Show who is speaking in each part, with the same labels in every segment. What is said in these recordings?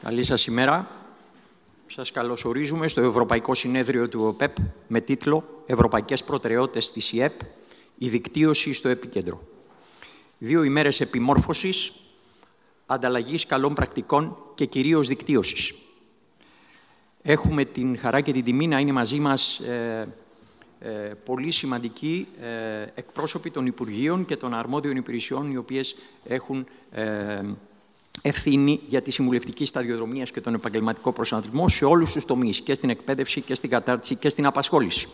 Speaker 1: Καλή σας ημέρα. Σας καλωσορίζουμε στο Ευρωπαϊκό Συνέδριο του ΟΠΕΠ με τίτλο «Ευρωπαϊκές προτεραιότητες της ΙΕΠ, η δικτύωση στο επίκεντρο». 2 ημέρες επιμόρφωσης, ανταλλαγής καλών πρακτικών και κυρίως δικτύωσης. Έχουμε την χαρά και την τιμή να είναι μαζί μας πολύ σημαντικοί εκπρόσωποι των Υπουργείων και των αρμόδιων υπηρεσιών, οι οποίες έχουν ευθύνη για τη συμβουλευτική σταδιοδρομία και τον επαγγελματικό προσανατολισμό σε όλους τους τομείς, και στην εκπαίδευση και στην κατάρτιση και στην απασχόληση.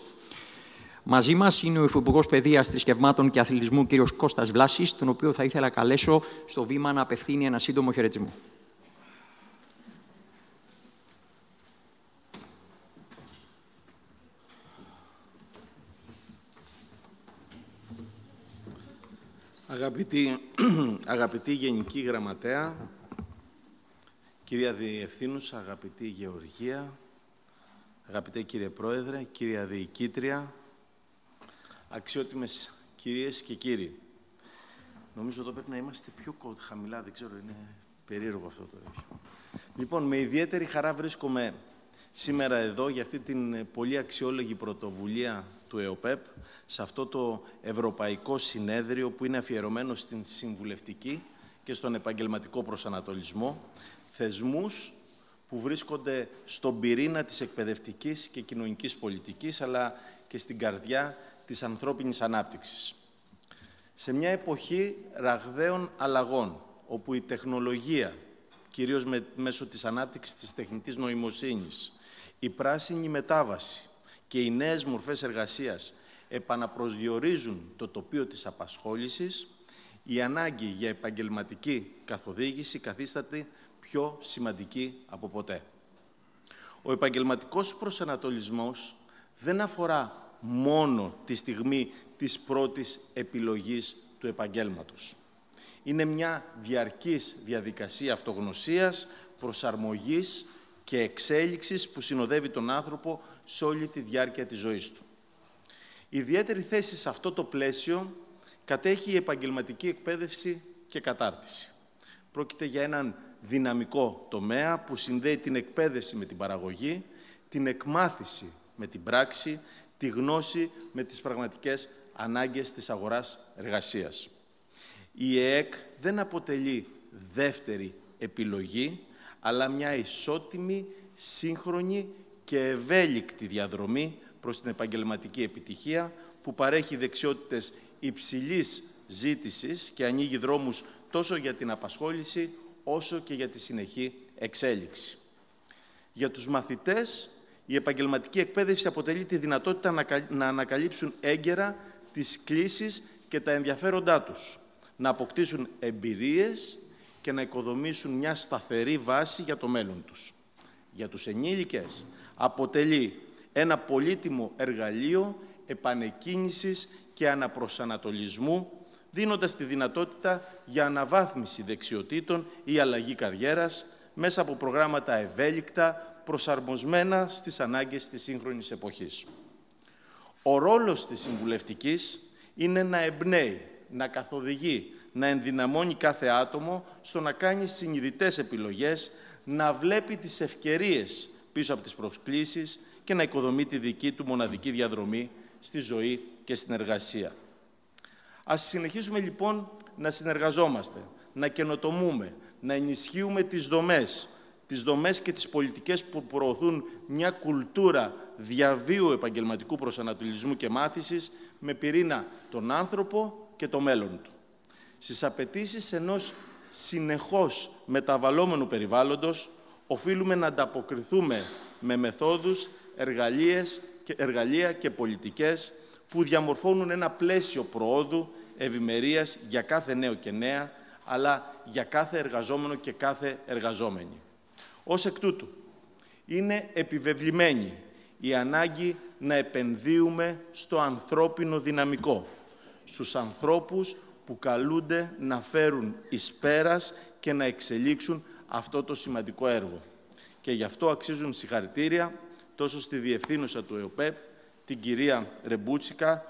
Speaker 1: Μαζί μας είναι ο Υφυπουργός Παιδείας, Θρησκευμάτων και Αθλητισμού, κ. Κώστας Βλάσης, τον οποίο θα ήθελα να καλέσω στο βήμα να απευθύνει ένα σύντομο χαιρετισμό.
Speaker 2: Αγαπητή Γενική Γραμματέα, κυρία Διευθύνουσα, αγαπητή Γεωργία, αγαπητέ κύριε Πρόεδρε, κυρία Διοικήτρια, αξιότιμες κυρίες και κύριοι. Νομίζω εδώ πρέπει να είμαστε πιο χαμηλά, δεν ξέρω, είναι περίεργο αυτό το τέτοιο. Λοιπόν, με ιδιαίτερη χαρά βρίσκομαι σήμερα εδώ για αυτή την πολύ αξιόλογη πρωτοβουλία του ΕΟΠΕΠ, σε αυτό το Ευρωπαϊκό Συνέδριο που είναι αφιερωμένο στην συμβουλευτική και στον επαγγελματικό προσανατολισμό, θεσμούς που βρίσκονται στον πυρήνα της εκπαιδευτικής και κοινωνικής πολιτικής, αλλά και στην καρδιά της ανθρώπινης ανάπτυξης. Σε μια εποχή ραγδαίων αλλαγών, όπου η τεχνολογία, κυρίως μέσω της ανάπτυξης της τεχνητής νοημοσύνης, η πράσινη μετάβαση και οι νέες μορφές εργασίας επαναπροσδιορίζουν το τοπίο της απασχόλησης, η ανάγκη για επαγγελματική καθοδήγηση καθίσταται πιο σημαντική από ποτέ. Ο επαγγελματικός προσανατολισμός δεν αφορά μόνο τη στιγμή της πρώτης επιλογής του επαγγέλματος. Είναι μια διαρκής διαδικασία αυτογνωσίας, προσαρμογής και εξέλιξης που συνοδεύει τον άνθρωπο σε όλη τη διάρκεια της ζωής του. Ιδιαίτερη θέση σε αυτό το πλαίσιο κατέχει η επαγγελματική εκπαίδευση και κατάρτιση. Πρόκειται για έναν δυναμικό τομέα που συνδέει την εκπαίδευση με την παραγωγή, την εκμάθηση με την πράξη, τη γνώση με τις πραγματικές ανάγκες της αγοράς εργασίας. Η ΕΕΚ δεν αποτελεί δεύτερη επιλογή, αλλά μια ισότιμη, σύγχρονη και ευέλικτη διαδρομή προς την επαγγελματική επιτυχία, που παρέχει δεξιότητες υψηλής ζήτησης και ανοίγει δρόμους τόσο για την απασχόληση, όσο και για τη συνεχή εξέλιξη. Για τους μαθητές, η επαγγελματική εκπαίδευση αποτελεί τη δυνατότητα να ανακαλύψουν έγκαιρα τις κλίσεις και τα ενδιαφέροντά τους, να αποκτήσουν εμπειρίες και να οικοδομήσουν μια σταθερή βάση για το μέλλον τους. Για τους ενήλικες, αποτελεί ένα πολύτιμο εργαλείο επανεκκίνησης και αναπροσανατολισμού, δίνοντας τη δυνατότητα για αναβάθμιση δεξιοτήτων ή αλλαγή καριέρας μέσα από προγράμματα ευέλικτα, προσαρμοσμένα στις ανάγκες της σύγχρονης εποχής. Ο ρόλος της συμβουλευτικής είναι να εμπνέει, να καθοδηγεί, να ενδυναμώνει κάθε άτομο στο να κάνει συνειδητές επιλογές, να βλέπει τις ευκαιρίες πίσω από τις προκλήσεις και να οικοδομεί τη δική του μοναδική διαδρομή στη ζωή και στην εργασία. Ας συνεχίσουμε λοιπόν να συνεργαζόμαστε, να καινοτομούμε, να ενισχύουμε τις δομές και τις πολιτικές που προωθούν μια κουλτούρα διαβίου επαγγελματικού προσανατολισμού και μάθησης με πυρήνα τον άνθρωπο και το μέλλον του. Στις απαιτήσεις ενός συνεχώς μεταβαλλόμενου περιβάλλοντος, οφείλουμε να ανταποκριθούμε με μεθόδους, εργαλεία και πολιτικές που διαμορφώνουν ένα πλαίσιο προόδου, ευημερίας για κάθε νέο και νέα, αλλά για κάθε εργαζόμενο και κάθε εργαζόμενη. Ως εκ τούτου, είναι επιβεβλημένη η ανάγκη να επενδύουμε στο ανθρώπινο δυναμικό, στους ανθρώπους που καλούνται να φέρουν εις πέρας και να εξελίξουν αυτό το σημαντικό έργο. Και γι' αυτό αξίζουν συγχαρητήρια τόσο στη Διευθύνουσα του ΕΟΠΕΠ, την κυρία Ρεμπούτσικα,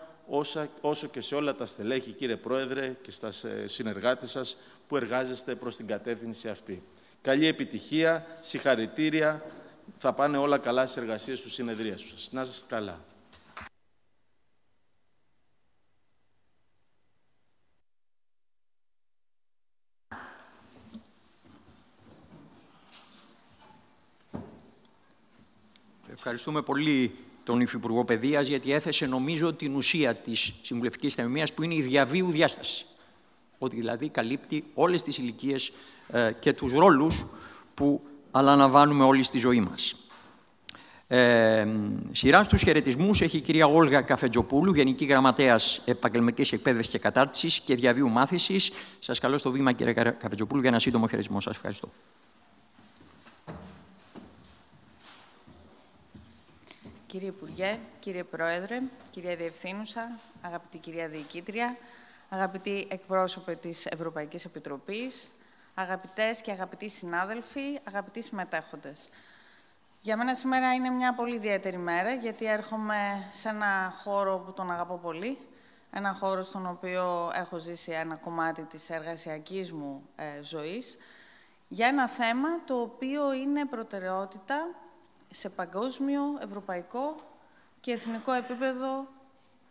Speaker 2: όσο και σε όλα τα στελέχη, κύριε Πρόεδρε, και στα συνεργάτες σας που εργάζεστε προς την κατεύθυνση αυτή. Καλή επιτυχία, συγχαρητήρια. Θα πάνε όλα καλά στις εργασίες του συνεδρίας σας. Να είστε καλά.
Speaker 1: Ευχαριστούμε πολύ τον Υφυπουργό Παιδείας, γιατί έθεσε, νομίζω, την ουσία της συμβουλευτικής θεομοίας, που είναι η διαβίου διάσταση. Ότι δηλαδή καλύπτει όλες τις ηλικίες και τους ρόλους που αναλαμβάνουμε όλοι στη ζωή μας. Σειρά στους χαιρετισμούς έχει η κυρία Όλγα Καφετζοπούλου, Γενική Γραμματέας Επαγγελματικής Εκπαίδευσης και Κατάρτισης και Διαβίου Μάθησης. Σας καλώ στο βήμα, κύριε Καφετζοπούλου, για ένα σύντομο χαιρετισμό. Σας ευχαριστώ.
Speaker 3: Κύριε Υπουργέ, κύριε Πρόεδρε, κυρία Διευθύνουσα, αγαπητή κυρία Διοικήτρια, αγαπητοί εκπρόσωποι της Ευρωπαϊκής Επιτροπής, αγαπητές και αγαπητοί συνάδελφοι, αγαπητοί συμμετέχοντες. Για μένα σήμερα είναι μια πολύ ιδιαίτερη μέρα, γιατί έρχομαι σε ένα χώρο που τον αγαπώ πολύ, ένα χώρο στον οποίο έχω ζήσει ένα κομμάτι της εργασιακής μου ζωής, για ένα θέμα το οποίο είναι προτεραιότητα σε παγκόσμιο, ευρωπαϊκό και εθνικό επίπεδο.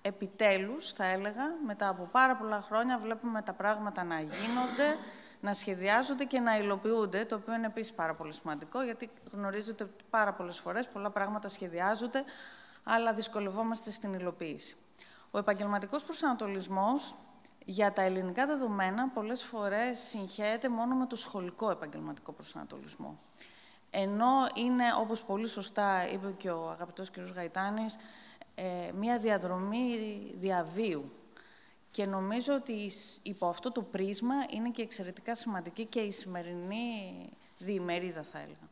Speaker 3: Επιτέλους, θα έλεγα, μετά από πάρα πολλά χρόνια βλέπουμε τα πράγματα να γίνονται, να σχεδιάζονται και να υλοποιούνται, το οποίο είναι επίσης πάρα πολύ σημαντικό, γιατί γνωρίζετε ότι πάρα πολλές φορές πολλά πράγματα σχεδιάζονται, αλλά δυσκολευόμαστε στην υλοποίηση. Ο επαγγελματικός προσανατολισμός για τα ελληνικά δεδομένα πολλές φορές συγχέεται μόνο με το σχολικό επαγγελματικό προσανατολισμό. Ενώ είναι, όπως πολύ σωστά είπε και ο αγαπητός κ. Γαϊτάνης, μία διαδρομή διαβίου. Και νομίζω ότι υπό αυτό το πρίσμα είναι και εξαιρετικά σημαντική και η σημερινή διημερίδα, θα έλεγα.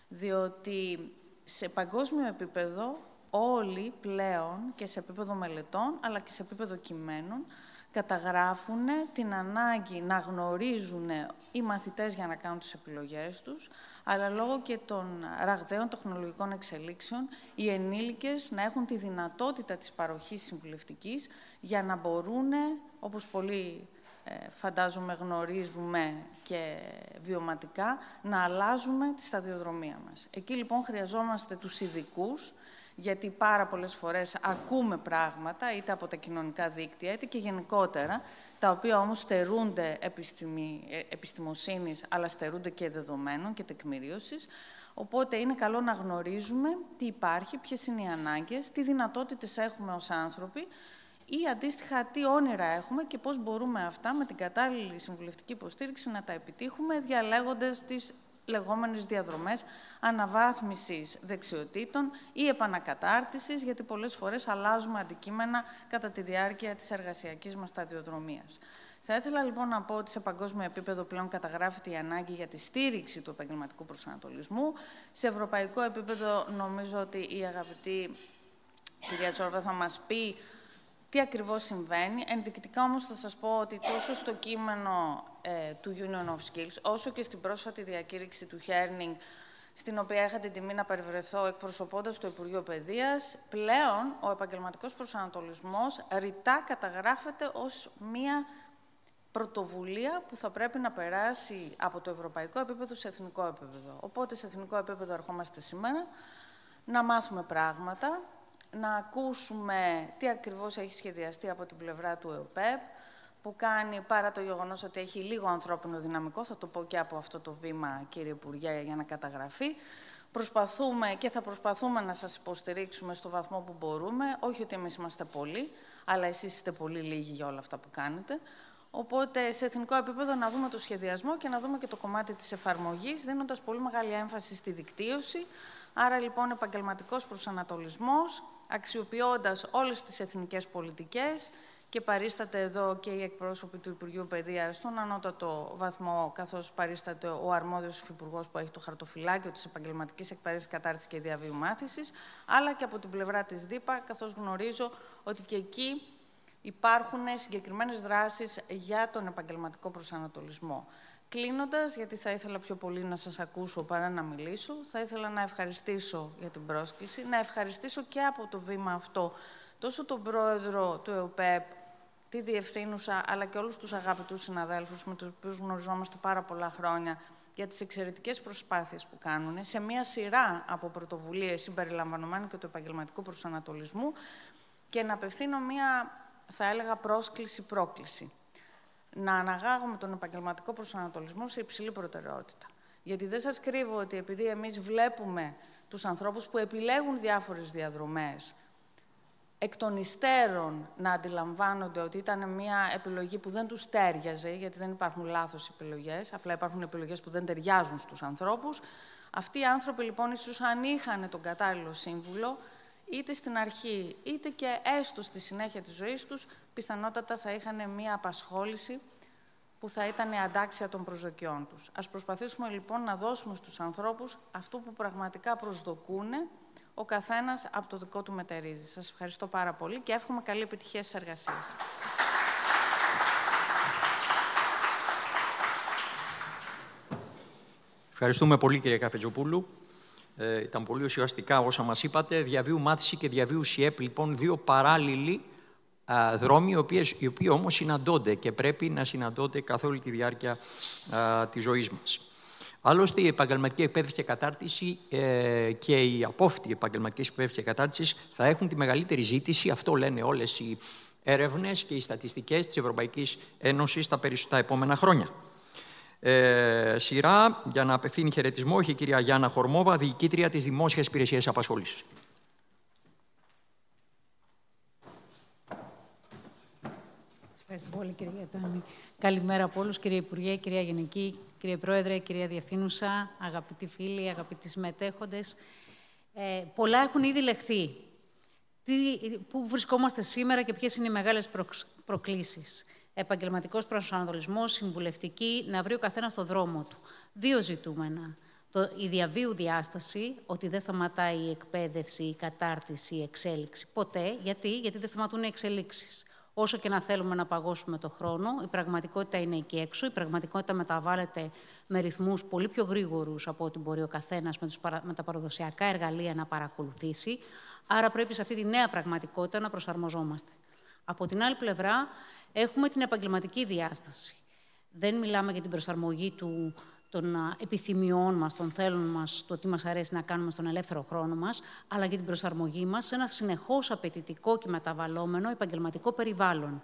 Speaker 3: Διότι σε παγκόσμιο επίπεδο όλοι πλέον, και σε επίπεδο μελετών, αλλά και σε επίπεδο κειμένων, καταγράφουν την ανάγκη να γνωρίζουν οι μαθητές για να κάνουν τις επιλογές τους, αλλά λόγω και των ραγδαίων τεχνολογικών εξελίξεων, οι ενήλικες να έχουν τη δυνατότητα της παροχής συμβουλευτικής για να μπορούν, όπως πολύ φαντάζομαι γνωρίζουμε και βιωματικά, να αλλάζουμε τη σταδιοδρομία μας. Εκεί λοιπόν χρειαζόμαστε τους ειδικούς, γιατί πάρα πολλές φορές ακούμε πράγματα, είτε από τα κοινωνικά δίκτυα, είτε και γενικότερα, τα οποία όμως στερούνται επιστημοσύνης, αλλά στερούνται και δεδομένων και τεκμηρίωσης. Οπότε είναι καλό να γνωρίζουμε τι υπάρχει, ποιες είναι οι ανάγκες, τι δυνατότητες έχουμε ως άνθρωποι ή αντίστοιχα τι όνειρα έχουμε και πώς μπορούμε αυτά με την κατάλληλη συμβουλευτική υποστήριξη να τα επιτύχουμε, διαλέγοντας τις λεγόμενες διαδρομές αναβάθμισης δεξιοτήτων ή επανακατάρτισης, γιατί πολλές φορές αλλάζουμε αντικείμενα κατά τη διάρκεια της εργασιακής μας σταδιοδρομίας. Θα ήθελα λοιπόν να πω ότι σε παγκόσμιο επίπεδο πλέον καταγράφεται η ανάγκη για τη στήριξη του επαγγελματικού προσανατολισμού. Σε ευρωπαϊκό επίπεδο νομίζω ότι η αγαπητή κυρία Τσόρβα θα μας πει τι ακριβώς συμβαίνει. Ενδεικτικά όμως θα σας πω ότι τόσο στο κείμενο του Union of Skills, όσο και στην πρόσφατη διακήρυξη του Herning, στην οποία είχα την τιμή να περιβρεθώ εκπροσωπώντας το Υπουργείο Παιδείας, πλέον ο επαγγελματικός προσανατολισμός ρητά καταγράφεται ως μία πρωτοβουλία που θα πρέπει να περάσει από το ευρωπαϊκό επίπεδο σε εθνικό επίπεδο. Οπότε, σε εθνικό επίπεδο ερχόμαστε σήμερα να μάθουμε πράγματα, να ακούσουμε τι ακριβώς έχει σχεδιαστεί από την πλευρά του ΕΟΠΕΠ, που κάνει, παρά το γεγονός ότι έχει λίγο ανθρώπινο δυναμικό, θα το πω και από αυτό το βήμα, κύριε Υπουργέ, για να καταγραφεί. Προσπαθούμε και θα προσπαθούμε να σας υποστηρίξουμε στο βαθμό που μπορούμε, όχι ότι εμείς είμαστε πολλοί, αλλά εσείς είστε πολύ λίγοι για όλα αυτά που κάνετε. Οπότε, σε εθνικό επίπεδο να δούμε το σχεδιασμό και να δούμε και το κομμάτι της εφαρμογής, δίνοντας πολύ μεγάλη έμφαση στη δικτύωση. Άρα, λοιπόν, επαγγελματικός προσανατολισμός, αξιοποιώντας όλες τις εθνικές πολιτικές, και παρίσταται εδώ και οι εκπρόσωποι του Υπουργείου Παιδείας στον ανώτατο βαθμό, καθώς παρίσταται ο αρμόδιος υφυπουργός που έχει το χαρτοφυλάκιο της επαγγελματικής εκπαίδευσης, κατάρτισης και διαβίου μάθησης, αλλά και από την πλευρά της ΔΥΠΑ, καθώς γνωρίζω ότι και εκεί υπάρχουν συγκεκριμένες δράσεις για τον επαγγελματικό προσανατολισμό. Κλείνοντας, γιατί θα ήθελα πιο πολύ να σας ακούσω παρά να μιλήσω, θα ήθελα να ευχαριστήσω για την πρόσκληση, να ευχαριστήσω και από το βήμα αυτό τόσο τον πρόεδρο του ΕΟΠΕΠ, τη διευθύνουσα, αλλά και όλους τους αγαπητούς συναδέλφους με τους οποίους γνωριζόμαστε πάρα πολλά χρόνια για τις εξαιρετικές προσπάθειες που κάνουν σε μία σειρά από πρωτοβουλίες συμπεριλαμβανομένου και του επαγγελματικού προσανατολισμού και να απευθύνω μία, θα έλεγα, πρόσκληση-πρόκληση. Να αναγάγουμε τον επαγγελματικό προσανατολισμό σε υψηλή προτεραιότητα. Γιατί δεν σας κρύβω ότι επειδή εμείς βλέπουμε τους ανθρώπους που επιλέγουν διάφορες διαδρομές, εκ των υστέρων να αντιλαμβάνονται ότι ήταν μια επιλογή που δεν τους τέριαζε, γιατί δεν υπάρχουν λάθος επιλογές, απλά υπάρχουν επιλογές που δεν ταιριάζουν στους ανθρώπους. Αυτοί οι άνθρωποι, λοιπόν, ίσως αν είχαν τον κατάλληλο σύμβουλο, είτε στην αρχή, είτε και έστω στη συνέχεια της ζωής τους, πιθανότατα θα είχαν μια απασχόληση που θα ήταν αντάξια των προσδοκιών τους. Ας προσπαθήσουμε, λοιπόν, να δώσουμε στους ανθρώπους αυτό που πραγματικά προσδοκούν, ο καθένας από το δικό του μετερίζει. Σας ευχαριστώ πάρα πολύ και εύχομαι καλή επιτυχία στις εργασίες.
Speaker 1: Ευχαριστούμε πολύ, κύριε Καφετζοπούλου. Ήταν πολύ ουσιαστικά όσα μας είπατε. Διαβίου μάθηση και διαβίου ΣΥΕΠ, λοιπόν, δύο παράλληλοι δρόμοι, οι οποίοι όμως συναντώνται και πρέπει να συναντώνται καθ' όλη τη διάρκεια της ζωής μας. Άλλωστε, η επαγγελματική εκπαίδευση και κατάρτιση και η απόφοιτη επαγγελματική εκπαίδευση και κατάρτιση θα έχουν τη μεγαλύτερη ζήτηση, αυτό λένε όλες οι έρευνες και οι στατιστικές της Ευρωπαϊκής Ένωσης τα επόμενα χρόνια. Σειρά για να απευθύνει χαιρετισμό έχει η κυρία Γιάννα Χορμόβα, διοικήτρια της Δημόσιας Υπηρεσίας Απασχόλησης.
Speaker 4: Ευχαριστώ πολύ, κυρία Τάνη. Καλημέρα από όλους, κύριε Υπουργέ, κυρία Γενική, κύριε Πρόεδρε, κυρία Διευθύνουσα, αγαπητοί φίλοι, αγαπητοί συμμετέχοντες. Πολλά έχουν ήδη λεχθεί. Πού βρισκόμαστε σήμερα και ποιες είναι οι μεγάλες προκλήσεις. Επαγγελματικός προσανατολισμός, συμβουλευτική, να βρει ο καθένας το δρόμο του. Δύο ζητούμενα. Η διαβίου διάσταση, ότι δεν σταματάει η εκπαίδευση, η κατάρτιση, η εξέλιξη. Ποτέ. Γιατί δεν σταματούν οι εξελίξεις. Όσο και να θέλουμε να παγώσουμε το χρόνο, η πραγματικότητα είναι εκεί έξω. Η πραγματικότητα μεταβάλλεται με ρυθμούς πολύ πιο γρήγορους από ό,τι μπορεί ο καθένας με τα παραδοσιακά εργαλεία να παρακολουθήσει. Άρα πρέπει σε αυτή τη νέα πραγματικότητα να προσαρμοζόμαστε. Από την άλλη πλευρά, έχουμε την επαγγελματική διάσταση. Δεν μιλάμε για την προσαρμογή των επιθυμιών μας, των θέλων μας, το τι μας αρέσει να κάνουμε στον ελεύθερο χρόνο μας, αλλά για την προσαρμογή μας σε ένα συνεχώς απαιτητικό και μεταβαλλόμενο επαγγελματικό περιβάλλον.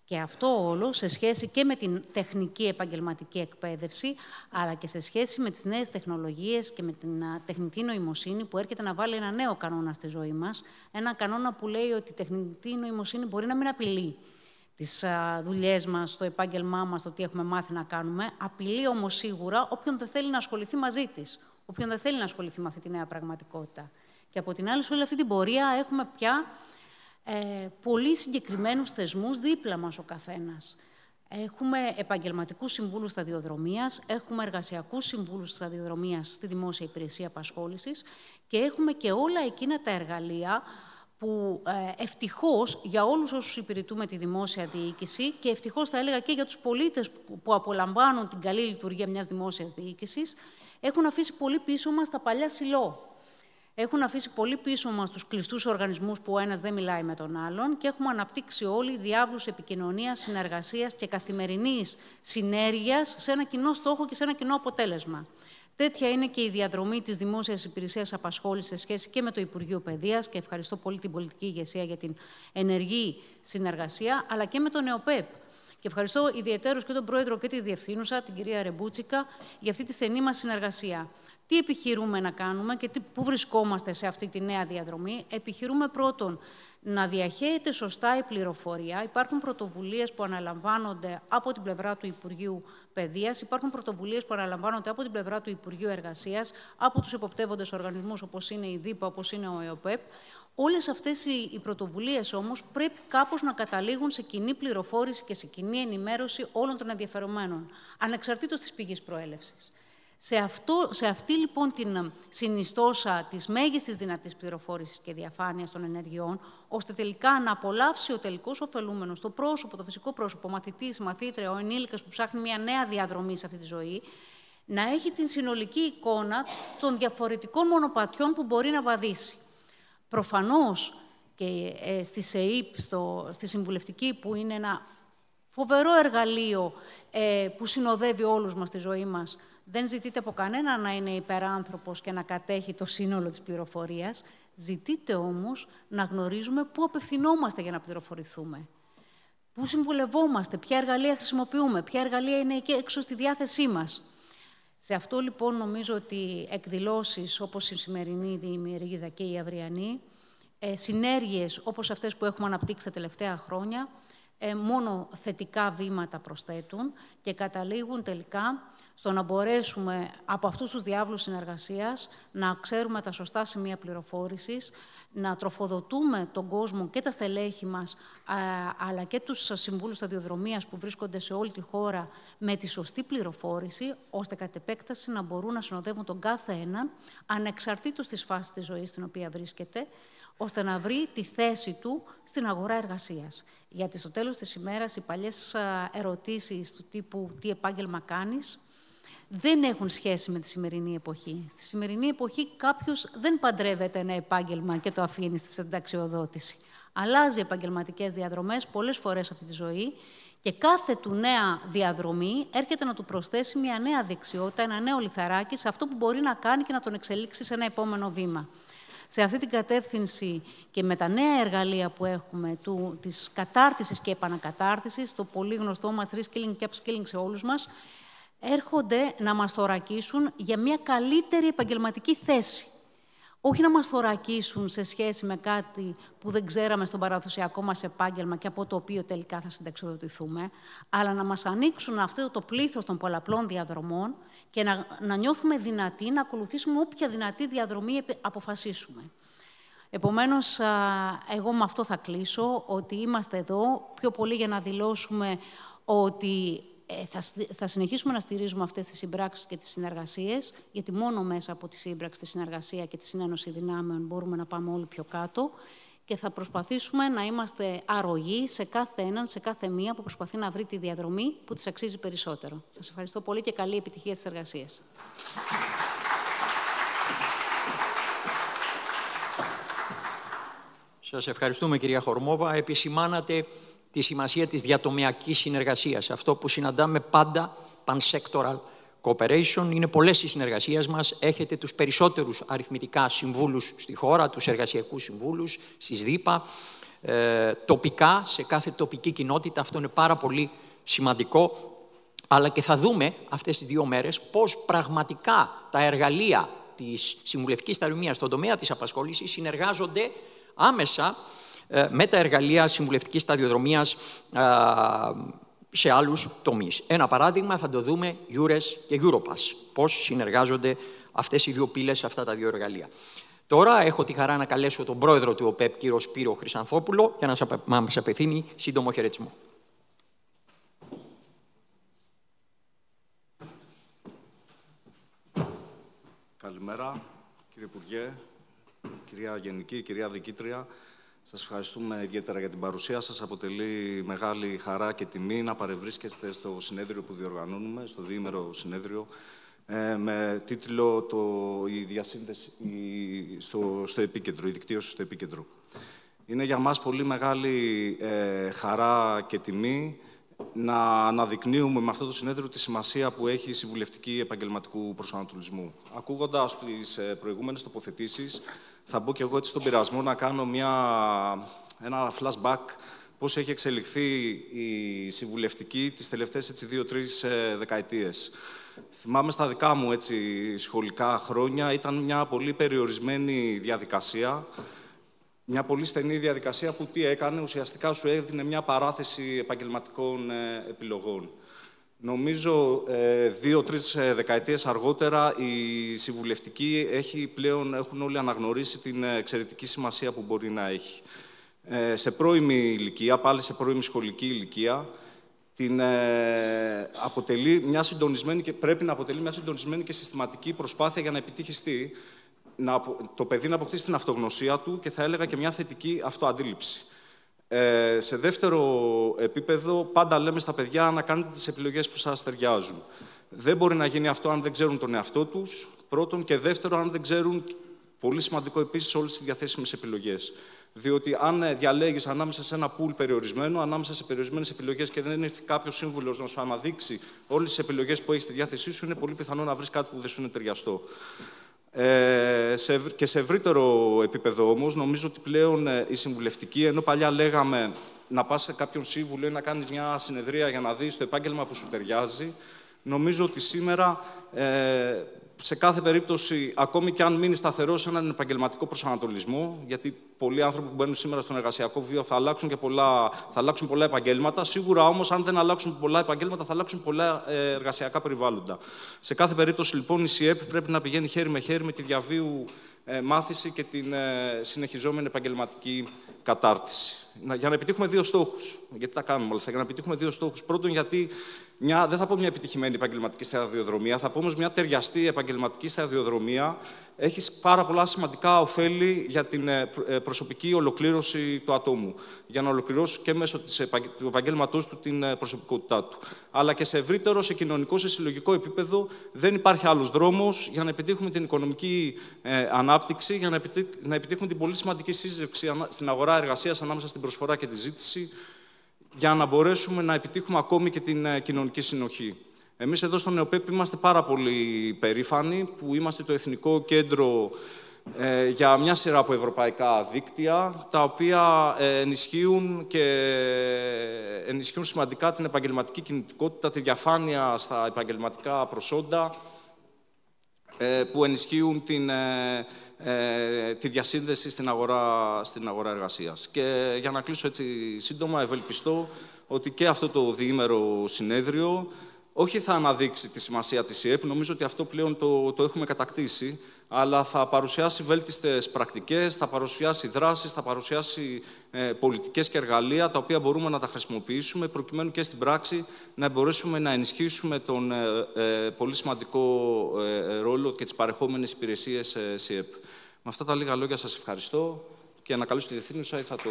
Speaker 4: Και αυτό όλο σε σχέση και με την τεχνική επαγγελματική εκπαίδευση, αλλά και σε σχέση με τις νέες τεχνολογίες και με την τεχνητή νοημοσύνη που έρχεται να βάλει ένα νέο κανόνα στη ζωή μας. Ένα κανόνα που λέει ότι η τεχνητή νοημοσύνη μπορεί να μην απειλεί τις δουλειές μας, το επάγγελμά μας, το τι έχουμε μάθει να κάνουμε. Απειλεί όμως σίγουρα όποιον δεν θέλει να ασχοληθεί μαζί της, όποιον δεν θέλει να ασχοληθεί με αυτή τη νέα πραγματικότητα. Και από την άλλη, σε όλη αυτή την πορεία έχουμε πια πολύ συγκεκριμένους θεσμούς δίπλα μας ο καθένας. Έχουμε επαγγελματικούς συμβούλους σταδιοδρομίας, έχουμε εργασιακούς συμβούλους σταδιοδρομίας στη Δημόσια Υπηρεσία Απασχόλησης και έχουμε και όλα εκείνα τα εργαλεία που ευτυχώς για όλους όσους υπηρετούμε τη δημόσια διοίκηση και ευτυχώς θα έλεγα και για τους πολίτες που απολαμβάνουν την καλή λειτουργία μιας δημόσιας διοίκησης, έχουν αφήσει πολύ πίσω μας τα παλιά σιλό. Έχουν αφήσει πολύ πίσω μας τους κλειστούς οργανισμούς που ο ένας δεν μιλάει με τον άλλον και έχουμε αναπτύξει όλοι διάβλους επικοινωνίας, συνεργασίας και καθημερινής συνέργειας σε ένα κοινό στόχο και σε ένα κοινό αποτέλεσμα. Τέτοια είναι και η διαδρομή της Δημόσιας Υπηρεσίας Απασχόλησης σε σχέση και με το Υπουργείο Παιδείας και ευχαριστώ πολύ την πολιτική ηγεσία για την ενεργή συνεργασία, αλλά και με τον ΕΟΠΕΠ. Και ευχαριστώ ιδιαιτέρως και τον Πρόεδρο και τη Διευθύνουσα, την κυρία Ρεμπούτσικα, για αυτή τη στενή μας συνεργασία. Τι επιχειρούμε να κάνουμε και πού βρισκόμαστε σε αυτή τη νέα διαδρομή. Επιχειρούμε πρώτον να διαχέεται σωστά η πληροφορία. Υπάρχουν πρωτοβουλίες που αναλαμβάνονται από την πλευρά του Υπουργείου Παιδείας, υπάρχουν πρωτοβουλίες που αναλαμβάνονται από την πλευρά του Υπουργείου Εργασίας, από τους εποπτεύοντες οργανισμούς όπως είναι η ΔΥΠΑ, όπως είναι ο ΕΟΠΕΠ. Όλες αυτές οι πρωτοβουλίες όμως πρέπει κάπως να καταλήγουν σε κοινή πληροφόρηση και σε κοινή ενημέρωση όλων των ενδιαφερομένων, ανεξαρτήτως της πηγής προέλευσης. Σε αυτή λοιπόν την συνιστόσα της μέγιστης δυνατής πληροφόρησης και διαφάνειας των ενεργειών, ώστε τελικά να απολαύσει ο τελικός ωφελούμενος, το πρόσωπο, το φυσικό πρόσωπο, μαθητής, μαθήτρια, ο ενήλικας που ψάχνει μια νέα διαδρομή σε αυτή τη ζωή, να έχει την συνολική εικόνα των διαφορετικών μονοπατιών που μπορεί να βαδίσει. Προφανώς και στη ΣΕΙΠ, στη συμβουλευτική, που είναι ένα φοβερό εργαλείο που συνοδεύει όλους μας στη ζωή μας, Δεν ζητείτε από κανένα να είναι υπεράνθρωπος και να κατέχει το σύνολο της πληροφορίας. Ζητείτε όμως να γνωρίζουμε πού απευθυνόμαστε για να πληροφορηθούμε. Πού συμβουλευόμαστε, ποια εργαλεία χρησιμοποιούμε, ποια εργαλεία είναι εκεί έξω στη διάθεσή μας. Σε αυτό λοιπόν νομίζω ότι εκδηλώσεις όπως η σημερινή διημερίδα και η αυριανή, συνέργειες όπως αυτές που έχουμε αναπτύξει τα τελευταία χρόνια, μόνο θετικά βήματα προσθέτουν και καταλήγουν τελικά στο να μπορέσουμε από αυτούς τους διάβλους συνεργασίας να ξέρουμε τα σωστά σημεία πληροφόρησης, να τροφοδοτούμε τον κόσμο και τα στελέχη μας, αλλά και τους συμβούλους σταδιοδρομίας που βρίσκονται σε όλη τη χώρα με τη σωστή πληροφόρηση, ώστε κατ' επέκταση να μπορούν να συνοδεύουν τον κάθε έναν, ανεξαρτήτως της φάσης της ζωής στην οποία βρίσκεται, ώστε να βρει τη θέση του στην αγορά εργασίας. Γιατί στο τέλος της ημέρας οι παλιές ερωτήσεις του τύπου «Τι επάγγελμα κάνεις» δεν έχουν σχέση με τη σημερινή εποχή. Στη σημερινή εποχή κάποιος δεν παντρεύεται ένα επάγγελμα και το αφήνει στη συνταξιοδότηση. Αλλάζει επαγγελματικές διαδρομές πολλές φορές αυτή τη ζωή και κάθε του νέα διαδρομή έρχεται να του προσθέσει μια νέα δεξιότητα, ένα νέο λιθαράκι σε αυτό που μπορεί να κάνει και να τον εξελίξει σε ένα επόμενο βήμα. Σε αυτή την κατεύθυνση και με τα νέα εργαλεία που έχουμε της κατάρτισης και επανακατάρτισης, το πολύ γνωστό μας reskilling και upskilling σε όλους μας, έρχονται να μας θωρακίσουν για μια καλύτερη επαγγελματική θέση. Όχι να μας θωρακίσουν σε σχέση με κάτι που δεν ξέραμε στον παραδοσιακό μας επάγγελμα και από το οποίο τελικά θα συνταξιοδοτηθούμε, αλλά να μας ανοίξουν αυτό το πλήθος των πολλαπλών διαδρομών και να νιώθουμε δυνατοί να ακολουθήσουμε όποια δυνατή διαδρομή αποφασίσουμε. Επομένως, εγώ με αυτό θα κλείσω, ότι είμαστε εδώ πιο πολύ για να δηλώσουμε ότι θα συνεχίσουμε να στηρίζουμε αυτές τις συμπράξεις και τις συνεργασίες, γιατί μόνο μέσα από τη σύμπραξη, τη συνεργασία και τη συνένωση δυνάμεων μπορούμε να πάμε όλοι πιο κάτω και θα προσπαθήσουμε να είμαστε αρρωγοί σε κάθε έναν, σε κάθε μία που προσπαθεί να βρει τη διαδρομή που της αξίζει περισσότερο. Σας ευχαριστώ πολύ και καλή επιτυχία στις εργασίες.
Speaker 1: Σας ευχαριστούμε, κυρία Χορμόβα. Επισημάνατε τη σημασία της διατομιακής συνεργασίας. Αυτό που συναντάμε πάντα, pansectoral cooperation, είναι πολλές οι συνεργασίες μας. Έχετε τους περισσότερους αριθμητικά συμβούλους στη χώρα, τους εργασιακούς συμβούλους, στις ΔΥΠΑ, τοπικά, σε κάθε τοπική κοινότητα. Αυτό είναι πάρα πολύ σημαντικό. Αλλά και θα δούμε αυτές τις 2 μέρες πώς πραγματικά τα εργαλεία της συμβουλευτικής σταδιοδρομίας στον τομέα της απασχόλησης συνεργάζονται άμεσα με τα εργαλεία συμβουλευτικής σταδιοδρομίας σε άλλους τομείς. Ένα παράδειγμα θα το δούμε EURES και Europass, πώς συνεργάζονται αυτές οι 2 πύλες, αυτά τα 2 εργαλεία. Τώρα έχω τη χαρά να καλέσω τον πρόεδρο του ΟΠΕΠ, κύριο Σπύρο Χρυσανθόπουλο, για να μας απευθύνει σύντομο χαιρετισμό.
Speaker 5: Καλημέρα, κύριε Υπουργέ, κυρία Γενική, κυρία Διοικήτρια. Σας ευχαριστούμε ιδιαίτερα για την παρουσία σας. Αποτελεί μεγάλη χαρά και τιμή να παρευρίσκεστε στο συνέδριο που διοργανώνουμε, στο διήμερο συνέδριο, με τίτλο «Η διασύνδεση στο επίκεντρο, η δικτύωση στο επίκεντρο». Είναι για μας πολύ μεγάλη χαρά και τιμή να αναδεικνύουμε με αυτό το συνέδριο τη σημασία που έχει η συμβουλευτική επαγγελματικού προσανατολισμού. Ακούγοντας τις προηγούμενες τοποθετήσεις, θα μπω και εγώ έτσι στον πειρασμό να κάνω ένα flashback πώς έχει εξελιχθεί η συμβουλευτική τις τελευταίες 2-3 δεκαετίες. Θυμάμαι στα δικά μου σχολικά χρόνια, ήταν μια πολύ περιορισμένη διαδικασία, μια πολύ στενή διαδικασία που τι έκανε, ουσιαστικά σου έδινε μια παράθεση επαγγελματικών επιλογών. Νομίζω 2-3 δεκαετίες αργότερα οι συμβουλευτικοί έχουν όλοι αναγνωρίσει την εξαιρετική σημασία που μπορεί να έχει. Σε πρώιμη ηλικία, πάλι σε πρώιμη σχολική ηλικία, αποτελεί μια συντονισμένη και πρέπει να αποτελεί μια συντονισμένη και συστηματική προσπάθεια για να επιτύχει το παιδί να αποκτήσει την αυτογνωσία του και θα έλεγα και μια θετική αυτοαντίληψη. Σε δεύτερο επίπεδο, πάντα λέμε στα παιδιά να κάνετε τις επιλογές που σας ταιριάζουν. Δεν μπορεί να γίνει αυτό αν δεν ξέρουν τον εαυτό τους, πρώτον, και δεύτερον, αν δεν ξέρουν Πολύ σημαντικό επίσης όλες τις διαθέσιμες επιλογές. Διότι αν διαλέγεις ανάμεσα σε ένα pool περιορισμένο, ανάμεσα σε περιορισμένες επιλογές και δεν έρθει κάποιος σύμβουλος να σου αναδείξει όλες τις επιλογές που έχεις στη διάθεσή σου, είναι πολύ πιθανό να βρεις κάτι που δεν σου είναι ταιριαστό. Και σε ευρύτερο επίπεδο όμως, νομίζω ότι πλέον η συμβουλευτική, ενώ παλιά λέγαμε να πας σε κάποιον σύμβουλο ή να κάνεις μια συνεδρία για να δεις το επάγγελμα που σου ταιριάζει, νομίζω ότι σήμερα, σε κάθε περίπτωση, ακόμη και αν μείνει σταθερό σε έναν επαγγελματικό προσανατολισμό, γιατί πολλοί άνθρωποι που μπαίνουν σήμερα στον εργασιακό βίο θα αλλάξουν πολλά επαγγέλματα. Σίγουρα όμως, αν δεν αλλάξουν πολλά επαγγέλματα, θα αλλάξουν πολλά εργασιακά περιβάλλοντα. Σε κάθε περίπτωση, λοιπόν, η ΣΥΕΠ πρέπει να πηγαίνει χέρι με χέρι με τη διαβίου μάθηση και την συνεχιζόμενη επαγγελματική κατάρτιση. Για να επιτύχουμε δύο στόχους. Γιατί τα κάνουμε όλα αυτά. Για να επιτύχουμε δύο στόχους. Πρώτον, γιατί δεν θα πω μια επιτυχημένη επαγγελματική σταδιοδρομία, θα πω όμως μια ταιριαστή επαγγελματική σταδιοδρομία. Έχει πάρα πολλά σημαντικά ωφέλη για την προσωπική ολοκλήρωση του ατόμου. Για να ολοκληρώσει και μέσω του επαγγέλματός του την προσωπικότητά του. Αλλά και σε ευρύτερο, σε κοινωνικό, σε συλλογικό επίπεδο, δεν υπάρχει άλλος δρόμος για να επιτύχουμε την οικονομική ανάπτυξη, για να επιτύχουμε την πολύ σημαντική σύζευξη στην αγορά εργασίας ανάμεσα στην προσφορά και τη ζήτηση, για να μπορέσουμε να επιτύχουμε ακόμη και την κοινωνική συνοχή. Εμείς εδώ στο ΝΕΟΠΕΠ είμαστε πάρα πολύ περήφανοι που είμαστε το Εθνικό Κέντρο για μια σειρά από ευρωπαϊκά δίκτυα, τα οποία ενισχύουν σημαντικά την επαγγελματική κινητικότητα, τη διαφάνεια στα επαγγελματικά προσόντα, που ενισχύουν τη διασύνδεση στην αγορά εργασίας. Και για να κλείσω έτσι σύντομα, ευελπιστώ ότι και αυτό το διήμερο συνέδριο όχι θα αναδείξει τη σημασία της ΣΥΕΠ, νομίζω ότι αυτό πλέον το έχουμε κατακτήσει, αλλά θα παρουσιάσει βέλτιστες πρακτικές, θα παρουσιάσει δράσεις, θα παρουσιάσει πολιτικές και εργαλεία, τα οποία μπορούμε να τα χρησιμοποιήσουμε, προκειμένου και στην πράξη να μπορέσουμε να ενισχύσουμε τον πολύ σημαντικό ρόλο και τις παρεχόμενες υπηρεσίες ΣΥΕΠ. Με αυτά τα λίγα λόγια σας ευχαριστώ και να καλέσω τη Διευθύνουσα ή θα το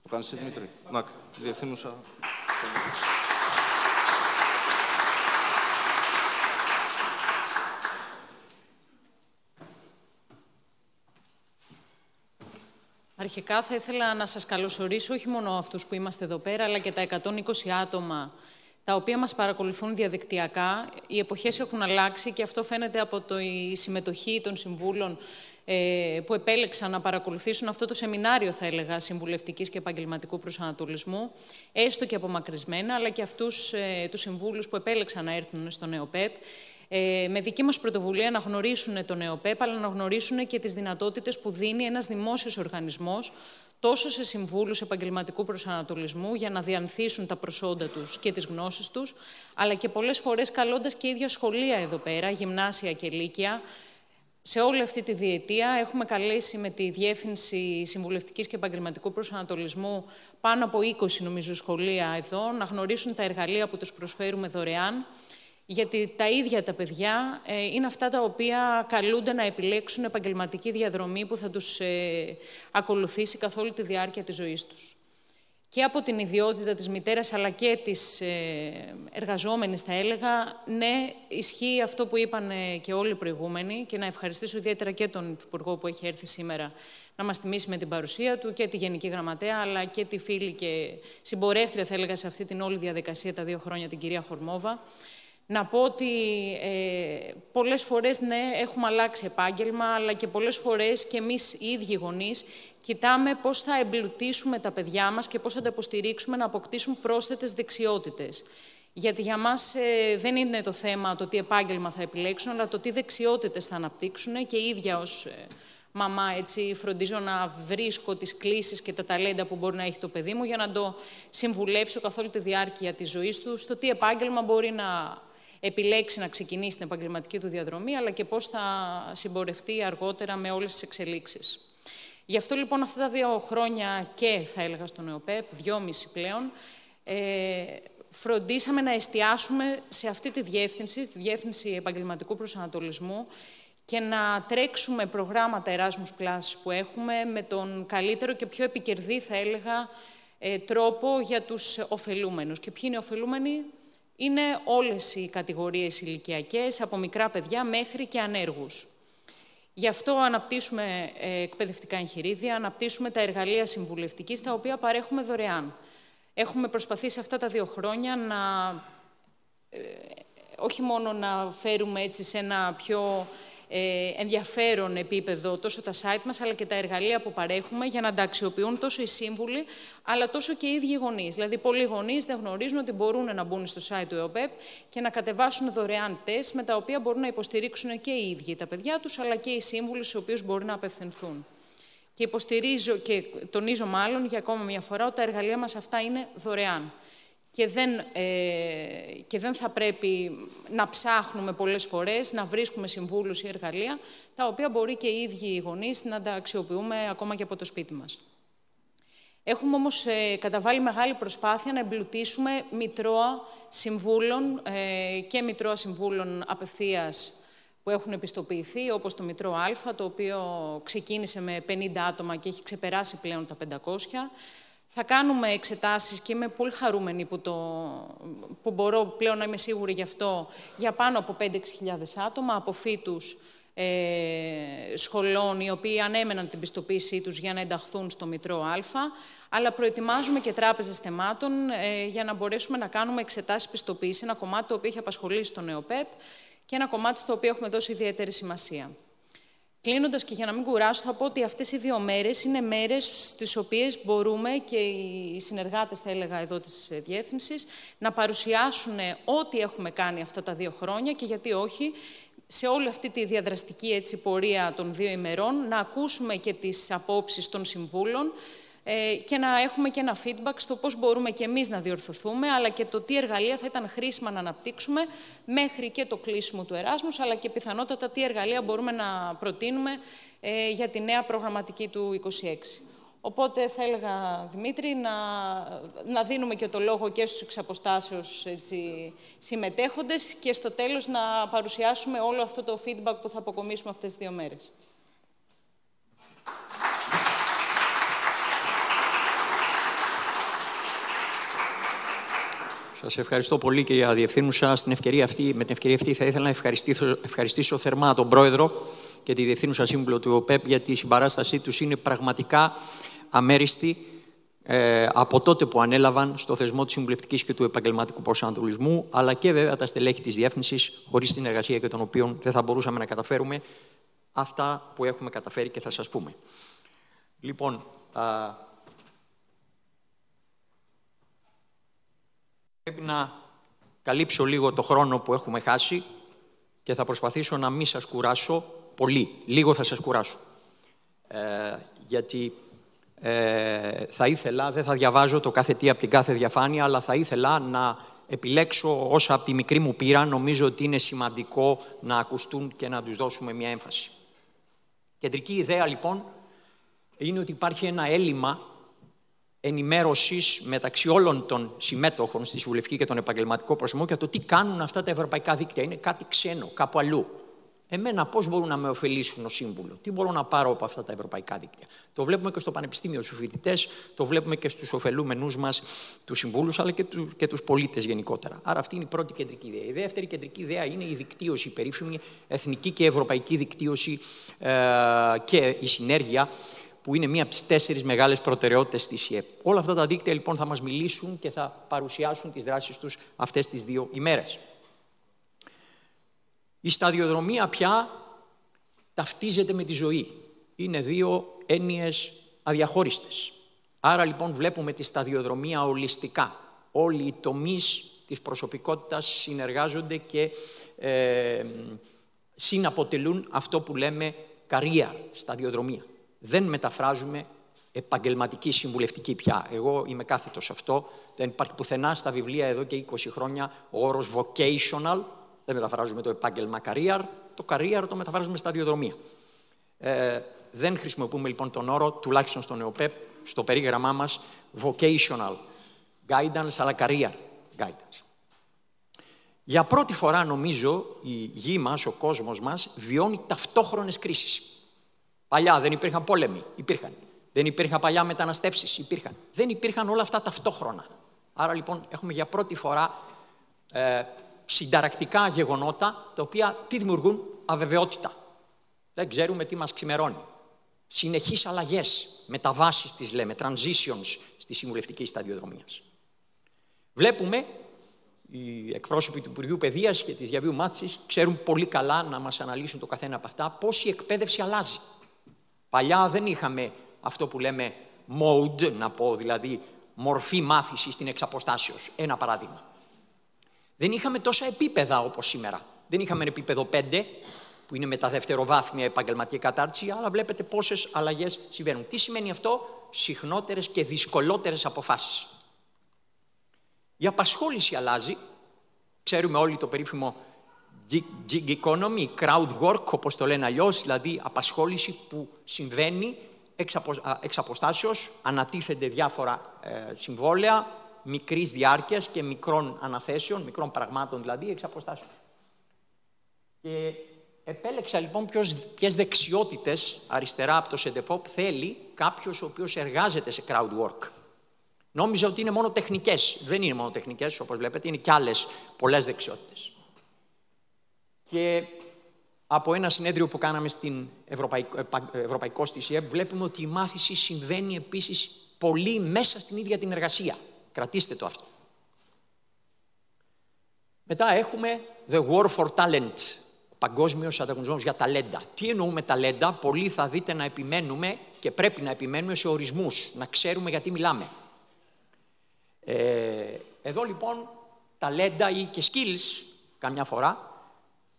Speaker 5: κάνεις εσύ, Δημήτρη? Να, Διευθύνουσα.
Speaker 6: Αρχικά θα ήθελα να σας καλωσορίσω όχι μόνο αυτούς που είμαστε εδώ πέρα, αλλά και τα 120 άτομα τα οποία μας παρακολουθούν διαδικτυακά. Οι εποχές έχουν αλλάξει και αυτό φαίνεται από η συμμετοχή των συμβούλων που επέλεξαν να παρακολουθήσουν αυτό το σεμινάριο, θα έλεγα, συμβουλευτικής και επαγγελματικού προσανατολισμού, έστω και απομακρυσμένα, αλλά και αυτούς τους συμβούλους που επέλεξαν να έρθουν στο ΝΕΟΠΕΠ, με δική μας πρωτοβουλία να γνωρίσουν το ΝΕΟΠΕΠ, αλλά να γνωρίσουν και τις δυνατότητες που δίνει ένας δημόσιος οργανισμός, τόσο σε συμβούλους επαγγελματικού προσανατολισμού, για να διανθίσουν τα προσόντα τους και τις γνώσεις τους, αλλά και πολλές φορές καλώντας και ίδια σχολεία εδώ πέρα, γυμνάσια και λύκεια. Σε όλη αυτή τη διετία έχουμε καλέσει με τη Διεύθυνση Συμβουλευτικής και Επαγγελματικού Προσανατολισμού πάνω από 20, νομίζω, σχολεία εδώ, να γνωρίσουν τα εργαλεία που τους προσφέρουμε δωρεάν, γιατί τα ίδια τα παιδιά είναι αυτά τα οποία καλούνται να επιλέξουν επαγγελματική διαδρομή που θα τους ακολουθήσει καθ' όλη τη διάρκεια της ζωής τους. Και από την ιδιότητα της μητέρας, αλλά και της εργαζόμενης, θα έλεγα, ναι, ισχύει αυτό που είπαν και όλοι οι προηγούμενοι, και να ευχαριστήσω ιδιαίτερα και τον Υπουργό που έχει έρθει σήμερα να μας τιμήσει με την παρουσία του, και τη Γενική Γραμματέα, αλλά και τη φίλη και συμπορεύτρια, θα έλεγα, σε αυτή την όλη διαδικασία τα 2 χρόνια, την κυρία Χορμόβα. Να πω ότι πολλές φορές, ναι, έχουμε αλλάξει επάγγελμα, αλλά και πολλές φορές και εμείς οι ίδιοι γονείς κοιτάμε πώς θα εμπλουτίσουμε τα παιδιά μας και πώς θα τα υποστηρίξουμε να αποκτήσουν πρόσθετες δεξιότητες. Γιατί για μας δεν είναι το θέμα το τι επάγγελμα θα επιλέξουν, αλλά το τι δεξιότητες θα αναπτύξουν, και η ίδια ως μαμά, έτσι, φροντίζω να βρίσκω τις κλίσεις και τα ταλέντα που μπορεί να έχει το παιδί μου, για να το συμβουλεύσω καθ' όλη τη διάρκεια της ζωής του στο τι επάγγελμα μπορεί να επιλέξει να ξεκινήσει την επαγγελματική του διαδρομή, αλλά και πώς θα συμπορευτεί αργότερα με όλες τις εξελίξεις. Γι' αυτό λοιπόν αυτά τα 2 χρόνια και, θα έλεγα, στο ΝΕΟΠΕΠ, 2,5 πλέον, φροντίσαμε να εστιάσουμε σε αυτή τη διεύθυνση, στη Διεύθυνση Επαγγελματικού Προσανατολισμού, και να τρέξουμε προγράμματα Erasmus+ που έχουμε με τον καλύτερο και πιο επικερδή, θα έλεγα, τρόπο για τους ωφελούμενους. Και ποιοι είναι οι ωφελούμενοι? Είναι όλες οι κατηγορίες ηλικιακές, από μικρά παιδιά μέχρι και ανέργους. Γι' αυτό αναπτύσσουμε εκπαιδευτικά εγχειρίδια, αναπτύσσουμε τα εργαλεία συμβουλευτικής, τα οποία παρέχουμε δωρεάν. Έχουμε προσπαθήσει αυτά τα 2 χρόνια όχι μόνο να φέρουμε έτσι σε ένα πιο ενδιαφέρον επίπεδο τόσο τα site μας, αλλά και τα εργαλεία που παρέχουμε για να τα αξιοποιούν τόσο οι σύμβουλοι, αλλά τόσο και οι ίδιοι γονείς. Δηλαδή, πολλοί γονείς δεν γνωρίζουν ότι μπορούν να μπουν στο site του ΕΟΠΕΠ και να κατεβάσουν δωρεάν τεστ, με τα οποία μπορούν να υποστηρίξουν και οι ίδιοι τα παιδιά τους, αλλά και οι σύμβουλοι στους οποίους μπορούν να απευθυνθούν. Και υποστηρίζω και τονίζω μάλλον για ακόμα μια φορά ότι τα εργαλεία μας αυτά είναι δωρεάν. Και δεν θα πρέπει να ψάχνουμε πολλές φορές, να βρίσκουμε συμβούλους ή εργαλεία, τα οποία μπορεί και οι ίδιοι οι γονείς να τα αξιοποιούμε ακόμα και από το σπίτι μας. Έχουμε όμως καταβάλει μεγάλη προσπάθεια να εμπλουτίσουμε μητρώα συμβούλων και μητρώα συμβούλων απευθείας που έχουν επιστοποιηθεί, όπως το Μητρό Α, το οποίο ξεκίνησε με 50 άτομα και έχει ξεπεράσει πλέον τα 500. Θα κάνουμε εξετάσεις και είμαι πολύ χαρούμενη που μπορώ πλέον να είμαι σίγουρη γι' αυτό, για πάνω από 5-6 χιλιάδες άτομα, από φοιτούς σχολών, οι οποίοι ανέμεναν την πιστοποίησή τους για να ενταχθούν στο Μητρό Α, αλλά προετοιμάζουμε και τράπεζες θεμάτων για να μπορέσουμε να κάνουμε εξετάσεις πιστοποίησης, ένα κομμάτι το οποίο έχει απασχολήσει τον ΕΟΠΕΠ και ένα κομμάτι στο οποίο έχουμε δώσει ιδιαίτερη σημασία. Κλείνοντας και για να μην κουράσω, θα πω ότι αυτές οι 2 μέρες είναι μέρες στις οποίες μπορούμε και οι συνεργάτες, θα έλεγα, εδώ της Διεύθυνσης, να παρουσιάσουν ό,τι έχουμε κάνει αυτά τα 2 χρόνια και γιατί όχι, σε όλη αυτή τη διαδραστική πορεία των 2 ημερών, να ακούσουμε και τις απόψεις των συμβούλων και να έχουμε και ένα feedback στο πώς μπορούμε και εμείς να διορθωθούμε, αλλά και το τι εργαλεία θα ήταν χρήσιμα να αναπτύξουμε μέχρι και το κλείσιμο του Εράσμους, αλλά και πιθανότατα τι εργαλεία μπορούμε να προτείνουμε για τη νέα προγραμματική του 2026. Οπότε θα έλεγα, Δημήτρη, να δίνουμε και το λόγο και στους εξαποστάσεως συμμετέχοντες και στο τέλος να παρουσιάσουμε όλο αυτό το feedback που θα αποκομίσουμε αυτές τις 2 μέρες.
Speaker 1: Σας ευχαριστώ πολύ, κυρία Διευθύνουσα. Με την ευκαιρία αυτή θα ήθελα να ευχαριστήσω θερμά τον Πρόεδρο και τη Διευθύνουσα Σύμβουλο του ΟΠΕΠ, γιατί η συμπαράστασή τους είναι πραγματικά αμέριστη από τότε που ανέλαβαν στο θεσμό της συμβουλευτικής και του επαγγελματικού προσανατολισμού, αλλά και βέβαια τα στελέχη της Διεύθυνσης, χωρίς την εργασία και των οποίων δεν θα μπορούσαμε να καταφέρουμε αυτά που έχουμε καταφέρει και θα σας πούμε. Λοιπόν, πρέπει να καλύψω λίγο το χρόνο που έχουμε χάσει και θα προσπαθήσω να μην σας κουράσω πολύ. Λίγο θα σας κουράσω. Γιατί θα ήθελα, δεν θα διαβάζω το κάθε τι από την κάθε διαφάνεια, αλλά θα ήθελα να επιλέξω όσα από τη μικρή μου πείρα νομίζω ότι είναι σημαντικό να ακουστούν και να τους δώσουμε μια έμφαση. Κεντρική ιδέα, λοιπόν, είναι ότι υπάρχει ένα έλλειμμα ενημέρωσης μεταξύ όλων των συμμέτοχων στη συμβουλευτική και τον επαγγελματικό προσωπικό για το τι κάνουν αυτά τα ευρωπαϊκά δίκτυα. Είναι κάτι ξένο, κάπου αλλού. Εμένα πώς μπορούν να με ωφελήσουν ως σύμβουλο, τι μπορώ να πάρω από αυτά τα ευρωπαϊκά δίκτυα. Το βλέπουμε και στο πανεπιστήμιο στους φοιτητές, το βλέπουμε και στους ωφελούμενους μας, τους συμβούλους, αλλά και τους πολίτες γενικότερα. Άρα αυτή είναι η πρώτη κεντρική ιδέα. Η δεύτερη κεντρική ιδέα είναι η δικτύωση, η περίφημη εθνική και ευρωπαϊκή δικτύωση και η συνέργεια, που είναι μία από τις 4 μεγάλες προτεραιότητες της ΙΕΠ. Όλα αυτά τα δίκτυα λοιπόν θα μας μιλήσουν και θα παρουσιάσουν τις δράσεις τους αυτές τις 2 ημέρες. Η σταδιοδρομία πια ταυτίζεται με τη ζωή. Είναι 2 έννοιες αδιαχώριστες. Άρα λοιπόν βλέπουμε τη σταδιοδρομία ολιστικά. Όλοι οι τομείς της προσωπικότητας συνεργάζονται και συναποτελούν αυτό που λέμε career, σταδιοδρομία. Δεν μεταφράζουμε επαγγελματική συμβουλευτική πια. Εγώ είμαι κάθετος σε αυτό. Δεν υπάρχει πουθενά στα βιβλία εδώ και 20 χρόνια ο όρος vocational. Δεν μεταφράζουμε το επάγγελμα career. Το career το μεταφράζουμε σταδιοδρομία. Δεν χρησιμοποιούμε λοιπόν τον όρο, τουλάχιστον στον ΕΟΠΕΠ, στο περίγραμμά μας, vocational guidance, αλλά career guidance. Για πρώτη φορά, νομίζω, η γη μας, ο κόσμος μας, βιώνει ταυτόχρονες κρίσεις. Παλιά δεν υπήρχαν πόλεμοι, υπήρχαν. Δεν υπήρχαν παλιά μεταναστεύσεις, υπήρχαν. Δεν υπήρχαν όλα αυτά ταυτόχρονα. Άρα λοιπόν έχουμε για πρώτη φορά συνταρακτικά γεγονότα, τα οποία τι δημιουργούν? Αβεβαιότητα. Δεν ξέρουμε τι μας ξημερώνει. Συνεχείς αλλαγές, μεταβάσεις τις λέμε, transitions στη συμβουλευτική σταδιοδρομία. Βλέπουμε, οι εκπρόσωποι του Υπουργείου Παιδείας και της Διαβίου Μάθησης ξέρουν πολύ καλά να μας αναλύσουν το καθένα από αυτά πώς η εκπαίδευση αλλάζει. Παλιά δεν είχαμε αυτό που λέμε mode, να πω, δηλαδή μορφή μάθησης στην εξαποστάσεως. Ένα παράδειγμα. Δεν είχαμε τόσα επίπεδα όπως σήμερα. Δεν είχαμε επίπεδο 5, που είναι με τα δευτεροβάθμια επαγγελματική κατάρτιση, αλλά βλέπετε πόσες αλλαγές συμβαίνουν. Τι σημαίνει αυτό? Συχνότερες και δυσκολότερες αποφάσεις. Η απασχόληση αλλάζει. Ξέρουμε όλοι το περίφημο gig economy, crowd work, όπως το λένε αλλιώς, δηλαδή απασχόληση που συμβαίνει εξ αποστάσεως, ανατίθενται διάφορα συμβόλαια μικρής διάρκειας και μικρών αναθέσεων, μικρών πραγμάτων δηλαδή, εξ αποστάσεως. Και επέλεξα λοιπόν ποιες δεξιότητες αριστερά από το ΣΕΝΤΕΦΟΠ θέλει κάποιος ο οποίος εργάζεται σε crowd work. Νόμιζα ότι είναι μόνο τεχνικές. Δεν είναι μόνο τεχνικές, όπως βλέπετε, είναι και άλλες πολλές δεξιότητες. Και από ένα συνέδριο που κάναμε στην Ευρωπαϊκό στη ΣΥΕΠ, βλέπουμε ότι η μάθηση συμβαίνει επίσης πολύ μέσα στην ίδια την εργασία. Κρατήστε το αυτό. Μετά έχουμε the war for talent, παγκόσμιος ανταγωνισμός για ταλέντα. Τι εννοούμε ταλέντα? Πολλοί θα δείτε να επιμένουμε και πρέπει να επιμένουμε σε ορισμούς, να ξέρουμε γιατί μιλάμε. Εδώ λοιπόν ταλέντα ή και skills, καμιά φορά,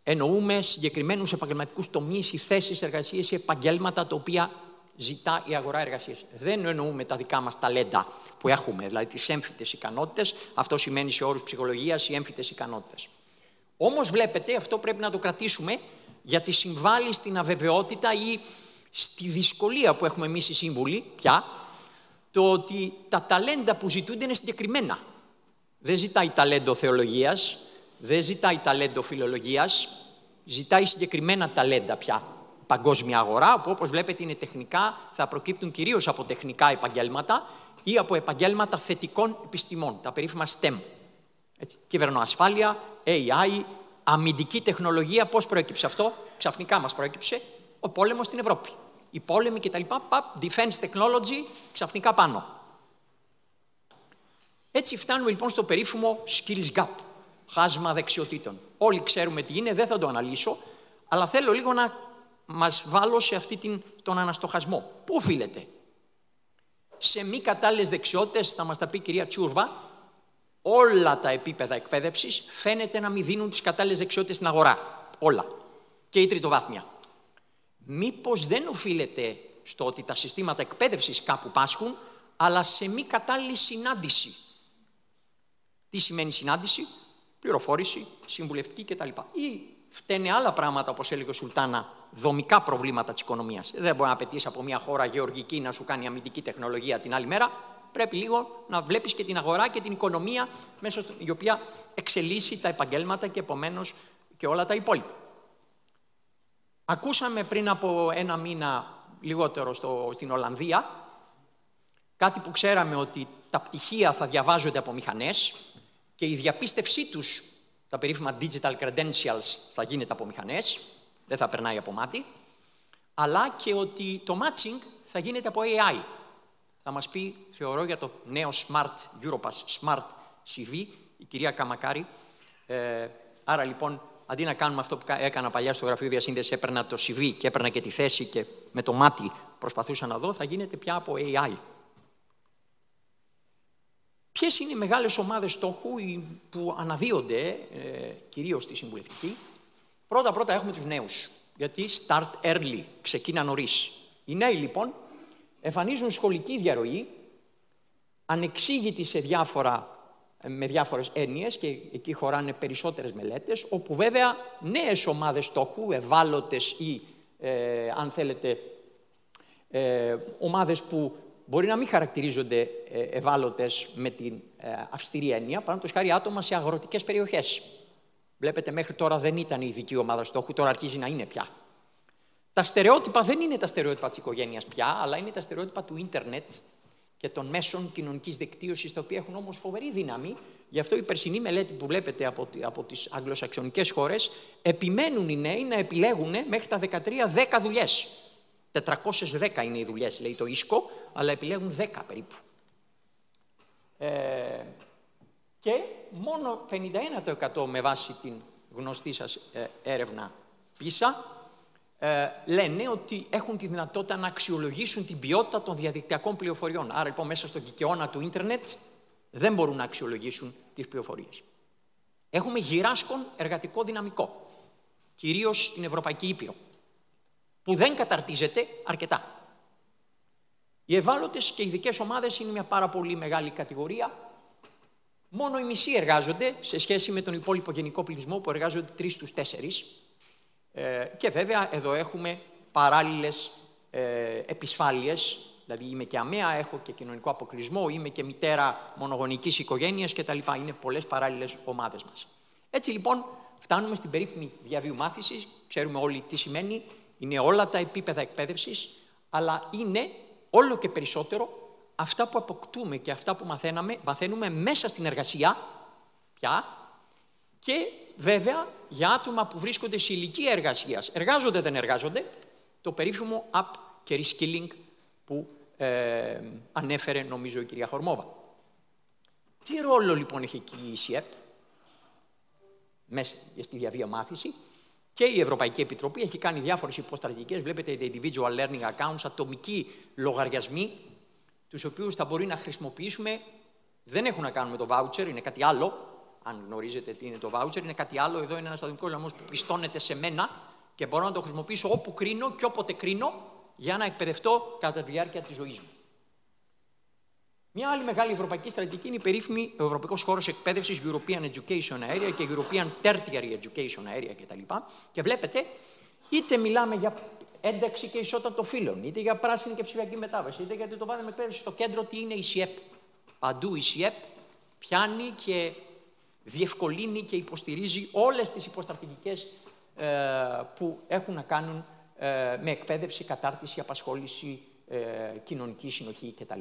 Speaker 1: εννοούμε συγκεκριμένους επαγγελματικούς τομείς ή θέσεις εργασίας ή επαγγέλματα τα οποία ζητά η αγορά εργασίας. Δεν εννοούμε τα δικά μας ταλέντα που έχουμε, δηλαδή τις έμφυτες ικανότητες. Αυτό σημαίνει σε όρους ψυχολογίας οι έμφυτες ικανότητες. Όμως βλέπετε, αυτό πρέπει να το κρατήσουμε, γιατί συμβάλλει στην αβεβαιότητα ή στη δυσκολία που έχουμε εμείς οι σύμβουλοι πια, το ότι τα ταλέντα που ζητούνται είναι συγκεκριμένα. Δεν ζητάει ταλέντο θεολογίας, δεν ζητάει ταλέντο φιλολογίας, ζητάει συγκεκριμένα ταλέντα πια. Παγκόσμια αγορά, που όπως βλέπετε είναι τεχνικά, θα προκύπτουν κυρίως από τεχνικά επαγγέλματα ή από επαγγέλματα θετικών επιστημών, τα περίφημα STEM. Έτσι. Κυβερνοασφάλεια, AI, αμυντική τεχνολογία. Πώς προέκυψε αυτό? Ξαφνικά μας προέκυψε ο πόλεμος στην Ευρώπη. Οι πόλεμοι κτλ. Defense technology, ξαφνικά πάνω. Έτσι φτάνουμε λοιπόν στο περίφημο skills gap, χάσμα δεξιοτήτων. Όλοι ξέρουμε τι είναι, δεν θα το αναλύσω, αλλά θέλω λίγο να μας βάλω σε αυτή τον αναστοχασμό. Πού οφείλεται? Σε μη κατάλληλες δεξιότητες, θα μας τα πει η κυρία Τσούρβα, όλα τα επίπεδα εκπαίδευσης φαίνεται να μην δίνουν τις κατάλληλες δεξιότητες στην αγορά. Όλα. Και η τριτοβάθμια. Μήπως δεν οφείλεται στο ότι τα συστήματα εκπαίδευσης κάπου πάσχουν, αλλά σε μη κατάλληλη συνάντηση. Τι σημαίνει συνάντηση? Πληροφόρηση, συμβουλευτική κτλ. Ή φταίνε άλλα πράγματα, όπως έλεγε ο Σουλτάνα, δομικά προβλήματα της οικονομίας. Δεν μπορεί να απαιτήσει από μια χώρα γεωργική να σου κάνει αμυντική τεχνολογία την άλλη μέρα. Πρέπει λίγο να βλέπεις και την αγορά και την οικονομία, μέσα η οποία εξελίσσει τα επαγγέλματα και επομένως και όλα τα υπόλοιπα. Ακούσαμε πριν από ένα μήνα λιγότερο στην Ολλανδία κάτι που ξέραμε, ότι τα πτυχία θα διαβάζονται από μηχανές και η διαπίστευσή τους, τα περίφημα digital credentials, θα γίνεται από μηχανές, δεν θα περνάει από μάτι, αλλά και ότι το matching θα γίνεται από AI. Θα μας πει, θεωρώ, για το νέο Smart Europass, Smart CV, η κυρία Καμακάρη. Άρα λοιπόν, αντί να κάνουμε αυτό που έκανα παλιά στο γραφείο διασύνδεσης, έπαιρνα το CV και έπαιρνα και τη θέση και με το μάτι προσπαθούσα να δω, θα γίνεται πια από AI. Ποιες είναι οι μεγάλες ομάδες στόχου που αναδύονται κυρίως στη συμβουλευτική? Πρώτα-πρώτα έχουμε τους νέους, γιατί start early, ξεκίνα νωρίς. Οι νέοι λοιπόν εμφανίζουν σχολική διαρροή, ανεξήγητη με διάφορες έννοιες, και εκεί χωράνε περισσότερες μελέτες, όπου βέβαια νέες ομάδες στόχου, ευάλωτες ή αν θέλετε ομάδες που μπορεί να μην χαρακτηρίζονται ευάλωτες με την αυστηρή έννοια, παραδείγματος χάρη άτομα σε αγροτικές περιοχές. Βλέπετε, μέχρι τώρα δεν ήταν η ειδική ομάδα στόχου, τώρα αρχίζει να είναι πια. Τα στερεότυπα δεν είναι τα στερεότυπα της οικογένειας πια, αλλά είναι τα στερεότυπα του ίντερνετ και των μέσων κοινωνικής δικτύωσης, τα οποία έχουν όμως φοβερή δύναμη. Γι' αυτό η περσινή μελέτη που βλέπετε από τις αγγλοσαξονικές χώρες, επιμένουν οι νέοι να επιλέγουν μέχρι τα 13 10 δουλειές. 410 είναι οι δουλειές, λέει το ίσκο, αλλά επιλέγουν 10 περίπου. Και μόνο 51% με βάση την γνωστή σας έρευνα PISA λένε ότι έχουν τη δυνατότητα να αξιολογήσουν την ποιότητα των διαδικτυακών πληροφοριών. Άρα λοιπόν μέσα στον κικαιώνα του ίντερνετ δεν μπορούν να αξιολογήσουν τις πληροφορίες. Έχουμε γυράσκον εργατικό δυναμικό, κυρίως στην Ευρωπαϊκή Ήπειρο, που δεν καταρτίζεται αρκετά. Οι ευάλωτες και ειδικές ομάδες είναι μια πάρα πολύ μεγάλη κατηγορία. Μόνο οι μισοί εργάζονται σε σχέση με τον υπόλοιπο γενικό πληθυσμό που εργάζονται 3 στους 4. Και βέβαια εδώ έχουμε παράλληλες επισφάλειες, δηλαδή είμαι και αμαία, έχω και κοινωνικό αποκλεισμό, είμαι και μητέρα μονογονικής οικογένειας κτλ. Είναι πολλές παράλληλες ομάδες μας. Έτσι λοιπόν φτάνουμε στην περίφημη διαβίου μάθηση, ξέρουμε όλοι τι σημαίνει, είναι όλα τα επίπεδα εκπαίδευσης, αλλά είναι όλο και περισσότερο αυτά που αποκτούμε και αυτά που μαθαίνουμε μέσα στην εργασία πια, και βέβαια για άτομα που βρίσκονται σε ηλικία εργασίας, εργάζονται δεν εργάζονται, το περίφημο up και reskilling που ανέφερε νομίζω η κυρία Χορμόβα. Τι ρόλο λοιπόν έχει εκεί η ΣΥΕΠ μέσα στη διαβίου μάθηση? Και η Ευρωπαϊκή Επιτροπή έχει κάνει διάφορες υποστρατηγικές, βλέπετε τα individual learning accounts, ατομικοί λογαριασμοί, τους οποίους θα μπορεί να χρησιμοποιήσουμε, δεν έχουν να κάνουν με το voucher, είναι κάτι άλλο. Αν γνωρίζετε τι είναι το voucher, είναι κάτι άλλο. Εδώ είναι ένας ατομικός λογαριασμός που πιστώνεται σε μένα και μπορώ να το χρησιμοποιήσω όπου κρίνω και όποτε κρίνω για να εκπαιδευτώ κατά τη διάρκεια της ζωής μου. Μια άλλη μεγάλη ευρωπαϊκή στρατηγική είναι η περίφημη Ευρωπαϊκός Χώρος Εκπαίδευσης, European Education Area και European Tertiary Education Area κτλ. Και βλέπετε, είτε μιλάμε για ένταξη και ισότητα των φύλων, είτε για πράσινη και ψηφιακή μετάβαση, είτε γιατί το βάλαμε εκπαίδευση στο κέντρο, τι είναι η ΣΥΕΠ. Παντού η ΣΥΕΠ πιάνει και διευκολύνει και υποστηρίζει όλες τις υποστρατηγικές που έχουν να κάνουν με εκπαίδευση, κατάρτιση, απασχόληση, κοινωνική συνοχή κτλ.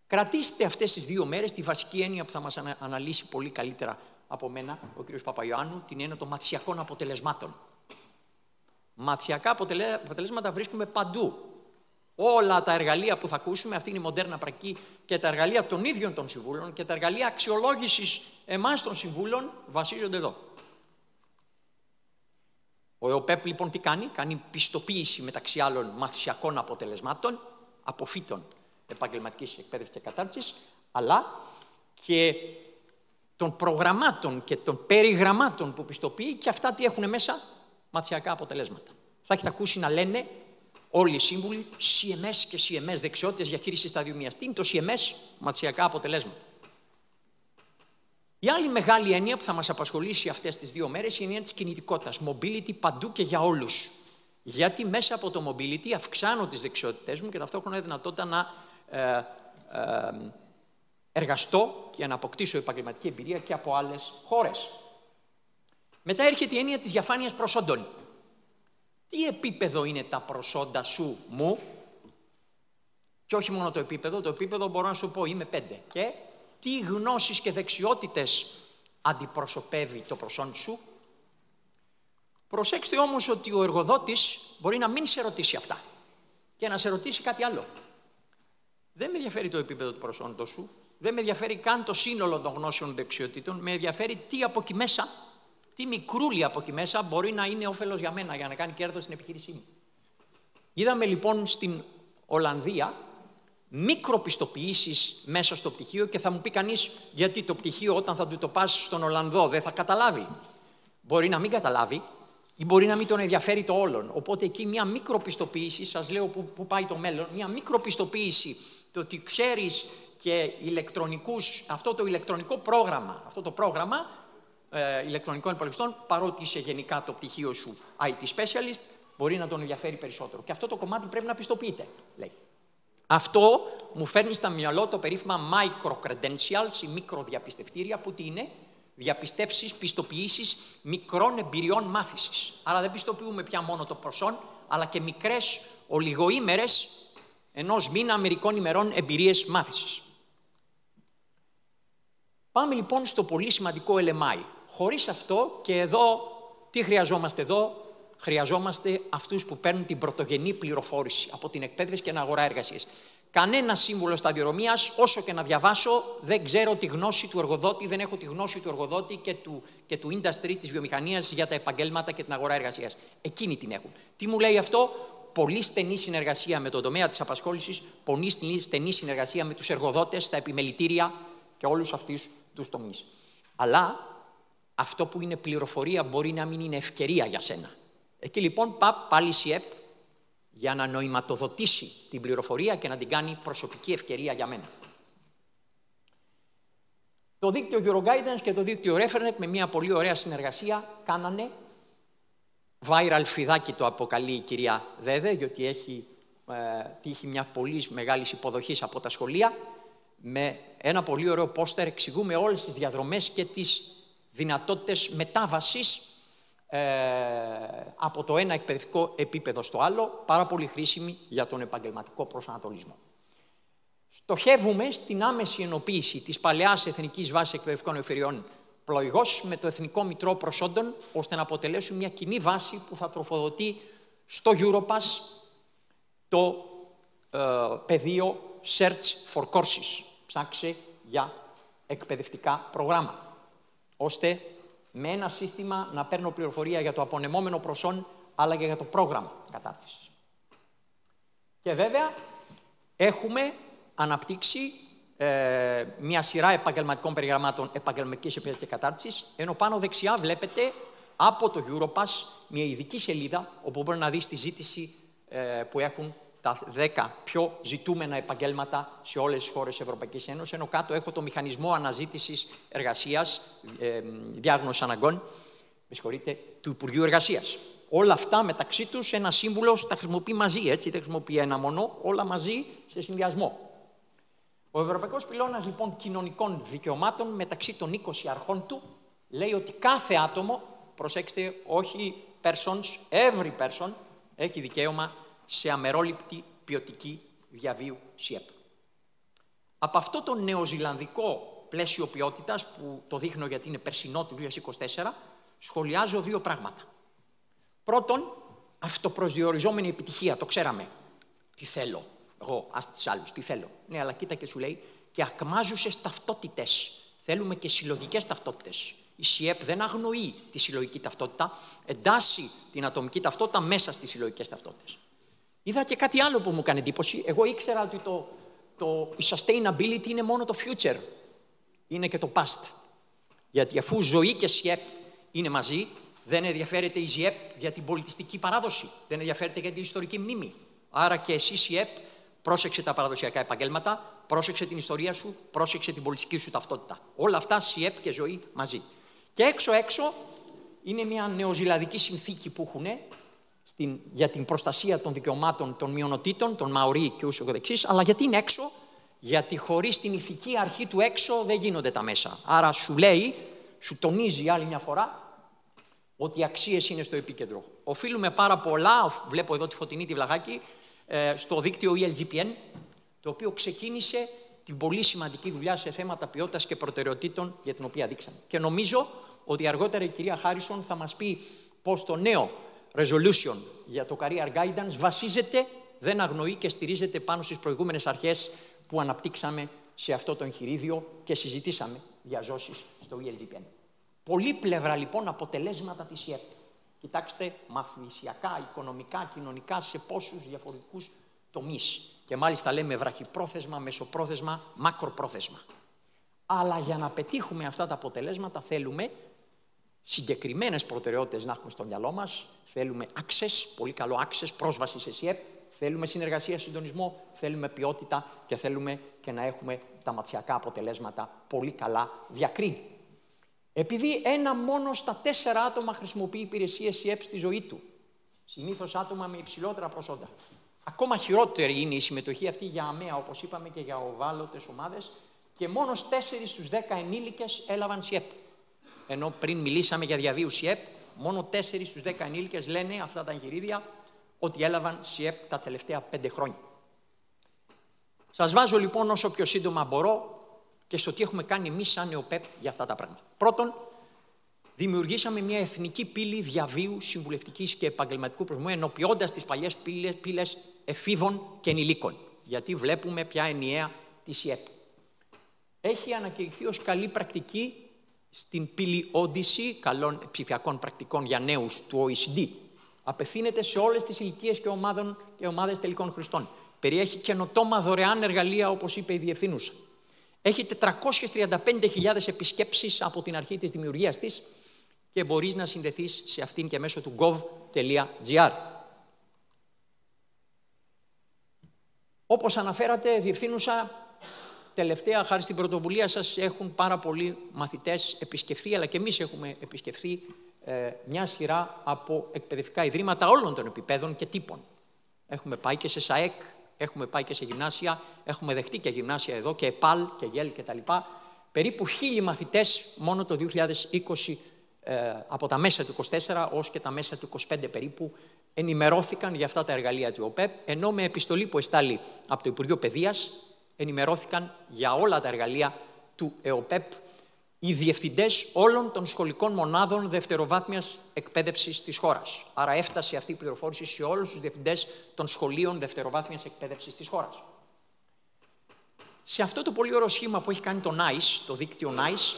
Speaker 1: Κρατήστε αυτές τις 2 μέρες τη βασική έννοια που θα μας αναλύσει πολύ καλύτερα από μένα ο κ. Παπαϊωάννου, την έννοια των μαθησιακών αποτελεσμάτων. Μαθησιακά αποτελέσματα βρίσκουμε παντού. Όλα τα εργαλεία που θα ακούσουμε, αυτή είναι η μοντέρνα πρακτική, και τα εργαλεία των ίδιων των συμβούλων και τα εργαλεία αξιολόγησης εμάς των συμβούλων βασίζονται εδώ. Ο ΕΟΠΕΠ λοιπόν τι κάνει? Κάνει πιστοποίηση μεταξύ άλλων μαθησιακών αποτελεσμάτων, αποφύτων επαγγελματικής εκπαίδευσης και κατάρτισης, αλλά και των προγραμμάτων και των περιγραμμάτων που πιστοποιεί, και αυτά τι έχουν μέσα? Μαθησιακά αποτελέσματα. Θα έχετε ακούσει να λένε όλοι οι σύμβουλοι CMS και CMS, δεξιότητες διαχείρισης σταδιομίας. Τι είναι το CMS? Μαθησιακά αποτελέσματα. Η άλλη μεγάλη έννοια που θα μας απασχολήσει αυτές τις 2 μέρες είναι η έννοια της κινητικότητας. Mobility παντού και για όλους. Γιατί μέσα από το mobility αυξάνω τις δεξιότητές μου και ταυτόχρονα δυνατότητα να εργαστώ και να αποκτήσω επαγγελματική εμπειρία και από άλλες χώρες. Μετά έρχεται η έννοια της διαφάνειας προσόντων. Τι επίπεδο είναι τα προσόντα σου μου? Και όχι μόνο το επίπεδο μπορώ να σου πω είμαι 5. Και τι γνώσεις και δεξιότητες αντιπροσωπεύει το προσόν σου? Προσέξτε όμως ότι ο εργοδότης μπορεί να μην σε ρωτήσει αυτά και να σε ρωτήσει κάτι άλλο. Δεν με ενδιαφέρει το επίπεδο του προσόντος σου, δεν με ενδιαφέρει καν το σύνολο των γνώσεων δεξιοτήτων, με ενδιαφέρει τι από εκεί μέσα, τι μικρούλι από εκεί μέσα μπορεί να είναι όφελος για μένα, για να κάνει κέρδος στην επιχείρησή μου. Είδαμε λοιπόν στην Ολλανδία μικροπιστοποιήσεις μέσα στο πτυχίο, και θα μου πει κανείς γιατί το πτυχίο όταν θα του το πας στον Ολλανδό δεν θα καταλάβει. Μπορεί να μην καταλάβει ή μπορεί να μην τον ενδιαφέρει το όλον. Οπότε εκεί μια μικροπιστοποίηση, σας λέω που πάει το μέλλον, μια μικροπιστοποίηση, το ότι ξέρεις και αυτό το ηλεκτρονικό πρόγραμμα, ηλεκτρονικών υπολογιστών, παρότι είσαι γενικά το πτυχίο σου IT specialist, μπορεί να τον ενδιαφέρει περισσότερο. Και αυτό το κομμάτι πρέπει να πιστοποιείται, λέει. Αυτό μου φέρνει στα μυαλό το περίφημα micro-credentials, οι μικροδιαπιστευτήρια, που τι είναι? Διαπιστεύσεις, πιστοποιήσεις μικρών εμπειριών μάθησης. Άρα δεν πιστοποιούμε πια μόνο το προσόν, αλλά και μικρές ολιγοήμερες ενός μήνα μερικών ημερών εμπειρίες μάθησης. Πάμε λοιπόν στο πολύ σημαντικό LMI. Χωρίς αυτό, και εδώ, τι χρειαζόμαστε εδώ? Χρειαζόμαστε αυτούς που παίρνουν την πρωτογενή πληροφόρηση από την εκπαίδευση και την αγορά εργασίας. Κανένα σύμβουλο σταδιοδρομίας, όσο και να διαβάσω, δεν ξέρω τη γνώση του εργοδότη, δεν έχω τη γνώση του εργοδότη και του industry, της βιομηχανίας για τα επαγγέλματα και την αγορά εργασίας. Εκείνοι την έχουν. Τι μου λέει αυτό? Πολύ στενή συνεργασία με τον τομέα της απασχόλησης, πολύ στενή συνεργασία με τους εργοδότες, στα επιμελητήρια και όλους αυτούς τους τομείς. Αλλά αυτό που είναι πληροφορία μπορεί να μην είναι ευκαιρία για σένα. Εκεί λοιπόν πάλι η ΣΥΕΠ για να νοηματοδοτήσει την πληροφορία και να την κάνει προσωπική ευκαιρία για μένα. Το δίκτυο Euroguidance και το δίκτυο Refernet με μια πολύ ωραία συνεργασία κάνανε viral φιδάκι, το αποκαλεί η κυρία Δέδε, γιατί έχει τύχει μια πολύ μεγάλη υποδοχή από τα σχολεία. Με ένα πολύ ωραίο πόστερ εξηγούμε όλες τις διαδρομές και τις δυνατότητες μετάβασης από το ένα εκπαιδευτικό επίπεδο στο άλλο, πάρα πολύ χρήσιμη για τον επαγγελματικό προσανατολισμό. Στοχεύουμε στην άμεση ενοποίηση της παλαιάς Εθνικής Βάσης Εκπαιδευτικών Εφεριών πλοηγώς με το Εθνικό Μητρό Προσόντων, ώστε να αποτελέσουν μια κοινή βάση που θα τροφοδοτεί στο Europass το πεδίο Search for Courses, ψάξε για εκπαιδευτικά προγράμματα, ώστε με ένα σύστημα να παίρνω πληροφορία για το απονεμόμενο προσόν, αλλά και για το πρόγραμμα κατάρτισης. Και βέβαια έχουμε αναπτύξει μια σειρά επαγγελματικών περιγραμμάτων επαγγελματικής εκπαίδευσης και κατάρτισης, ενώ πάνω δεξιά βλέπετε από το Europass μια ειδική σελίδα, όπου μπορεί να δεις τη ζήτηση που έχουν τα 10 πιο ζητούμενα επαγγέλματα σε όλες τις χώρες της Ευρωπαϊκής Ένωσης, ενώ κάτω έχω το μηχανισμό αναζήτησης εργασίας, διάγνωσης αναγκών, του Υπουργείου Εργασίας. Όλα αυτά μεταξύ τους ένα σύμβουλος τα χρησιμοποιεί μαζί, έτσι, δεν χρησιμοποιεί ένα μόνο, όλα μαζί σε συνδυασμό. Ο Ευρωπαϊκός Πυλώνας λοιπόν κοινωνικών δικαιωμάτων μεταξύ των 20 αρχών του λέει ότι κάθε άτομο, προσέξτε, όχι persons, every person, έχει δικαίωμα σε αμερόληπτη ποιοτική διαβίου ΣΥΕΠ. Από αυτό το νεοζηλανδικό πλαίσιο ποιότητας, που το δείχνω γιατί είναι περσινό του 2024, σχολιάζω δύο πράγματα. Πρώτον, αυτοπροσδιοριζόμενη επιτυχία, το ξέραμε. Τι θέλω, εγώ, ας τις άλλους, τι θέλω. Ναι, αλλά κοίτα και σου λέει και ακμάζουσες ταυτότητες. Θέλουμε και συλλογικές ταυτότητες. Η ΣΥΕΠ δεν αγνοεί τη συλλογική ταυτότητα, εντάσσει την ατομική ταυτότητα μέσα στις συλλογικές ταυτότητες. Είδα και κάτι άλλο που μου έκανε εντύπωση. Εγώ ήξερα ότι η sustainability είναι μόνο το future. Είναι και το past. Γιατί αφού ζωή και ΣΥΕΠ είναι μαζί, δεν ενδιαφέρεται η ΣΥΕΠ για την πολιτιστική παράδοση. Δεν ενδιαφέρεται για την ιστορική μνήμη. Άρα και εσύ ΣΥΕΠ πρόσεξε τα παραδοσιακά επαγγέλματα, πρόσεξε την ιστορία σου, πρόσεξε την πολιτιστική σου ταυτότητα. Όλα αυτά ΣΥΕΠ και ζωή μαζί. Και έξω είναι μια νεοζηλανδική συνθήκη που έχουν για την προστασία των δικαιωμάτων των μειονοτήτων, των Μαωρί και ούσο καθεξής, αλλά γιατί είναι έξω? Γιατί χωρίς την ηθική αρχή του έξω δεν γίνονται τα μέσα. Άρα σου λέει, σου τονίζει άλλη μια φορά, ότι οι αξίες είναι στο επίκεντρο. Οφείλουμε πάρα πολλά, βλέπω εδώ τη Φωτεινή τη Βλαχάκη, στο δίκτυο ELGPN, το οποίο ξεκίνησε την πολύ σημαντική δουλειά σε θέματα ποιότητας και προτεραιοτήτων για την οποία δείξαμε. Και νομίζω ότι αργότερα η κυρία Χάρισον θα μας πει πώς το νέο resolution για το career guidance βασίζεται, δεν αγνοεί και στηρίζεται πάνω στις προηγούμενες αρχές που αναπτύξαμε σε αυτό το εγχειρίδιο και συζητήσαμε διαζώσεις στο ELGPN. Πολύπλευρα λοιπόν αποτελέσματα της ΣΥΕΠ. Κοιτάξτε, μαθησιακά, οικονομικά, κοινωνικά, σε πόσους διαφορετικούς τομείς. Και μάλιστα λέμε βραχυπρόθεσμα, μεσοπρόθεσμα, μακροπρόθεσμα. Αλλά για να πετύχουμε αυτά τα αποτελέσματα θέλουμε συγκεκριμένες προτεραιότητες να έχουμε στο μυαλό μας. Θέλουμε access, πολύ καλό access, πρόσβαση σε ΣΥΕΠ. Θέλουμε συνεργασία, συντονισμό, θέλουμε ποιότητα και θέλουμε και να έχουμε τα ματσιακά αποτελέσματα πολύ καλά διακρίνει. Επειδή ένα μόνο στα 4 άτομα χρησιμοποιεί υπηρεσίες ΣΥΕΠ στη ζωή του, συνήθως άτομα με υψηλότερα προσόντα. Ακόμα χειρότερη είναι η συμμετοχή αυτή για ΑΜΕΑ, όπως είπαμε, και για ευάλωτες ομάδες, και μόνο 4 στους 10 ενήλικες έλαβαν ΣΥΕΠ. Ενώ πριν μιλήσαμε για διαβίου ΣΥΕΠ, μόνο 4 στους 10 ενήλικες λένε αυτά τα εγχειρίδια ότι έλαβαν ΣΥΕΠ τα τελευταία 5 χρόνια. Σας βάζω λοιπόν όσο πιο σύντομα μπορώ και στο τι έχουμε κάνει εμείς σαν ΕΟΠΕΠ για αυτά τα πράγματα. Πρώτον, δημιουργήσαμε μια εθνική πύλη διαβίου συμβουλευτικής και επαγγελματικού προσμού, ενοποιώντας τις παλιές πύλες εφήβων και ενηλίκων. Γιατί βλέπουμε ποια ενιαία τη ΣΥΕΠ. Έχει ανακηρυχθεί ως καλή πρακτική στην πύλη Odyssey καλών ψηφιακών πρακτικών για νέους του OECD. Απευθύνεται σε όλες τις ηλικίες και ομάδες τελικών χρηστών. Περιέχει καινοτόμα δωρεάν εργαλεία, όπως είπε η Διευθύνουσα. Έχει 435.000 επισκέψεις από την αρχή της δημιουργίας της και μπορείς να συνδεθείς σε αυτήν και μέσω του gov.gr. Όπως αναφέρατε, Διευθύνουσα, τελευταία, χάρη στην πρωτοβουλία σας, έχουν πάρα πολλοί μαθητές επισκεφθεί, αλλά και εμείς έχουμε επισκεφθεί μια σειρά από εκπαιδευτικά ιδρύματα όλων των επιπέδων και τύπων. Έχουμε πάει και σε ΣΑΕΚ, έχουμε πάει και σε γυμνάσια, έχουμε δεχτεί και γυμνάσια εδώ και ΕΠΑΛ και ΓΕΛ κτλ. Περίπου 1.000 μαθητές μόνο το 2020, από τα μέσα του 24 ως και τα μέσα του 25 περίπου, ενημερώθηκαν για αυτά τα εργαλεία του ΟΠΕΠ, ενώ με επιστολή που εστάλει από το Υπουργείο Παιδείας ενημερώθηκαν για όλα τα εργαλεία του ΕΟΠΕΠ οι διευθυντές όλων των σχολικών μονάδων δευτεροβάθμιας εκπαίδευσης της χώρας. Άρα έφτασε αυτή η πληροφόρηση σε όλους τους διευθυντές των σχολείων δευτεροβάθμιας εκπαίδευσης της χώρας. Σε αυτό το πολύ ωραίο σχήμα που έχει κάνει το NICE, το δίκτυο NICE,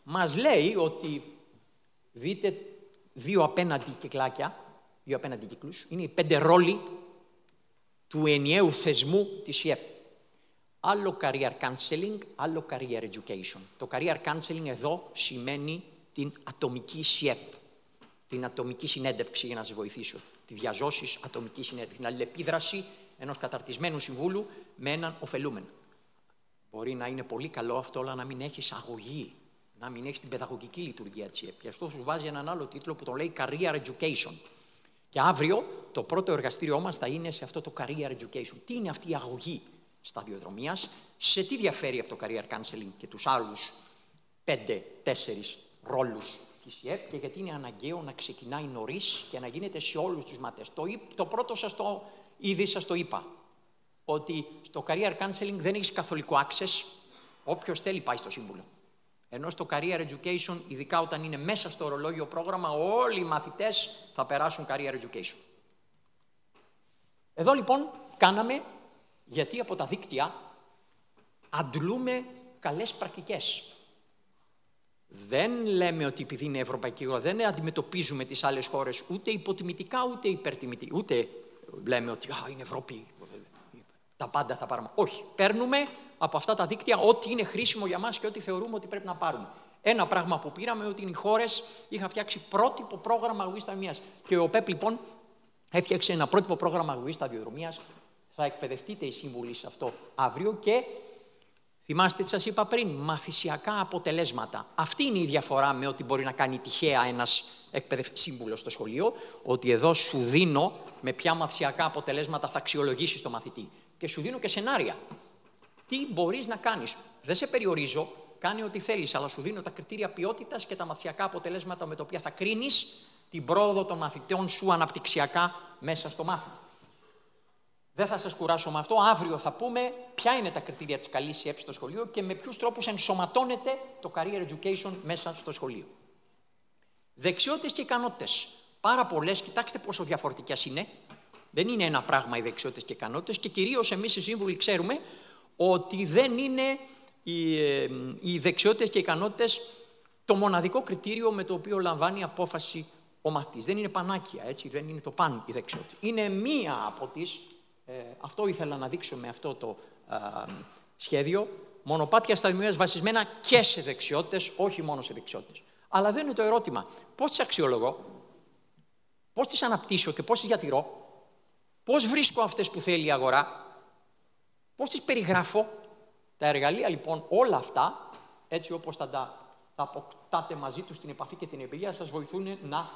Speaker 1: μας λέει ότι δείτε δύο απέναντι κυκλάκια, δύο απέναντι κύκλους, είναι οι 5 ρόλοι του ενιαίου θεσμού της ΣΥΕΠ. Άλλο career counseling, άλλο career education. Το career counseling εδώ σημαίνει την ατομική ΣΥΕΠ, την ατομική συνέντευξη, για να σας βοηθήσω, τη διαζώσεις ατομική συνέντευξη, την αλληλεπίδραση ενός καταρτισμένου συμβούλου με έναν ωφελούμενο. Μπορεί να είναι πολύ καλό αυτό, αλλά να μην έχεις αγωγή, να μην έχεις την παιδαγωγική λειτουργία της ΣΥΕΠ. Γι' αυτό σου βάζει έναν άλλο τίτλο που τον λέει career education. Και αύριο το πρώτο εργαστήριό μας θα είναι σε αυτό το career education. Τι είναι αυτή η αγωγή σταδιοδρομίας, σε τι διαφέρει από το career counseling και τους άλλους 5-4 ρόλους της ΣΥΕΠ και γιατί είναι αναγκαίο να ξεκινάει νωρίς και να γίνεται σε όλους τους μαθητές. Το πρώτο ήδη σας το είπα, ότι στο career counseling δεν έχεις καθολικό access, όποιος θέλει πάει στο σύμβουλο. Ενώ στο career education, ειδικά όταν είναι μέσα στο ορολόγιο πρόγραμμα, όλοι οι μαθητές θα περάσουν career education. Εδώ λοιπόν κάναμε, γιατί από τα δίκτυα αντλούμε καλές πρακτικές. Δεν λέμε ότι επειδή είναι ευρωπαϊκή χώρα, δεν αντιμετωπίζουμε τις άλλες χώρες ούτε υποτιμητικά ούτε υπερτιμητικά, ούτε λέμε ότι είναι Ευρώπη, τα πάντα θα πάρουμε. Όχι, παίρνουμε από αυτά τα δίκτυα ό,τι είναι χρήσιμο για μας και ό,τι θεωρούμε ότι πρέπει να πάρουμε. Ένα πράγμα που πήραμε ότι οι χώρες είχαν φτιάξει πρότυπο πρόγραμμα αγωγής σταδιοδρομίας. Και ο ΟΠΕΠ λοιπόν έφτιαξε ένα πρότυπο πρόγραμμα αγωγής σταδιοδρομίας. Θα εκπαιδευτείτε οι σύμβουλοι σε αυτό αύριο και θυμάστε τι σας είπα πριν, μαθησιακά αποτελέσματα. Αυτή είναι η διαφορά με ό,τι μπορεί να κάνει τυχαία ένας σύμβουλος στο σχολείο, ότι εδώ σου δίνω με ποια μαθησιακά αποτελέσματα θα αξιολογήσεις το μαθητή. Και σου δίνω και σενάρια. Τι μπορείς να κάνεις. Δεν σε περιορίζω, κάνε ό,τι θέλεις, αλλά σου δίνω τα κριτήρια ποιότητας και τα μαθησιακά αποτελέσματα με τα οποία θα κρίνεις την πρόοδο των μαθητών σου αναπτυξιακά μέσα στο μάθημα. Δεν θα σας κουράσω με αυτό. Αύριο θα πούμε ποια είναι τα κριτήρια της καλής ΣΥΕΠ στο σχολείο και με ποιους τρόπους ενσωματώνεται το career education μέσα στο σχολείο. Δεξιότητες και ικανότητες. Πάρα πολλές, κοιτάξτε πόσο διαφορετικές είναι. Δεν είναι ένα πράγμα οι δεξιότητες και ικανότητες και κυρίως εμείς οι σύμβουλοι ξέρουμε ότι δεν είναι οι δεξιότητες και ικανότητες το μοναδικό κριτήριο με το οποίο λαμβάνει απόφαση ο μαθητής. Δεν είναι πανάκια, έτσι, δεν είναι το παν η δεξιότητα. Είναι μία από τις, αυτό ήθελα να δείξω με αυτό το σχέδιο, μονοπάτια σταδιοδρομίας βασισμένα και σε δεξιότητες, όχι μόνο σε δεξιότητες. Αλλά δεν είναι το ερώτημα. Πώς τις αξιολογώ, πώς τις αναπτύσσω και πώς τις διατηρώ, πώς βρίσκω αυτές που θέλει η αγορά, πώς τις περιγράφω. Τα εργαλεία λοιπόν όλα αυτά, έτσι όπως θα τα αποκτάτε μαζί τους στην επαφή και την εμπειρία, σας βοηθούν να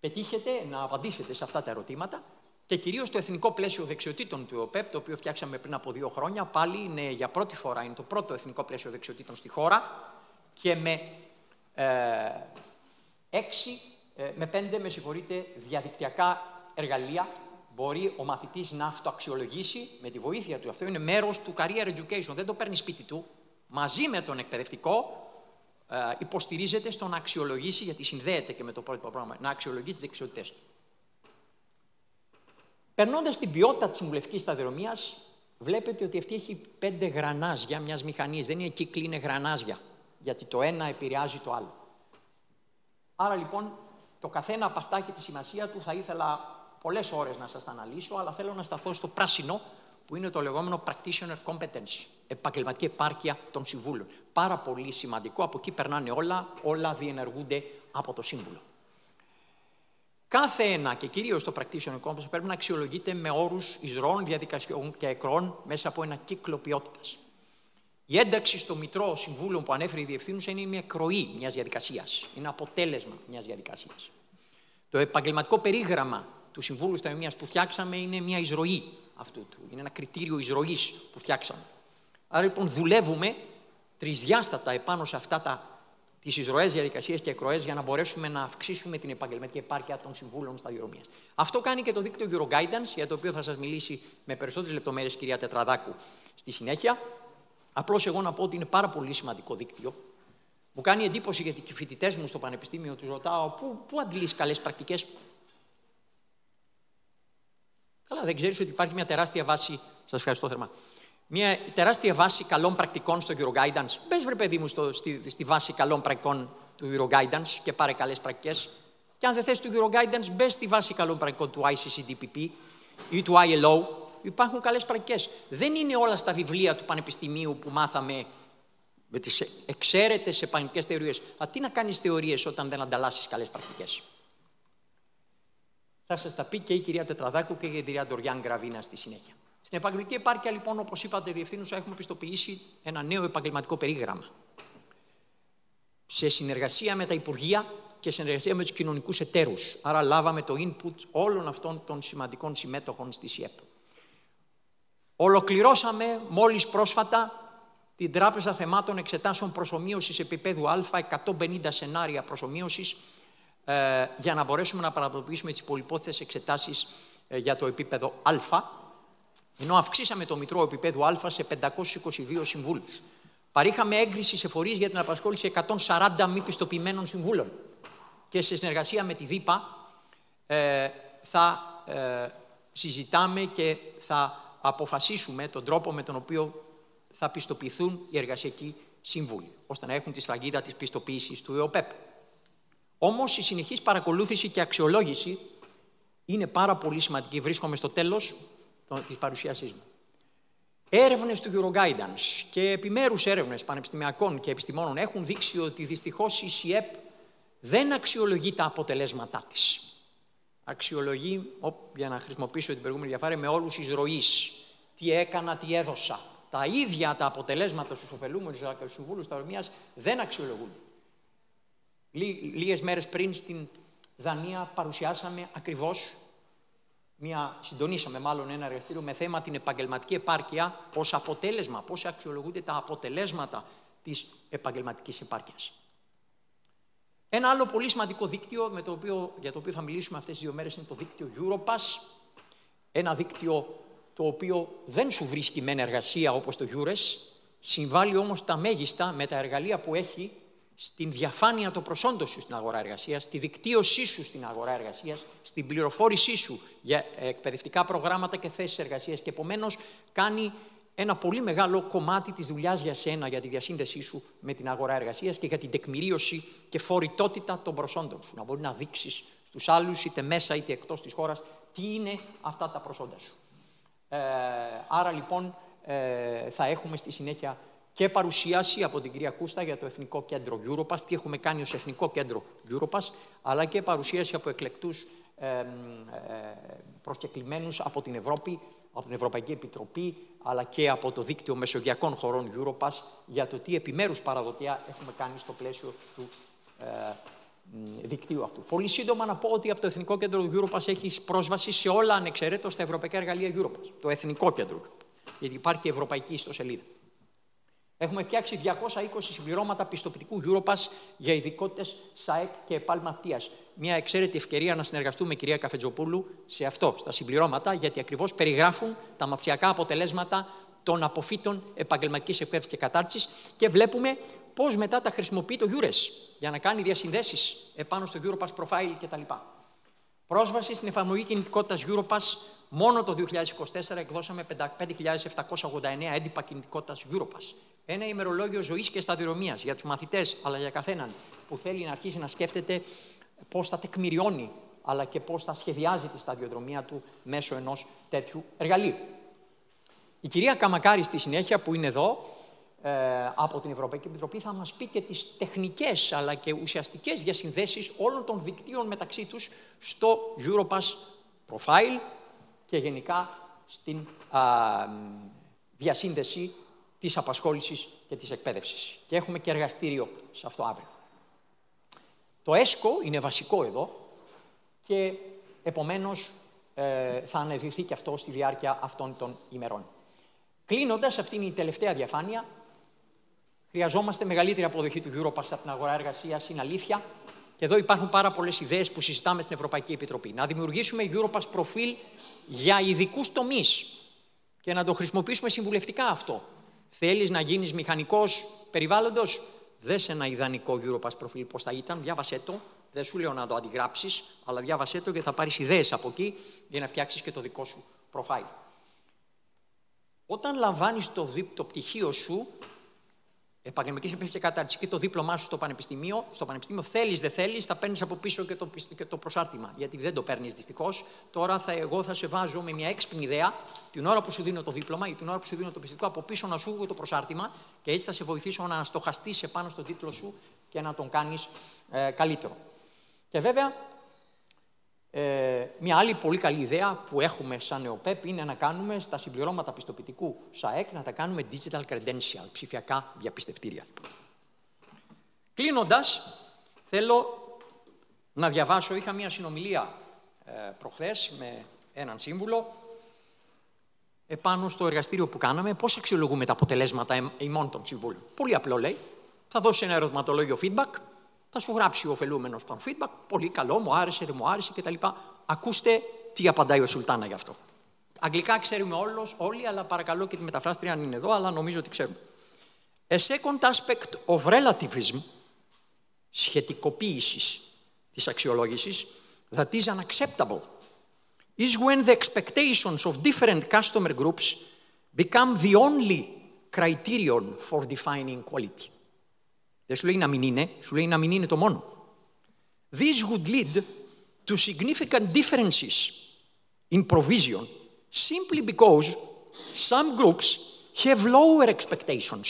Speaker 1: πετύχετε, να απαντήσετε σε αυτά τα ερωτήματα και κυρίως το εθνικό πλαίσιο δεξιοτήτων του ΟΠΕΠ, το οποίο φτιάξαμε πριν από 2 χρόνια, πάλι είναι για πρώτη φορά, είναι το πρώτο εθνικό πλαίσιο δεξιοτήτων στη χώρα και με 5 διαδικτυακά εργαλεία μπορεί ο μαθητής να αυτοαξιολογήσει με τη βοήθεια του. Αυτό είναι μέρος του career education. Δεν το παίρνει σπίτι του. Μαζί με τον εκπαιδευτικό υποστηρίζεται στο να αξιολογήσει, γιατί συνδέεται και με το πρώτο πρόγραμμα, να αξιολογήσει τις δεξιότητες του. Περνώντας την ποιότητα της συμβουλευτικής σταδιοδρομίας, βλέπετε ότι αυτή έχει 5 γρανάζια μιας μηχανής. Δεν είναι κύκλοι, είναι γρανάζια. Γιατί το ένα επηρεάζει το άλλο. Άρα λοιπόν, το καθένα από αυτά έχει τη σημασία του. Θα ήθελα πολλές ώρες να σας τα αναλύσω, αλλά θέλω να σταθώ στο πράσινο, που είναι το λεγόμενο practitioner competence, επαγγελματική επάρκεια των συμβούλων. Πάρα πολύ σημαντικό, από εκεί περνάνε όλα διενεργούνται από το σύμβουλο. Κάθε ένα, και κυρίως το practitioner competence, πρέπει να αξιολογείται με όρους εισρώων, διαδικασιών και εκρών μέσα από ένα κύκλο ποιότητας. Η ένταξη στο Μητρό Συμβούλων που ανέφερε η Διευθύνουσα είναι μια εκροή μιας διαδικασίας, είναι αποτέλεσμα μιας διαδικασίας. Το επαγγελματικό περίγραμμα του Συμβούλου Σταδιοδρομίας που φτιάξαμε είναι μια εισρωή αυτού του. Είναι ένα κριτήριο εισρωής που φτιάξαμε. Άρα λοιπόν δουλεύουμε τρισδιάστατα επάνω σε αυτά τις εισρωές, διαδικασίες και εκροές για να μπορέσουμε να αυξήσουμε την επαγγελματική επάρκεια των Συμβούλων Σταδιοδρομίας. Αυτό κάνει και το δίκτυο Euroguidance, για το οποίο θα σας μιλήσει με περισσότερες λεπτομέρειες η κυρία Τετραδάκου στη συνέχεια. Απλώς εγώ να πω ότι είναι πάρα πολύ σημαντικό δίκτυο. Μου κάνει εντύπωση γιατί και οι φοιτητές μου στο πανεπιστήμιο τους ρωτάω πού αντλείς καλές πρακτικές. Καλά, δεν ξέρεις ότι υπάρχει μια τεράστια βάση, σας ευχαριστώ θερμά, μια τεράστια βάση καλών πρακτικών στο Euroguidance. Μπες βρε παιδί μου στη βάση καλών πρακτικών του Euroguidance και πάρε καλές πρακτικές. Και αν δεν θες του Euroguidance, μπες στη βάση καλών πρακτικών του ICCDPP ή του ILO. Υπάρχουν καλές πρακτικές. Δεν είναι όλα στα βιβλία του Πανεπιστημίου που μάθαμε με τις εξαίρετες επαγγελματικές θεωρίες. Τι να κάνεις θεωρίες όταν δεν ανταλλάσσεις καλές πρακτικές. Θα σας τα πει και η κυρία Τετραδάκου και η κυρία Ντοριάν Γκραβίνα στη συνέχεια. Στην επαγγελματική επάρκεια, λοιπόν, όπως είπατε, Διευθύνουσα, έχουμε πιστοποιήσει ένα νέο επαγγελματικό περίγραμμα. Σε συνεργασία με τα Υπουργεία και συνεργασία με τους κοινωνικούς εταίρους. Άρα, λάβαμε το input όλων αυτών των σημαντικών συμμέτοχων στη ΣΥΕΠ. Ολοκληρώσαμε μόλις πρόσφατα την Τράπεζα Θεμάτων Εξετάσεων Προσομοίωσης επίπεδου Α, 150 σενάρια προσομοίωσης, για να μπορέσουμε να πραγματοποιήσουμε τις πολυπόθετες εξετάσεις για το επίπεδο Α, ενώ αυξήσαμε το μητρό επίπεδου Α σε 522 συμβούλους. Παρήχαμε έγκριση σε φορείς για την απασχόληση 140 μη πιστοποιημένων συμβούλων και σε συνεργασία με τη ΔΥΠΑ θα συζητάμε και θα αποφασίσουμε τον τρόπο με τον οποίο θα πιστοποιηθούν οι εργασιακοί σύμβουλοι, ώστε να έχουν τη σφραγίδα της πιστοποίησης του ΕΟΠΕΠ. Όμως η συνεχής παρακολούθηση και αξιολόγηση είναι πάρα πολύ σημαντική. Βρίσκομαι στο τέλος της παρουσίασής μου. Έρευνες του Euroguidance και επιμέρους έρευνες πανεπιστημιακών και επιστημόνων έχουν δείξει ότι δυστυχώς η ΣΥΕΠ δεν αξιολογεί τα αποτελέσματά της. Αξιολογεί, για να χρησιμοποιήσω την προηγούμενη διαφάνεια, με όρους εισρωής. Τι έκανα, τι έδωσα. Τα ίδια τα αποτελέσματα στους ωφελούμενους και στους συμβούλους σταδιοδρομίας δεν αξιολογούν. Λίγες μέρες πριν στην Δανία παρουσιάσαμε ακριβώς συντονίσαμε μάλλον ένα εργαστήριο με θέμα την επαγγελματική επάρκεια ως αποτέλεσμα, πώς αξιολογούνται τα αποτελέσματα της επαγγελματικής επάρκειας. Ένα άλλο πολύ σημαντικό δίκτυο για το οποίο θα μιλήσουμε αυτές τις 2 μέρες είναι το δίκτυο Europass. Ένα δίκτυο το οποίο δεν σου βρίσκει μεν εργασία όπως το EURES, συμβάλλει όμως τα μέγιστα με τα εργαλεία που έχει στην διαφάνεια των προσόντων σου στην αγορά εργασίας, στη δικτύωσή σου στην αγορά εργασίας, στην πληροφόρησή σου για εκπαιδευτικά προγράμματα και θέσεις εργασίας και επομένως κάνει ένα πολύ μεγάλο κομμάτι της δουλειάς για σένα, για τη διασύνδεσή σου με την αγορά εργασίας και για την τεκμηρίωση και φορητότητα των προσόντων σου. Να μπορεί να δείξεις στους άλλους, είτε μέσα είτε εκτός της χώρας, τι είναι αυτά τα προσόντα σου. Άρα λοιπόν θα έχουμε στη συνέχεια και παρουσίαση από την κυρία Κούστα για το Εθνικό Κέντρο Europass, τι έχουμε κάνει ως Εθνικό Κέντρο Europass, αλλά και παρουσίαση από εκλεκτούς προσκεκλημένους από την Ευρώπη, από την Ευρωπαϊκή Επιτροπή, αλλά και από το δίκτυο μεσογειακών χωρών Europass για το τι επιμέρους παραδοτέα έχουμε κάνει στο πλαίσιο του δικτύου αυτού. Πολύ σύντομα να πω ότι από το Εθνικό Κέντρο Europass έχεις πρόσβαση σε όλα ανεξαιρέτως τα ευρωπαϊκά εργαλεία Europass. Το Εθνικό Κέντρο, γιατί υπάρχει και ευρωπαϊκή ιστοσελίδα. Έχουμε φτιάξει 220 συμπληρώματα πιστοποιητικού Europass για ειδικότητες ΣΑΕΚ και επαγγελματίας. Μια εξαίρετη ευκαιρία να συνεργαστούμε, κυρία Καφετζοπούλου, σε αυτό, στα συμπληρώματα, γιατί ακριβώς περιγράφουν τα μαθησιακά αποτελέσματα των αποφύτων επαγγελματικής εκπαίδευσης και κατάρτισης και βλέπουμε πώς μετά τα χρησιμοποιεί το EURES για να κάνει διασυνδέσεις επάνω στο Europass Profile κτλ. Πρόσβαση στην εφαρμογή κινητικότητας Europass. Μόνο το 2024 εκδώσαμε 5.789 έντυπα κινητικότητας Europass. Ένα ημερολόγιο ζωής και σταδιοδρομίας για τους μαθητές, αλλά για καθέναν που θέλει να αρχίσει να σκέφτεται πώς θα τεκμηριώνει, αλλά και πώς θα σχεδιάζει τη σταδιοδρομία του μέσω ενός τέτοιου εργαλείου. Η κυρία Καμακάρη, στη συνέχεια, που είναι εδώ, από την Ευρωπαϊκή Επιτροπή, θα μας πει και τις τεχνικές αλλά και ουσιαστικές διασυνδέσεις όλων των δικτύων μεταξύ τους στο Europass Profile και γενικά στην διασύνδεση της απασχόλησης και της εκπαίδευσης. Και έχουμε και εργαστήριο σε αυτό αύριο. Το ΕΣΚΟ είναι βασικό εδώ και επομένως θα αναδειχθεί και αυτό στη διάρκεια αυτών των ημερών. Κλείνοντας, αυτή είναι η τελευταία διαφάνεια. Χρειαζόμαστε μεγαλύτερη αποδοχή του Europass από την αγορά εργασίας, είναι αλήθεια. Και εδώ υπάρχουν πάρα πολλές ιδέες που συζητάμε στην Ευρωπαϊκή Επιτροπή. Να δημιουργήσουμε Europass προφίλ για ειδικούς τομείς και να το χρησιμοποιήσουμε συμβουλευτικά αυτό. Θέλεις να γίνεις μηχανικός περιβάλλοντος, δες ένα ιδανικό Europass προφίλ πώς θα ήταν, διάβασέ το. Δεν σου λέω να το αντιγράψεις, αλλά διάβασέ το και θα πάρεις ιδέες από εκεί για να φτιάξεις και το δικό σου προφίλ. Όταν λαμβάνεις το πτυχίο σου, επαγγελματική εκπαίδευση και κατάρτιση και το δίπλωμά σου στο πανεπιστήμιο, θέλεις δεν θέλεις, θα παίρνεις από πίσω και το προσάρτημα. Γιατί δεν το παίρνεις δυστυχώς. Τώρα εγώ θα σε βάζω με μια έξυπνη ιδέα, την ώρα που σου δίνω το δίπλωμα ή την ώρα που σου δίνω το πιστικό, από πίσω να σου έχω το προσάρτημα και έτσι θα σε βοηθήσω να στοχαστείς επάνω στον τίτλο σου και να τον κάνεις καλύτερο. Και βέβαια, μια άλλη πολύ καλή ιδέα που έχουμε σαν ΕΟΠΕΠ είναι να κάνουμε στα συμπληρώματα πιστοποιητικού ΣΑΕΚ να τα κάνουμε digital credential, ψηφιακά διαπιστευτήρια. Κλείνοντας, θέλω να διαβάσω, είχα μια συνομιλία προχθές με έναν σύμβουλο επάνω στο εργαστήριο που κάναμε, πώς αξιολογούμε τα αποτελέσματα ημών των συμβούλων. Πολύ απλό λέει, θα δώσει ένα ερωτηματολόγιο feedback, θα σου γράψει ο ωφελούμενος τον feedback, πολύ καλό, μου άρεσε, δεν μου άρεσε κτλ. Ακούστε τι απαντάει ο Σουλτάνα γι' αυτό. Αγγλικά ξέρουμε όλοι, αλλά παρακαλώ και τη μεταφράστρια αν είναι εδώ, αλλά νομίζω ότι ξέρουμε. A second aspect of relativism, σχετικοποίησης της αξιολόγησης, that is unacceptable, is when the expectations of different customer groups become the only criterion for defining quality. Δεν σου λέει να μην είναι, σου λέει να μην είναι το μόνο. This would lead to significant differences in provision simply because some groups have lower expectations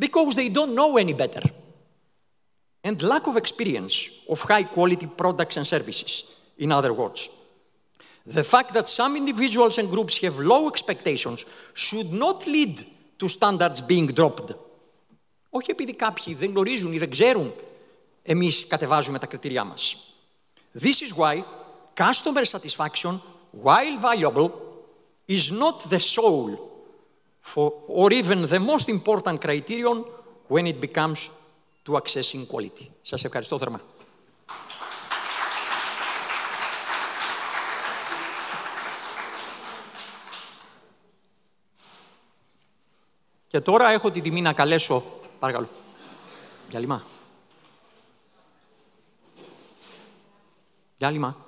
Speaker 1: because they don't know any better and lack of experience of high quality products and services, in other words. The fact that some individuals and groups have low expectations should not lead to standards being dropped. Όχι επειδή κάποιοι δεν γνωρίζουν ή δεν ξέρουν, εμείς κατεβάζουμε τα κριτήριά μας. This is why customer satisfaction, while valuable, is not the sole or even the most important criterion when it becomes to accessing quality. Σας ευχαριστώ θερμά. Και τώρα έχω την τιμή να καλέσω, παρακαλώ, διάλειμμα. Διάλειμμα.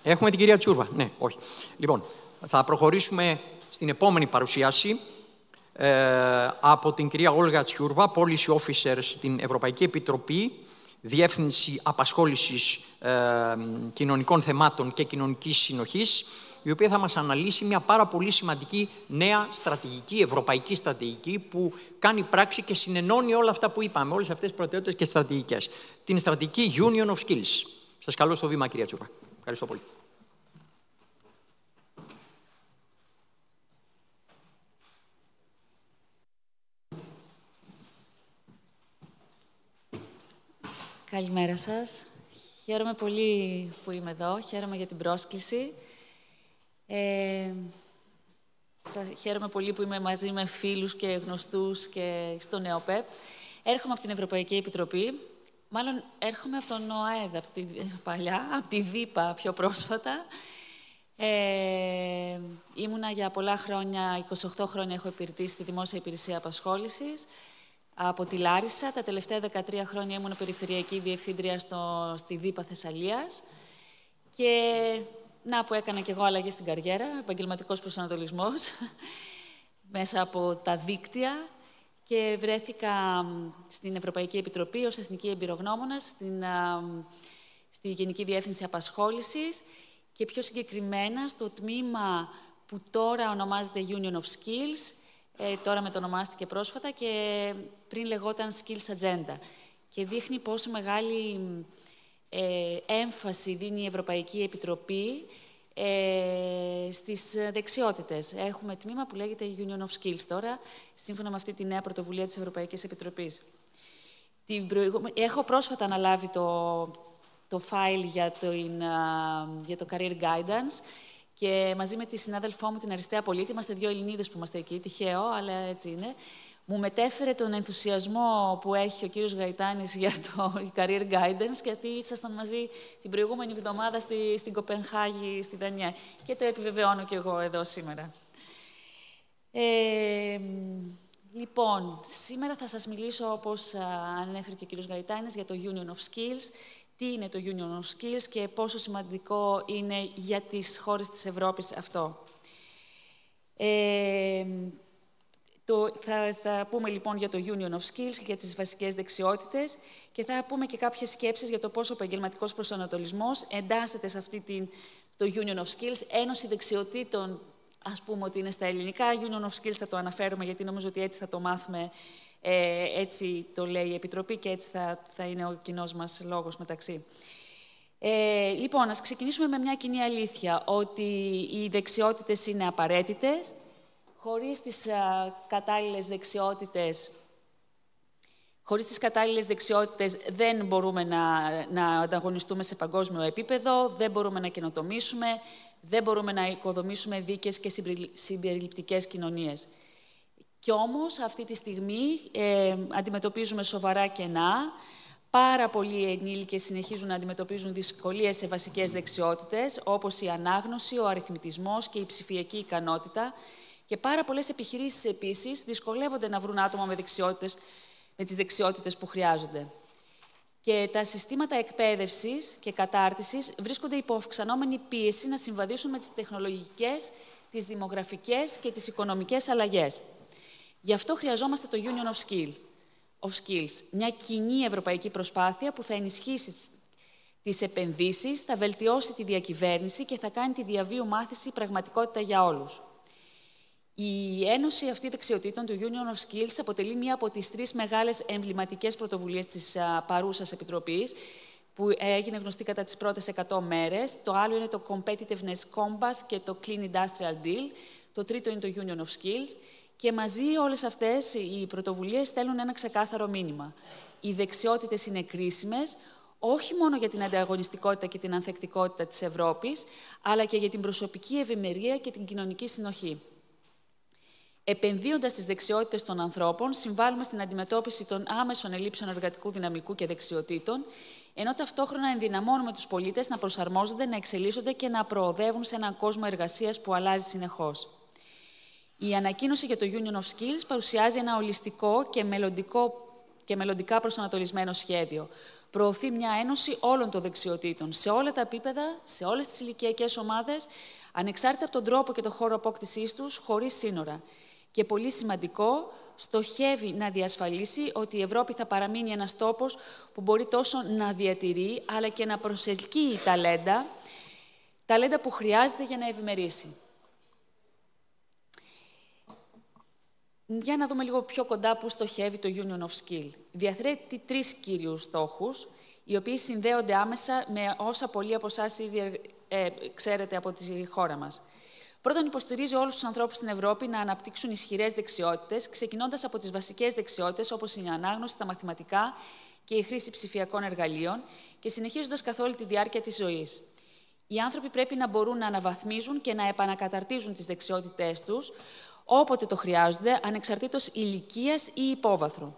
Speaker 1: Έχουμε την κυρία Τσούρβα. Ναι, όχι. Λοιπόν, θα προχωρήσουμε στην επόμενη παρουσίαση από την κυρία Όλγα Τσιούρβα, Policy Officer στην Ευρωπαϊκή Επιτροπή, Διεύθυνση Απασχόλησης Κοινωνικών Θεμάτων και Κοινωνικής Συνοχής, η οποία θα μας αναλύσει μια πάρα πολύ σημαντική νέα στρατηγική, ευρωπαϊκή στρατηγική, που κάνει πράξη και συνενώνει όλα αυτά που είπαμε, όλες αυτές τις προτεραιότητες και στρατηγικές. Την στρατηγική Union of Skills. Σας καλώ στο βήμα, κυρία Τσούρβα. Ευχαριστώ πολύ.
Speaker 7: Καλημέρα σας. Χαίρομαι πολύ που είμαι εδώ. Χαίρομαι για την πρόσκληση. Χαίρομαι πολύ που είμαι μαζί με φίλους και γνωστούς και στο ΝΕΟΠΕΠ. Έρχομαι από την Ευρωπαϊκή Επιτροπή. Μάλλον έρχομαι από τον ΟΑΕΔ, από τη ΔΥΠΑ πιο πρόσφατα. Ήμουνα για πολλά χρόνια, 28 χρόνια έχω υπηρετήσει στη Δημόσια Υπηρεσία Απασχόλησης. Από τη Λάρισα. Τα τελευταία 13 χρόνια ήμουν περιφερειακή διευθύντρια στη ΔΥΠΑ Θεσσαλίας. Και να που έκανα και εγώ αλλαγή στην καριέρα, επαγγελματικός προσανατολισμός, μέσα από τα δίκτυα. Και βρέθηκα στην Ευρωπαϊκή Επιτροπή ως Εθνική Εμπειρογνώμονας, στη Γενική Διεύθυνση Απασχόλησης και πιο συγκεκριμένα στο τμήμα που τώρα ονομάζεται Union of Skills, τώρα μετονομάστηκε πρόσφατα και πριν λεγόταν Skills Agenda. Και δείχνει πόσο μεγάλη έμφαση δίνει η Ευρωπαϊκή Επιτροπή στις δεξιότητες. Έχουμε τμήμα που λέγεται Union of Skills τώρα, σύμφωνα με αυτή τη νέα πρωτοβουλία της Ευρωπαϊκής Επιτροπής. Έχω πρόσφατα αναλάβει το file για το Career Guidance και μαζί με τη συνάδελφό μου, την Αριστεία Πολίτη, είμαστε δύο Ελληνίδες που είμαστε εκεί, τυχαίο, αλλά έτσι είναι, μου μετέφερε τον ενθουσιασμό που έχει ο κύριος Γαϊτάνης για το Career Guidance, γιατί ήσασταν μαζί την προηγούμενη εβδομάδα στην Κοπενχάγη, στη Δανία. Και το επιβεβαιώνω και εγώ εδώ σήμερα. Λοιπόν, σήμερα θα σας μιλήσω, όπως ανέφερε και ο κύριος Γαϊτάνης, για το Union of Skills. Τι είναι το Union of Skills και πόσο σημαντικό είναι για τις χώρες της Ευρώπης αυτό. Θα πούμε λοιπόν για το Union of Skills και για τις βασικές δεξιότητες και θα πούμε και κάποιες σκέψεις για το πόσο ο επαγγελματικός προσανατολισμός εντάσσεται σε το Union of Skills, ένωση δεξιοτήτων, ας πούμε ότι είναι στα ελληνικά. Union of Skills θα το αναφέρουμε γιατί νομίζω ότι έτσι θα το μάθουμε, έτσι το λέει η Επιτροπή και έτσι θα είναι ο κοινός μας λόγος μεταξύ. Λοιπόν, ας ξεκινήσουμε με μια κοινή αλήθεια, ότι οι δεξιότητες είναι απαραίτητες. Χωρίς τις κατάλληλες δεξιότητες δεν μπορούμε να ανταγωνιστούμε σε παγκόσμιο επίπεδο, δεν μπορούμε να καινοτομήσουμε, δεν μπορούμε να οικοδομήσουμε δίκαιες και συμπεριληπτικές κοινωνίες. Κι όμως, αυτή τη στιγμή αντιμετωπίζουμε σοβαρά κενά. Πάρα πολλοί ενήλικες συνεχίζουν να αντιμετωπίζουν δυσκολίες σε βασικές δεξιότητες, όπως η ανάγνωση, ο αριθμητισμός και η ψηφιακή ικανότητα. Και πάρα πολλές επιχειρήσεις, επίσης, δυσκολεύονται να βρουν άτομα με τις δεξιότητες που χρειάζονται. Και τα συστήματα εκπαίδευσης και κατάρτισης βρίσκονται υπό αυξανόμενη πίεση να συμβαδίσουν με τις τεχνολογικές, τις δημογραφικές και τις οικονομικές αλλαγές. Γι' αυτό χρειαζόμαστε το Union of Skills, μια κοινή ευρωπαϊκή προσπάθεια που θα ενισχύσει τις επενδύσεις, θα βελτιώσει τη διακυβέρνηση και θα κάνει τη διαβίου μάθηση πραγματικότητα για όλους. Η Ένωση αυτή δεξιοτήτων του Union of Skills αποτελεί μία από τις 3 μεγάλες εμβληματικές πρωτοβουλίες της παρούσας Επιτροπής, που έγινε γνωστή κατά τις πρώτες 100 μέρες. Το άλλο είναι το Competitiveness Compass και το Clean Industrial Deal. Το τρίτο είναι το Union of Skills. Και μαζί όλες αυτές οι πρωτοβουλίες στέλνουν ένα ξεκάθαρο μήνυμα. Οι δεξιότητες είναι κρίσιμες, όχι μόνο για την ανταγωνιστικότητα και την ανθεκτικότητα της Ευρώπης, αλλά και για την προσωπική ευημερία και την κοινωνική συνοχή. Επενδύοντας στις δεξιότητες των ανθρώπων, συμβάλλουμε στην αντιμετώπιση των άμεσων ελλείψεων εργατικού δυναμικού και δεξιοτήτων, ενώ ταυτόχρονα ενδυναμώνουμε τους πολίτες να προσαρμόζονται, να εξελίσσονται και να προοδεύουν σε έναν κόσμο εργασίας που αλλάζει συνεχώς. Η ανακοίνωση για το Union of Skills παρουσιάζει ένα ολιστικό και μελλοντικά προσανατολισμένο σχέδιο. Προωθεί μια ένωση όλων των δεξιοτήτων, σε όλα τα επίπεδα, σε όλες τις ηλικιακές ομάδες, ανεξάρτητα από τον τρόπο και τον χώρο απόκτησής τους, χωρίς σύνορα. Και πολύ σημαντικό, στοχεύει να διασφαλίσει ότι η Ευρώπη θα παραμείνει ένας τόπος που μπορεί τόσο να διατηρεί, αλλά και να προσελκύει ταλέντα που χρειάζεται για να ευημερήσει. Για να δούμε λίγο πιο κοντά που στοχεύει το Union of Skill. Διαθέτει 3 κύριους στόχους, οι οποίοι συνδέονται άμεσα με όσα πολλοί από εσάς ήδη ξέρετε από τη χώρα μας. Πρώτον, υποστηρίζει όλους τους ανθρώπους στην Ευρώπη να αναπτύξουν ισχυρές δεξιότητες, ξεκινώντας από τις βασικές δεξιότητες, όπως είναι η ανάγνωση, τα μαθηματικά και η χρήση ψηφιακών εργαλείων, και συνεχίζοντας καθ' όλη τη διάρκεια της ζωής. Οι άνθρωποι πρέπει να μπορούν να αναβαθμίζουν και να επανακαταρτίζουν τις δεξιότητές τους, όποτε το χρειάζονται, ανεξαρτήτως ηλικίας ή υπόβαθρου.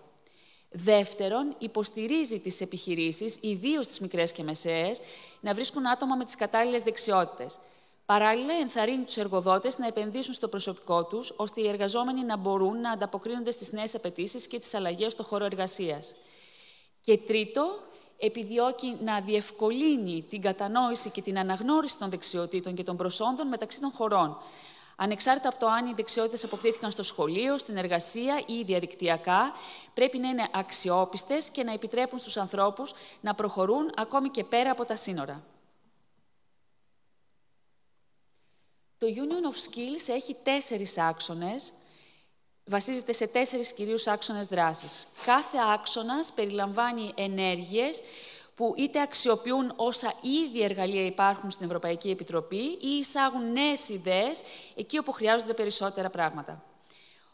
Speaker 7: Δεύτερον, υποστηρίζει τις επιχειρήσεις, ιδίως τις μικρές και μεσαίες, να βρίσκουν άτομα με τις κατάλληλες δεξιότητες. Παράλληλα, ενθαρρύνει τους εργοδότες να επενδύσουν στο προσωπικό τους, ώστε οι εργαζόμενοι να μπορούν να ανταποκρίνονται στις νέες απαιτήσεις και τις αλλαγές στο χώρο εργασίας. Και τρίτο, επιδιώκει να διευκολύνει την κατανόηση και την αναγνώριση των δεξιοτήτων και των προσόντων μεταξύ των χωρών, ανεξάρτητα από το αν οι δεξιότητες αποκτήθηκαν στο σχολείο, στην εργασία ή διαδικτυακά, πρέπει να είναι αξιόπιστες και να επιτρέπουν στους ανθρώπους να προχωρούν ακόμη και πέρα από τα σύνορα. Το Union of Skills έχει 4 άξονες, βασίζεται σε 4 κυρίους άξονες δράσης. Κάθε άξονας περιλαμβάνει ενέργειες που είτε αξιοποιούν όσα ήδη εργαλεία υπάρχουν στην Ευρωπαϊκή Επιτροπή ή εισάγουν νέες ιδέες εκεί όπου χρειάζονται περισσότερα πράγματα.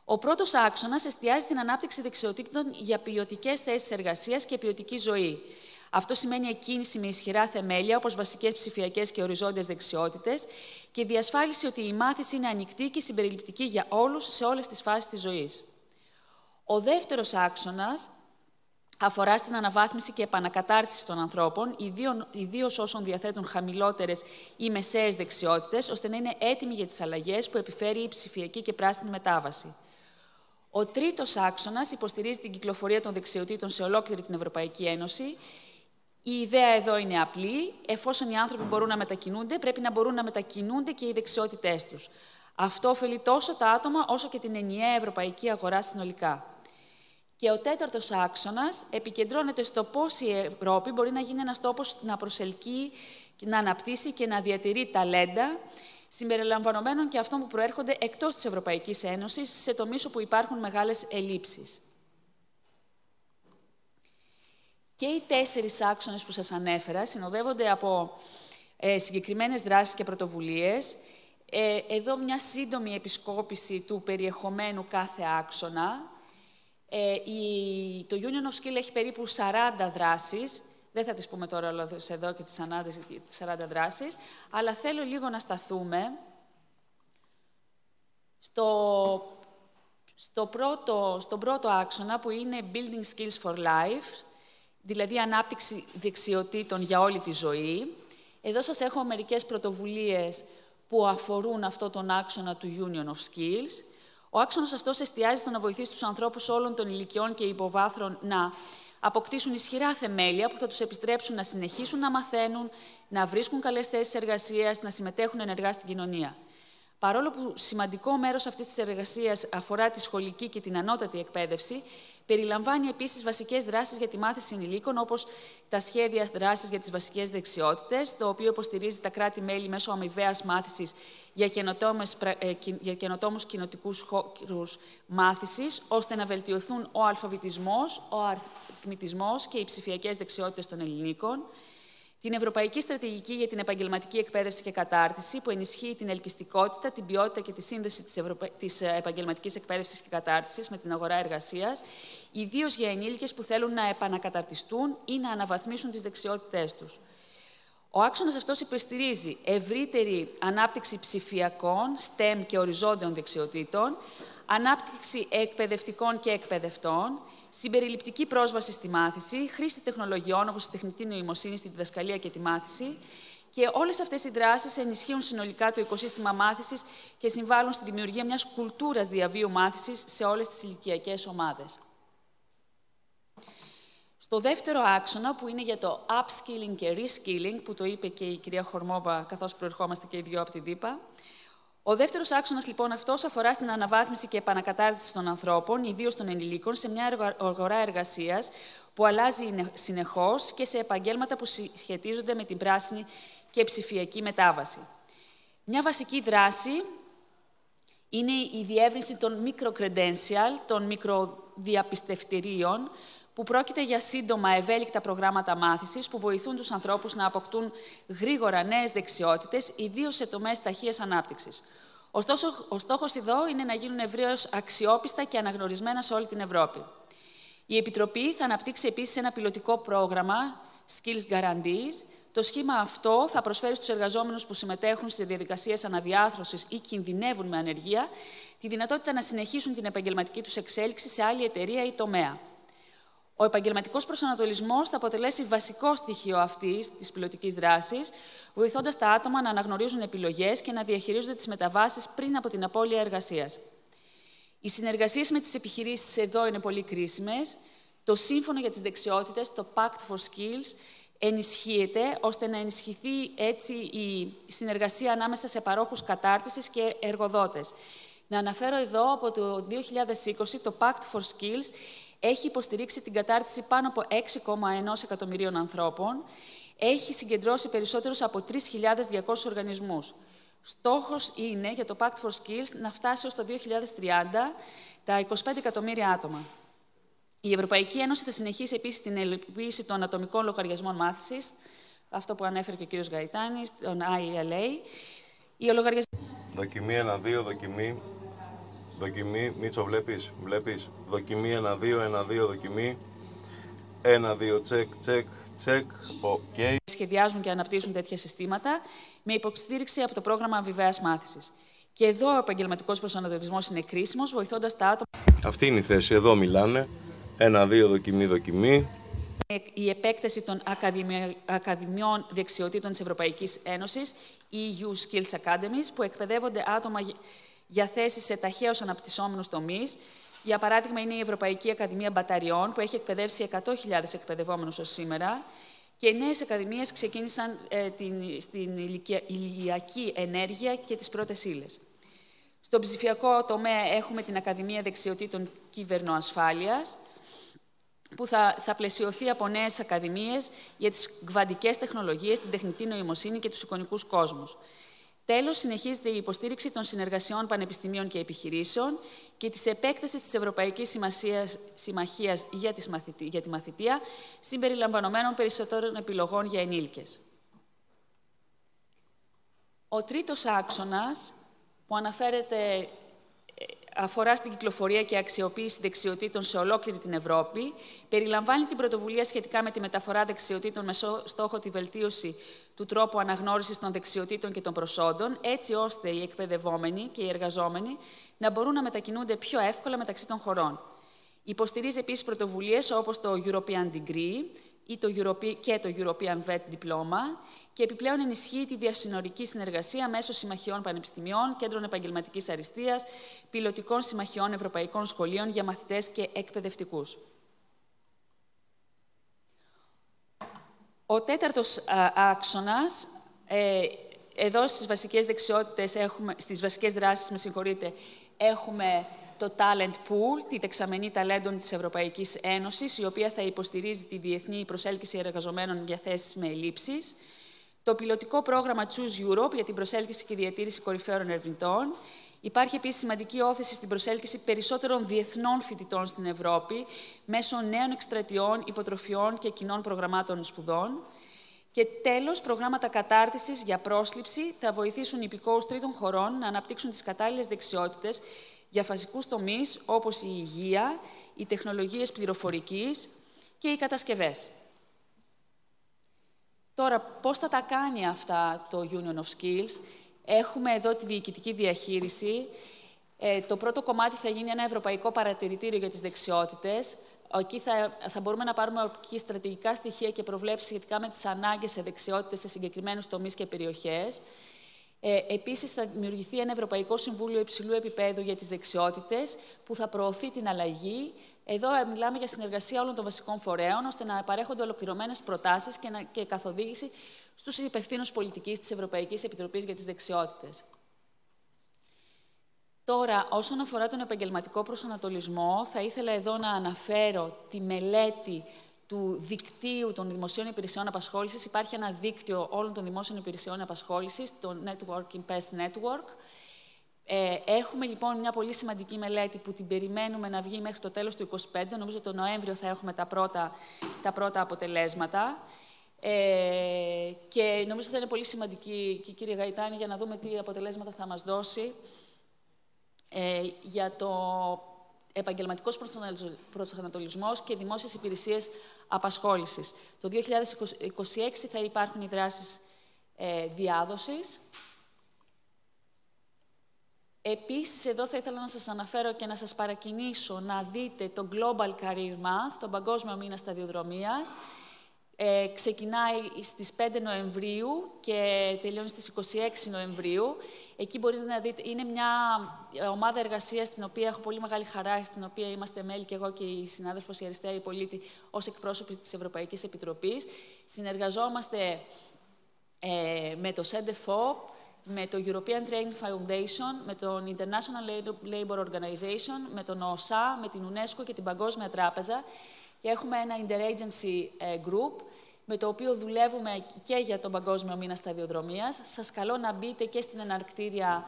Speaker 7: Ο πρώτος άξονας εστιάζει την ανάπτυξη δεξιοτήτων για ποιοτικές θέσεις εργασίας και ποιοτική ζωή. Αυτό σημαίνει εκκίνηση με ισχυρά θεμέλια, όπως βασικές ψηφιακές και οριζόντιες δεξιότητες, και διασφάλιση ότι η μάθηση είναι ανοιχτή και συμπεριληπτική για όλους σε όλες τις φάσεις της ζωής. Ο δεύτερος άξονας αφορά στην αναβάθμιση και επανακατάρτιση των ανθρώπων, ιδίως όσων διαθέτουν χαμηλότερες ή μεσαίες δεξιότητες, ώστε να είναι έτοιμοι για τις αλλαγές που επιφέρει η ψηφιακή και πράσινη μετάβαση. Ο τρίτος άξονας υποστηρίζει την κυκλοφορία των δεξιοτήτων σε ολόκληρη την Ευρωπαϊκή Ένωση. Η ιδέα εδώ είναι απλή. Εφόσον οι άνθρωποι μπορούν να μετακινούνται, πρέπει να μπορούν να μετακινούνται και οι δεξιότητές τους. Αυτό ωφελεί τόσο τα άτομα όσο και την ενιαία ευρωπαϊκή αγορά συνολικά. Και ο τέταρτος άξονας επικεντρώνεται στο πώς η Ευρώπη μπορεί να γίνει ένας τόπος να προσελκύει, να αναπτύσσει και να διατηρεί ταλέντα, συμπεριλαμβανομένων και αυτών που προέρχονται εκτός της Ευρωπαϊκής Ένωσης, σε τομείς όπου υπάρχουν μεγάλες ελλείψεις. Και οι 4 άξονες που σας ανέφερα συνοδεύονται από συγκεκριμένες δράσεις και πρωτοβουλίες. Εδώ μια σύντομη επισκόπηση του περιεχομένου κάθε άξονα. Το Union of Skill έχει περίπου 40 δράσεις. Δεν θα τις πούμε τώρα όλες εδώ και τις 40 δράσεις, αλλά θέλω λίγο να σταθούμε στον πρώτο άξονα, που είναι Building Skills for Life, δηλαδή ανάπτυξη δεξιοτήτων για όλη τη ζωή. Εδώ σας έχω μερικές πρωτοβουλίες που αφορούν αυτό τον άξονα του Union of Skills. Ο άξονας αυτός εστιάζει στο να βοηθήσει τους ανθρώπους όλων των ηλικιών και υποβάθρων να αποκτήσουν ισχυρά θεμέλια που θα τους επιτρέψουν να συνεχίσουν να μαθαίνουν, να βρίσκουν καλές θέσεις εργασίας, να συμμετέχουν ενεργά στην κοινωνία. Παρόλο που σημαντικό μέρος αυτής της εργασίας αφορά τη σχολική και την ανώτατη εκπαίδευση, περιλαμβάνει επίσης βασικές δράσεις για τη μάθηση ενηλίκων, όπως τα σχέδια δράσης για τις βασικές δεξιότητες, το οποίο υποστηρίζει τα κράτη-μέλη μέσω αμοιβαίας μάθησης για καινοτόμους κοινοτικούς χώρους μάθησης, ώστε να βελτιωθούν ο αλφαβητισμός, ο αριθμητισμός και οι ψηφιακές δεξιότητες των ελληνίκων. Την Ευρωπαϊκή Στρατηγική για την Επαγγελματική Εκπαίδευση και Κατάρτιση, που ενισχύει την ελκυστικότητα, την ποιότητα και τη σύνδεση της επαγγελματικής εκπαίδευσης και κατάρτισης με την αγορά εργασίας, ιδίως για ενήλικες που θέλουν να επανακαταρτιστούν ή να αναβαθμίσουν τις δεξιότητές τους. Ο άξονας αυτός υποστηρίζει ευρύτερη ανάπτυξη ψηφιακών, STEM και οριζόντιων δεξιοτήτων, ανάπτυξη εκπαιδευτικών και εκπαιδευτών, συμπεριληπτική πρόσβαση στη μάθηση, χρήση τεχνολογιών όπως η τεχνητή νοημοσύνη στη διδασκαλία και τη μάθηση, και όλες αυτές οι δράσεις ενισχύουν συνολικά το οικοσύστημα μάθησης και συμβάλλουν στη δημιουργία μιας κουλτούρας διαβίου μάθησης σε όλες τις ηλικιακές ομάδες. Στο δεύτερο άξονα, που είναι για το upskilling και reskilling, που το είπε και η κυρία Χορμόβα, καθώς προερχόμαστε και οι δυο από τη ΔΥΠΑ, ο δεύτερος άξονας, λοιπόν, αυτός αφορά στην αναβάθμιση και επανακατάρτιση των ανθρώπων, ιδίως των ενηλίκων, σε μια αγορά εργασίας που αλλάζει συνεχώς και σε επαγγέλματα που σχετίζονται με την πράσινη και ψηφιακή μετάβαση. Μια βασική δράση είναι η διεύρυνση των micro-credential, των μικροδιαπιστευτηρίων, που πρόκειται για σύντομα ευέλικτα προγράμματα μάθησης που βοηθούν τους ανθρώπους να αποκτούν γρήγορα νέες δεξιότητες, ιδίως σε τομές ταχείας ανάπτυξης. Ωστόσο, ο στόχος εδώ είναι να γίνουν ευρέως αξιόπιστα και αναγνωρισμένα σε όλη την Ευρώπη. Η Επιτροπή θα αναπτύξει επίσης ένα πιλωτικό πρόγραμμα Skills Guarantees, Το σχήμα αυτό θα προσφέρει στους εργαζόμενους που συμμετέχουν σε διαδικασίες αναδιάρθρωσης ή κινδυνεύουν με ανεργία τη δυνατότητα να συνεχίσουν την επαγγελματική τους εξέλιξη σε άλλη εταιρεία ή τομέα. Ο επαγγελματικός προσανατολισμός θα αποτελέσει βασικό στοιχείο αυτής της πιλωτικής δράσης, βοηθώντας τα άτομα να αναγνωρίζουν επιλογές και να διαχειρίζονται τις μεταβάσεις πριν από την απώλεια εργασίας. Οι συνεργασίες με τις επιχειρήσεις εδώ είναι πολύ κρίσιμες. Το Σύμφωνο για τις Δεξιότητες, το Pact for Skills, ενισχύεται ώστε να ενισχυθεί έτσι η συνεργασία ανάμεσα σε παρόχους κατάρτισης και εργοδότες. Να αναφέρω εδώ, από το 2020, το Pact for Skills έχει υποστηρίξει την κατάρτιση πάνω από 6,1 εκατομμυρίων ανθρώπων, έχει συγκεντρώσει περισσότερους από 3.200 οργανισμούς. Στόχος είναι για το Pact for Skills να φτάσει ως το 2030 τα 25 εκατομμύρια άτομα. Η Ευρωπαϊκή Ένωση θα συνεχίσει επίσης την υλοποίηση των ατομικών λογαριασμών μάθησης, αυτό που ανέφερε και ο κ. Γαϊτάνης, τον IELA.
Speaker 8: Δοκιμή 1-2, δοκιμή. Δοκιμή, Μίτσο, βλέπεις. Δοκιμή 1-2, 1-2, δοκιμή. 1-2, τσεκ, ok.
Speaker 7: Σχεδιάζουν και αναπτύσσουν τέτοια συστήματα με υποστήριξη από το πρόγραμμα αμοιβαίας μάθησης. Και εδώ ο επαγγελματικός προσανατολισμός είναι κρίσιμος, βοηθώντας τα άτομα.
Speaker 8: Αυτή είναι η θέση, εδώ μιλάνε. 1-2, δοκιμή.
Speaker 7: Η επέκταση των Ακαδημιών Δεξιοτήτων της Ευρωπαϊκής Ένωσης, EU Skills Academies, που εκπαιδεύονται άτομα για θέσεις σε ταχαίως αναπτυσσόμενους τομείς. Για παράδειγμα, είναι η Ευρωπαϊκή Ακαδημία Μπαταριών, που έχει εκπαιδεύσει 100.000 εκπαιδευόμενους ως σήμερα. Και οι νέες ακαδημίες ξεκίνησαν στην ηλιακή ενέργεια και τις πρώτες ύλες. Στον ψηφιακό τομέα έχουμε την Ακαδημία Δεξιοτήτων Κυβερνοασφάλειας, που θα πλαισιωθεί από νέες ακαδημίες για τις κβαντικές τεχνολογίες, την τεχνητή νοημοσύνη και τους εικονικούς κόσμους. Τέλος, συνεχίζεται η υποστήριξη των συνεργασιών πανεπιστημίων και επιχειρήσεων και της επέκτασης της Ευρωπαϊκής Συμμαχίας για τη Μαθητεία, συμπεριλαμβανομένων περισσότερων επιλογών για ενήλικες. Ο τρίτος άξονας, που αφορά στην κυκλοφορία και αξιοποίηση δεξιοτήτων σε ολόκληρη την Ευρώπη, περιλαμβάνει την πρωτοβουλία σχετικά με τη μεταφορά δεξιοτήτων με στόχο τη βελτίωση του τρόπου αναγνώρισης των δεξιοτήτων και των προσόντων, έτσι ώστε οι εκπαιδευόμενοι και οι εργαζόμενοι να μπορούν να μετακινούνται πιο εύκολα μεταξύ των χωρών. Υποστηρίζει επίσης πρωτοβουλίες όπως το European Degree και το European VET Diploma και επιπλέον ενισχύει τη διασυνορική συνεργασία μέσω συμμαχιών πανεπιστημιών, κέντρων επαγγελματικής αριστείας, πιλωτικών συμμαχιών ευρωπαϊκών σχολείων για μαθητές και εκπαιδευτικούς. Ο τέταρτος άξονας, εδώ στις βασικές δεξιότητες, στις βασικές δράσεις, έχουμε το Talent Pool, τη δεξαμενή ταλέντων της Ευρωπαϊκής Ένωσης, η οποία θα υποστηρίζει τη διεθνή προσέλκυση εργαζομένων για θέσεις με ελλείψεις. Το πιλωτικό πρόγραμμα Choose Europe για την προσέλκυση και διατήρηση κορυφαίων ερευνητών. Υπάρχει επίσης σημαντική όθηση στην προσέλκυση περισσότερων διεθνών φοιτητών στην Ευρώπη, μέσω νέων εκστρατιών, υποτροφιών και κοινών προγραμμάτων σπουδών. Και τέλος, προγράμματα κατάρτισης για πρόσληψη θα βοηθήσουν υπηκόους τρίτων χωρών να αναπτύξουν τις κατάλληλες δεξιότητες για βασικούς τομείς όπως η υγεία, οι τεχνολογίες πληροφορικής και οι κατασκευές. Τώρα, πώς θα τα κάνει αυτά το Union of Skills? Έχουμε εδώ τη διοικητική διαχείριση. Το πρώτο κομμάτι θα γίνει ένα ευρωπαϊκό παρατηρητήριο για τις δεξιότητες. Εκεί θα μπορούμε να πάρουμε στρατηγικά στοιχεία και προβλέψεις σχετικά με τις ανάγκες σε δεξιότητες σε συγκεκριμένους τομείς και περιοχές. Επίσης, θα δημιουργηθεί ένα Ευρωπαϊκό Συμβούλιο υψηλού επίπεδου για τις δεξιότητες, που θα προωθεί την αλλαγή. Εδώ μιλάμε για συνεργασία όλων των βασικών φορέων, ώστε να παρέχονται ολοκληρωμένες προτάσεις και καθοδήγηση στους υπευθύνους πολιτικής της Ευρωπαϊκής Επιτροπής για τις δεξιότητες. Τώρα, όσον αφορά τον επαγγελματικό προσανατολισμό, θα ήθελα εδώ να αναφέρω τη μελέτη του δικτύου των δημοσίων υπηρεσιών απασχόλησης. Υπάρχει ένα δίκτυο όλων των δημόσιων υπηρεσιών απασχόλησης, το Networking Best Network. Έχουμε λοιπόν μια πολύ σημαντική μελέτη που την περιμένουμε να βγει μέχρι το τέλος του 2025. Νομίζω το Νοέμβριο θα έχουμε τα πρώτα αποτελέσματα. Και νομίζω θα είναι πολύ σημαντική και η κυρία Γαϊτάνη για να δούμε τι αποτελέσματα θα μας δώσει για το επαγγελματικός προσανατολισμός και δημόσιες υπηρεσίες απασχόλησης. Το 2026 θα υπάρχουν οι δράσεις διάδοσης. Επίσης, εδώ θα ήθελα να σας αναφέρω και να σας παρακινήσω να δείτε το Global Career Month, τον Παγκόσμιο Μήνα Σταδιοδρομίας. Ξεκινάει στις 5 Νοεμβρίου και τελειώνει στις 26 Νοεμβρίου. Εκεί μπορείτε να δείτε, είναι μια ομάδα εργασίας στην οποία έχω πολύ μεγάλη χαρά, στην οποία είμαστε μέλη και εγώ και η συνάδελφος η Αριστεία η Πολίτη ως εκπρόσωποι της Ευρωπαϊκής Επιτροπής. Συνεργαζόμαστε με το SEDEFOP, με το European Training Foundation, με τον International Labour Organization, με τον ΟΣΑ, με την UNESCO και την Παγκόσμια Τράπεζα και έχουμε ένα interagency group με το οποίο δουλεύουμε και για τον Παγκόσμιο Μήνα Σταδιοδρομίας. Σας καλώ να μπείτε και στην εναρκτήρια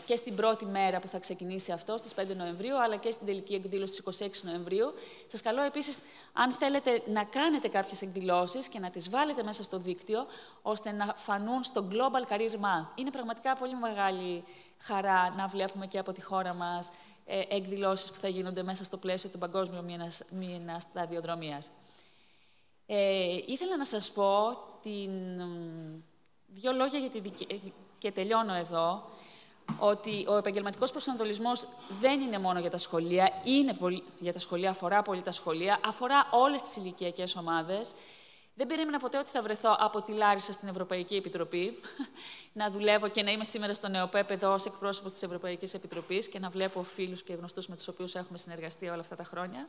Speaker 7: και στην πρώτη μέρα που θα ξεκινήσει αυτό, στις 5 Νοεμβρίου, αλλά και στην τελική εκδήλωση στις 26 Νοεμβρίου. Σας καλώ επίσης, αν θέλετε να κάνετε κάποιες εκδηλώσεις και να τις βάλετε μέσα στο δίκτυο, ώστε να φανούν στο Global Career Month. Είναι πραγματικά πολύ μεγάλη χαρά να βλέπουμε και από τη χώρα μας εκδηλώσεις που θα γίνονται μέσα στο πλαίσιο του Παγκόσμιου Μήνα Σταδιοδρομίας. Ήθελα να σας πω δύο λόγια για και τελειώνω εδώ, ότι ο επαγγελματικός προσανατολισμός δεν είναι μόνο για τα σχολεία, για τα σχολεία, αφορά πολύ τα σχολεία, αφορά όλες τις ηλικιακές ομάδες. Δεν περίμενα ποτέ ότι θα βρεθώ από τη Λάρισα στην Ευρωπαϊκή Επιτροπή, να δουλεύω και να είμαι σήμερα στο ΝΕΟΠΕΠ εδώ ως εκπρόσωπος της Ευρωπαϊκής Επιτροπής και να βλέπω φίλους και γνωστούς με τους οποίους έχουμε συνεργαστεί όλα αυτά τα χρόνια.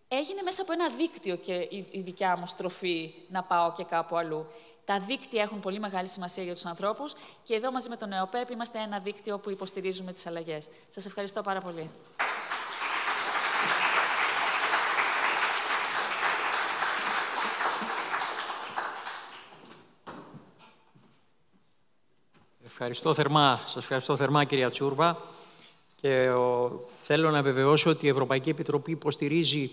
Speaker 7: Έγινε μέσα από ένα δίκτυο και η δικιά μου στροφή να πάω και κάπου αλλού. Τα δίκτυα έχουν πολύ μεγάλη σημασία για τους ανθρώπους και εδώ μαζί με το ΝΕΟΠΕΠ είμαστε ένα δίκτυο που υποστηρίζουμε τις αλλαγές. Σας ευχαριστώ πάρα πολύ.
Speaker 1: Σας ευχαριστώ θερμά, κυρία Τσούρβα. Και θέλω να βεβαιώσω ότι η Ευρωπαϊκή Επιτροπή υποστηρίζει,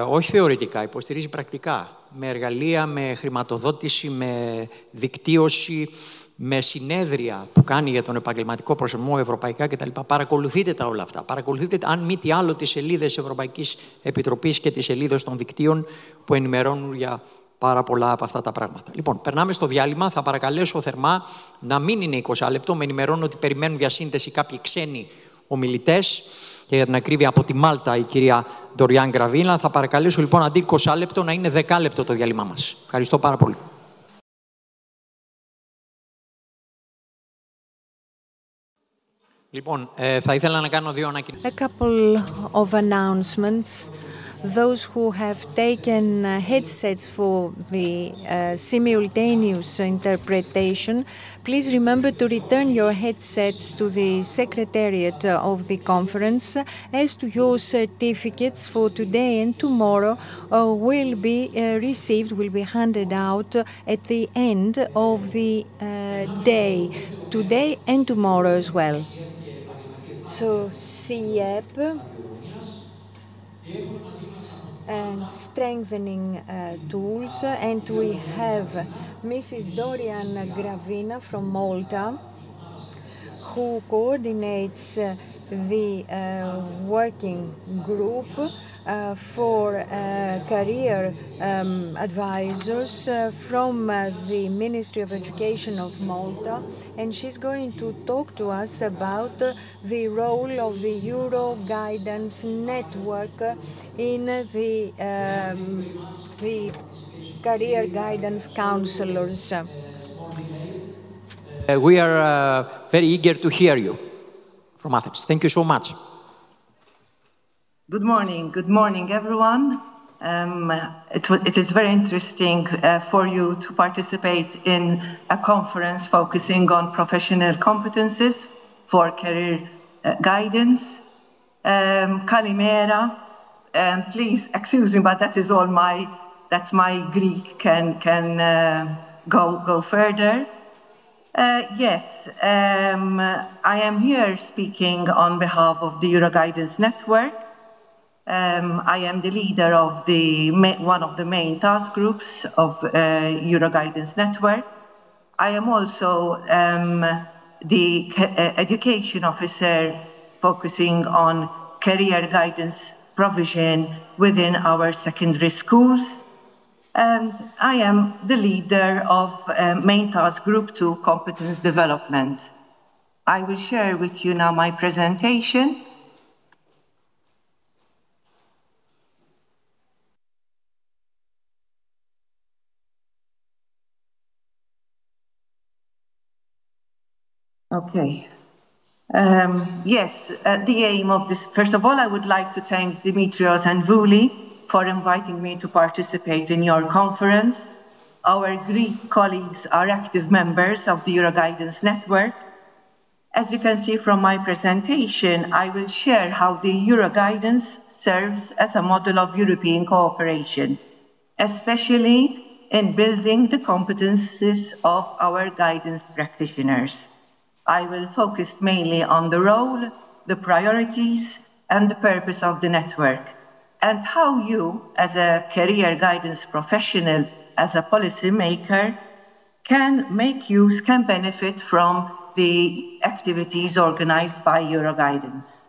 Speaker 1: όχι θεωρητικά, υποστηρίζει πρακτικά, με εργαλεία, με χρηματοδότηση, με δικτύωση, με συνέδρια που κάνει για τον επαγγελματικό προσαρμοσμό ευρωπαϊκά κτλ. Παρακολουθείτε τα όλα αυτά. Παρακολουθείτε, αν μη τι άλλο, τις σελίδες Ευρωπαϊκής Επιτροπής και τις σελίδες των δικτύων που ενημερώνουν για πάρα πολλά από αυτά τα πράγματα. Λοιπόν, περνάμε στο διάλειμμα. Θα παρακαλέσω θερμά να μην είναι 20 λεπτό. Με ενημερώνω ότι περιμένουν για σύνθεση κάποιοι ξένοι ομιλητές και για την ακρίβεια από τη Μάλτα η κυρία Ντοριάν Γκραβίνα. Θα παρακαλέσω λοιπόν αντί 20 λεπτό να είναι 10 λεπτό το διάλειμμα μας. Ευχαριστώ πάρα πολύ. Λοιπόν, θα ήθελα να κάνω δύο ανακοινώσεις.
Speaker 9: A couple of announcements. Those who have taken headsets for the simultaneous interpretation, please remember to return your headsets to the Secretariat of the conference, as to your certificates for today and tomorrow will be received, will be handed out at the end of the day, today and tomorrow as well. So, CEP and strengthening tools, and we have Mrs. Dorian Gravina from Malta, who coordinates the working group for career advisors from the Ministry of Education of Malta, and she's going to talk to us about the role of the Euro Guidance Network in the career guidance counselors.
Speaker 1: We are very eager to hear you from Athens. Thank you so much.
Speaker 10: Good morning, everyone. It is very interesting for you to participate in a conference focusing on professional competences for career guidance. Kalimera, please excuse me, but that is all my Greek can go further. Yes, I am here speaking on behalf of the Euro Guidance Network. I am the leader of one of the main task groups of Euro Guidance Network. I am also the education officer focusing on career guidance provision within our secondary schools. And I am the leader of Main Task Group 2 Competence Development. I will share with you now my presentation. Okay. The aim of this, first of all, I would like to thank Dimitrios and Vuli for inviting me to participate in your conference. Our Greek colleagues are active members of the Euroguidance Network. As you can see from my presentation, I will share how the Euroguidance serves as a model of European cooperation, especially in building the competences of our guidance practitioners. I will focus mainly on the role, the priorities, and the purpose of the network, and how you, as a career guidance professional, as a policymaker, can benefit from the activities organized by Euroguidance.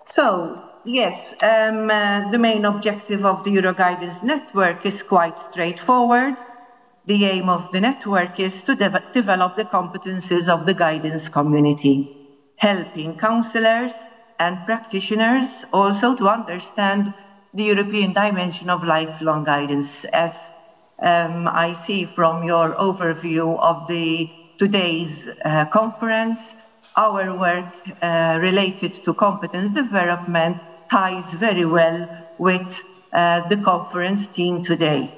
Speaker 10: So, yes, the main objective of the Euroguidance network is quite straightforward. The aim of the network is to develop the competences of the guidance community, helping counselors and practitioners also to understand the European dimension of lifelong guidance. As I see from your overview of today's conference, our work related to competence development ties very well with the conference theme today.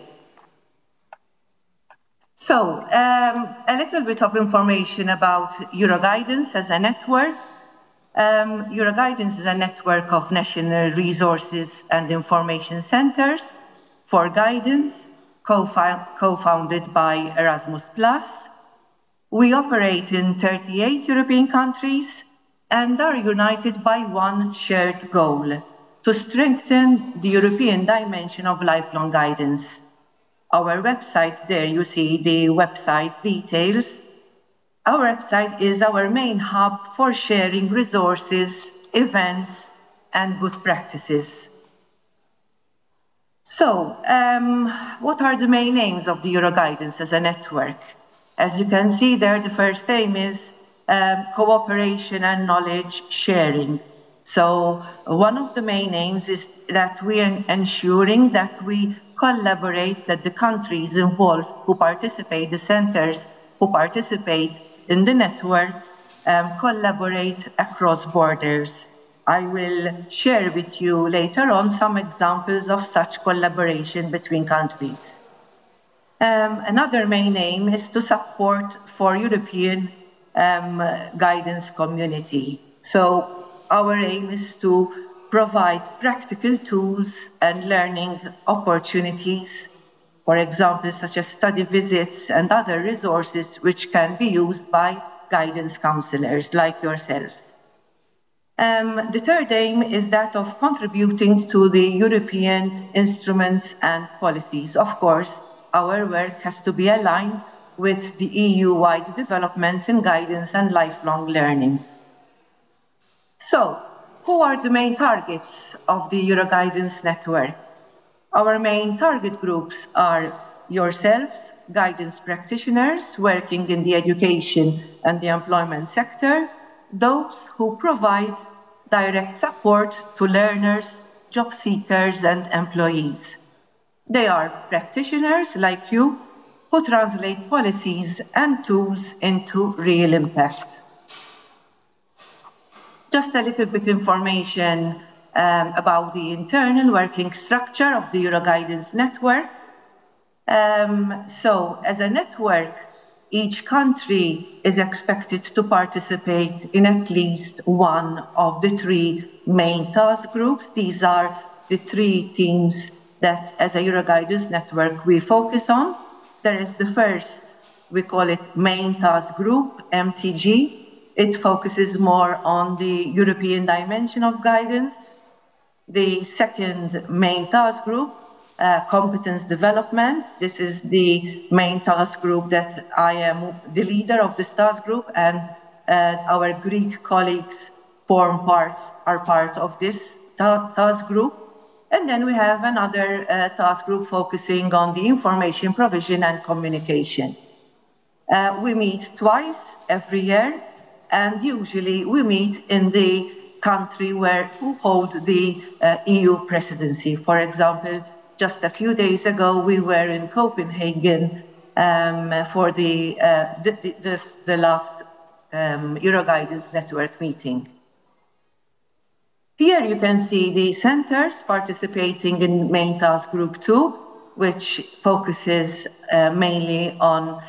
Speaker 10: So, a little bit of information about Euroguidance as a network. Euroguidance is a network of national resources and information centers for guidance, co-founded by Erasmus+. We operate in 38 European countries and are united by one shared goal: to strengthen the European dimension of lifelong guidance. Our website, there you see the website details. Our website is our main hub for sharing resources, events, and good practices. So, what are the main aims of the Euroguidance as a network? As you can see there, the first aim is cooperation and knowledge sharing. So, one of the main aims is that we are ensuring that we collaborate, that the countries involved who participate, the centers who participate in the network, collaborate across borders. I will share with you later on some examples of such collaboration between countries. Another main aim is to support for European guidance community. So our aim is to provide practical tools and learning opportunities, for example, such as study visits and other resources which can be used by guidance counselors like yourselves. The third aim is that of contributing to the European instruments and policies. Of course, our work has to be aligned with the EU-wide developments in guidance and lifelong learning. So, who are the main targets of the Euroguidance network? Our main target groups are yourselves, guidance practitioners working in the education and the employment sector, those who provide direct support to learners, job seekers, and employees. They are practitioners like you who translate policies and tools into real impact. Just a little bit information about the internal working structure of the Euroguidance network. So, as a network, each country is expected to participate in at least one of the three main task groups. These are the three themes that, as a Euroguidance network, we focus on. There is the first, we call it Main Task Group, MTG. It focuses more on the European dimension of guidance. The second main task group, competence development. This is the main task group that I am the leader of this task group, and Our Greek colleagues are part of this task group. And then we have another task group focusing on the information provision and communication. We meet twice every year, and usually we meet in the country who hold the EU presidency. For example, just a few days ago, we were in Copenhagen for the last Euroguidance Network meeting. Here you can see the centers participating in main task group 2, which focuses mainly on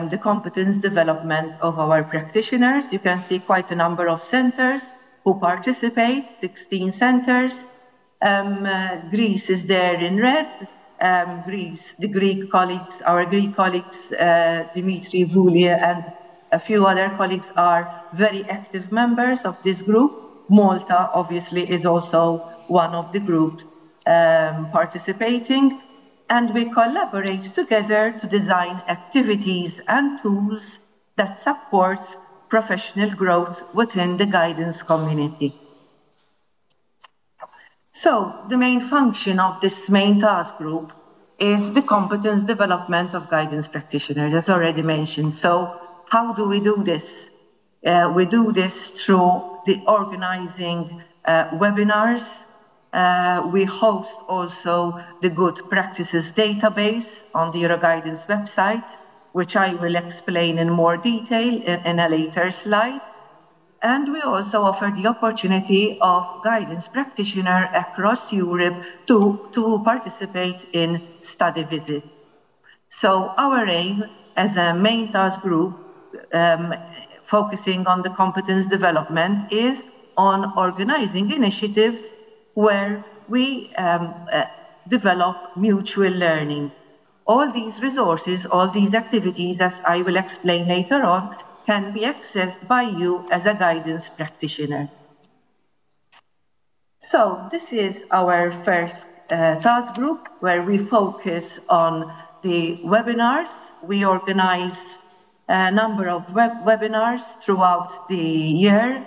Speaker 10: the competence development of our practitioners. You can see quite a number of centers who participate, 16 centers. Greece is there in red. The Greek colleagues, our Greek colleagues, Dimitri, Vulia, and a few other colleagues are very active members of this group. Malta, obviously, is also one of the groups participating, and we collaborate together to design activities and tools that support professional growth within the guidance community. So, the main function of this main task group is the competence development of guidance practitioners, as already mentioned. So, how do we do this? We do this through the organizing webinars. We host also the good practices database on the Euroguidance website, which I will explain in more detail in a later slide. And we also offer the opportunity of guidance practitioners across Europe to participate in study visits. So our aim as a main task group focusing on the competence development is on organizing initiatives where we develop mutual learning. All these resources, all these activities, as I will explain later on, can be accessed by you as a guidance practitioner. So this is our first task group where we focus on the webinars. We organize a number of webinars throughout the year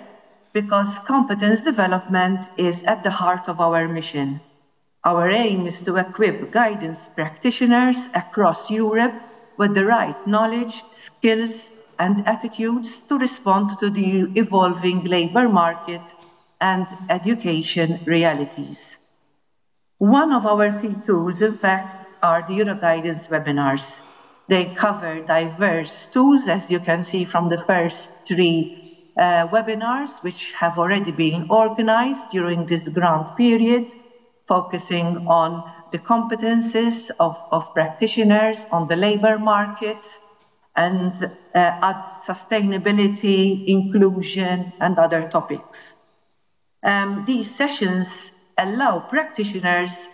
Speaker 10: because competence development is at the heart of our mission. Our aim is to equip guidance practitioners across Europe with the right knowledge, skills, and attitudes to respond to the evolving labor market and education realities. One of our key tools, in fact, are the Euroguidance webinars. They cover diverse tools, as you can see from the first 3 webinars, which have already been organized during this grant period, focusing on the competences of practitioners on the labor market and sustainability, inclusion, and other topics. These sessions allow practitioners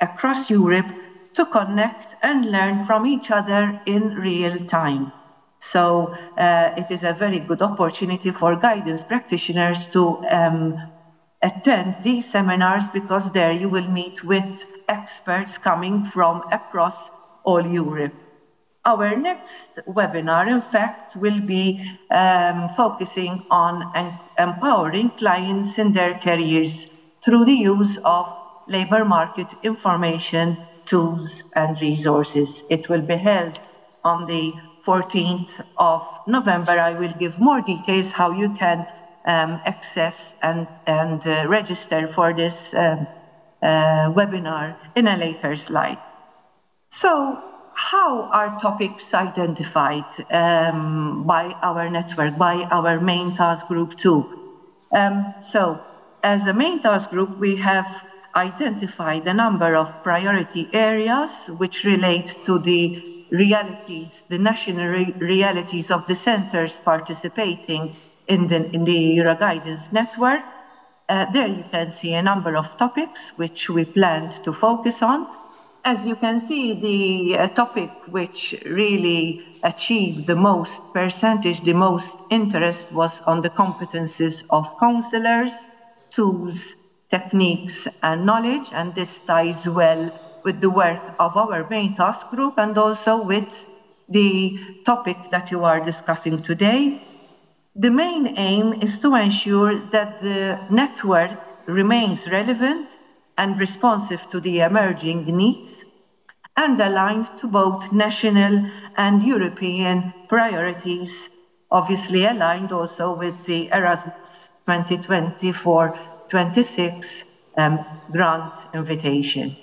Speaker 10: across Europe to connect and learn from each other in real time. So it is a very good opportunity for guidance practitioners to attend these seminars because there you will meet with experts coming from across all Europe. Our next webinar, in fact, will be focusing on empowering clients in their careers through the use of labor market information, tools, and resources. It will be held on the 14th of November. I will give more details how you can access and register for this webinar in a later slide. So, how are topics identified by our network, by our main task group 2? So, as a main task group, we have identified a number of priority areas which relate to the realities, the national realities of the centers participating in the Euroguidance network. There you can see a number of topics which we planned to focus on. As you can see, the topic which really achieved the most percentage, the most interest was on the competences of counselors, tools, techniques, and knowledge, and this ties well with the work of our main task group and also with the topic that you are discussing today. The main aim is to ensure that the network remains relevant and responsive to the emerging needs and aligned to both national and European priorities, obviously aligned also with the Erasmus 2024-26 grant invitation.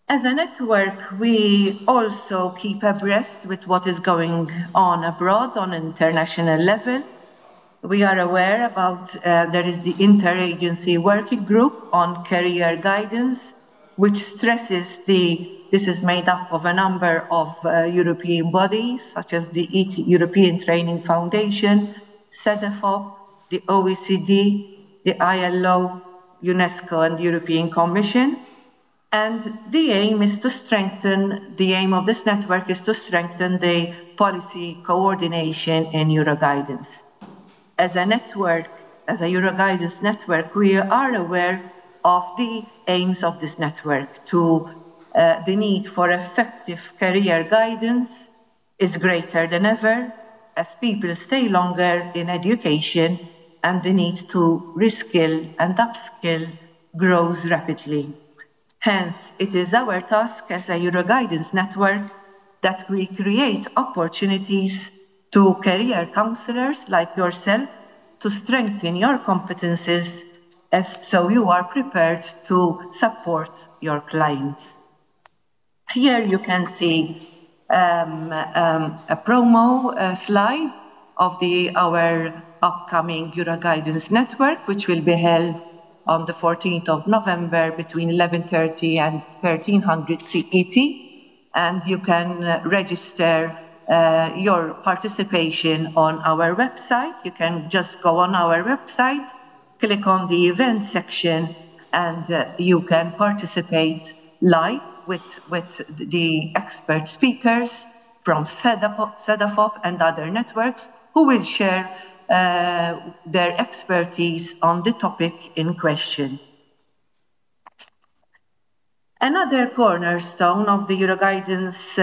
Speaker 10: As a network, we also keep abreast with what is going on abroad on an international level. We are aware about there is the Interagency Working Group on Career Guidance, which stresses this is made up of a number of European bodies, such as the European Training Foundation, CEDEFOP, the OECD, the ILO, UNESCO, and the European Commission. And the aim is to strengthen, the aim of this network is to strengthen the policy coordination in Euroguidance. As a network, as a Euroguidance network, we are aware of the aims of this network. The need for effective career guidance is greater than ever as people stay longer in education and the need to reskill and upskill grows rapidly. Hence, it is our task as a Euroguidance network that we create opportunities to career counselors like yourself to strengthen your competences so you are prepared to support your clients. Here you can see a promo slide of our upcoming Euroguidance network, which will be held on the 14th of November between 11:30 and 1300 CET. And you can register your participation on our website. You can just go on our website, click on the event section, and you can participate live with the expert speakers from CEDEFOP and other networks who will share their expertise on the topic in question. Another cornerstone of the Euroguidance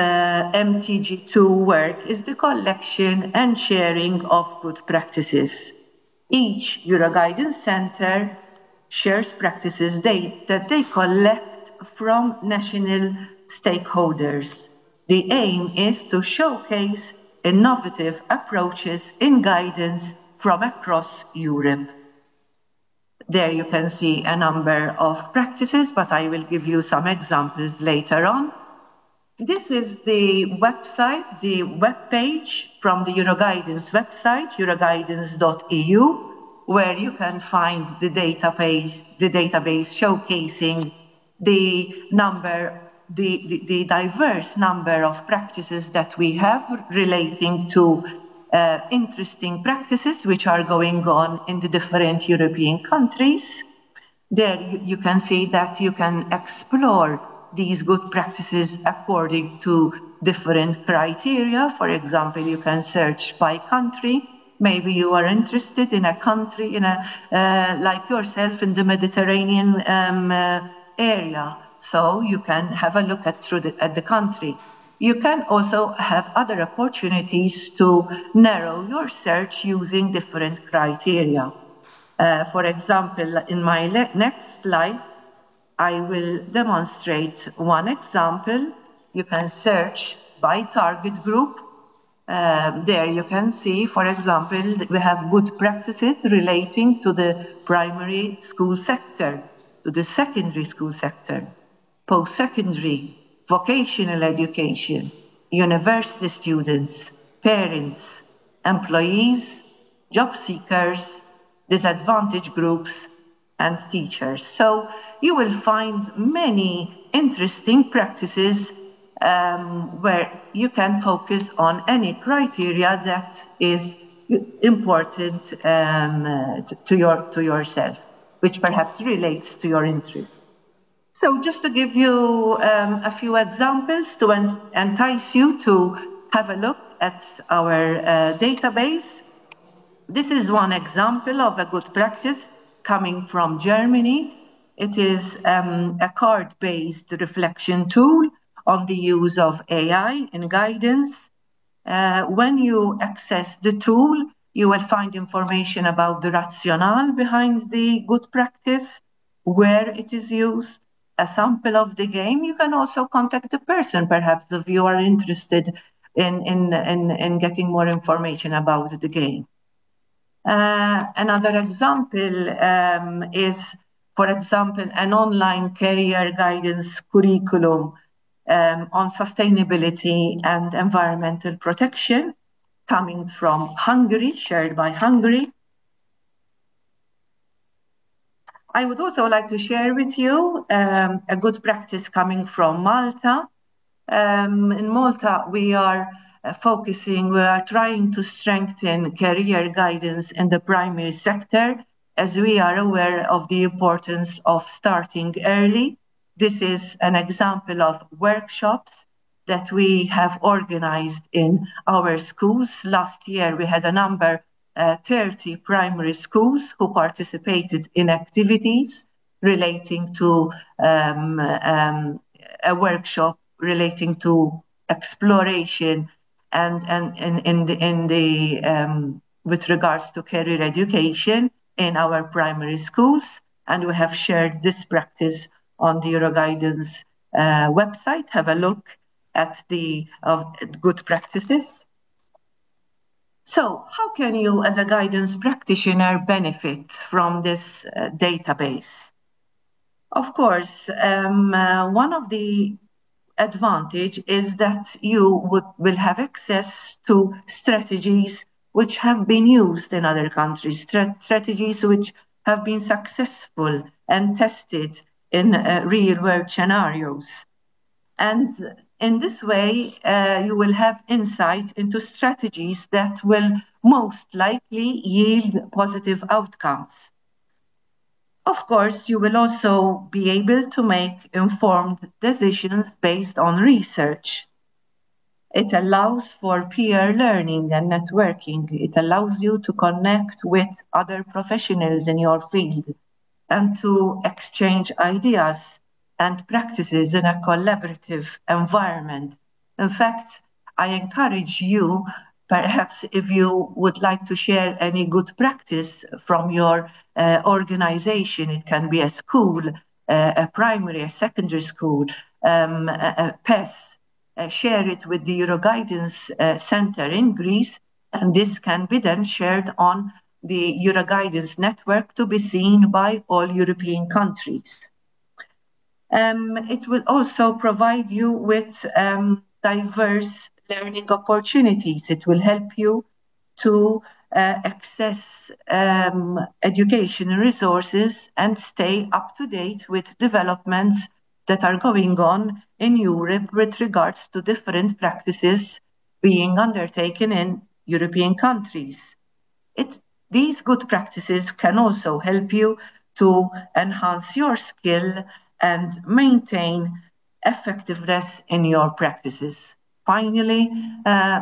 Speaker 10: MTG2 work is the collection and sharing of good practices. Each Euroguidance Center shares practices that they collect from national stakeholders. The aim is to showcase innovative approaches in guidance from across Europe. There you can see a number of practices, but I will give you some examples later on. This is the website, the web page from the Euroguidance website, euroguidance.eu, where you can find the database showcasing the diverse number of practices that we have relating to interesting practices which are going on in the different European countries. There you can see that you can explore these good practices according to different criteria. For example, you can search by country. Maybe you are interested in a country, like yourself, in the Mediterranean area. So you can have a look at the country. You can also have other opportunities to narrow your search using different criteria. For example, in my next slide, I will demonstrate one example. You can search by target group. There you can see, for example, that we have good practices relating to the primary school sector, to the secondary school sector, post-secondary, vocational education, university students, parents, employees, job seekers, disadvantaged groups, and teachers. So you will find many interesting practices where you can focus on any criteria that is important to yourself, which perhaps relates to your interest. So just to give you a few examples to entice you to have a look at our database. This is one example of a good practice coming from Germany. It is a card-based reflection tool on the use of AI in guidance. When you access the tool, you will find information about the rationale behind the good practice, where it is used, a sample of the game. You can also contact the person, perhaps, if you are interested in getting more information about the game. Another example is, for example, an online career guidance curriculum on sustainability and environmental protection coming from Hungary, shared by Hungary. I would also like to share with you a good practice coming from Malta. In Malta, we are trying to strengthen career guidance in the primary sector, as we are aware of the importance of starting early. This is an example of workshops that we have organized in our schools. Last year, we had a number, 30 primary schools who participated in activities relating to a workshop relating to exploration and with regards to career education in our primary schools. And we have shared this practice on the Euroguidance website. Have a look at the good practices. So how can you, as a guidance practitioner, benefit from this database? Of course, one of the advantage is that you will have access to strategies which have been used in other countries, strategies which have been successful and tested in real-world scenarios. And in this way, you will have insight into strategies that will most likely yield positive outcomes. Of course, you will also be able to make informed decisions based on research. It allows for peer learning and networking. It allows you to connect with other professionals in your field and to exchange ideas and practices in a collaborative environment. In fact, I encourage you, perhaps if you would like to share any good practice from your organization, it can be a school, a primary, a secondary school, a PES, share it with the Euroguidance Center in Greece, and this can be then shared on the Euroguidance network to be seen by all European countries. It will also provide you with diverse learning opportunities. It will help you to access education resources and stay up to date with developments that are going on in Europe with regards to different practices being undertaken in European countries. These good practices can also help you to enhance your skill and maintain effectiveness in your practices. Finally,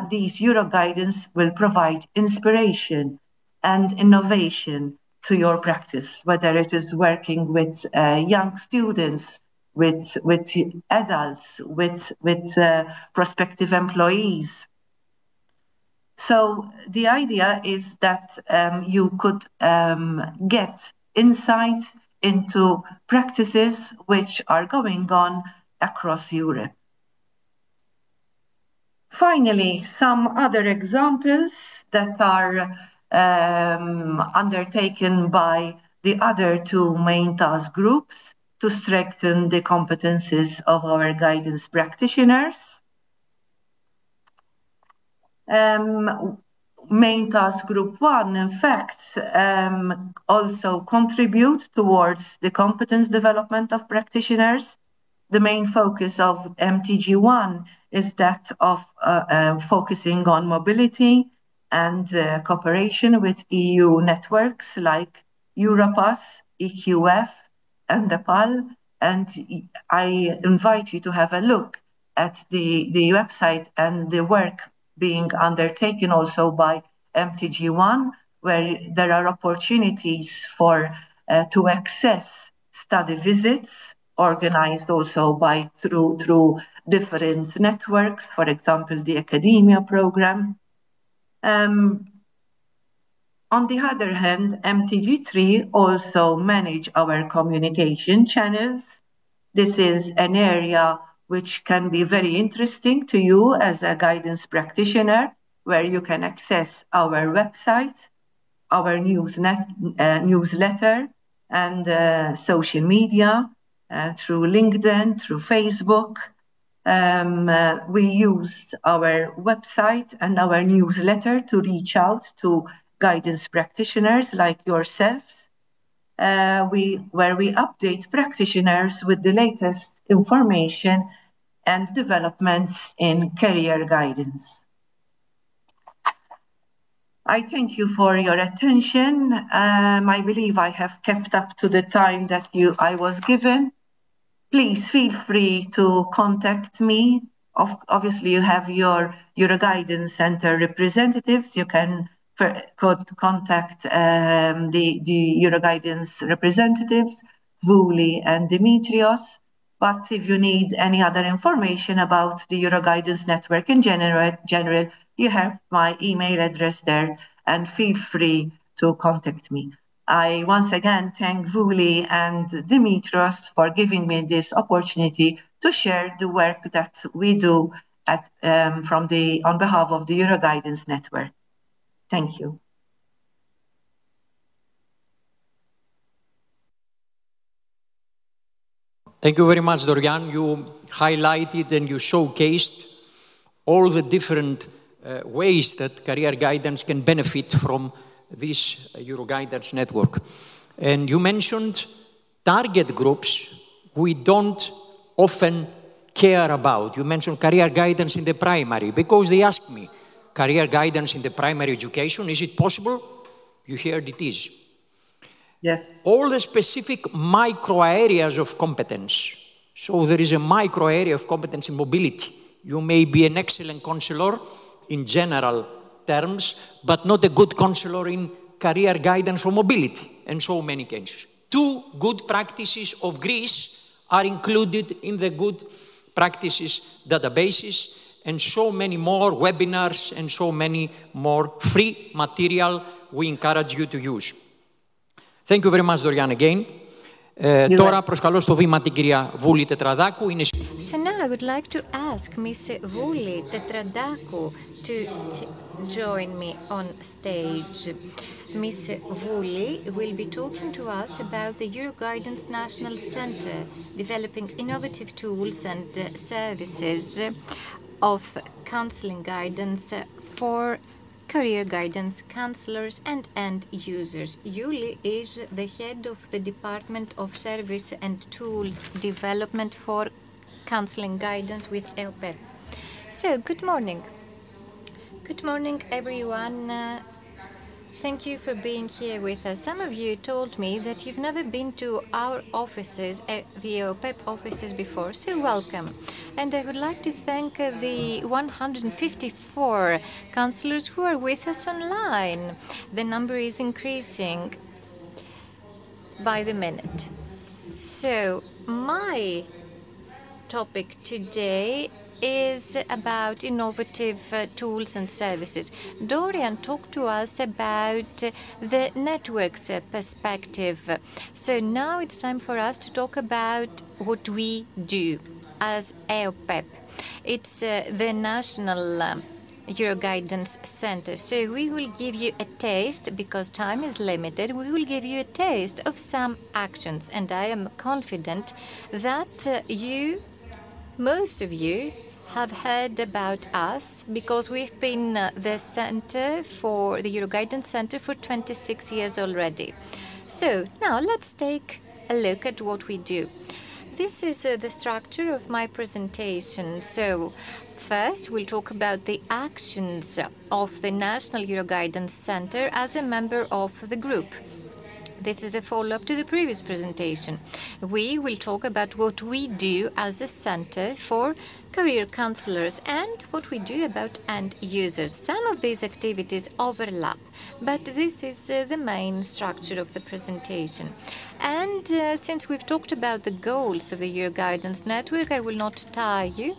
Speaker 10: these Euroguidance will provide inspiration and innovation to your practice, whether it is working with young students, with adults, with prospective employees. So the idea is that you could get insight into practices which are going on across Europe. Finally, some other examples that are undertaken by the other two main task groups to strengthen the competences of our guidance practitioners. Main task group 1, in fact, also contribute towards the competence development of practitioners. The main focus of MTG1 is that of focusing on mobility and cooperation with EU networks like Europass, EQF, and Nepal. And I invite you to have a look at the website and the work being undertaken also by MTG1, where there are opportunities for to access study visits organized also through different networks, for example, the academia program. On the other hand, MTG3 also manage our communication channels. This is an area which can be very interesting to you as a guidance practitioner, where you can access our website, our newsletter, and social media through LinkedIn, through Facebook. We use our website and our newsletter to reach out to guidance practitioners like yourselves, where we update practitioners with the latest information and developments in career guidance. I thank you for your attention. I believe I have kept up to the time that I was given. Please feel free to contact me. Obviously, you have your Euroguidance Center representatives. You can contact the Euroguidance representatives, Vuli and Dimitrios. But if you need any other information about the Euroguidance network in general, you have my email address there, and feel free to contact me. I once again thank Vuli and Dimitrios for giving me this opportunity to share the work that we do on behalf of the Euroguidance network. Thank you.
Speaker 1: Thank you very much, Dorian. You highlighted and you showcased all the different ways that career guidance can benefit from this Euroguidance network. And you mentioned target groups we don't often care about. You mentioned career guidance in the primary, because they ask me, career guidance in the primary education, is it possible? You heard it is.
Speaker 10: Yes.
Speaker 1: All the specific micro areas of competence. So there is a micro area of competence in mobility. You may be an excellent counselor in general terms, but not a good counselor in career guidance for mobility, and so many cases. 2 good practices of Greece are included in the good practices databases, and so many more webinars and so many more free material we encourage you to use. Thank you very much, Dorian, again. Τώρα προσκαλώ στο βήμα την κυρία Βούλη Τετραδάκου.
Speaker 9: So now I would like to ask Miss Vuli Tetradakou to join me on stage. Miss Vuli will be talking to us about the Euroguidance National Center, developing innovative tools and services of counseling guidance for career guidance counselors and end users. Yuli is the head of the Department of Service and Tools Development for Counseling Guidance with EOPEP. So, good morning. Good morning, everyone. Thank you for being here with us. Some of you told me that you've never been to our offices, the EOPEP offices before, so welcome. And I would like to thank the 154 counselors who are with us online. The number is increasing by the minute. So, my topic today is about innovative tools and services. Dorian talked to us about the network's perspective. So now it's time for us to talk about what we do as EOPEP. It's the National Euroguidance Center. So we will give you a taste, because time is limited, we will give you a taste of some actions. And I am confident that most of you have heard about us, because we've been the center for the Euroguidance Center for 26 years already. So now let's take a look at what we do. This is the structure of my presentation. So first, we'll talk about the actions of the National Euroguidance Center as a member of the group. This is a follow-up to the previous presentation. We will talk about what we do as a center for career counselors and what we do about end users. Some of these activities overlap, but this is the main structure of the presentation. And since we've talked about the goals of the Year Guidance Network, I will not tire you,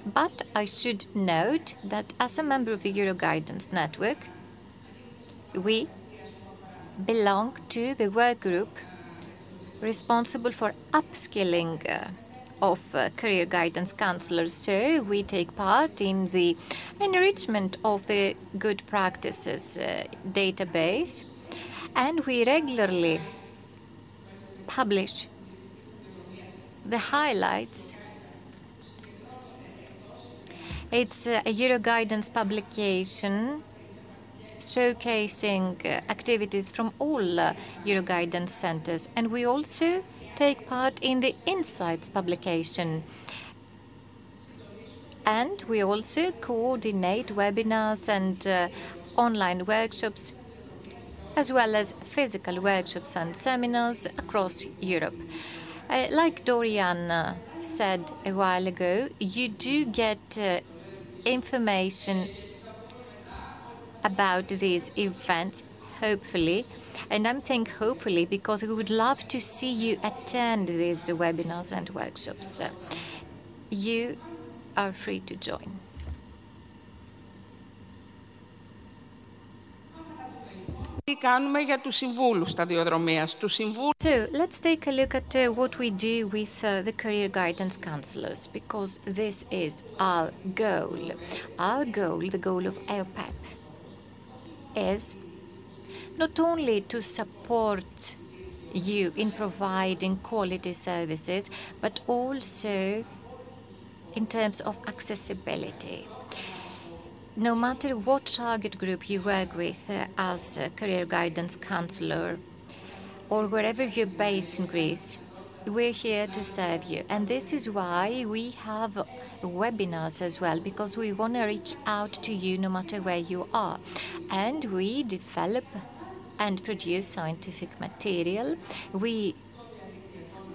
Speaker 9: but I should note that as a member of the Euro Guidance Network, we belong to the work group responsible for upskilling of career guidance counselors. So we take part in the enrichment of the good practices database, and we regularly publish the highlights. It's a Euro Guidance publication showcasing activities from all Euro Guidance centers. And we also take part in the Insights publication. And we also coordinate webinars and online workshops, as well as physical workshops and seminars across Europe. Like Dorian said a while ago, you do get information about these events, hopefully. And I'm saying hopefully because we would love to see you attend these webinars and workshops. You are free to join. So let's take a look at what we do with the career guidance counselors, because this is our goal. Our goal, the goal of EOPEP, is not only to support you in providing quality services, but also in terms of accessibility. No matter what target group you work with as a career guidance counselor, or wherever you're based in Greece, we're here to serve you. And this is why we have webinars as well, because we want to reach out to you no matter where you are. And we develop and produce scientific material. We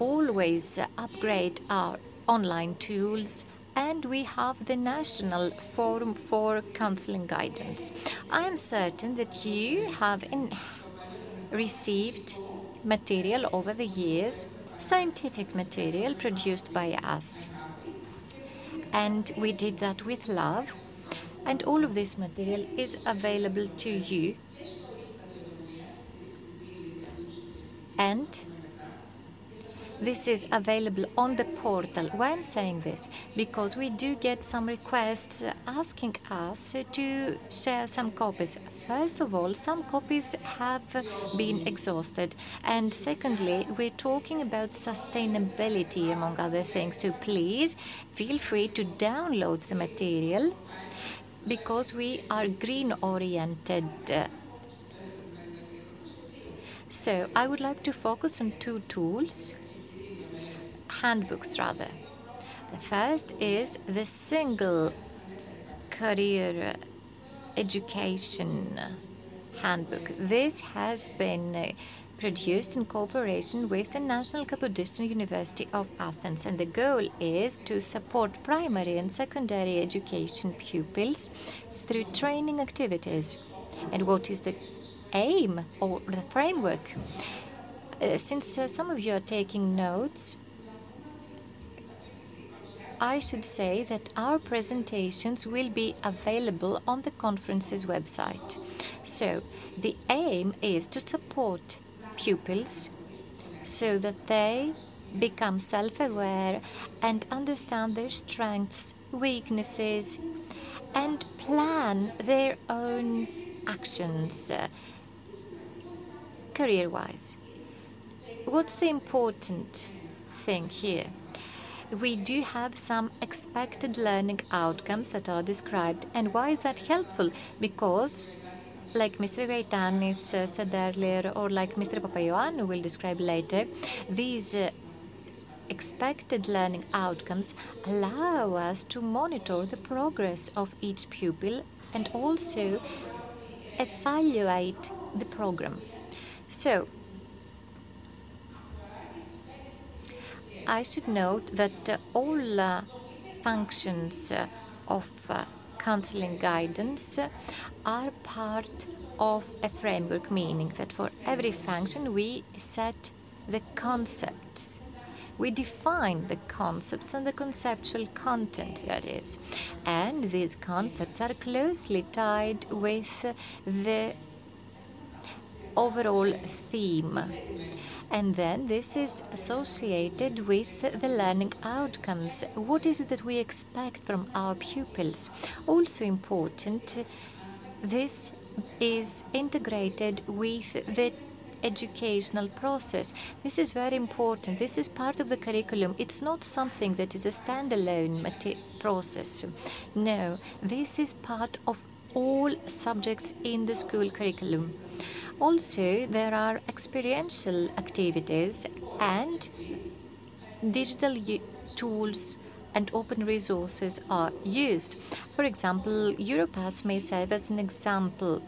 Speaker 9: always upgrade our online tools, and we have the National Forum for Counseling Guidance. I am certain that you have received material over the years, scientific material produced by us. And we did that with love. And all of this material is available to you. And this is available on the portal. Why I'm saying this? Because we do get some requests asking us to share some copies. First of all, some copies have been exhausted. And secondly, we're talking about sustainability, among other things. So please feel free to download the material, because we are green-oriented. So I would like to focus on two tools. Handbooks, rather. The first is the single career education handbook. This has been produced in cooperation with the National Kapodistria University of Athens, and the goal is to support primary and secondary education pupils through training activities. And what is the aim or the framework? Since some of you are taking notes, I should say that our presentations will be available on the conference's website. So the aim is to support pupils so that they become self-aware and understand their strengths, weaknesses, and plan their own actions career-wise. What's the important thing here? We do have some expected learning outcomes that are described. And why is that helpful? Because, like Mr. Gaitanis said earlier, or like Mr. Papaioannou will describe later, these expected learning outcomes allow us to monitor the progress of each pupil and also evaluate the program. So, I should note that all functions of counseling guidance are part of a framework, meaning that for every function we set the concepts. We define the concepts and the conceptual content, that is. And these concepts are closely tied with the overall theme. And then this is associated with the learning outcomes. What is it that we expect from our pupils? Also important, this is integrated with the educational process. This is very important. This is part of the curriculum. It's not something that is a standalone process. No, this is part of all subjects in the school curriculum. Also, there are experiential activities and digital tools and open resources are used. For example, Europass may serve as an example,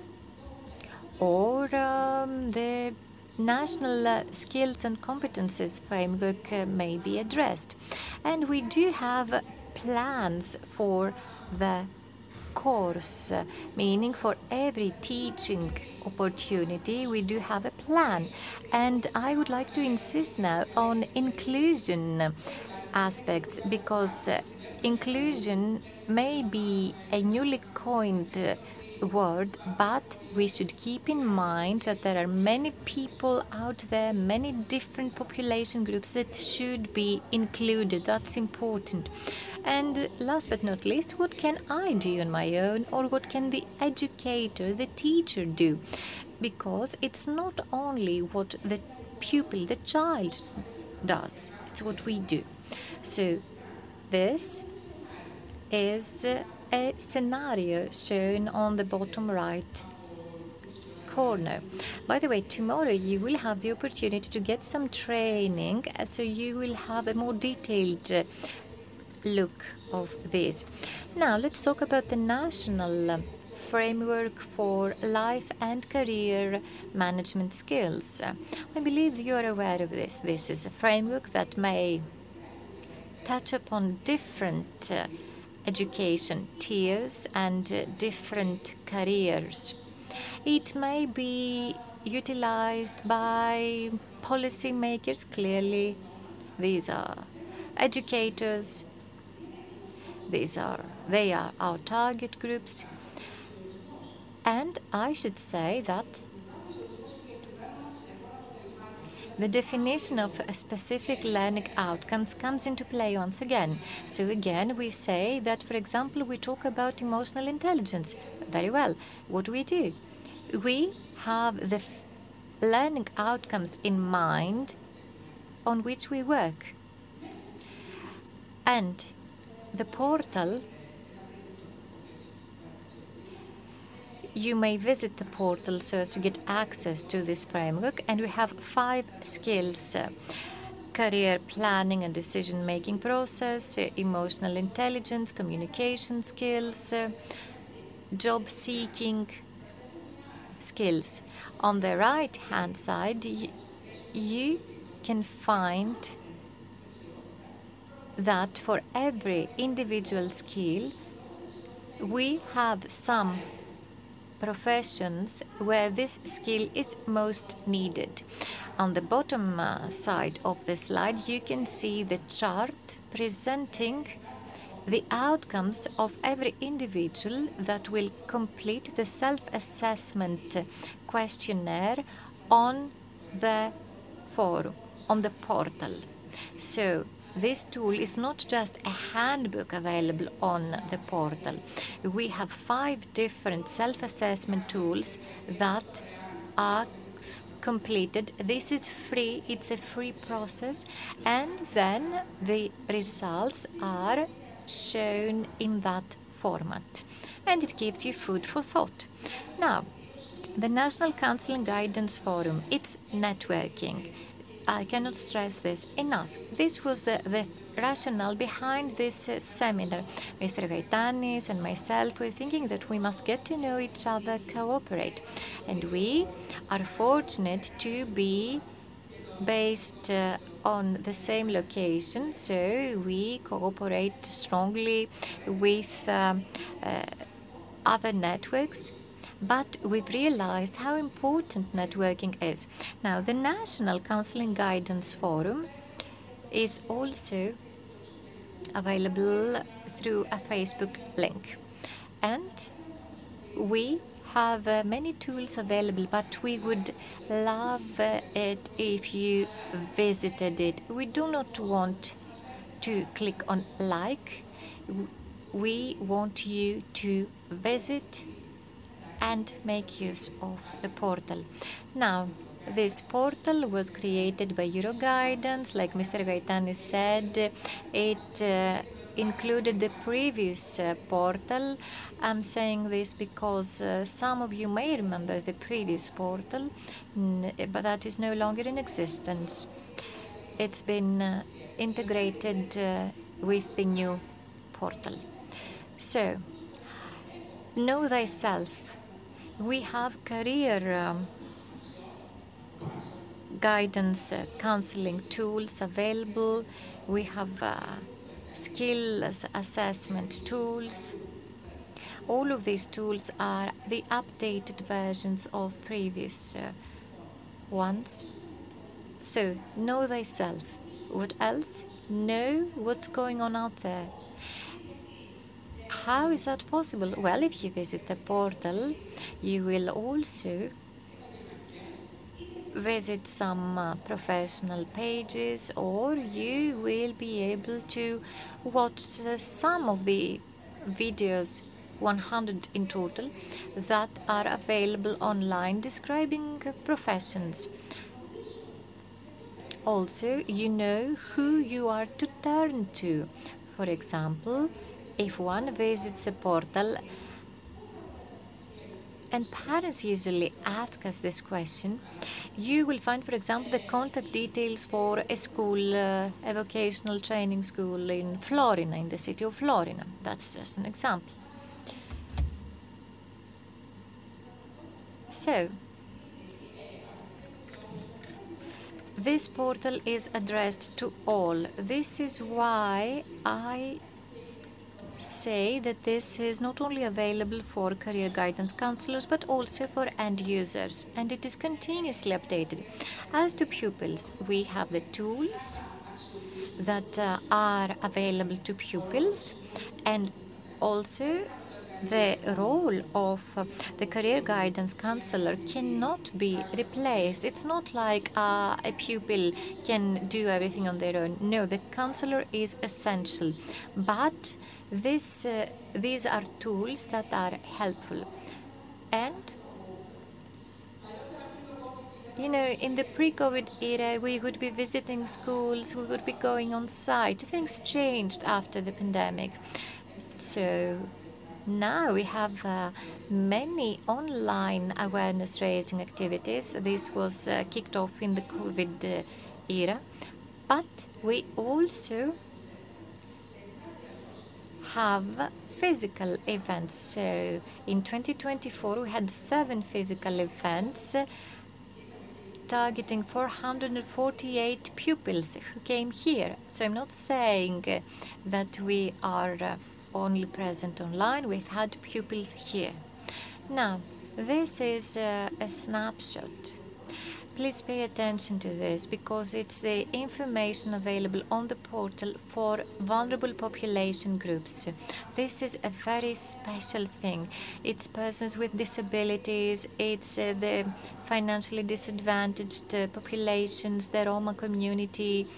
Speaker 9: or the National Skills and Competences Framework may be addressed. And we do have plans for the course, meaning for every teaching opportunity we do have a plan. And I would like to insist now on inclusion aspects, because inclusion may be a newly coined word, but we should keep in mind that there are many people out there, many different population groups that should be included. That's important. And last but not least, what can I do on my own, or what can the educator, the teacher do? Because it's not only what the pupil, the child does, it's what we do. So this is a scenario shown on the bottom right corner. By the way, tomorrow you will have the opportunity to get some training, so you will have a more detailed look of this. Now let's talk about the national framework for life and career management skills. I believe you are aware of this. This is a framework that may touch upon different education tiers and different careers. It may be utilized by policymakers, clearly. These are educators. They are our target groups. And I should say that the definition of specific learning outcomes comes into play once again. So again, we say that, for example, we talk about emotional intelligence. Very well. What do? We have the learning outcomes in mind on which we work. And the portal, you may visit the portal so as to get access to this framework, and we have 5 skills: career planning and decision-making process, emotional intelligence, communication skills, job-seeking skills. On the right-hand side, you can find that for every individual skill, we have some professions where this skill is most needed. On the bottom side of the slide, you can see the chart presenting the outcomes of every individual that will complete the self-assessment questionnaire on the forum, on the portal. So this tool is not just a handbook available on the portal. We have 5 different self-assessment tools that are completed. This is free. It's a free process. And then the results are shown in that format. And it gives you food for thought. Now, the National Counseling Guidance Forum, it's networking. I cannot stress this enough. This was the rationale behind this seminar. Mr. Gaitanis and myself were thinking that we must get to know each other, cooperate. And we are fortunate to be based on the same location, so we cooperate strongly with other networks. But we've realized how important networking is. Now, the National Counseling Guidance Forum is also available through a Facebook link. And we have many tools available, but we would love it if you visited it. We do not want to click on like. We want you to visit and make use of the portal. Now, this portal was created by Euroguidance. Like Mr. Gaetani said, it included the previous portal. I'm saying this because some of you may remember the previous portal, but that is no longer in existence. It's been integrated with the new portal. So, know thyself. We have career guidance counseling tools available. We have skills assessment tools. All of these tools are the updated versions of previous ones. So, know thyself. What else? Know what's going on out there. How is that possible? Well, if you visit the portal, you will also visit some professional pages, or you will be able to watch some of the videos, 100 in total, that are available online describing professions. Also, you know who you are to turn to. For example, if one visits the portal, and parents usually ask us this question, you will find, for example, the contact details for a school, a vocational training school in Florina, in the city of Florina. That's just an example. So, this portal is addressed to all. This is why I say that this is not only available for career guidance counselors, but also for end users, and it is continuously updated. As to pupils, we have the tools that are available to pupils, and also the role of the career guidance counselor cannot be replaced. It's not like a pupil can do everything on their own. No, the counselor is essential, but these are tools that are helpful. And, you know, in the pre-COVID era, we would be visiting schools, we would be going on site. Things changed after the pandemic. So now we have many online awareness-raising activities. This was kicked off in the COVID era. But we also have physical events. So in 2024, we had 7 physical events targeting 448 pupils who came here. So I'm not saying that we are only present online. We've had pupils here. Now, this is a snapshot. Please pay attention to this, because it's the information available on the portal for vulnerable population groups. This is a very special thing. It's persons with disabilities, it's the financially disadvantaged populations, the Roma community,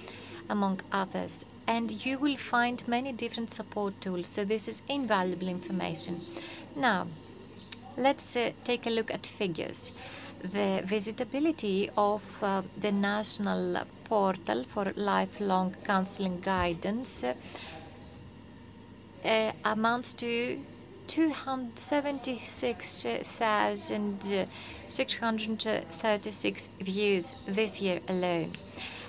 Speaker 9: among others. And you will find many different support tools, so this is invaluable information. Now, let's take a look at figures. The visitability of the national portal for lifelong counseling guidance amounts to 276,636 views this year alone.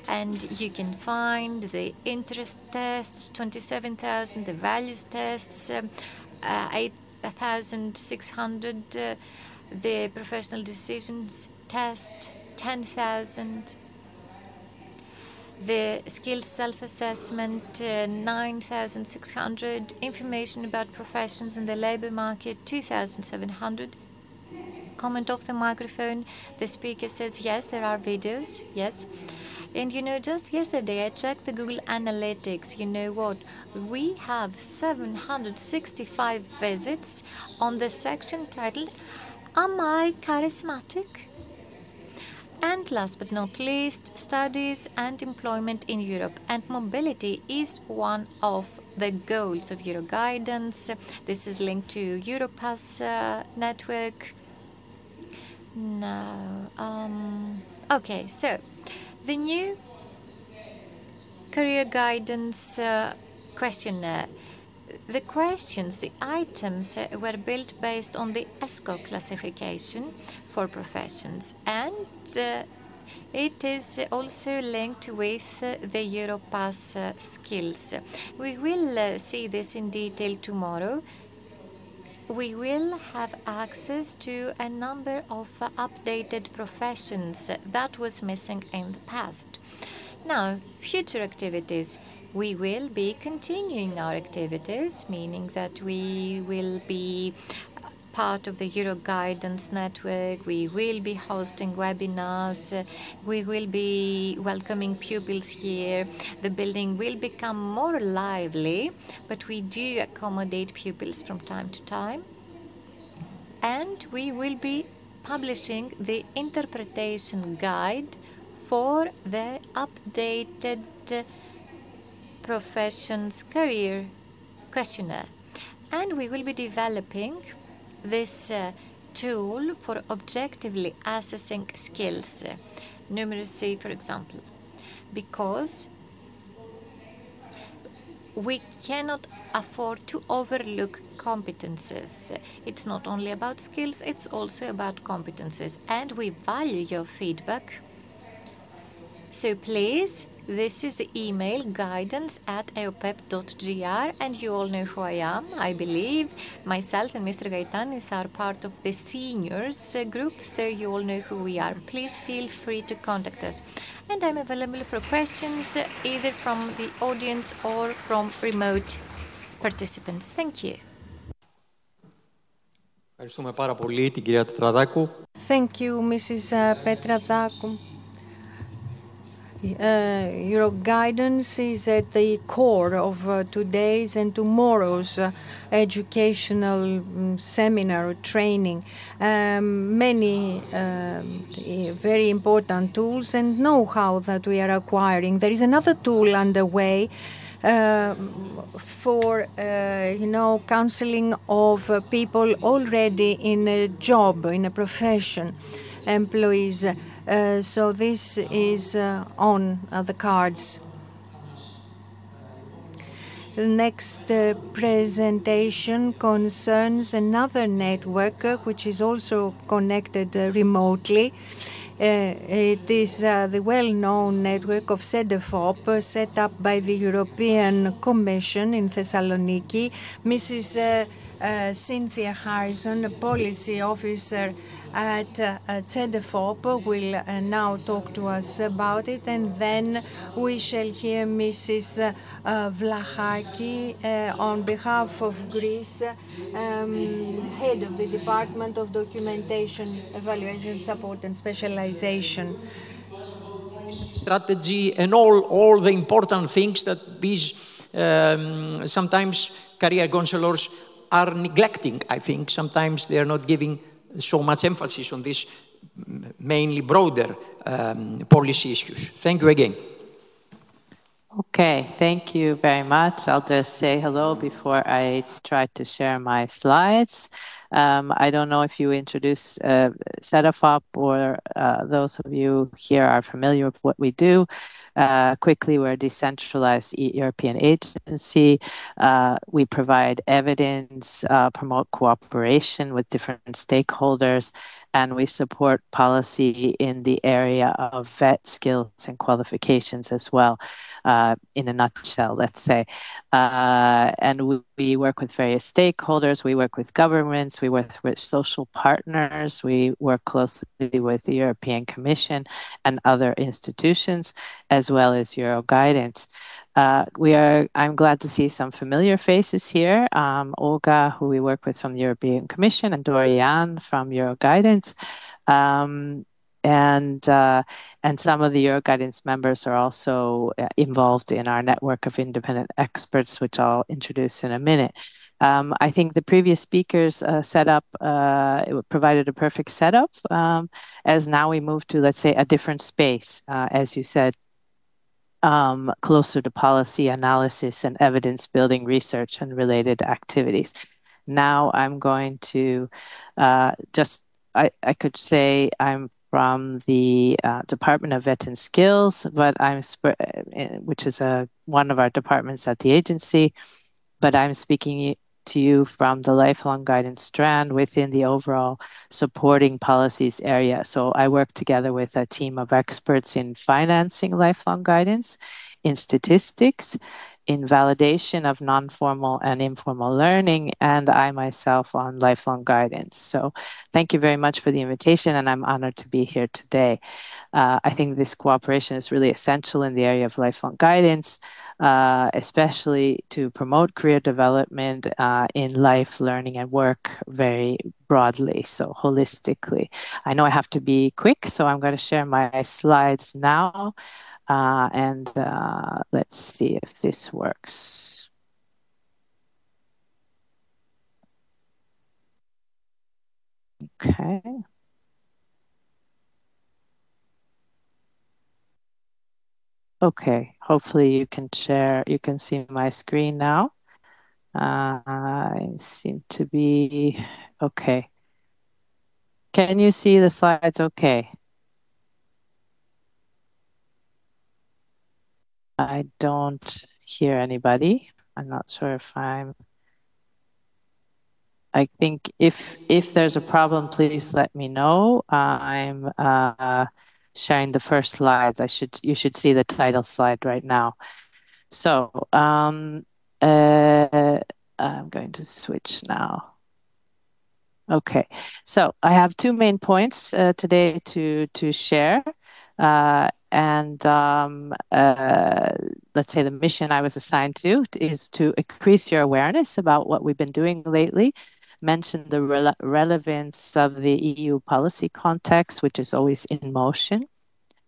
Speaker 9: And you can find the interest tests, 27,000, the values tests, 8,600, the professional decisions test, 10,000. The skills self-assessment, 9,600. Information about professions in the labor market, 2,700. Comment off the microphone. The speaker says, yes, there are videos. Yes. And you know, just yesterday I checked the Google Analytics. You know what? We have 765 visits on the section titled, Am I Charismatic? And last but not least, studies and employment in Europe. And mobility is one of the goals of Euroguidance. This is linked to Europass network. No. Okay, so the new career guidance questionnaire. The questions, the items were built based on the ESCO classification for professions, and it is also linked with the Europass skills. We will see this in detail tomorrow. We will have access to a number of updated professions that was missing in the past. Now, future activities. We will be continuing our activities, meaning that we will be part of the Euroguidance network. We will be hosting webinars. We will be welcoming pupils here. The building will become more lively, but we do accommodate pupils from time to time. And we will be publishing the interpretation guide for the updated professions career questionnaire. And we will be developing this tool for objectively assessing skills, numeracy, for example, because we cannot afford to overlook competences. It's not only about skills, it's also about competences, and we value your feedback. So please, this is the email guidance@eopep.gr, and you all know who I am, I believe. Myself and Mr. Gaitanis are part of the seniors group, so you all know who we are. Please feel free to contact us. And I'm available for questions either from the audience or from remote participants. Thank you.
Speaker 1: Ευχαριστούμε πάρα πολύ την κυρία Τετραδάκου.
Speaker 9: Thank you, Mrs. Petradakou. Euroguidance is at the core of today's and tomorrow's educational seminar or training. Many very important tools and know-how that we are acquiring. There is another tool underway for counseling of people already in a job, in a profession, employees. So this is on the cards. The next presentation concerns another network which is also connected remotely. It is the well-known network of CEDEFOP set up by the European Commission in Thessaloniki. Mrs. Cynthia Harrison, a policy officer at CEDEFOP, will now talk to us about it, and then we shall hear Mrs. Vlachaki on behalf of Greece, head of the Department of Documentation, Evaluation, Support and Specialization.
Speaker 1: Strategy and all the important things that these sometimes career counselors are neglecting, I think. Sometimes they are not giving so much emphasis on these mainly broader policy issues. Thank you again.
Speaker 11: Okay, thank you very much. I'll just say hello before I try to share my slides. I don't know if you introduce CEDEFOP or those of you here are familiar with what we do. Quickly, we're a decentralized European agency. We provide evidence, promote cooperation with different stakeholders, and we support policy in the area of vet skills and qualifications as well, in a nutshell, let's say. And we work with various stakeholders, we work with governments, we work with social partners, we work closely with the European Commission and other institutions, as well as Euro guidance. I'm glad to see some familiar faces here. Olga, who we work with from the European Commission, and Dorian from Euro Guidance. And some of the Euro Guidance members are also involved in our network of independent experts, which I'll introduce in a minute. I think the previous speakers setup provided a perfect setup, as now we move to, let's say, a different space, as you said, closer to policy analysis and evidence building research and related activities. Now I'm going to I could say I'm from the Department of Vet and Skills, but which is one of our departments at the agency, but I'm speaking to you from the lifelong guidance strand within the overall supporting policies area. So I work together with a team of experts in financing lifelong guidance, in statistics, in validation of non-formal and informal learning, and I myself on lifelong guidance. So thank you very much for the invitation, and I'm honored to be here today. I think this cooperation is really essential in the area of lifelong guidance, especially to promote career development in life, learning, and work very broadly, so holistically. I know I have to be quick, so I'm going to share my slides now. And let's see if this works. Okay. Okay, hopefully you can see my screen now. I seem to be okay. Can you see the slides okay? I don't hear anybody. I'm not sure if I think if there's a problem, please let me know. I'm sharing the first slides. You should see the title slide right now. So I'm going to switch now. Okay, so I have two main points today to share. Let's say the mission I was assigned to is to increase your awareness about what we've been doing lately, mention the relevance of the EU policy context, which is always in motion,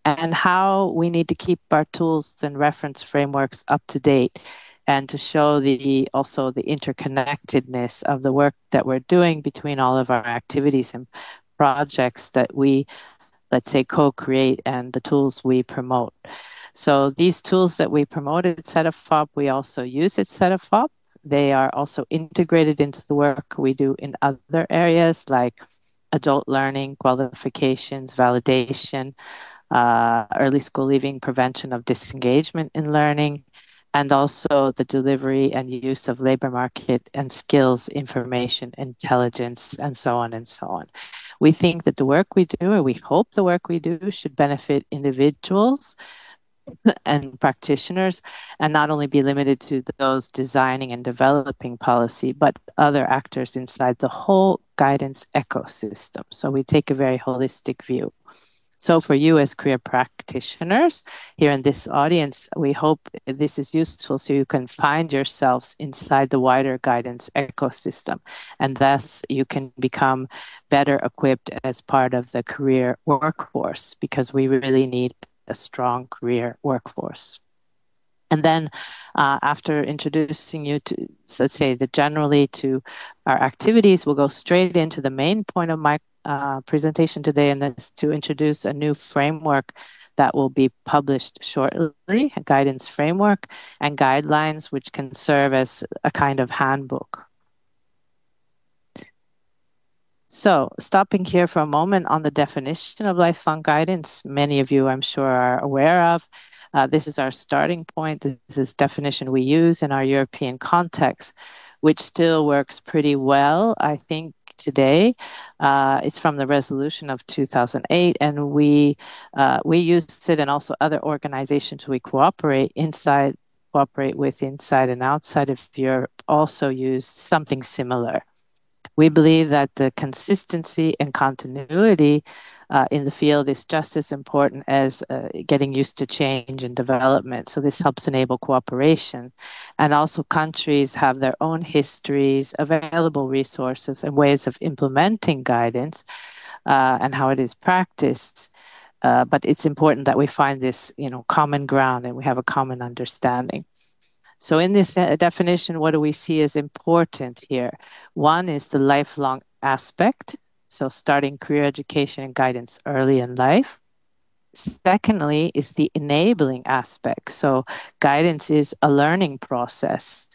Speaker 11: and how we need to keep our tools and reference frameworks up to date, and to show also the interconnectedness of the work that we're doing between all of our activities and projects that we, let's say, co-create, and the tools we promote. So these tools that we promote at CEDAFOP, we also use at CEDAFOP. They are also integrated into the work we do in other areas like adult learning, qualifications, validation, early school leaving, prevention of disengagement in learning, and also the delivery and use of labor market and skills information, intelligence, and so on and so on. We think that the work we do, or we hope the work we do, should benefit individuals and practitioners, and not only be limited to those designing and developing policy, but other actors inside the whole guidance ecosystem. So we take a very holistic view. So for you as career practitioners here in this audience, we hope this is useful so you can find yourselves inside the wider guidance ecosystem, and thus you can become better equipped as part of the career workforce, because we really need a strong career workforce. And then after introducing you to, let's say, generally to our activities, we'll go straight into the main point of my presentation today, and that's to introduce a new framework that will be published shortly, a guidance framework and guidelines which can serve as a kind of handbook. So stopping here for a moment on the definition of lifelong guidance, many of you I'm sure are aware of. This is our starting point. This is definition we use in our European context, which still works pretty well, I think, today. It's from the resolution of 2008, and we use it, and also other organizations we cooperate with inside and outside of Europe also use something similar. We believe that the consistency and continuity in the field is just as important as getting used to change and development. So this helps enable cooperation. And also countries have their own histories, available resources, and ways of implementing guidance and how it is practiced. But it's important that we find this, common ground, and we have a common understanding. So in this definition, what do we see as important here? One is the lifelong aspect, so starting career education and guidance early in life. Secondly is the enabling aspect. So guidance is a learning process,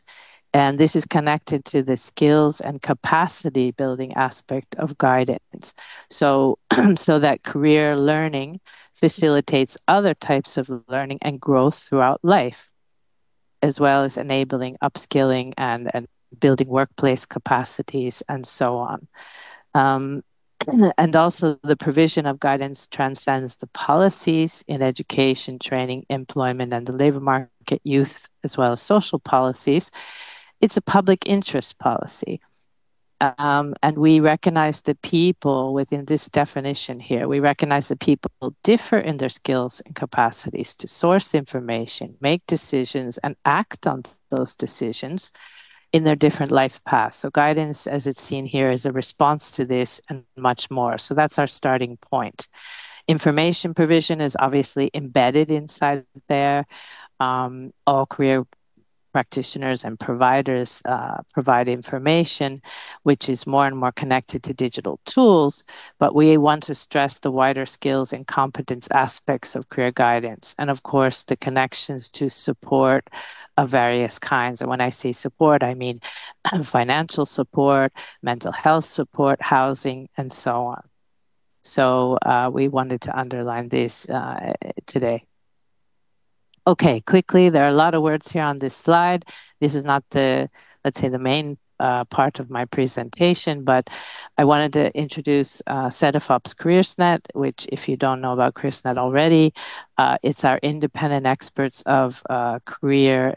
Speaker 11: and this is connected to the skills and capacity building aspect of guidance. So, so that career learning facilitates other types of learning and growth throughout life, as well as enabling upskilling and building workplace capacities and so on. And also the provision of guidance transcends the policies in education, training, employment, and the labor market, youth, as well as social policies. It's a public interest policy. And we recognize the people within this definition here. We recognize that people differ in their skills and capacities to source information, make decisions, and act on those decisions in their different life paths. So guidance, as it's seen here, is a response to this and much more. So that's our starting point. Information provision is obviously embedded inside there. All career practitioners and providers provide information, which is more and more connected to digital tools, but we want to stress the wider skills and competence aspects of career guidance, and of course the connections to support of various kinds. And when I say support, I mean financial support, mental health support, housing, and so on. So we wanted to underline this today. Okay, quickly, there are a lot of words here on this slide. This is not the, let's say, the main part of my presentation, but I wanted to introduce CEDEFOP's CareersNet, which, if you don't know about CareersNet already, it's our independent experts of career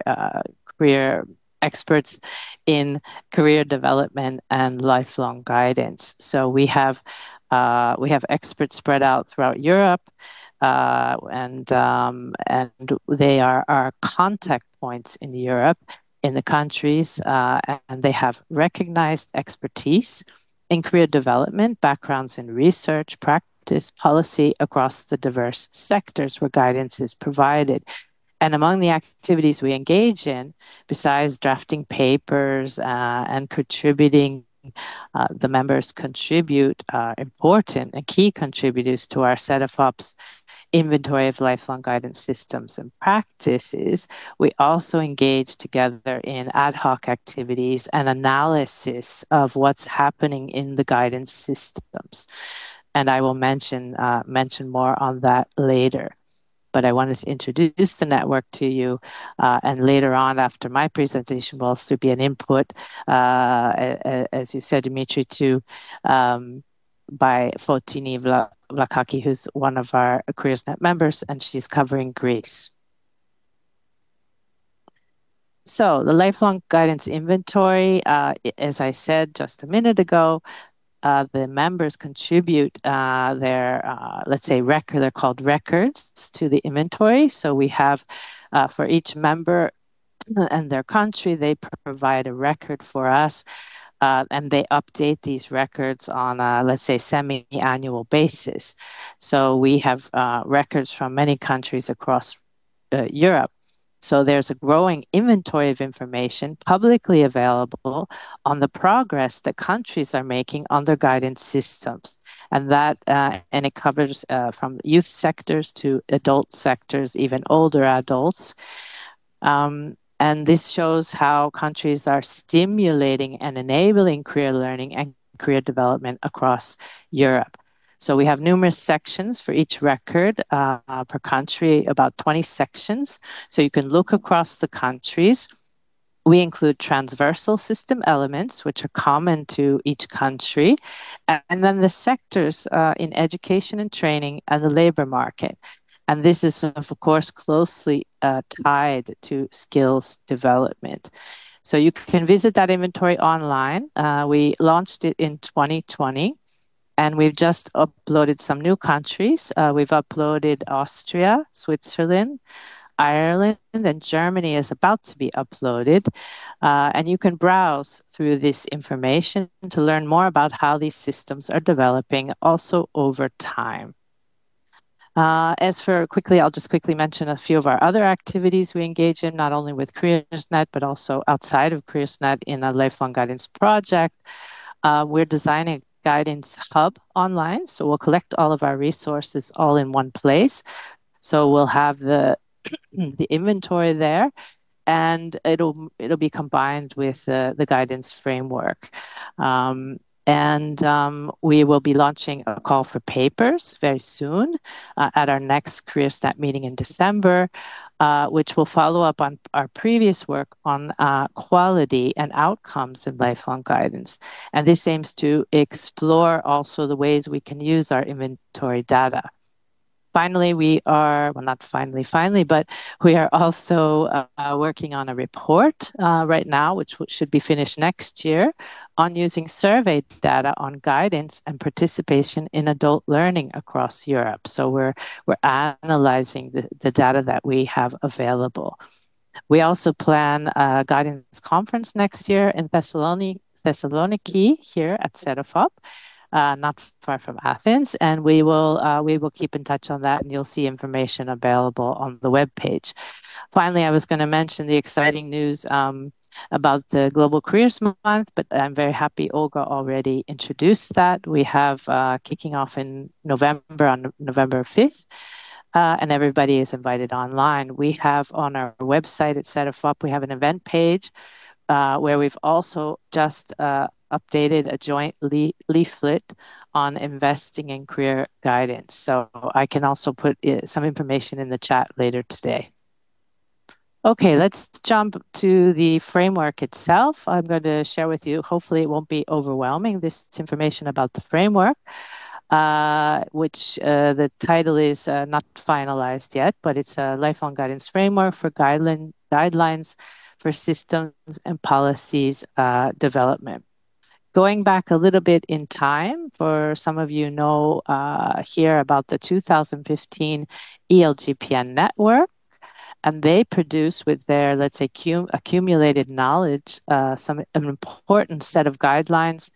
Speaker 11: experts in career development and lifelong guidance. So we have experts spread out throughout Europe. And they are our contact points in Europe, in the countries, and they have recognized expertise in career development, backgrounds in research, practice, policy across the diverse sectors where guidance is provided. And among the activities we engage in, besides drafting papers and contributing, the members contribute important and key contributors to our CEDEFOP's inventory of lifelong guidance systems and practices. We also engage together in ad hoc activities and analysis of what's happening in the guidance systems. And I will mention more on that later. But I wanted to introduce the network to you. And later on, after my presentation, will also be an input, as you said, Dimitri, by Fotini Vlakaki, who's one of our CareersNet members, and she's covering Greece. So the lifelong guidance inventory, as I said just a minute ago, the members contribute their, let's say, they're called records to the inventory. So we have, for each member and their country, they provide a record for us, and they update these records on a, let's say, semi-annual basis. So we have records from many countries across Europe. So there's a growing inventory of information publicly available on the progress that countries are making on their guidance systems. And that, and it covers from youth sectors to adult sectors, even older adults. And this shows how countries are stimulating and enabling career learning and career development across Europe. So we have numerous sections for each record per country, about 20 sections. So you can look across the countries We include transversal system elements, which are common to each country, and then the sectors in education and training and the labor market. And this is, of course, closely tied to skills development. So you can visit that inventory online. We launched it in 2020, and we've just uploaded some new countries. We've uploaded Austria, Switzerland, Ireland, and Germany is about to be uploaded. And you can browse through this information to learn more about how these systems are developing also over time. I'll just quickly mention a few of our other activities we engage in, not only with CareersNet, but also outside of CareersNet in a lifelong guidance project. We're designing a guidance hub online, so we'll collect all of our resources all in one place. So we'll have the inventory there, and it'll be combined with the guidance framework. We will be launching a call for papers very soon at our next CareersNet meeting in December, which will follow up on our previous work on quality and outcomes in lifelong guidance. And this aims to explore also the ways we can use our inventory data. Finally, but we are also working on a report right now, which should be finished next year, on using survey data on guidance and participation in adult learning across Europe. So we're analyzing the data that we have available. We also plan a guidance conference next year in Thessaloniki here at Cedefop. Not far from Athens, and we will keep in touch on that, and you'll see information available on the webpage. Finally, I was going to mention the exciting news about the Global Careers Month, but I'm very happy Olga already introduced that. We have kicking off in November, on November 5th, and everybody is invited online. We have on our website at Cedefop, we have an event page where we've also just updated a joint leaflet on investing in career guidance. So I can also put some information in the chat later today. Okay, let's jump to the framework itself. I'm going to share with you, hopefully it won't be overwhelming, this information about the framework, which the title is not finalized yet, but it's a lifelong guidance framework for guidelines for systems and policies development. Going back a little bit in time, for some of you know here about the 2015 ELGPN network, and they produce with their, let's say, accumulated knowledge, an important set of guidelines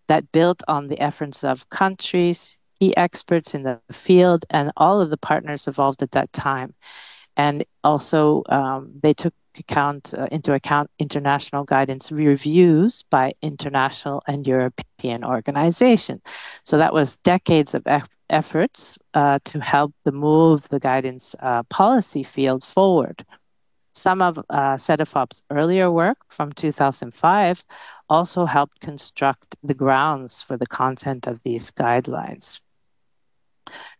Speaker 11: that built on the efforts of countries, key experts in the field, and all of the partners involved at that time. And also, they took into account international guidance reviews by international and European organizations. So that was decades of efforts to help move the guidance policy field forward. Some of Cedefop's earlier work from 2005 also helped construct the grounds for the content of these guidelines.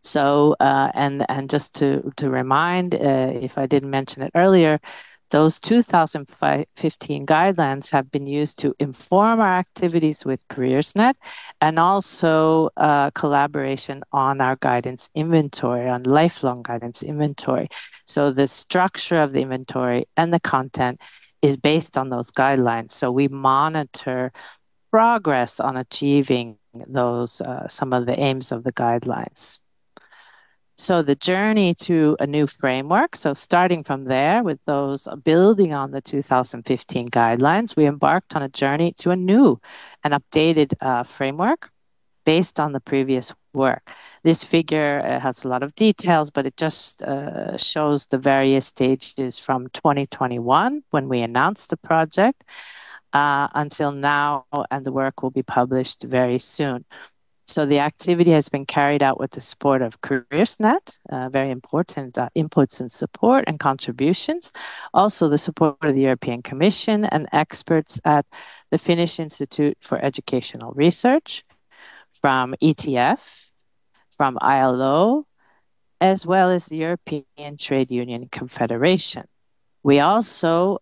Speaker 11: So, and just to remind, if I didn't mention it earlier, those 2015 guidelines have been used to inform our activities with CareersNet, and also collaboration on our guidance inventory, on lifelong guidance inventory. So the structure of the inventory and the content is based on those guidelines. So we monitor progress on achieving those, some of the aims of the guidelines. So the journey to a new framework, so starting from there with those building on the 2015 guidelines, we embarked on a journey to a new and updated framework based on the previous work. This figure has a lot of details, but it just shows the various stages from 2021, when we announced the project, until now, and the work will be published very soon. So the activity has been carried out with the support of CareersNet, very important inputs and support and contributions. Also the support of the European Commission and experts at the Finnish Institute for Educational Research, from ETF, from ILO, as well as the European Trade Union Confederation. We also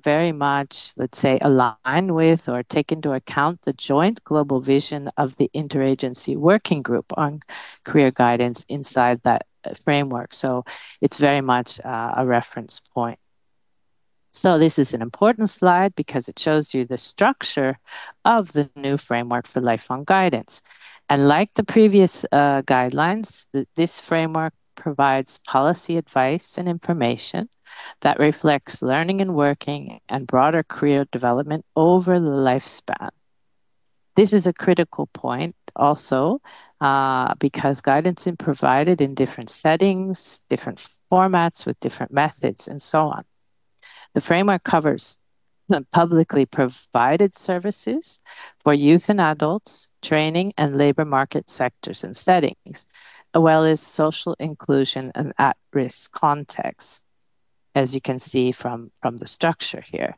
Speaker 11: very much, let's say, align with or take into account the joint global vision of the interagency working group on career guidance inside that framework. So it's very much a reference point. So this is an important slide because it shows you the structure of the new framework for lifelong guidance. And like the previous guidelines, this framework provides policy advice and information that reflects learning and working and broader career development over the lifespan. This is a critical point also because guidance is provided in different settings, different formats with different methods and so on. The framework covers publicly provided services for youth and adults, training and labor market sectors and settings, as well as social inclusion and at-risk contexts, as you can see from the structure here.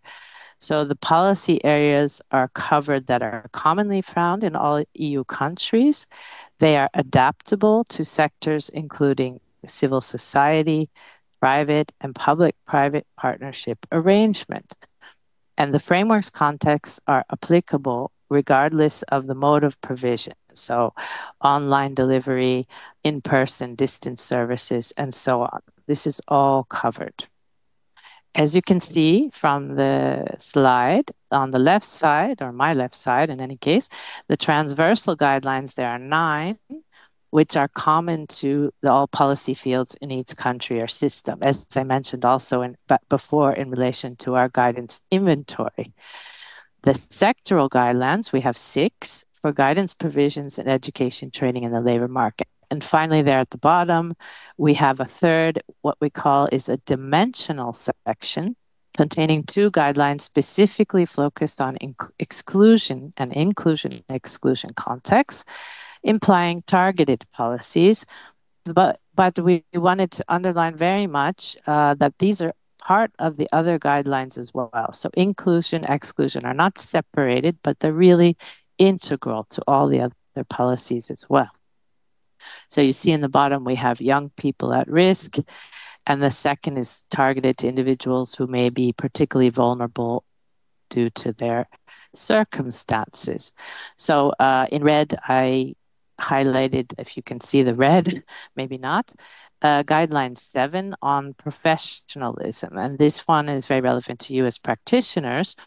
Speaker 11: So the policy areas are covered that are commonly found in all EU countries. They are adaptable to sectors including civil society, private and public-private partnership arrangement. And the framework's contexts are applicable regardless of the mode of provision. So online delivery, in-person distance services, and so on. This is all covered. As you can see from the slide, on the left side, or my left side in any case, the transversal guidelines, there are 9, which are common to all policy fields in each country or system, as I mentioned also before in relation to our guidance inventory. The sectoral guidelines, we have 6 for guidance provisions in education, training, and the labor market. And finally, there at the bottom, we have a third, what we call is a dimensional section containing 2 guidelines specifically focused on exclusion and inclusion-exclusion contexts, implying targeted policies. But we wanted to underline very much that these are part of the other guidelines as well. So inclusion, exclusion are not separated, but they're really integral to all the other policies as well. So you see in the bottom, we have young people at risk, and the second is targeted to individuals who may be particularly vulnerable due to their circumstances. So in red, I highlighted, if you can see the red, maybe not, guideline 7 on professionalism. And this one is very relevant to you as practitioners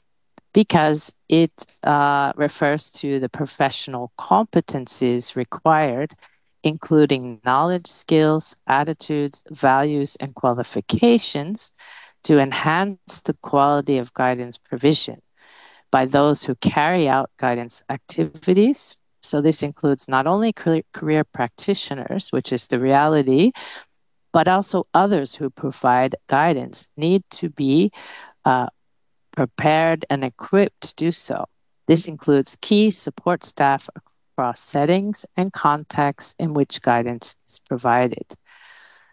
Speaker 11: because it refers to the professional competencies required, including knowledge, skills, attitudes, values, and qualifications to enhance the quality of guidance provision by those who carry out guidance activities. So this includes not only career practitioners, which is the reality, but also others who provide guidance need to be prepared and equipped to do so. This includes key support staff across settings and contexts in which guidance is provided.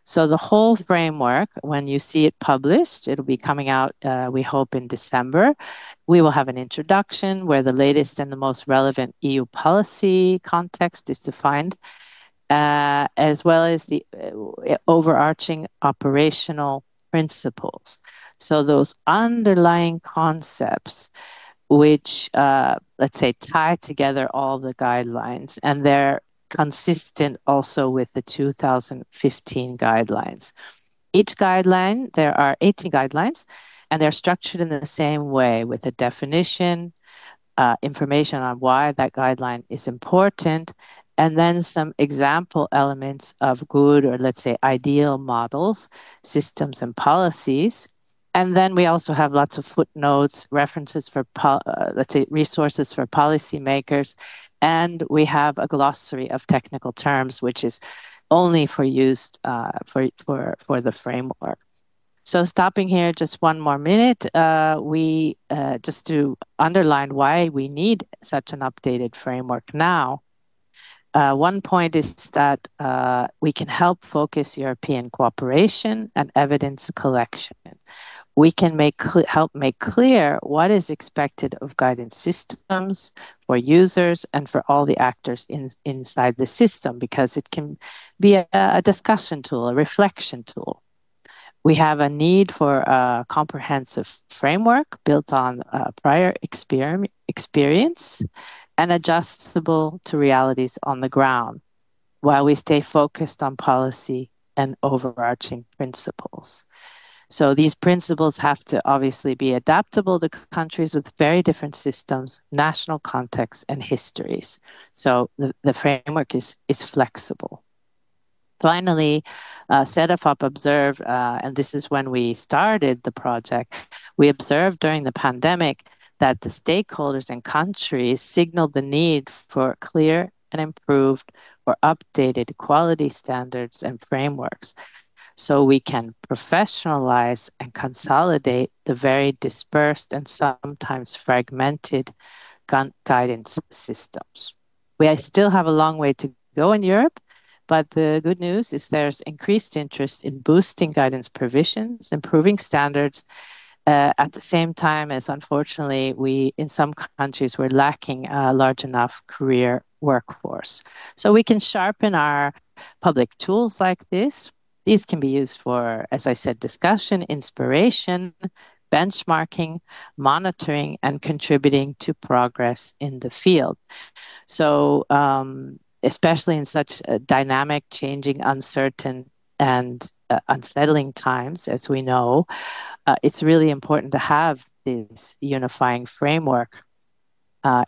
Speaker 11: So the whole framework, when you see it published, it'll be coming out, we hope, in December. We will have an introduction where the latest and the most relevant EU policy context is defined, as well as the overarching operational principles. So those underlying concepts which, let's say, tie together all the guidelines, and they're consistent also with the 2015 guidelines. Each guideline, there are 18 guidelines, and they're structured in the same way with a definition, information on why that guideline is important, and then some example elements of good or, let's say, ideal models, systems, and policies. And then we also have lots of footnotes, references for, let's say, resources for policymakers. And we have a glossary of technical terms, which is only for used for the framework. So stopping here just one more minute, we just to underline why we need such an updated framework now. One point is that we can help focus European cooperation and evidence collection. We can help make clear what is expected of guidance systems for users and for all the actors inside the system, because it can be a discussion tool, a reflection tool. We have a need for a comprehensive framework built on prior experience and adjustable to realities on the ground, while we stay focused on policy and overarching principles. So these principles have to obviously be adaptable to countries with very different systems, national contexts, and histories. So the framework is flexible. Finally, CEDEFOP observed, and this is when we started the project, we observed during the pandemic that the stakeholders in countries signaled the need for clear and improved or updated quality standards and frameworks, so we can professionalize and consolidate the very dispersed and sometimes fragmented guidance systems. We still have a long way to go in Europe, but the good news is there's increased interest in boosting guidance provisions, improving standards, at the same time as, unfortunately, we, in some countries, we're lacking a large enough career workforce. So we can sharpen our public tools like this. These can be used for, as I said, discussion, inspiration, benchmarking, monitoring, and contributing to progress in the field. So especially in such dynamic, changing, uncertain, and unsettling times, as we know, it's really important to have this unifying framework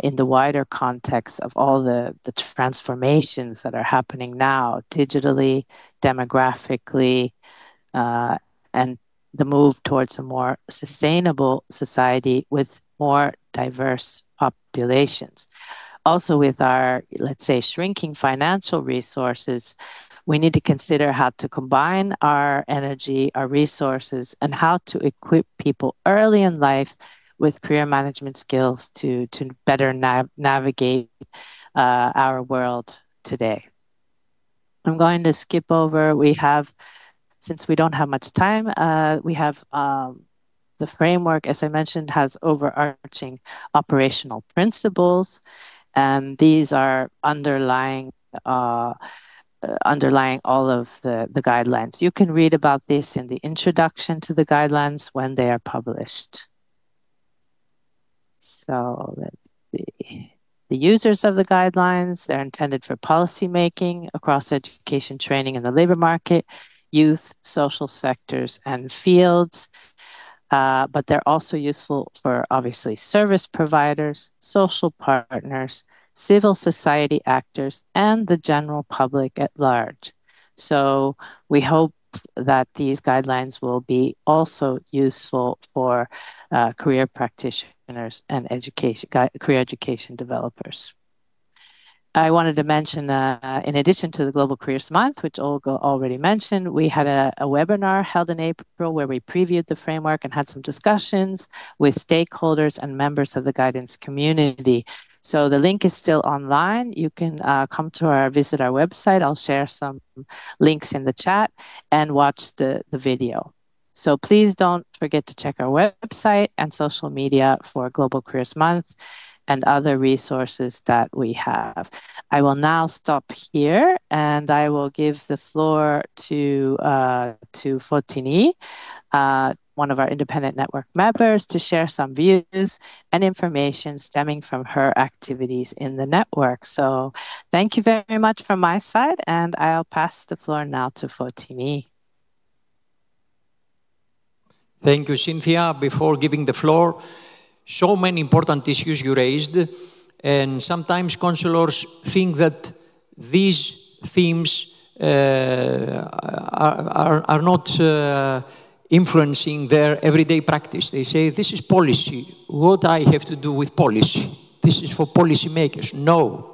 Speaker 11: in the wider context of all the transformations that are happening now, digitally, demographically, and the move towards a more sustainable society with more diverse populations. Also, with our, let's say, shrinking financial resources, we need to consider how to combine our energy, our resources, and how to equip people early in life with career management skills to better navigate our world today. I'm going to skip over. We have, since we don't have much time, we have the framework, as I mentioned, has overarching operational principles, and these are underlying all of the guidelines. You can read about this in the introduction to the guidelines when they are published. So let's see. The users of the guidelines, they're intended for policymaking across education, training, and the labor market, youth, social sectors, and fields. But they're also useful for, obviously, service providers, social partners, civil society actors, and the general public at large. So we hope that these guidelines will be also useful for career practitioners and career education developers. I wanted to mention, in addition to the Global Careers Month, which Olga already mentioned, we had a webinar held in April where we previewed the framework and had some discussions with stakeholders and members of the guidance community. So the link is still online. You can visit our website. I'll share some links in the chat and watch the video. So please don't forget to check our website and social media for Global Careers Month and other resources that we have. I will now stop here and I will give the floor to Fotini, one of our independent network members, to share some views and information stemming from her activities in the network. So thank you very much from my side, and I'll pass the floor now to Fotini.
Speaker 1: Thank you, Cynthia. Before giving the floor, so many important issues you raised, and sometimes counselors think that these themes are not influencing their everyday practice. They say, this is policy. What I have to do with policy? This is for policy makers. No.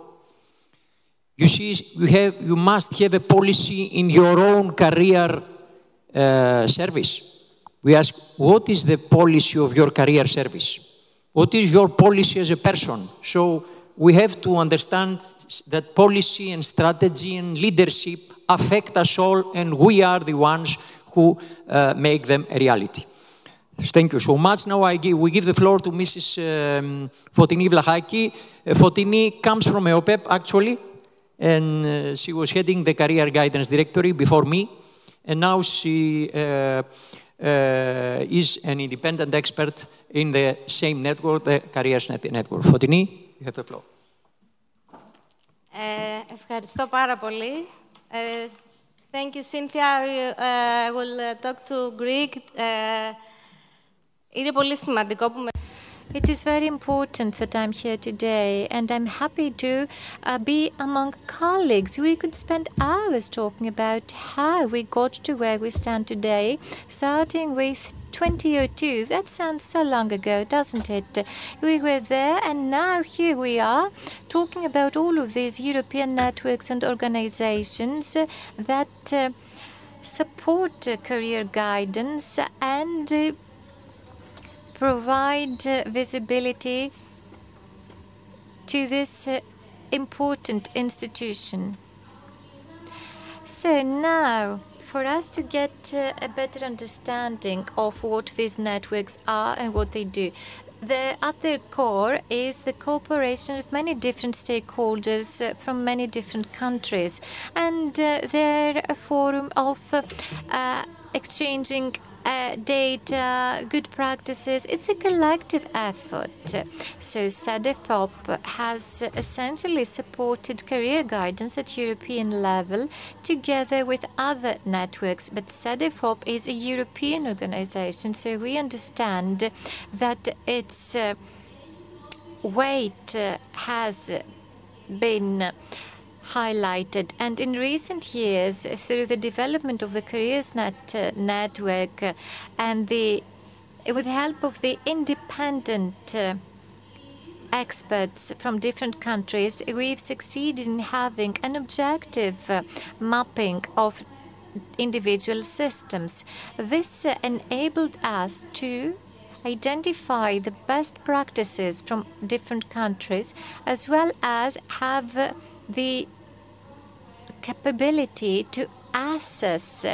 Speaker 1: You see, you must have a policy in your own career service. We ask, what is the policy of your career service? What is your policy as a person? So we have to understand that policy and strategy and leadership affect us all, and we are the ones who make them a reality. Thank you so much. Now we give the floor to Mrs. Fotini Vlachaki. Fotini comes from EOPEP, actually, and she was heading the Career Guidance Directory before me. and now she is an independent expert in the same network, the Careers Network. Fotini, you have the floor.
Speaker 12: Ευχαριστώ πάρα πολύ. Thank you, Cynthia. I will talk to Greek. Είναι πολύ σημαντικό που
Speaker 9: It is very important that I'm here today, and I'm happy to be among colleagues. We could spend hours talking about how we got to where we stand today, starting with 2002. That sounds so long ago, doesn't it? We were there, and now here we are talking about all of these European networks and organizations that support career guidance and provide visibility to this important institution. So now, for us to get a better understanding of what these networks are and what they do, at their core is the cooperation of many different stakeholders from many different countries, and they're a forum of exchanging data, good practices. It's a collective effort. So SEDEFOP has essentially supported career guidance at European level together with other networks. But SEDEFOP is a European organization, so we understand that its weight has been highlighted, and in recent years, through the development of the CareersNet network and with the help of the independent experts from different countries, we've succeeded in having an objective mapping of individual systems. This enabled us to identify the best practices from different countries, as well as have the capability to assess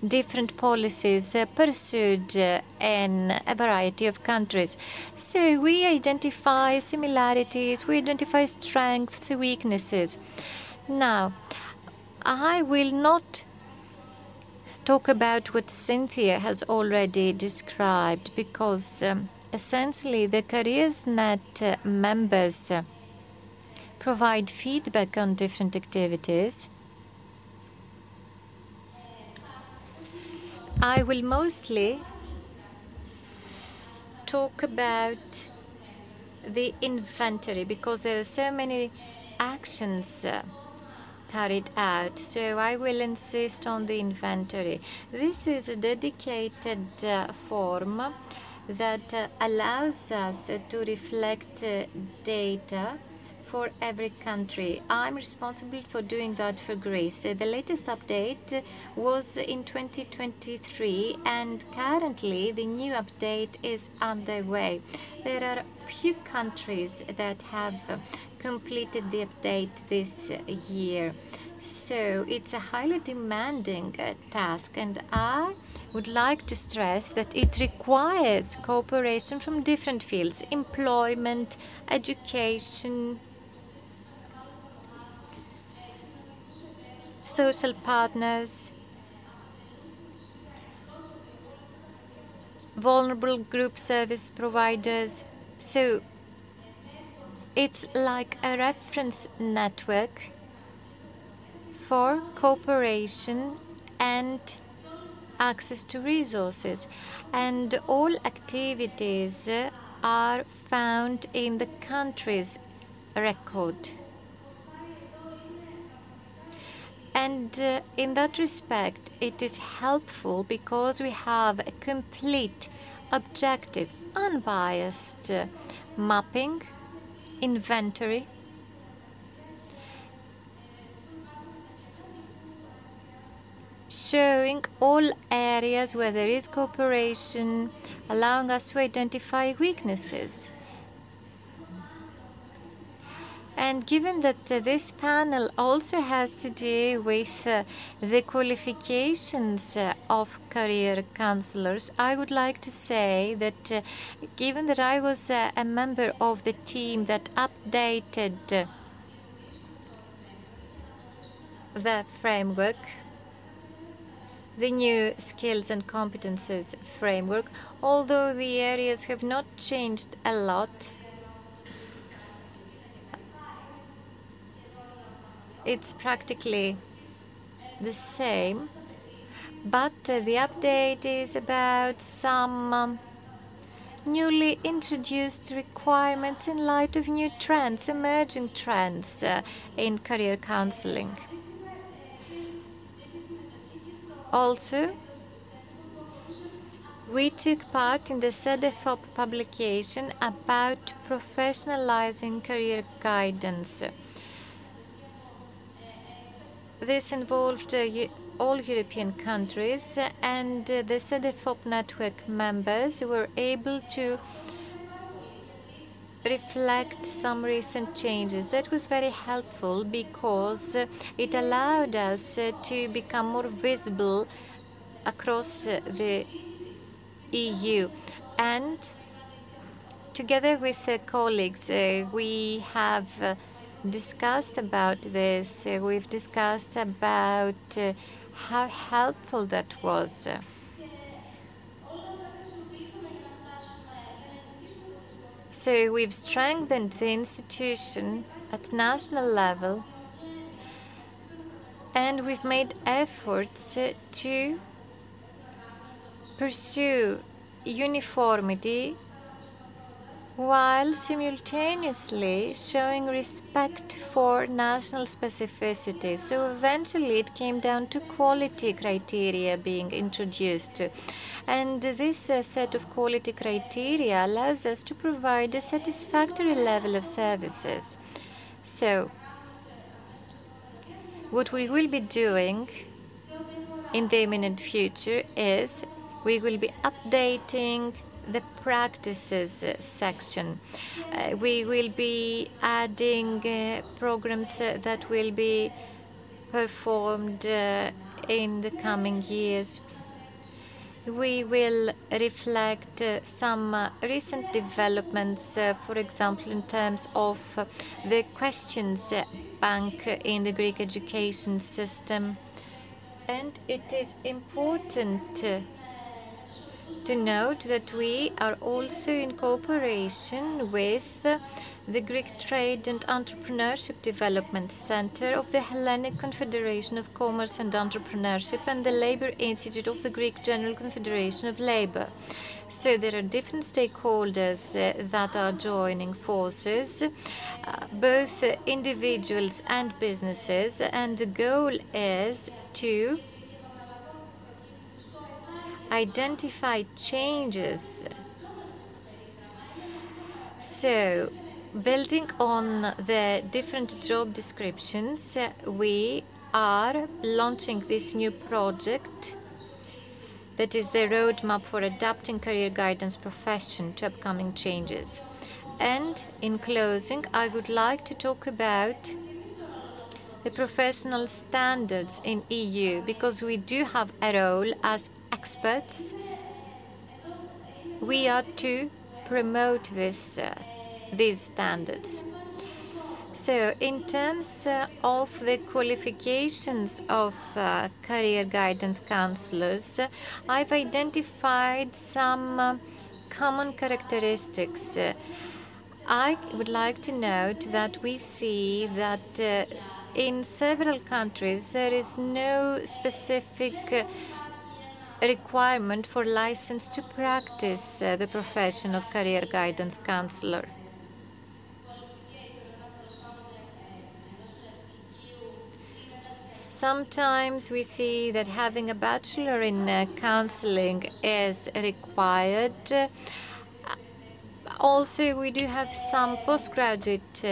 Speaker 9: different policies pursued in a variety of countries. So we identify similarities, we identify strengths, weaknesses. Now, I will not talk about what Cynthia has already described, because essentially the CareersNet members provide feedback on different activities. I will mostly talk about the inventory, because there are so many actions carried out, so I will insist on the inventory. This is a dedicated form that allows us to reflect data for every country. I'm responsible for doing that for Greece. The latest update was in 2023, and currently the new update is underway. There are few countries that have completed the update this year. So it's a highly demanding task, and I would like to stress that it requires cooperation from different fields: employment, education, social partners, vulnerable group service providers. So it's like a reference network for cooperation and access to resources. And all activities are found in the country's record. And in that respect, it is helpful because we have a complete, objective, unbiased mapping, inventory, showing all areas where there is cooperation, allowing us to identify weaknesses. And given that this panel also has to do with the qualifications of career counselors, I would like to say that given that I was a member of the team that updated the framework, the new skills and competences framework, although the areas have not changed a lot. It's practically the same, but the update is about some newly introduced requirements in light of new trends, emerging trends in career counseling. Also, we took part in the CEDEFOP publication about professionalizing career guidance. This involved all European countries, and the CEDEFOP network members were able to reflect some recent changes. That was very helpful because it allowed us to become more visible across the EU. And together with colleagues, we have discussed about this. We've discussed about how helpful that was. So we've strengthened the institution at national level, and we've made efforts to pursue uniformity while simultaneously showing respect for national specificity. So eventually it came down to quality criteria being introduced. And this set of quality criteria allows us to provide a satisfactory level of services. So what we will be doing in the imminent future is we will be updating the practices section. We will be adding programs that will be performed in the coming years. We will reflect some recent developments, for example, in terms of the questions bank in the Greek education system. And it is important to note that we are also in cooperation with the Greek Trade and Entrepreneurship Development Center of the Hellenic Confederation of Commerce and Entrepreneurship and the Labour Institute of the Greek General Confederation of Labour. So there are different stakeholders that are joining forces, both individuals and businesses, and the goal is to identify changes. So, building on the different job descriptions, we are launching this new project that is the roadmap for adapting career guidance profession to upcoming changes. And in closing, I would like to talk about the professional standards in EU, because we do have a role as experts. We are to promote these standards. So in terms of the qualifications of career guidance counselors, I've identified some common characteristics. I would like to note that we see that in several countries there is no specific requirement for license to practice the profession of career guidance counselor. Sometimes we see that having a bachelor in counseling is required. Also, we do have some postgraduate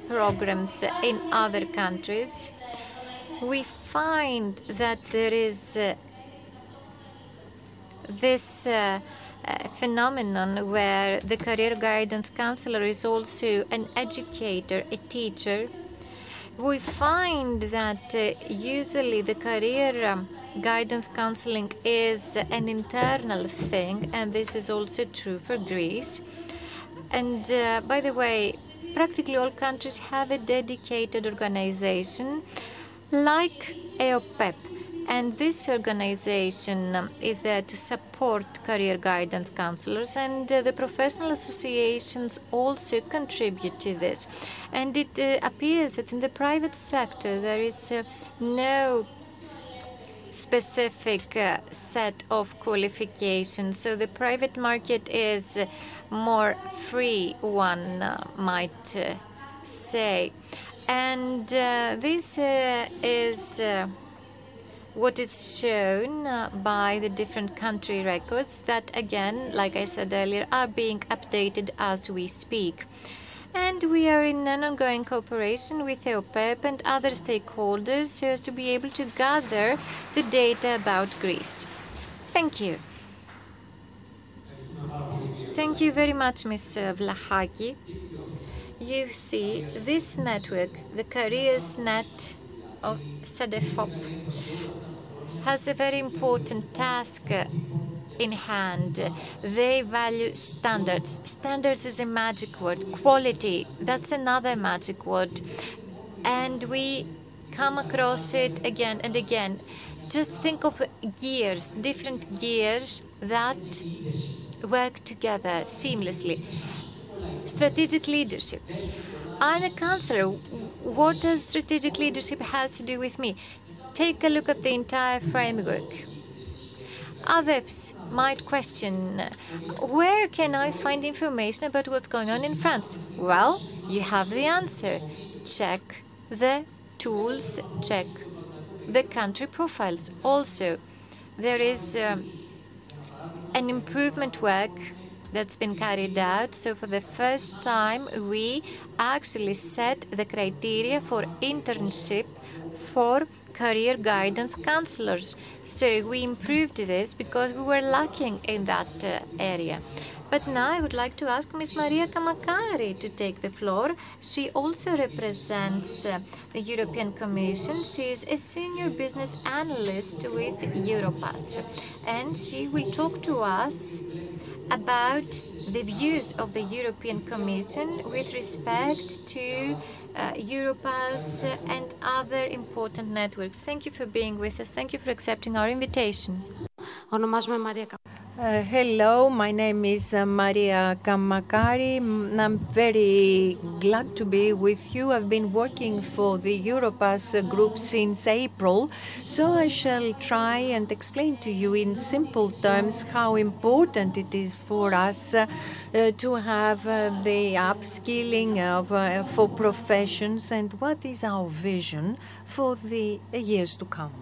Speaker 9: programs in other countries. We find that there is this phenomenon where the career guidance counselor is also an educator, a teacher. We find that usually the career guidance counseling is an internal thing, and this is also true for Greece. And by the way, practically all countries have a dedicated organization like EOPEP. And this organization is there to support career guidance counselors, and the professional associations also contribute to this. And it appears that in the private sector there is no specific set of qualifications. So the private market is more free, one might say. And this is what is shown by the different country records that, again, like I said earlier, are being updated as we speak. And we are in an ongoing cooperation with EOPEP and other stakeholders so as to be able to gather the data about Greece. Thank you. Thank you very much, Ms. Vlahaki. You see, this network, the Careers Net of CEDEFOP, has a very important task in hand. They value standards. Standards is a magic word. Quality, that's another magic word. And we come across it again and again. Just think of gears, different gears that work together seamlessly. Strategic leadership. I'm a counselor. What does strategic leadership has to do with me? Take a look at the entire framework. Others might question, where can I find information about what's going on in France? Well, you have the answer. Check the tools, check the country profiles. Also, there is an improvement work that's been carried out. So for the first time, we actually set the criteria for internship for career guidance counselors. So we improved this because we were lacking in that area. But now I would like to ask Ms. Maria Kamakari to take the floor. She also represents the European Commission. She is a senior business analyst with Europass. And she will talk to us about the views of the European Commission with respect to Europass and other important networks. Thank you for being with us. Thank you for accepting our invitation.
Speaker 13: Hello, my name is Maria Kamakari. I'm very glad to be with you. I've been working for the Europass group since April, so I shall try and explain to you in simple terms how important it is for us to have the upskilling of, for professions and what is our vision for the years to come.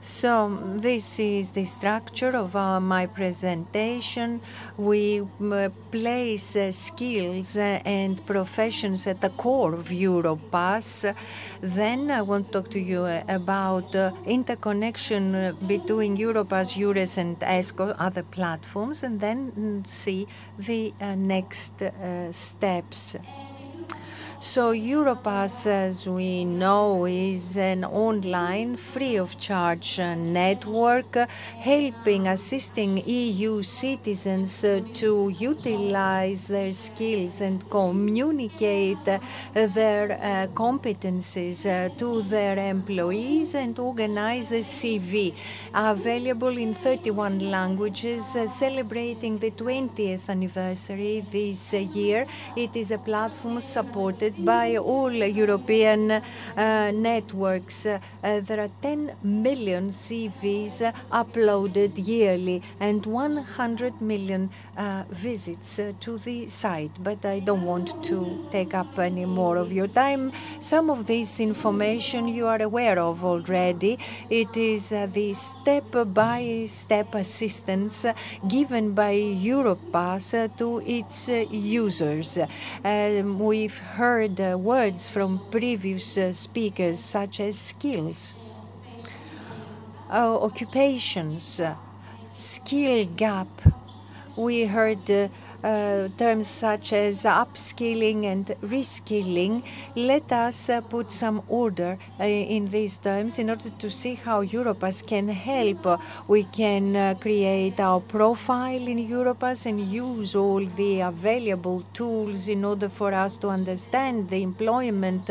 Speaker 13: So this is the structure of my presentation. We place skills and professions at the core of Europass. Then I want to talk to you about interconnection between Europass, EURES and ESCO, other platforms, and then see the next steps. So Europass, as we know, is an online, free of charge network helping, assisting EU citizens to utilize their skills and communicate their competencies to their employees and organize a CV. Available in 31 languages, celebrating the 20th anniversary this year. It is a platform supported by all European networks. There are 10 million CVs uploaded yearly and 100 million visits to the site. But I don't want to take up any more of your time. Some of this information you are aware of already. It is the step-by-step assistance given by Europass to its users. We've heard words from previous speakers such as skills, occupations, skill gap. We heard
Speaker 9: terms such as upskilling and reskilling, let us put some order in these terms in order to see how Europass can help. We can create our profile in Europass and use all the available tools in order for us to understand the employment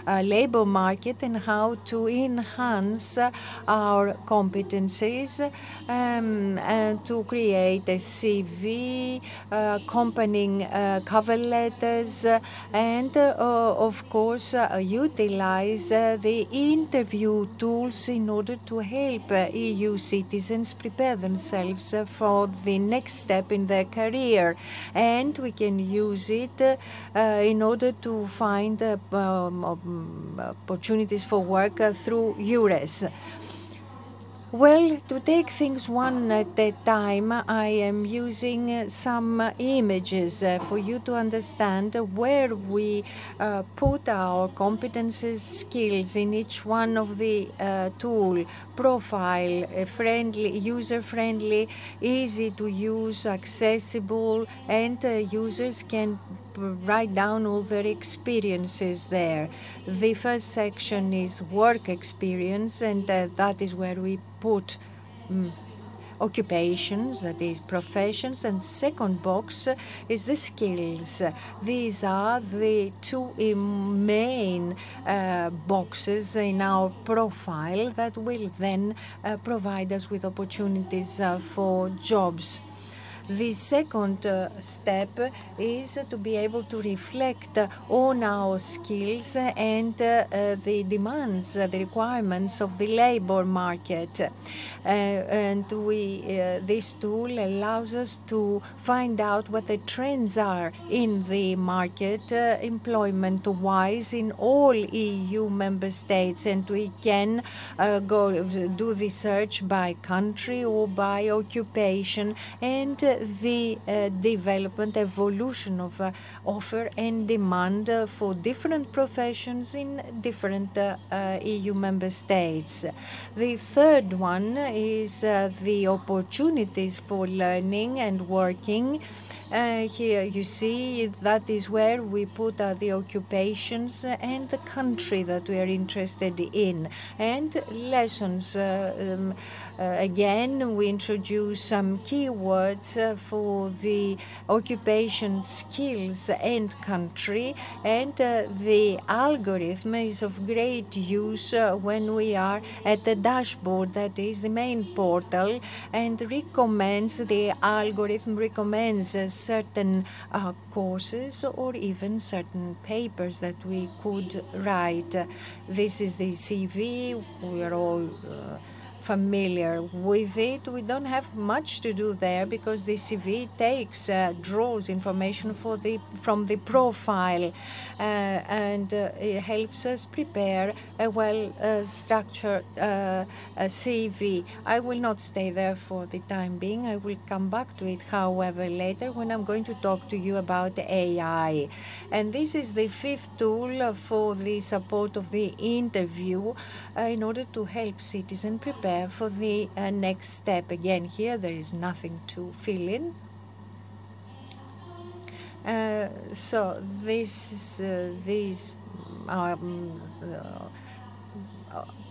Speaker 9: labor market and how to enhance our competencies and to create a CV, accompanying cover letters, and of course utilize the interview tools in order to help EU citizens prepare themselves for the next step in their career. And we can use it in order to find opportunities for work through EURES. Well, to take things one at a time, I am using some images for you to understand where we put our competences, skills in each one of the tool, profile, friendly, user-friendly, easy to use, accessible, and users can write down all their experiences there. The first section is work experience, and that is where we put occupations, that is professions, and second box is the skills. These are the two main boxes in our profile that will then provide us with opportunities for jobs. The second step is to be able to reflect on our skills and the demands, the requirements of the labor market. And this tool allows us to find out what the trends are in the market, employment-wise, in all EU member states. And we can go do the search by country or by occupation, and the development, evolution of offer and demand for different professions in different EU member states. The third one is the opportunities for learning and working. Here you see that is where we put the occupations and the country that we are interested in, and lessons. Again, we introduce some keywords for the occupation, skills, and country, and the algorithm is of great use when we are at the dashboard, that is the main portal, and the algorithm recommends certain courses or even certain papers that we could write. This is the CV. We are all familiar with it. We don't have much to do there because the CV draws information from the profile and it helps us prepare a well-structured CV. I will not stay there for the time being. I will come back to it, however, later when I'm going to talk to you about AI. And this is the fifth tool for the support of the interview in order to help citizens prepare for the next step. Again, here there is nothing to fill in. So these are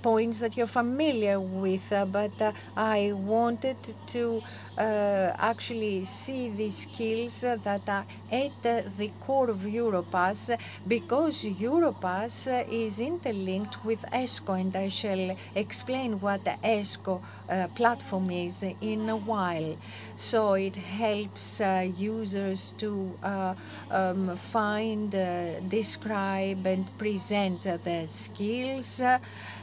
Speaker 9: points that you're familiar with, but I wanted to actually see the skills that are at the core of Europass, because Europass is interlinked with ESCO, and I shall explain what the ESCO platform is in a while. So it helps users to find, describe, and present their skills.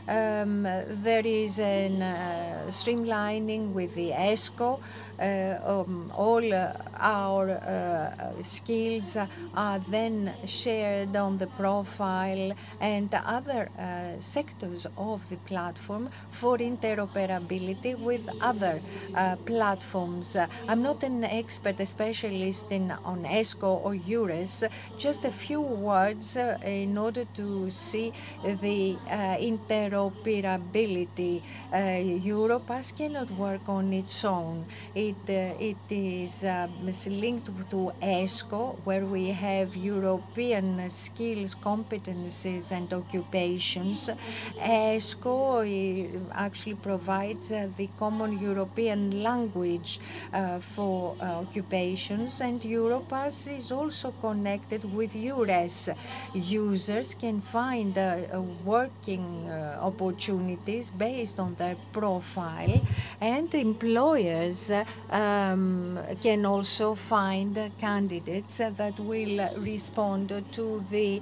Speaker 9: There is a streamlining with the ESCO. All our skills are then shared on the profile and other sectors of the platform for interoperability with other platforms. I'm not an expert, a specialist on ESCO or EURES. Just a few words in order to see the interoperability. Europass cannot work on its own. It is linked to ESCO, where we have European skills, competencies, and occupations. ESCO actually provides the common European language for occupations, and Europass is also connected with EURES. Users can find working opportunities based on their profile, and employers can also find candidates that will respond to the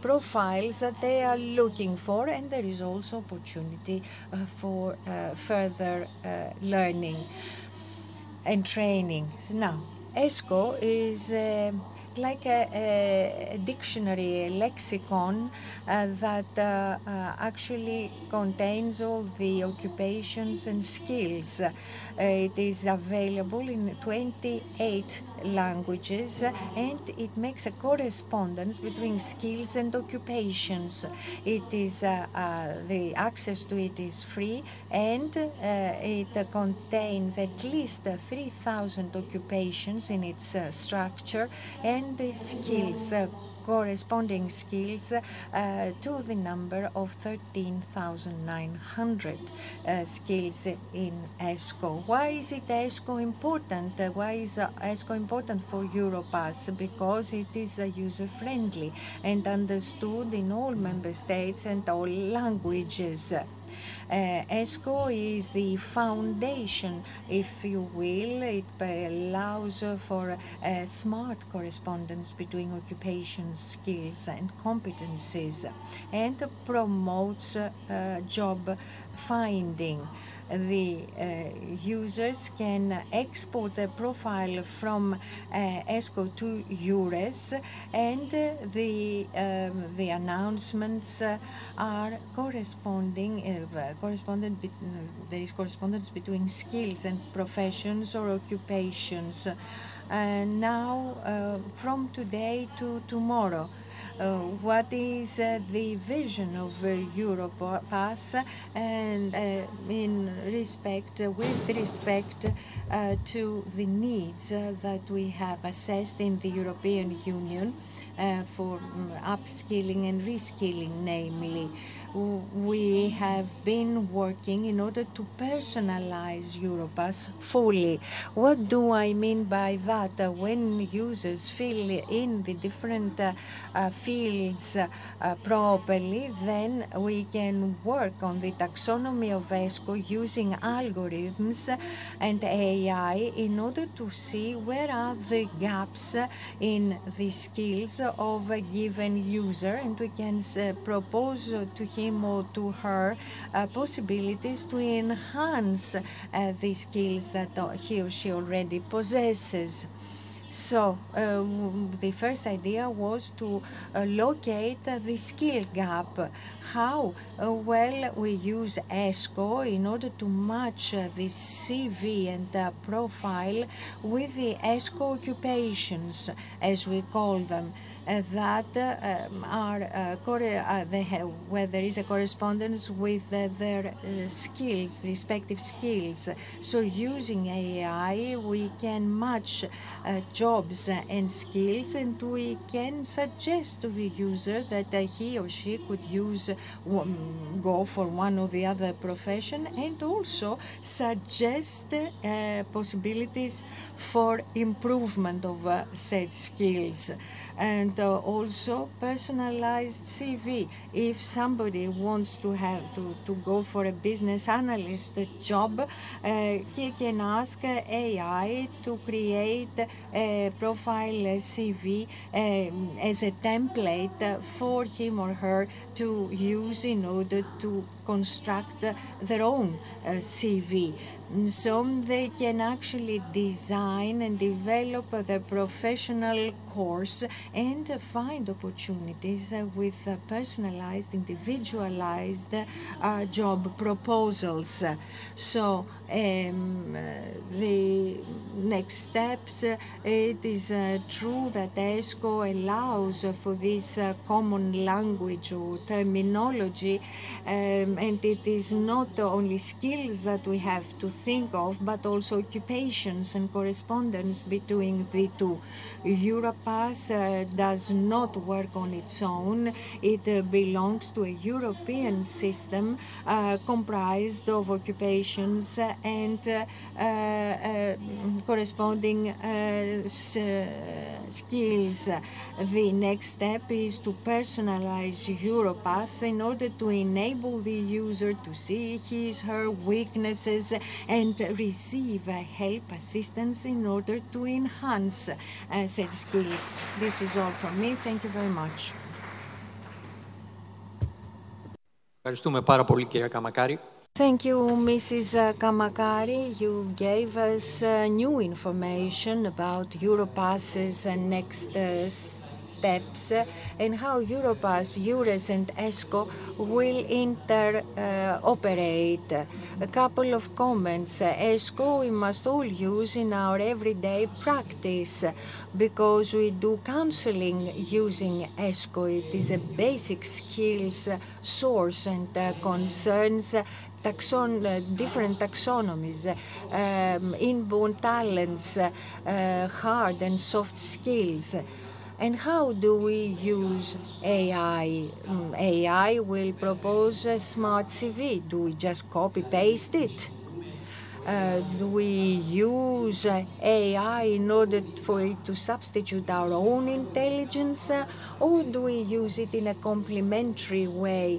Speaker 9: profiles that they are looking for, and there is also opportunity for further learning and training. Now, ESCO is like a dictionary, a lexicon that actually contains all the occupations and skills. It is available in 28 languages, and it makes a correspondence between skills and occupations. It is the access to it is free, and it contains at least 3,000 occupations in its structure, and the skills, corresponding skills to the number of 13,900 skills in ESCO. Why is it ESCO important? Why is ESCO important for Europass? Because it is user-friendly and understood in all member states and all languages. ESCO is the foundation, if you will. It allows for smart correspondence between occupations, skills, and competencies, and promotes job finding. The users can export their profile from ESCO to EURES, and the announcements are corresponding. There is correspondence between skills and professions or occupations. Now, from today to tomorrow, what is the vision of Europass, and with respect to the needs that we have assessed in the European Union for upskilling and reskilling, namely. We have been working in order to personalize Europass fully. What do I mean by that? When users fill in the different fields properly, then we can work on the taxonomy of ESCO using algorithms and AI in order to see where are the gaps in the skills of a given user, and we can propose to him or to her possibilities to enhance the skills that he or she already possesses. So the first idea was to locate the skill gap. How? Well, we use ESCO in order to match the CV and profile with the ESCO occupations, as we call them, that are where there is a correspondence with their skills, respective skills. So using AI, we can match jobs and skills, and we can suggest to the user that he or she could go for one or the other profession, and also suggest possibilities for improvement of said skills. And also personalized CV. If somebody wants to go for a business analyst job, he can ask AI to create a profile CV as a template for him or her to use in order to construct their own CV. So they can actually design and develop their professional course and find opportunities with personalized, individualized job proposals. So the next steps, it is true that ESCO allows for this common language or terminology, and it is not only skills that we have to think of, but also occupations and correspondence between the two. Europass does not work on its own. It belongs to a European system comprised of occupations and corresponding skills. The next step is to personalize Europass in order to enable the user to see his/her weaknesses and receive help, assistance in order to enhance said skills. This is all from me. Thank you very much.
Speaker 1: Ευχαριστούμε πάρα πολύ, κυρία Καμακάρη.
Speaker 9: Thank you, Mrs. Kamakari. You gave us new information about Europass's next steps and how Europass, EURES and ESCO will interoperate. A couple of comments. ESCO we must all use in our everyday practice because we do counseling using ESCO. It is a basic skills source and concerns different taxonomies, inborn talents, hard and soft skills. And how do we use AI? AI will propose a smart CV. Do we just copy-paste it? Do we use AI in order for it to substitute our own intelligence, or do we use it in a complementary way?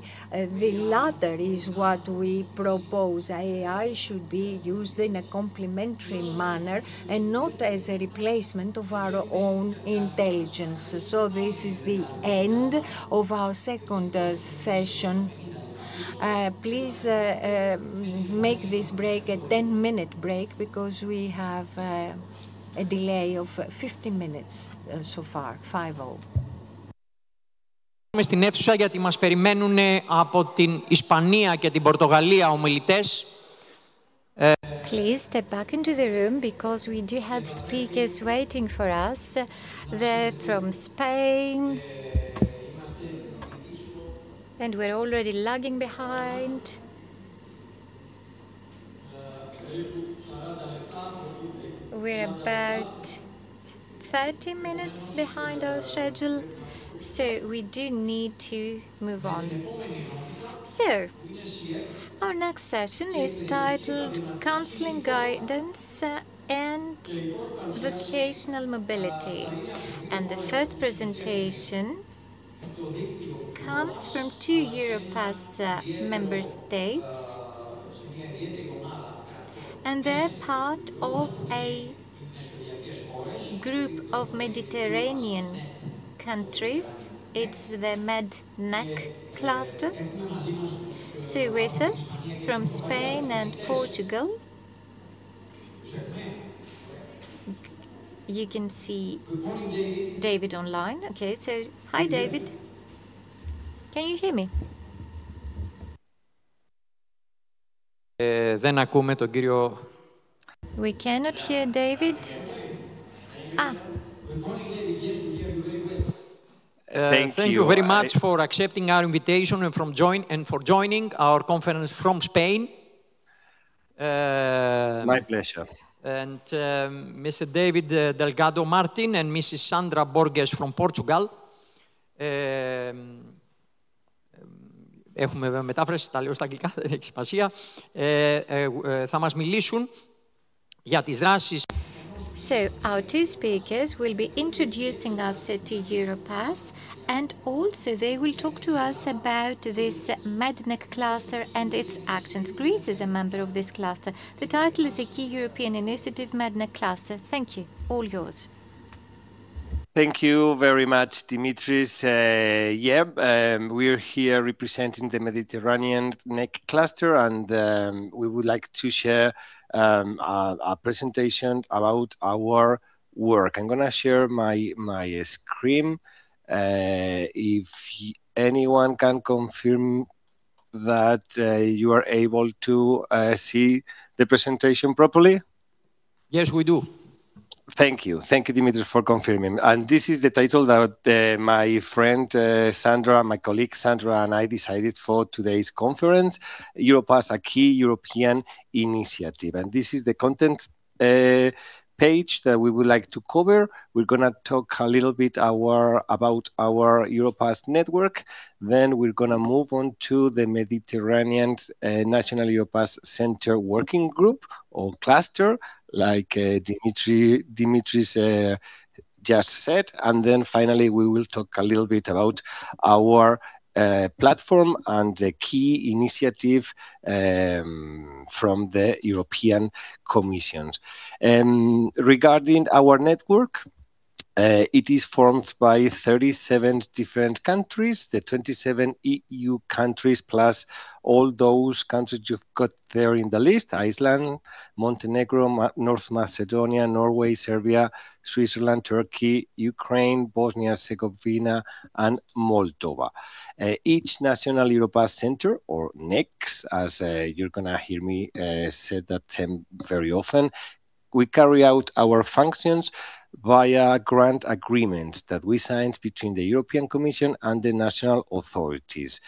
Speaker 9: The latter is what we propose. AI should be used in a complementary manner and not as a replacement of our own intelligence. So this is the end of our second session. Please make this break a 10-minute break because we have a delay of 50 minutes so far, 5-0.
Speaker 1: Στην αίθουσα γιατί μας περιμένουν από την Ισπανία και την Πορτογαλία ομιλητές.
Speaker 13: Please step back into the room because we do have speakers waiting for us. They're from Spain. And we're already lagging behind. We're about 30 minutes behind our schedule, so we do need to move on. So, our next session is titled Counseling Guidance and Vocational Mobility. And the first presentation comes from 2 Europass member states, and they're part of a group of Mediterranean countries. It's the MED-NEC cluster. So with us from Spain and Portugal, you can see David online. Okay, so hi David. Can you hear me?
Speaker 1: Δεν ακούμε τον κύριο...
Speaker 13: We cannot hear David.
Speaker 1: Thank you very much for accepting our invitation and for joining our conference from Spain.
Speaker 14: My pleasure.
Speaker 1: And Mr. David Delgado Martin and Mrs. Sandra Borges from Portugal. Έχουμε βέβαια μετάφραση, τα λέω στα αγγλικά, δεν έχει σημασία. Θα μας μιλήσουν για τις δράσεις.
Speaker 13: So, our 2 speakers will be introducing us to Europass, and also they will talk to us about this MED-NEC cluster and its actions. Greece is a member of this cluster. The title is a key European initiative, MED-NEC cluster. Thank you. All yours.
Speaker 14: Thank you very much, Dimitris. We're here representing the Mediterranean NEC cluster, and we would like to share a presentation about our work. I'm going to share my screen. If anyone can confirm that you are able to see the presentation properly?
Speaker 1: Yes, we do.
Speaker 14: Thank you, Dimitris, for confirming. And this is the title that my friend Sandra, my colleague Sandra, and I decided for today's conference, Europe as a key European initiative. And this is the content page that we would like to cover. We're going to talk a little bit about our Europass network. Then we're going to move on to the Mediterranean National Europass Center Working Group or cluster, like Dimitris just said. And then finally, we will talk a little bit about our platform and the key initiative from the European Commission. Regarding our network, it is formed by 37 different countries, the 27 EU countries, plus all those countries you've got there in the list: Iceland, Montenegro, North Macedonia, Norway, Serbia, Switzerland, Turkey, Ukraine, Bosnia-Herzegovina, and Moldova. Each National Europass Center, or NECs, as you're going to hear me say that term very often, we carry out our functions via grant agreements that we signed between the European Commission and the national authorities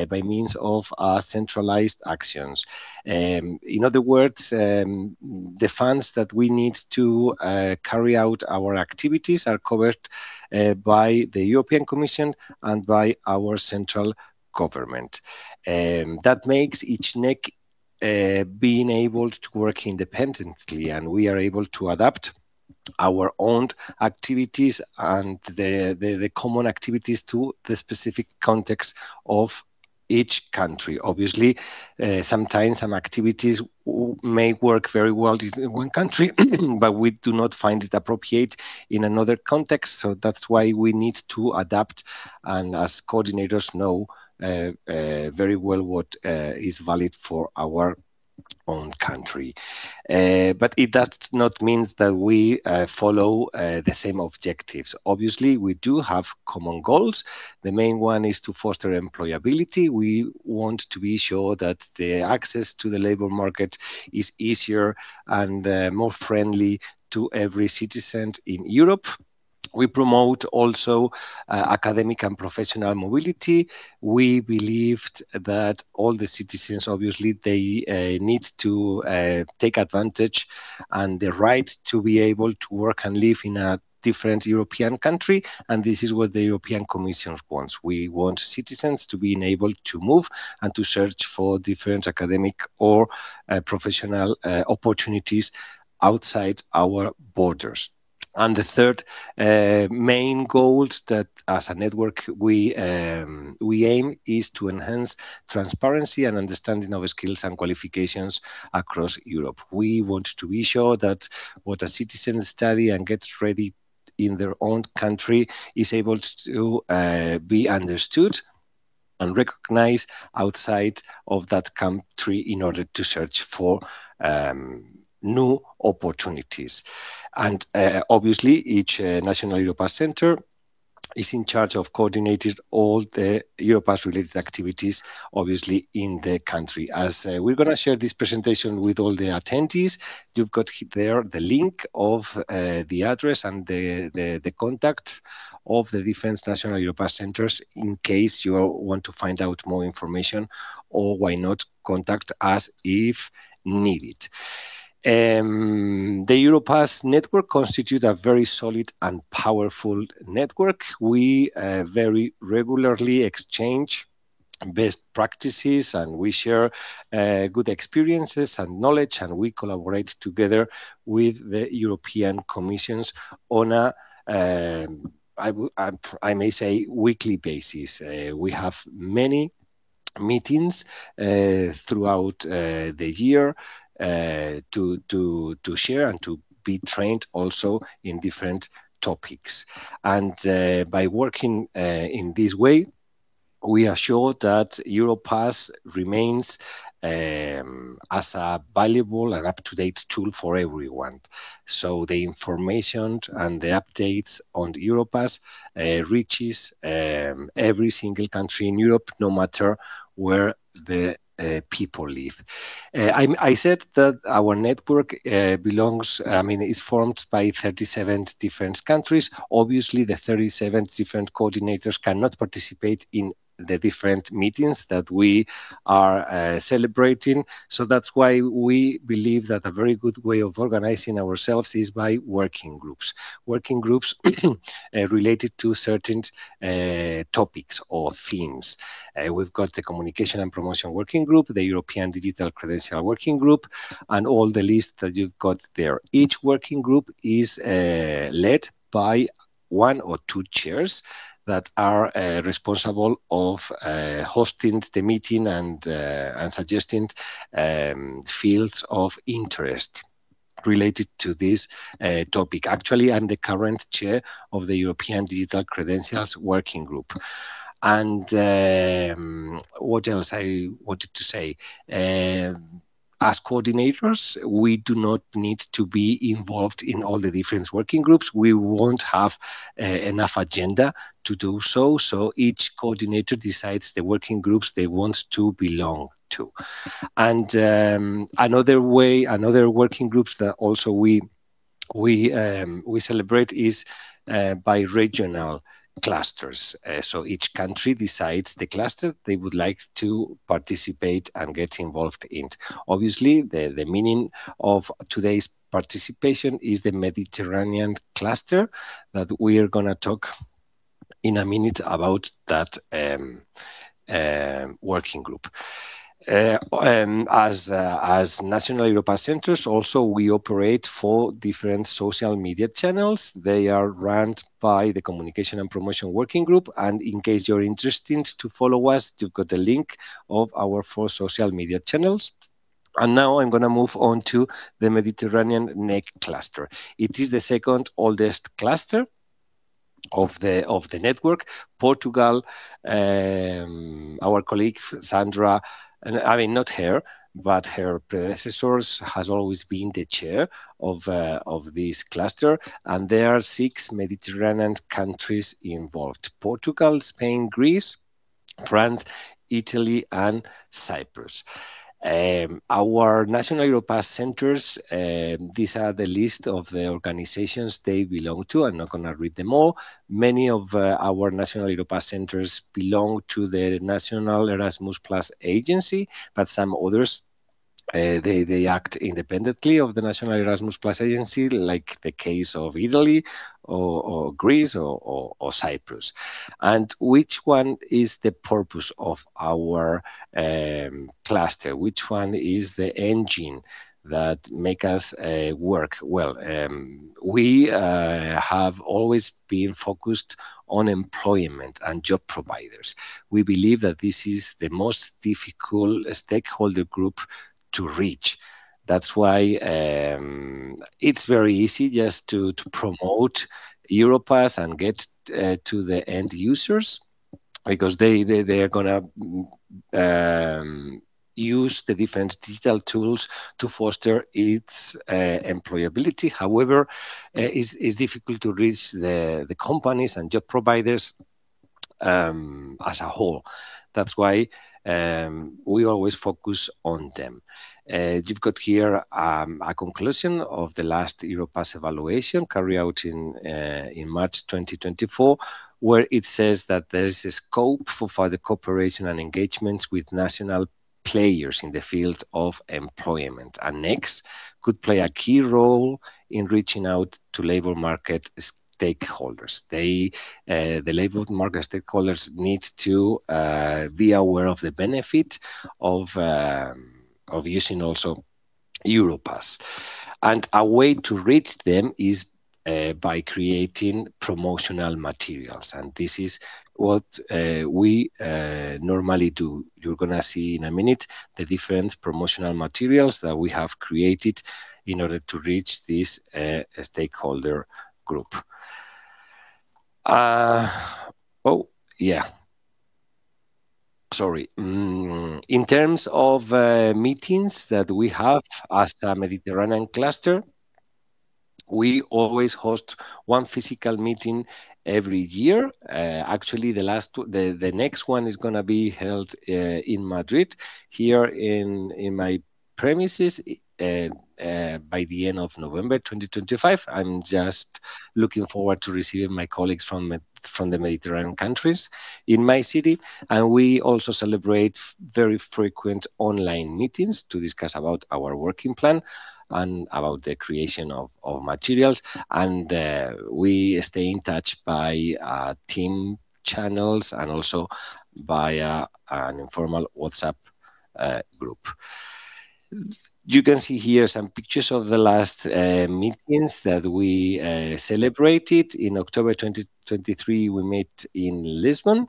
Speaker 14: by means of centralized actions. In other words, the funds that we need to carry out our activities are covered by the European Commission and by our central government. That makes each NEC being able to work independently, and we are able to adapt our own activities and the common activities to the specific context of each country. Obviously, sometimes some activities may work very well in one country, but we do not find it appropriate in another context. So that's why we need to adapt, and as coordinators know very well what is valid for our own country. But it does not mean that we follow the same objectives. Obviously, we do have common goals. The main one is to foster employability. We want to be sure that the access to the labor market is easier and more friendly to every citizen in Europe. We promote also academic and professional mobility. We believed that all the citizens, obviously, they need to take advantage and the right to be able to work and live in a different European country, and this is what the European Commission wants. We want citizens to be able to move and to search for different academic or professional opportunities outside our borders. And the third main goal that as a network we aim is to enhance transparency and understanding of skills and qualifications across Europe. We want to be sure that what a citizen study and gets ready in their own country is able to be understood and recognized outside of that country in order to search for new opportunities. And obviously, each National Europass Center is in charge of coordinating all the Europass-related activities, obviously, in the country. As we're going to share this presentation with all the attendees, you've got there the link of the address and the contact of the different National Europass Centers in case you want to find out more information, or why not contact us if needed. The Europass network constitutes a very solid and powerful network. We very regularly exchange best practices, and we share good experiences and knowledge, and we collaborate together with the European Commissions on a I may say weekly basis. We have many meetings throughout the year to share and to be trained also in different topics. And by working in this way, we are sure that Europass remains as a valuable and up-to-date tool for everyone. So the information and the updates on the Europass reaches every single country in Europe, no matter where the people live. I said that our network is formed by 37 different countries. Obviously, the 37 different coordinators cannot participate in the different meetings that we are celebrating. So that's why we believe that a very good way of organizing ourselves is by working groups. Working groups related to certain topics or themes. We've got the Communication and Promotion Working Group, the European Digital Credential Working Group, and all the lists that you've got there. Each working group is led by one or two chairs that are responsible of hosting the meeting and suggesting fields of interest related to this topic. Actually, I'm the current chair of the European Digital Credentials Working Group. And what else I wanted to say? As coordinators, we do not need to be involved in all the different working groups. We won't have enough agenda to do so. So each coordinator decides the working groups they want to belong to. And another working groups that also we celebrate is by regional clusters. So each country decides the cluster they would like to participate and get involved in. Obviously, the meaning of today's participation is the Mediterranean cluster that we are going to talk in a minute about that working group. As national Europass centers, also we operate for different social media channels. They are run by the Communication and Promotion Working Group. And in case you're interested to follow us, you've got the link of our 4 social media channels. And now I'm going to move on to the Mediterranean NEC cluster. It is the second oldest cluster of the network. Portugal, our colleague Sandra, I mean, not her, but her predecessors has always been the chair of this cluster. And there are 6 Mediterranean countries involved: Portugal, Spain, Greece, France, Italy, and Cyprus. Our national Europass centers, these are the list of the organizations they belong to. I'm not going to read them all. Many of our national Europass centers belong to the National Erasmus Plus agency, but some others they act independently of the National Erasmus Plus agency, like the case of Italy or Greece or Cyprus. And which one is the purpose of our cluster? Which one is the engine that make us work? Well, we have always been focused on employment and job providers. We believe that this is the most difficult stakeholder group to reach. That's why it's very easy just to promote Europass and get to the end users, because they are going to use the different digital tools to foster its employability. However, it's difficult to reach the companies and job providers as a whole. That's why we always focus on them. You've got here a conclusion of the last Europass evaluation carried out in March 2024, where it says that there is a scope for further cooperation and engagement with national players in the field of employment. And NECs could play a key role in reaching out to labour market stakeholders. The labour market stakeholders need to be aware of the benefit of using also Europass. And a way to reach them is by creating promotional materials. And this is what we normally do. You're going to see in a minute the different promotional materials that we have created in order to reach this stakeholder group. Oh, yeah. Sorry. In terms of meetings that we have as a Mediterranean cluster, we always host one physical meeting every year. Actually, the next one is going to be held in Madrid, here in my premises. By the end of November 2025, I'm just looking forward to receiving my colleagues from the Mediterranean countries in my city, and we also celebrate very frequent online meetings to discuss about our working plan and about the creation of materials. And we stay in touch by team channels and also via an informal WhatsApp group. You can see here some pictures of the last meetings that we celebrated. In October 2023, we met in Lisbon.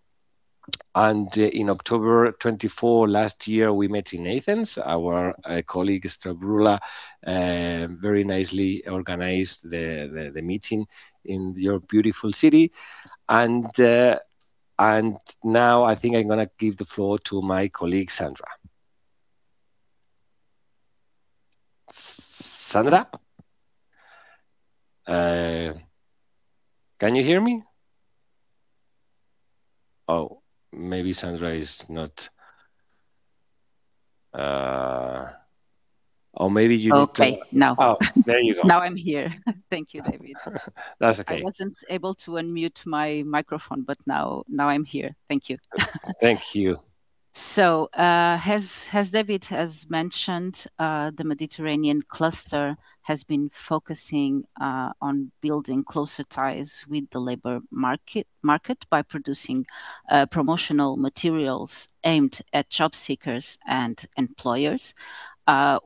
Speaker 14: And in October 24 last year, we met in Athens. Our colleague Strabrula very nicely organized the meeting in your beautiful city. And now I think I'm going to give the floor to my colleague Sandra. Sandra? Can you hear me? Oh, maybe Sandra is not. Or maybe you need to.
Speaker 15: Okay, now.
Speaker 14: Oh, there you go.
Speaker 15: Now I'm here. Thank you, David.
Speaker 14: That's okay.
Speaker 15: I wasn't able to unmute my microphone, but now I'm here. Thank you.
Speaker 14: Thank you.
Speaker 15: So, as David has mentioned, the Mediterranean cluster has been focusing on building closer ties with the labor market by producing promotional materials aimed at job seekers and employers.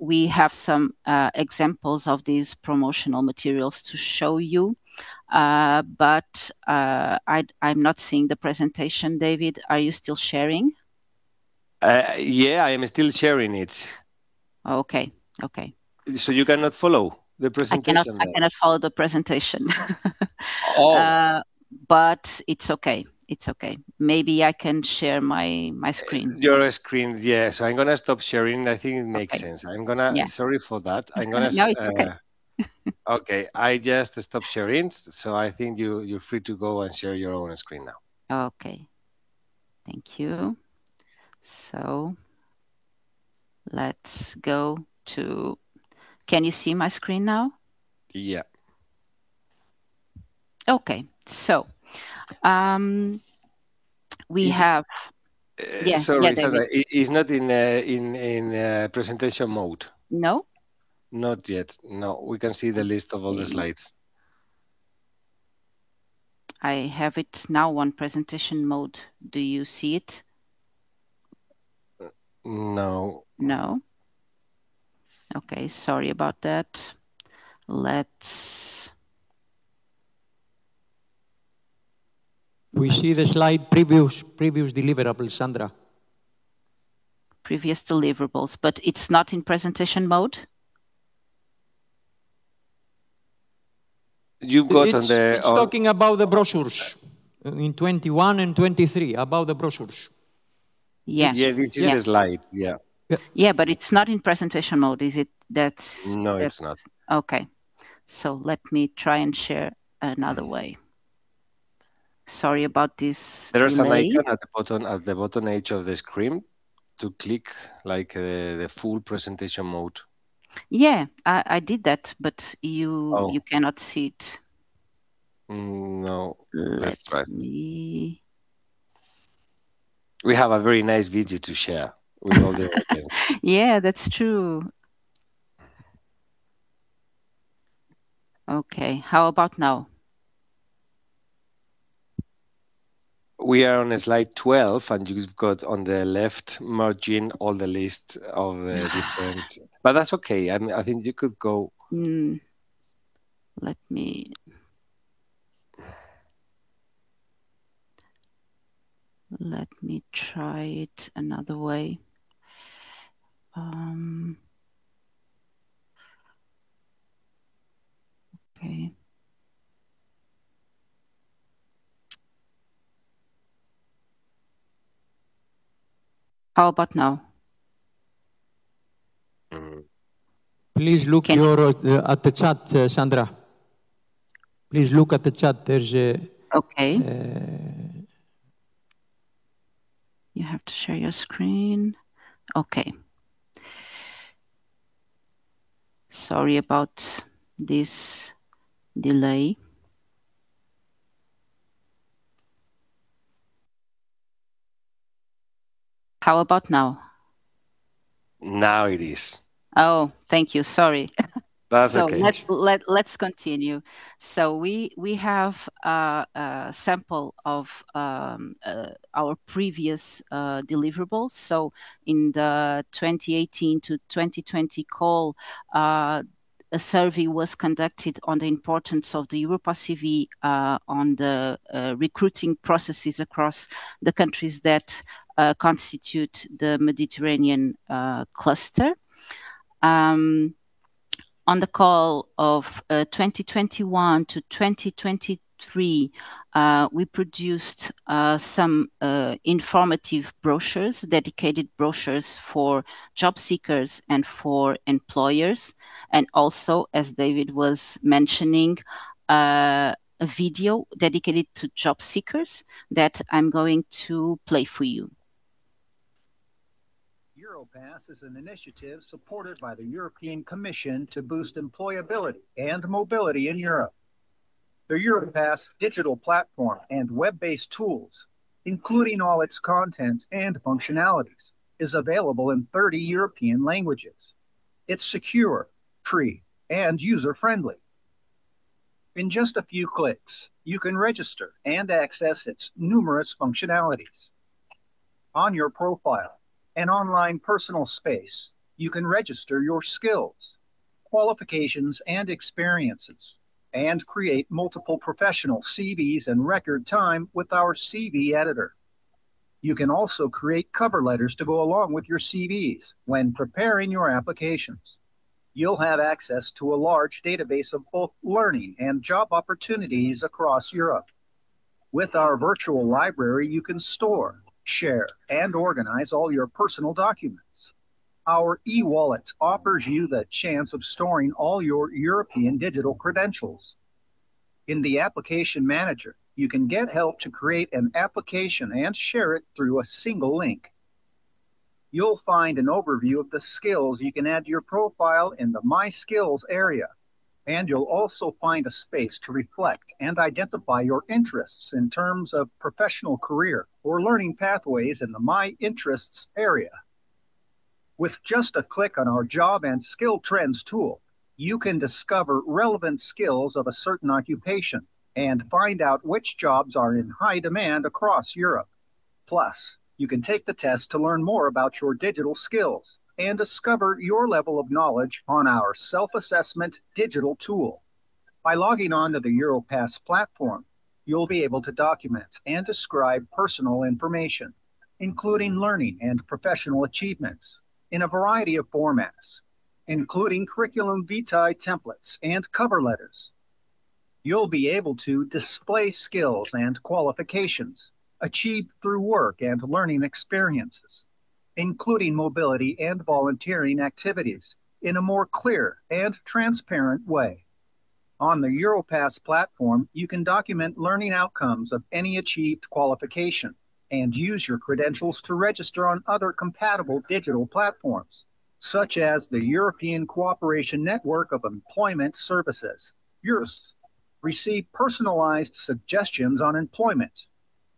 Speaker 15: We have some examples of these promotional materials to show you, but I'm not seeing the presentation. David, are you still sharing?
Speaker 14: Yeah, I am still sharing it.
Speaker 15: Okay.
Speaker 14: So you cannot follow the presentation?
Speaker 15: I cannot follow the presentation.
Speaker 14: Oh.
Speaker 15: But it's okay. It's okay. Maybe I can share my screen.
Speaker 14: Your screen, yeah. So I'm gonna stop sharing. I think it makes sense. I'm gonna. Sorry for that. I'm gonna.
Speaker 15: No, it's okay.
Speaker 14: Okay, I just stopped sharing. So I think you're free to go and share your own screen now.
Speaker 15: Okay. Thank you. So let's go to. Can you see my screen now?
Speaker 14: Yeah.
Speaker 15: Okay. So we have.
Speaker 14: Sorry,
Speaker 15: David.
Speaker 14: it's not in presentation mode.
Speaker 15: No.
Speaker 14: Not yet. No, we can see the list of all the slides.
Speaker 15: I have it now on presentation mode. Do you see it?
Speaker 14: No.
Speaker 15: No. Okay, sorry about that. Let's.
Speaker 1: We see the slide previous deliverables, Sandra.
Speaker 15: Previous deliverables, but it's not in presentation mode?
Speaker 14: You've got on the...
Speaker 1: It's talking about the brochures in 21 and 23, about the brochures.
Speaker 15: Yeah.
Speaker 14: Yeah, this is the slide, yeah.
Speaker 15: Yeah, but it's not in presentation mode, is it?
Speaker 14: No, it's not.
Speaker 15: Okay. So let me try and share another way. Sorry about this
Speaker 14: There's
Speaker 15: delay.
Speaker 14: an icon at the bottom edge of the screen to click like the full presentation mode.
Speaker 15: Yeah, I did that, but you cannot see it.
Speaker 14: No, let's try.
Speaker 15: Me...
Speaker 14: We have a very nice video to share with all the audience.
Speaker 15: Yeah, that's true. Okay, how about now?
Speaker 14: We are on slide 12, and you've got on the left margin all the list of the different... But that's okay. I mean, I think you could go...
Speaker 15: Let me try it another way. Okay. How about now?
Speaker 1: Please look at the chat, Sandra. Please look at the chat. There's a...
Speaker 15: Okay. You have to share your screen. Okay. Sorry about this delay. How about now?
Speaker 14: Now it is.
Speaker 15: Oh, thank you. Sorry.
Speaker 14: That's
Speaker 15: so
Speaker 14: okay.
Speaker 15: let's continue. So we have a sample of our previous deliverables. So in the 2018 to 2020 call, a survey was conducted on the importance of the Europass CV on the recruiting processes across the countries that constitute the Mediterranean cluster. On the call of 2021 to 2023, we produced some informative brochures, dedicated brochures for job seekers and for employers. And also, as David was mentioning, a video dedicated to job seekers that I'm going to play for you.
Speaker 16: Europass is an initiative supported by the European Commission to boost employability and mobility in Europe. The Europass digital platform and web-based tools, including all its content and functionalities, is available in 30 European languages. It's secure, free, and user-friendly. In just a few clicks, you can register and access its numerous functionalities. On your profile, an online personal space, you can register your skills, qualifications, and experiences, and create multiple professional CVs in record time with our CV editor. You can also create cover letters to go along with your CVs when preparing your applications. You'll have access to a large database of both learning and job opportunities across Europe. With our virtual library, you can store, share, and organize all your personal documents. Our e-wallet offers you the chance of storing all your European digital credentials. In the application manager, you can get help to create an application and share it through a single link. You'll find an overview of the skills you can add to your profile in the My Skills area. And you'll also find a space to reflect and identify your interests in terms of professional career or learning pathways in the My Interests area. With just a click on our Job and Skill Trends tool, you can discover relevant skills of a certain occupation and find out which jobs are in high demand across Europe. Plus, you can take the test to learn more about your digital skills and discover your level of knowledge on our self-assessment digital tool. By logging on to the Europass platform, you'll be able to document and describe personal information, including learning and professional achievements, in a variety of formats, including curriculum vitae templates and cover letters. You'll be able to display skills and qualifications achieved through work and learning experiences, including mobility and volunteering activities, in a more clear and transparent way. On the Europass platform, you can document learning outcomes of any achieved qualification and use your credentials to register on other compatible digital platforms, such as the European Cooperation Network of Employment Services, EURES. Receive personalized suggestions on employment,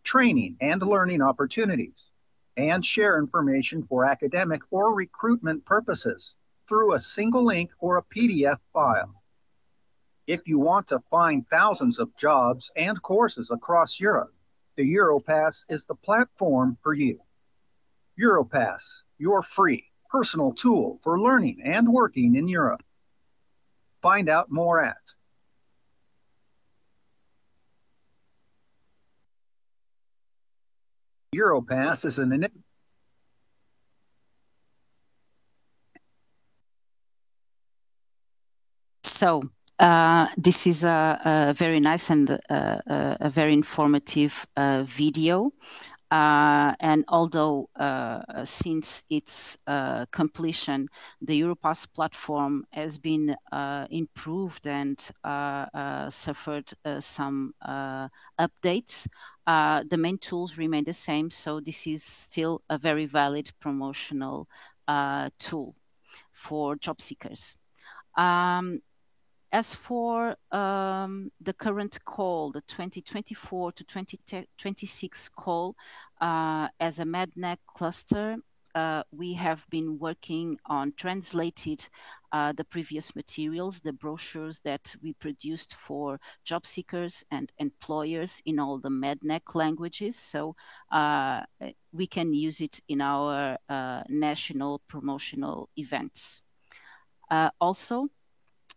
Speaker 16: training, and learning opportunities, and share information for academic or recruitment purposes through a single link or a PDF file. If you want to find thousands of jobs and courses across Europe, the Europass is the platform for you. Europass, your free personal tool for learning and working in Europe. Find out more at Europass is an initiative.
Speaker 15: So this is a very nice and a very informative video And although since its completion, the Europass platform has been improved and suffered some updates, the main tools remain the same. So this is still a very valid promotional tool for job seekers. As for the current call, the 2024 to 2026 call, as a MedNet cluster, we have been working on translated the previous materials, the brochures that we produced for job seekers and employers in all the MedNet languages. So we can use it in our national promotional events. Also,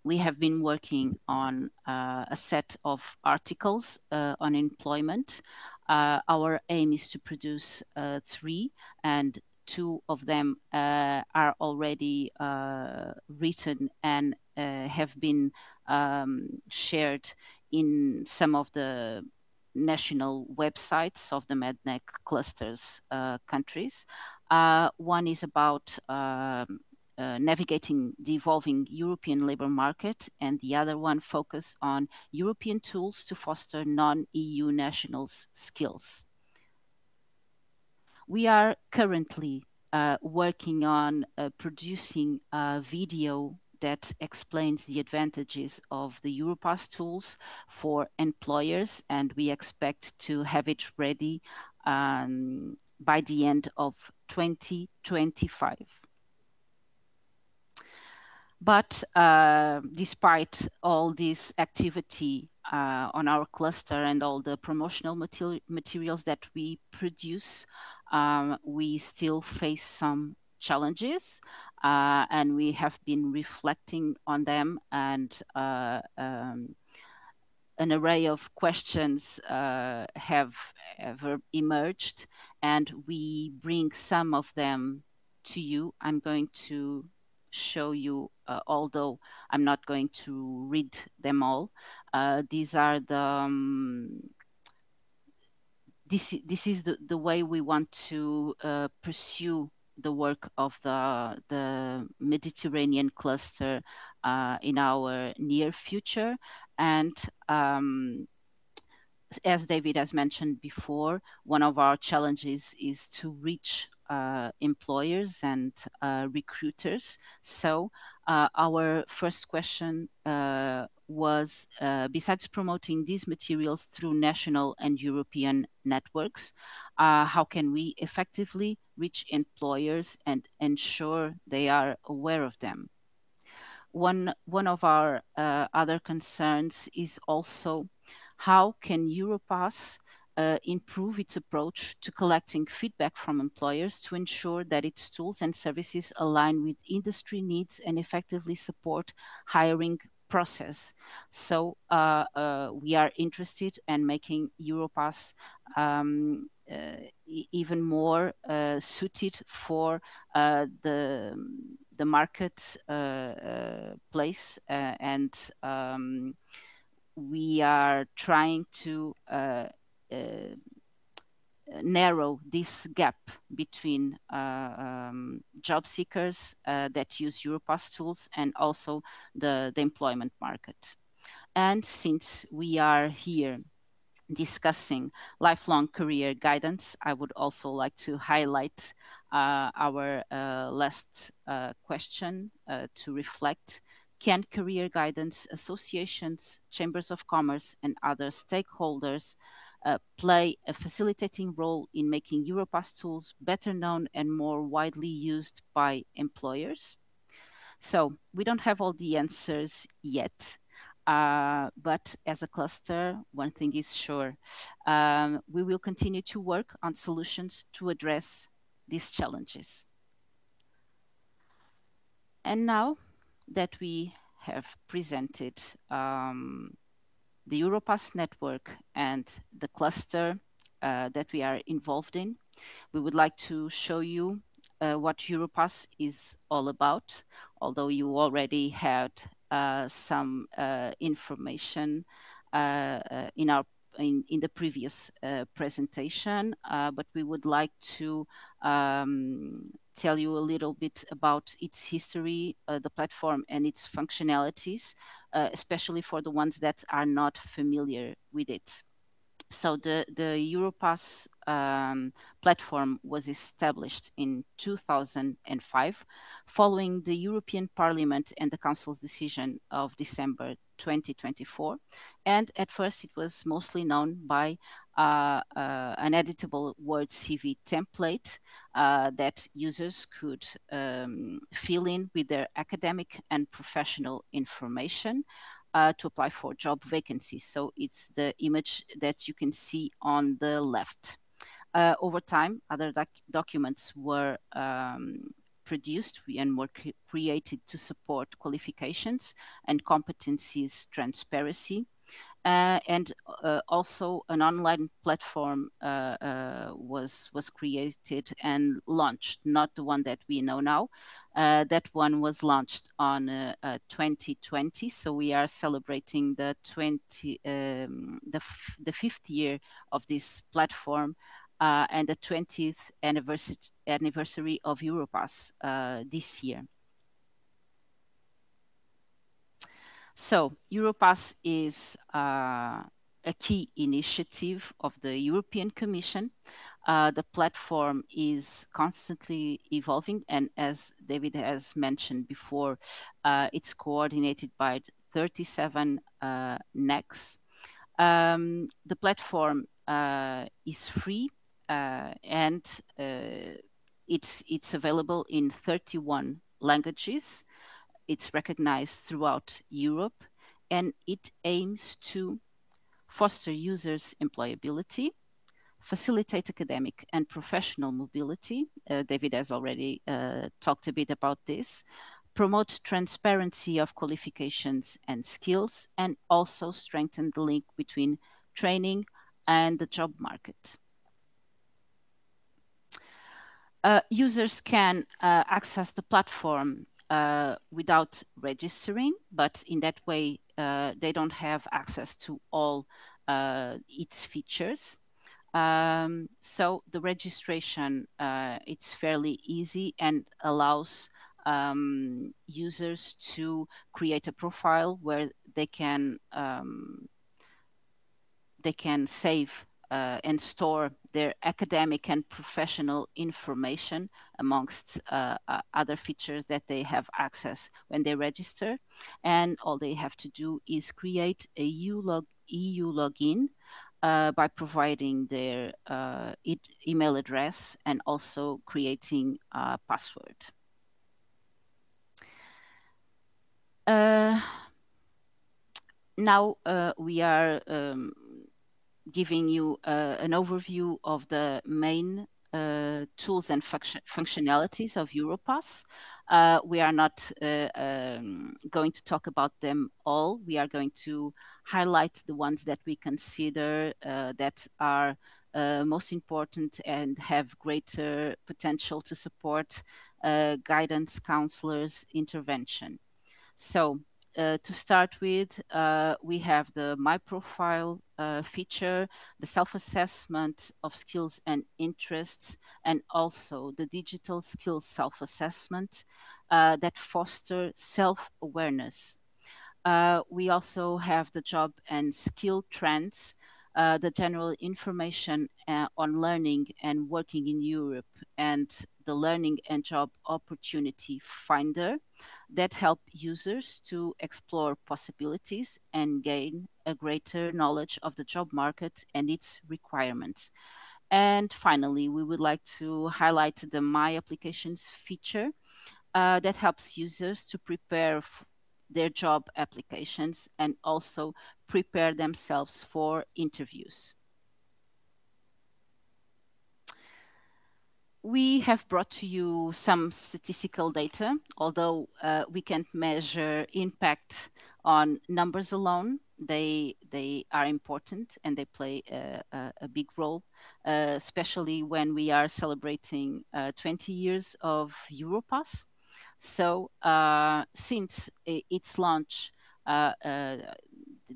Speaker 15: we have been working on a set of articles on employment. Our aim is to produce 3, and 2 of them are already written and have been shared in some of the national websites of the MedNet clusters countries. One is about navigating the evolving European labor market, and the other one focus on European tools to foster non-EU nationals' skills. We are currently working on producing a video that explains the advantages of the Europass tools for employers, and we expect to have it ready by the end of 2025. But despite all this activity on our cluster and all the promotional materials that we produce, we still face some challenges, and we have been reflecting on them, and an array of questions have emerged, and we bring some of them to you. I'm going to show you, although I'm not going to read them all. These are the this is the way we want to pursue the work of the Mediterranean cluster in our near future. And as David has mentioned before, one of our challenges is to reach employers and recruiters. So our first question was, besides promoting these materials through national and European networks, how can we effectively reach employers and ensure they are aware of them? One of our other concerns is also, how can Europass improve its approach to collecting feedback from employers to ensure that its tools and services align with industry needs and effectively support hiring process? So we are interested in making Europass even more suited for the market place, and we are trying to narrow this gap between job seekers that use Europass tools and also the employment market. And since we are here discussing lifelong career guidance, I would also like to highlight our last question to reflect. Can career guidance associations, chambers of commerce, and other stakeholders play a facilitating role in making Europass tools better known and more widely used by employers? So we don't have all the answers yet. But as a cluster, one thing is sure, we will continue to work on solutions to address these challenges. And now that we have presented the Europass network and the cluster that we are involved in, we would like to show you what Europass is all about, although you already had some information in our in the previous presentation, but we would like to tell you a little bit about its history, the platform and its functionalities, especially for the ones that are not familiar with it. So the Europass platform was established in 2005, following the European Parliament and the Council's decision of December 2024. And at first, it was mostly known by an editable Word CV template that users could fill in with their academic and professional information to apply for job vacancies. So it's the image that you can see on the left. Over time, other documents were produced and were created to support qualifications and competencies transparency. And also an online platform was created and launched, not the one that we know now. That one was launched on 2020, so we are celebrating the 5th year of this platform and the 20th anniversary of Europass this year. So Europass is a key initiative of the European Commission. The platform is constantly evolving, and as David has mentioned before, it's coordinated by 37 NECs. The platform is free and it's available in 31 languages. It's recognized throughout Europe, and it aims to foster users' employability, facilitate academic and professional mobility. David has already talked a bit about this. Promote transparency of qualifications and skills, and also strengthen the link between training and the job market. Users can access the platform without registering, but in that way, they don't have access to all its features. So the registration, it's fairly easy and allows users to create a profile where they can save and store their academic and professional information amongst other features that they have access when they register. And all they have to do is create a EU login by providing their email address and also creating a password. Now we are giving you an overview of the main tools and functionalities of Europass. We are not going to talk about them all. We are going to highlight the ones that we consider that are most important and have greater potential to support guidance counselors' intervention. So to start with, we have the My Profile feature, the self-assessment of skills and interests, and also the digital skills self-assessment that foster self-awareness. We also have the job and skill trends, the general information on learning and working in Europe, and the Learning and Job Opportunity Finder that help users to explore possibilities and gain a greater knowledge of the job market and its requirements. And finally, we would like to highlight the My Applications feature that helps users to prepare their job applications and also prepare themselves for interviews. We have brought to you some statistical data, although we can't measure impact on numbers alone. They are important and they play a big role, especially when we are celebrating 20 years of Europass. So since its launch,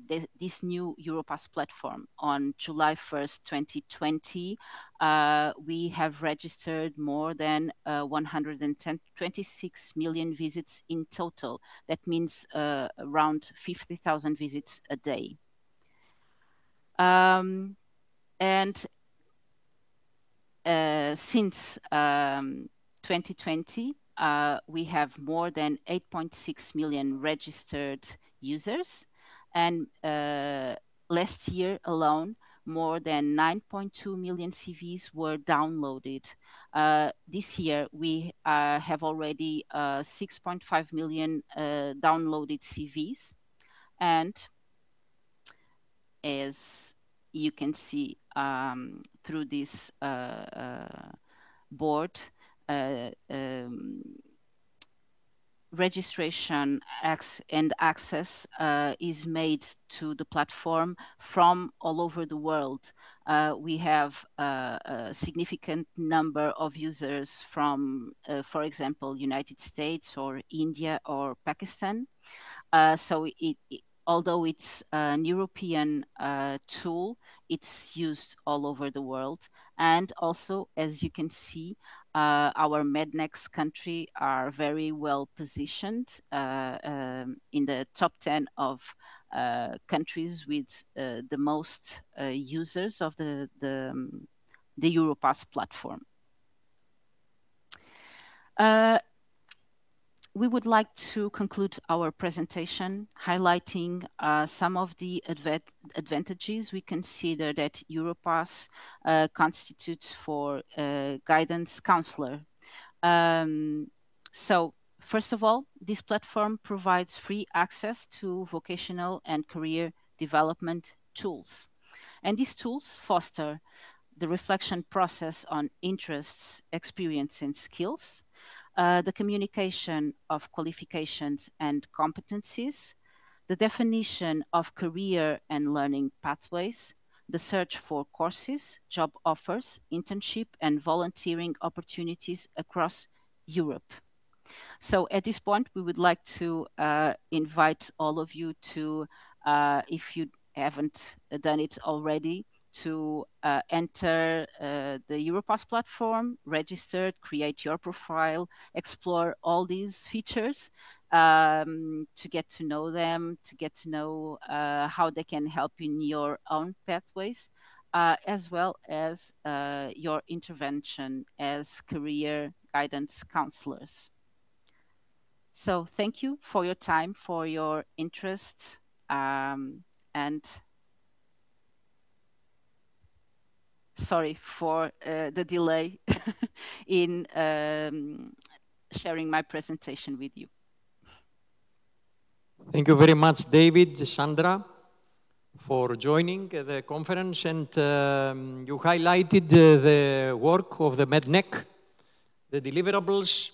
Speaker 15: this new Europass platform. On July 1st, 2020, we have registered more than 126 million visits in total. That means around 50,000 visits a day. And since 2020, we have more than 8.6 million registered users. And last year alone, more than 9.2 million CVs were downloaded. This year, we have already 6.5 million downloaded CVs. And as you can see through this board, registration and access is made to the platform from all over the world. We have a significant number of users from, for example, United States or India or Pakistan. So although it's an European tool, it's used all over the world. And also, as you can see, our Mednex country are very well positioned in the top 10 of countries with the most users of the Europass platform. We would like to conclude our presentation highlighting some of the advantages we consider that Europass constitutes for guidance counselor. So, first of all, this platform provides free access to vocational and career development tools. And these tools foster the reflection process on interests, experience, and skills, the communication of qualifications and competencies, the definition of career and learning pathways, the search for courses, job offers, internship, and volunteering opportunities across Europe. So at this point, we would like to invite all of you to, if you haven't done it already, to enter the Europass platform, register, create your profile, explore all these features to get to know them, to get to know how they can help in your own pathways, as well as your intervention as career guidance counselors. So thank you for your time, for your interest, and sorry for the delay in sharing my presentation with you.
Speaker 1: Thank you very much, David, Sandra, for joining the conference. And you highlighted the work of the Mednec, the deliverables.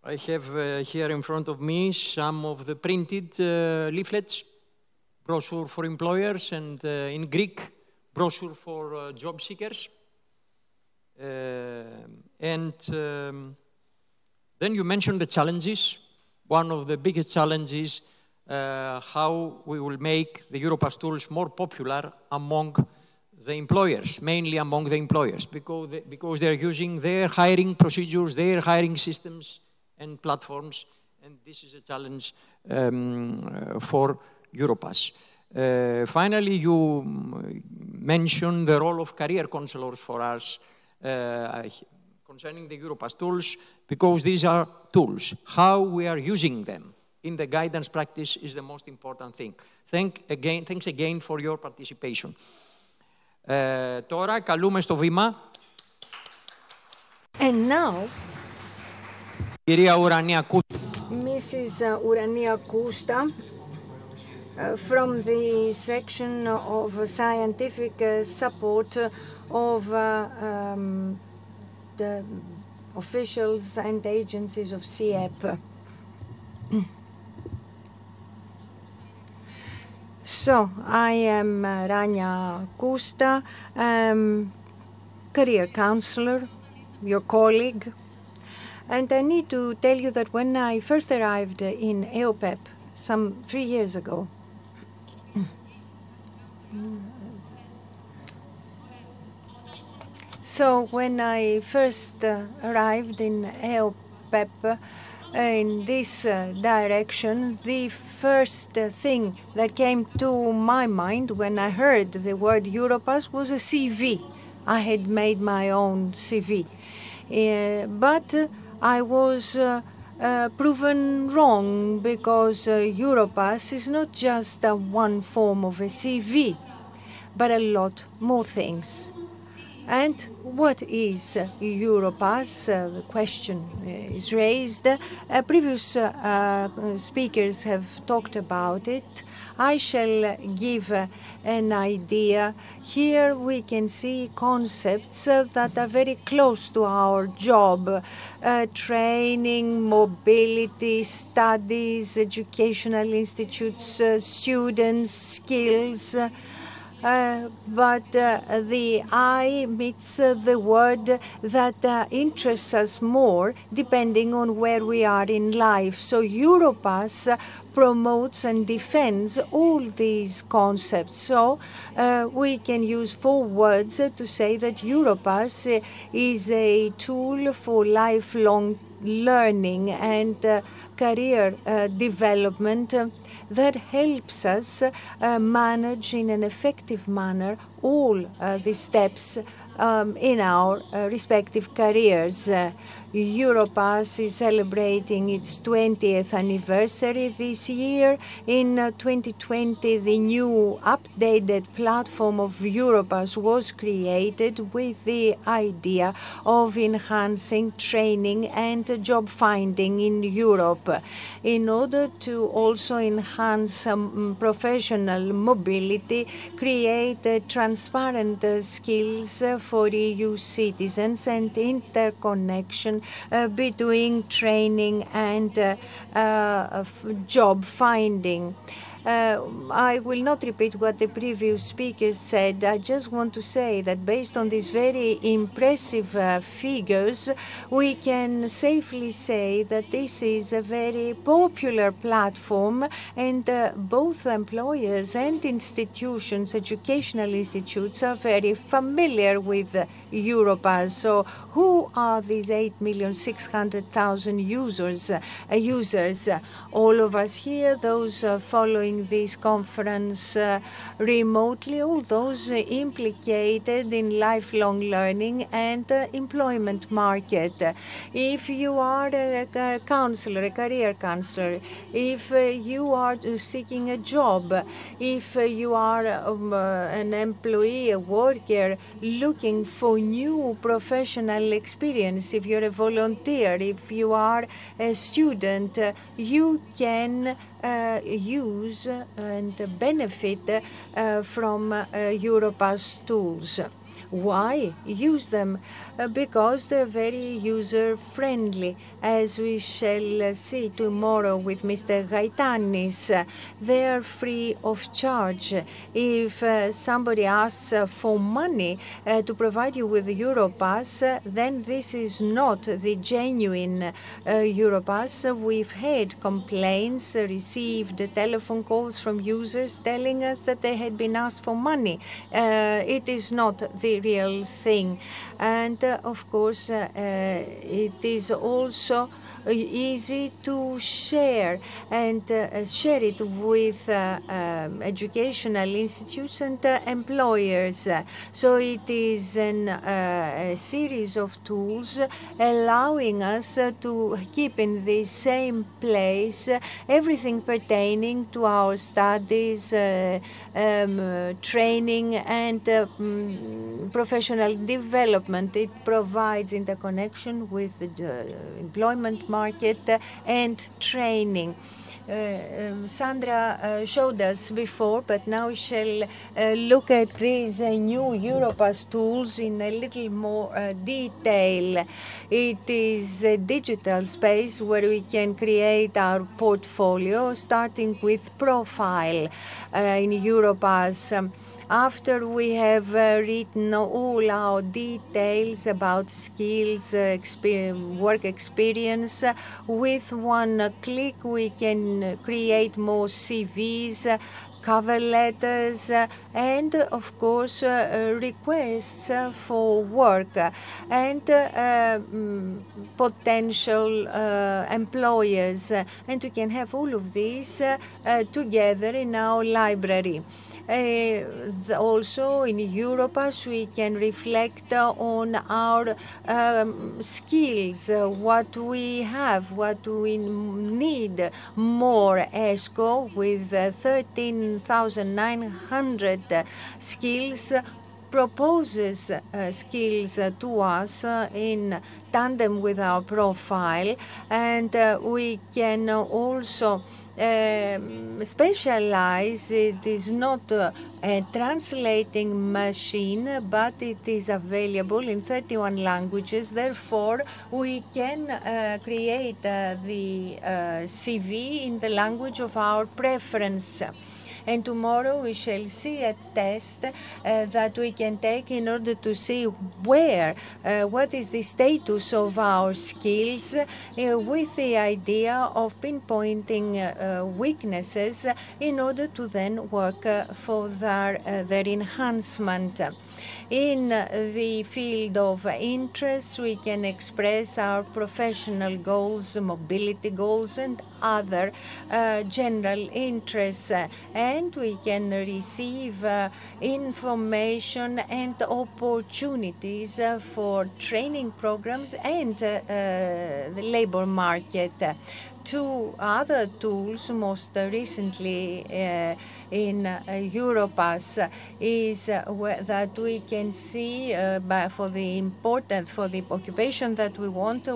Speaker 1: I have here in front of me some of the printed leaflets, brochure for employers, and in Greek, brochure for job seekers. And then you mentioned the challenges. One of the biggest challenges, how we will make the Europass tools more popular among the employers, mainly among the employers, because they're using their hiring procedures, their hiring systems and platforms, and this is a challenge for Europass. Finally, you mentioned the role of career counselors for us concerning the Europass tools, because these are tools. How we are using them in the guidance practice is the most important thing. Thanks again for your participation. Τώρα καλούμε στο βήμα.
Speaker 13: And now,
Speaker 1: Κυρία Ουρανία Κούστα.
Speaker 13: Mrs. Urania Kusta, from the section of scientific support of the officials and agencies of CEP. So, I am Rania Kusta, career counselor, your colleague. And I need to tell you that when I first arrived in EOPEP some 3 years ago, So when I first arrived in EOPEP, in this direction, the first thing that came to my mind when I heard the word Europass was a CV. I had made my own CV. But I was proven wrong, because Europass is not just one form of a CV, but a lot more things. And what is Europass? The question is raised. Previous speakers have talked about it. I shall give an idea. Here we can see concepts that are very close to our job. Training, mobility, studies, educational institutes, students, skills. But the eye meets the word that interests us more depending on where we are in life. So Europass promotes and defends all these concepts. So we can use 4 words to say that Europass is a tool for lifelong learning and career development that helps us manage in an effective manner all the steps in our respective careers. Europass is celebrating its 20th anniversary this year. In 2020, the new updated platform of Europass was created with the idea of enhancing training and job finding in Europe, in order to also enhance professional mobility, create transparent skills for EU citizens, and interconnection between training and job finding. I will not repeat what the previous speakers said. I just want to say that based on these very impressive figures, we can safely say that this is a very popular platform, and both employers and institutions, educational institutes, are very familiar with Europass. So who are these 8,600,000 users? All of us here, those following this conference remotely, all those implicated in lifelong learning and employment market. If you are a counselor, a career counselor, if you are seeking a job, if you are an employee, a worker looking for new professional experience, if you're a volunteer, if you are a student, you can use and benefit from Europass tools. Why use them? Because they're very user-friendly, as we shall see tomorrow with Mr. Gaitanis. They are free of charge. If somebody asks for money to provide you with Europass, then this is not the genuine Europass. We've had complaints, received telephone calls from users telling us that they had been asked for money. It is not the real thing. And of course, it is also easy to share and share it with educational institutes and employers. So it is a series of tools allowing us to keep in the same place everything pertaining to our studies, training and professional development. It provides interconnection with the employment market and training. Sandra showed us before, but now we shall look at these new Europass tools in a little more detail. It is a digital space where we can create our portfolio, starting with profile in Europass. After we have written all our details about skills, work experience, with one click we can create more CVs, cover letters, and of course requests for work and potential employers. And we can have all of these together in our library. Also in Europass we can reflect on our skills, what we have, what we need more. ESCO with 13,900 skills proposes skills to us in tandem with our profile, and we can also specialize. It is not a translating machine, but it is available in 31 languages. Therefore, we can create the CV in the language of our preference. And tomorrow we shall see a test that we can take in order to see what is the status of our skills, with the idea of pinpointing weaknesses in order to then work for their enhancement. In the field of interest, we can express our professional goals, mobility goals, and other general interests. And we can receive information and opportunities for training programs and the labor market. Two other tools, most recently in Europass, is that we can see for the occupation that we want,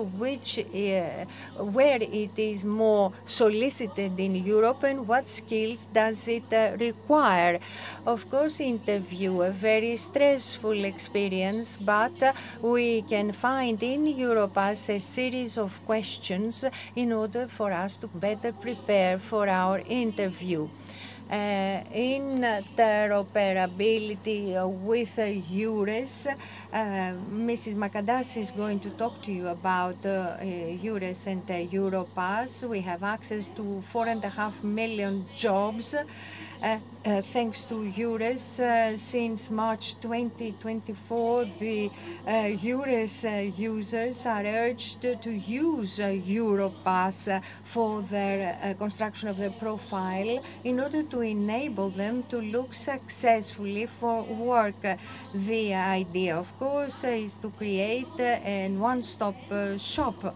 Speaker 13: where it is more solicited in Europe and what skills does it require. Of course, interview, a very stressful experience, but we can find in Europass a series of questions in order for us to better prepare for our interview. Interoperability with EURES. Mrs. Makadas is going to talk to you about EURES and Europass. We have access to 4.5 million jobs. Thanks to EURES, since March 2024, the EURES users are urged to use Europass for their construction of their profile in order to enable them to look successfully for work. The idea, of course, is to create a one-stop shop.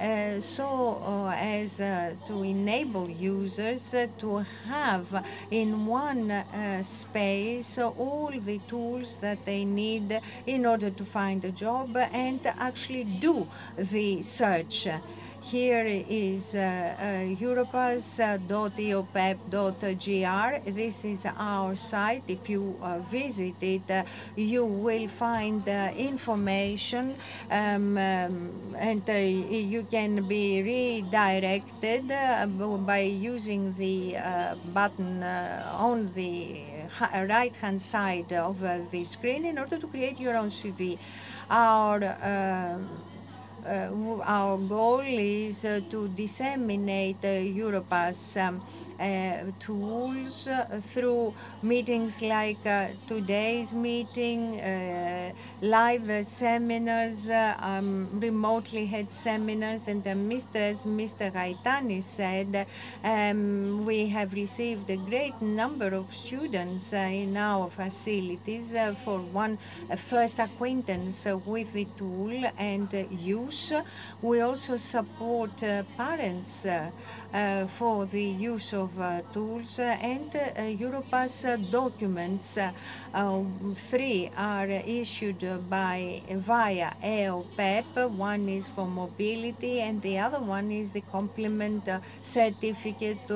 Speaker 13: As to enable users to have in one space all the tools that they need in order to find a job and actually do the search. Here is europass.eopep.gr. This is our site. If you visit it, you will find information, and you can be redirected by using the button on the right-hand side of the screen in order to create your own CV. Our goal is to disseminate Europass tools through meetings like today's meeting, live seminars, remotely held seminars, and Mr. Gaetani said, we have received a great number of students in our facilities for one first acquaintance with the tool and use. We also support parents for the use of tools and Europass documents. 3 are issued via EOPEP. One is for mobility and the other one is the complement certificate,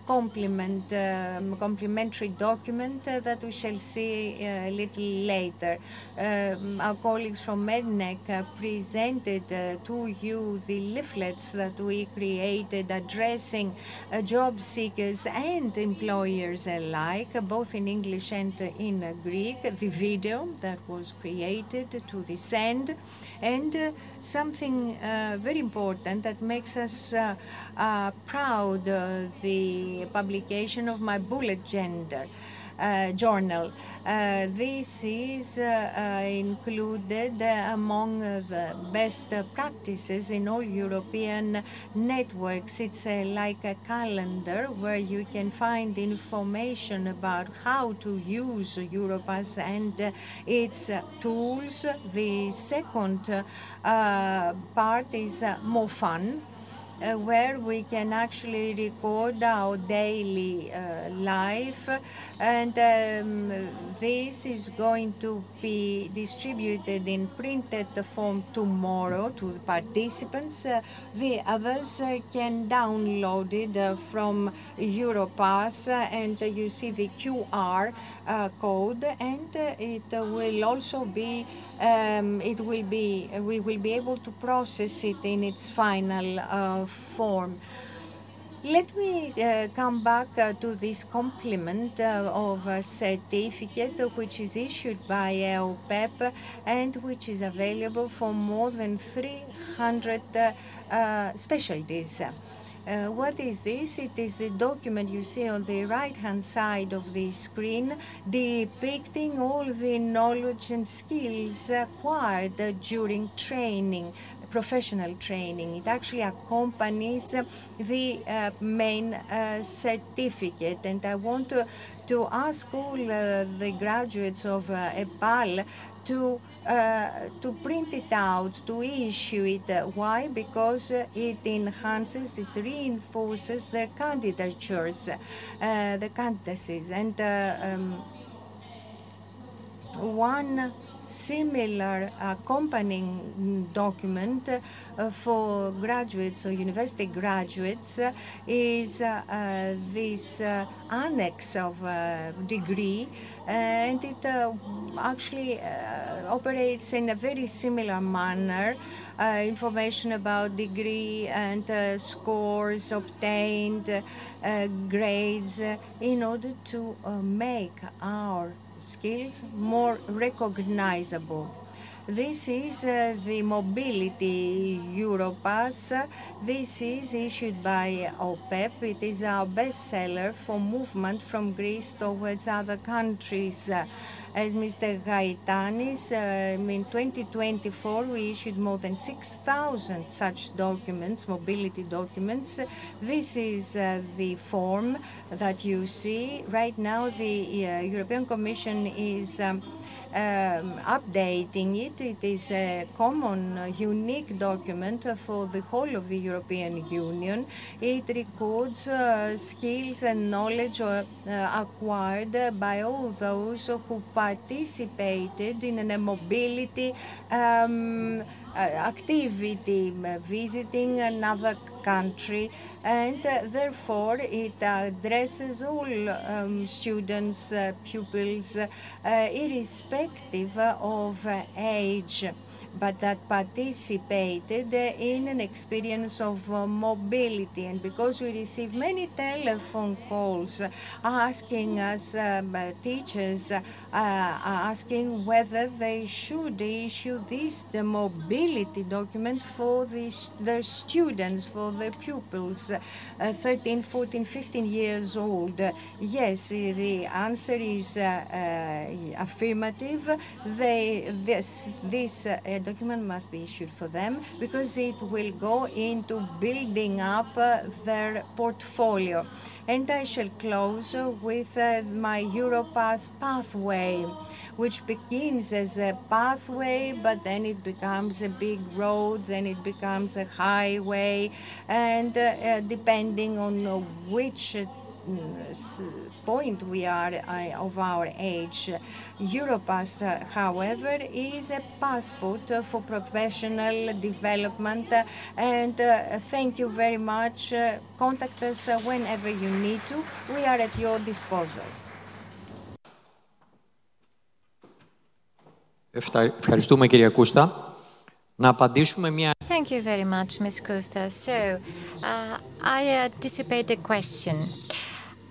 Speaker 13: complementary document that we shall see a little later. Our colleagues from MEDNEC presented
Speaker 9: presented to you the leaflets that we created addressing job seekers and employers alike, both in English and in Greek, the video that was created to this end, and something very important that makes us proud, the publication of my bullet journal. This is included among the best practices in all European networks. It's like a calendar where you can find information about how to use Europass and its tools. The second part is more fun, where we can actually record our daily life, and this is going to be distributed in printed form tomorrow to the participants. The others can download it from Europass, and you see the QR code, and it will also be we will be able to process it in its final form. Let me come back to this complement of a certificate which is issued by EOPEP and which is available for more than 300 specialties. What is this? It is the document you see on the right-hand side of the screen, depicting all the knowledge and skills acquired during training, professional training. It actually accompanies the main certificate. And I want to ask all the graduates of EPAL to print it out, to issue it. Why? Because it enhances, it reinforces their candidatures, the candidacies. And one similar accompanying document for graduates or university graduates is this annex of degree, and it actually operates in a very similar manner. Information about degree and scores obtained, grades, in order to make our skills more recognizable. This is the Mobility Europass. This is issued by OPEP. It is our bestseller for movement from Greece towards other countries. As Mr. Gaetanis, in 2024, we issued more than 6,000 such documents, mobility documents. This is the form that you see. Right now, the European Commission is updating it. It is a common, unique document for the whole of the European Union. It records skills and knowledge acquired by all those who participated in a mobility activity, visiting another country, and therefore it addresses all students, pupils, irrespective of age, but that participated in an experience of mobility. And because we receive many telephone calls asking us, teachers, asking whether they should issue the mobility document for their students, for their pupils, 13, 14, 15 years old. Yes, the answer is affirmative. This document must be issued for them because it will go into building up their portfolio. And I shall close with my Europass pathway, which begins as a pathway, but then it becomes a big road, then it becomes a highway, and depending on which point we are of our age. Europass, however, is a passport for professional development, and thank you very much. Contact us whenever you need to. We are at your disposal.
Speaker 1: Ευχαριστούμε, κυρία Κούστα. Να απαντήσουμε μια...
Speaker 13: Thank you very much, Ms. Costa. So, I anticipate a question.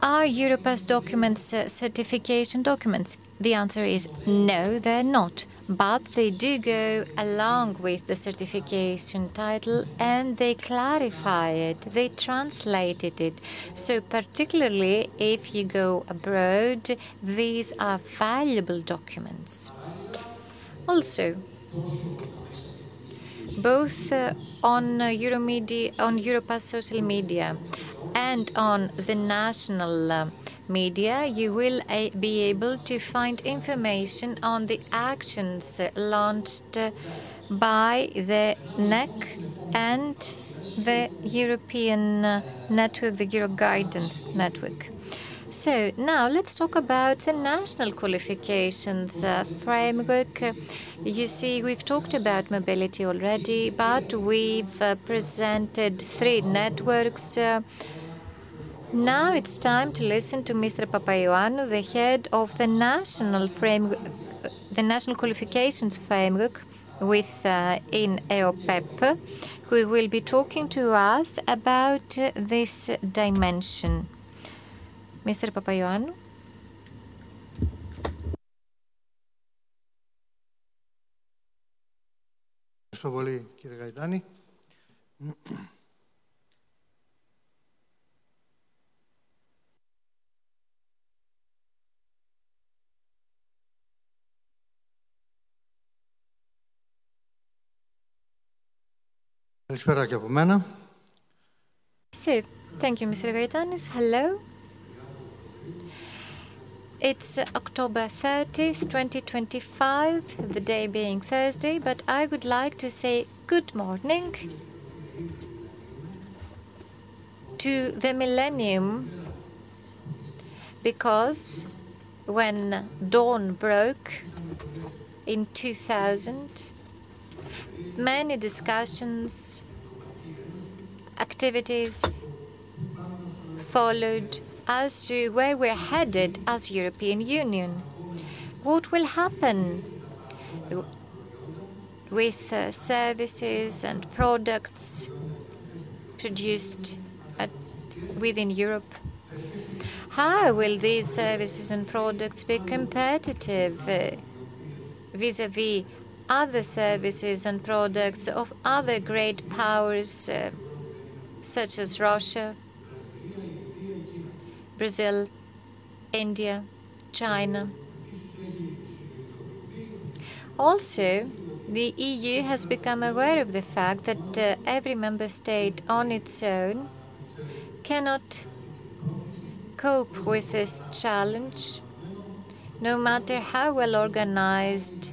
Speaker 13: Are Europass documents certification documents? The answer is no, they're not. But they do go along with the certification title and they clarify it, they translated it. So particularly if you go abroad, these are valuable documents. Also, both on Europass social media and on the national media, you will be able to find information on the actions launched by the NEC and the European network, the Euro Guidance Network. So now let's talk about the national qualifications framework. You see, we've talked about mobility already, but we've presented 3 networks. Now it's time to listen to Mr. Papaioannou, the head of the national framework, the national qualifications framework within EOPEP, who will be talking to us about this dimension. Mr. Papaioannou.
Speaker 17: Ευχαριστώ πολύ, κύριε Γαϊτάνη. Καλησπέρα και από μένα.
Speaker 13: So, thank you, Mr. Gaitanis. Hello. It's October 30th, 2025, the day being Thursday, but I would like to say good morning to the millennium, because when dawn broke in 2000, many discussions, activities followed as to where we're headed as European Union. What will happen with services and products produced within Europe? How will these services and products be competitive vis-à-vis other services and products of other great powers such as Russia, Brazil, India, China? Also, the EU has become aware of the fact that every member state on its own cannot cope with this challenge, no matter how well organized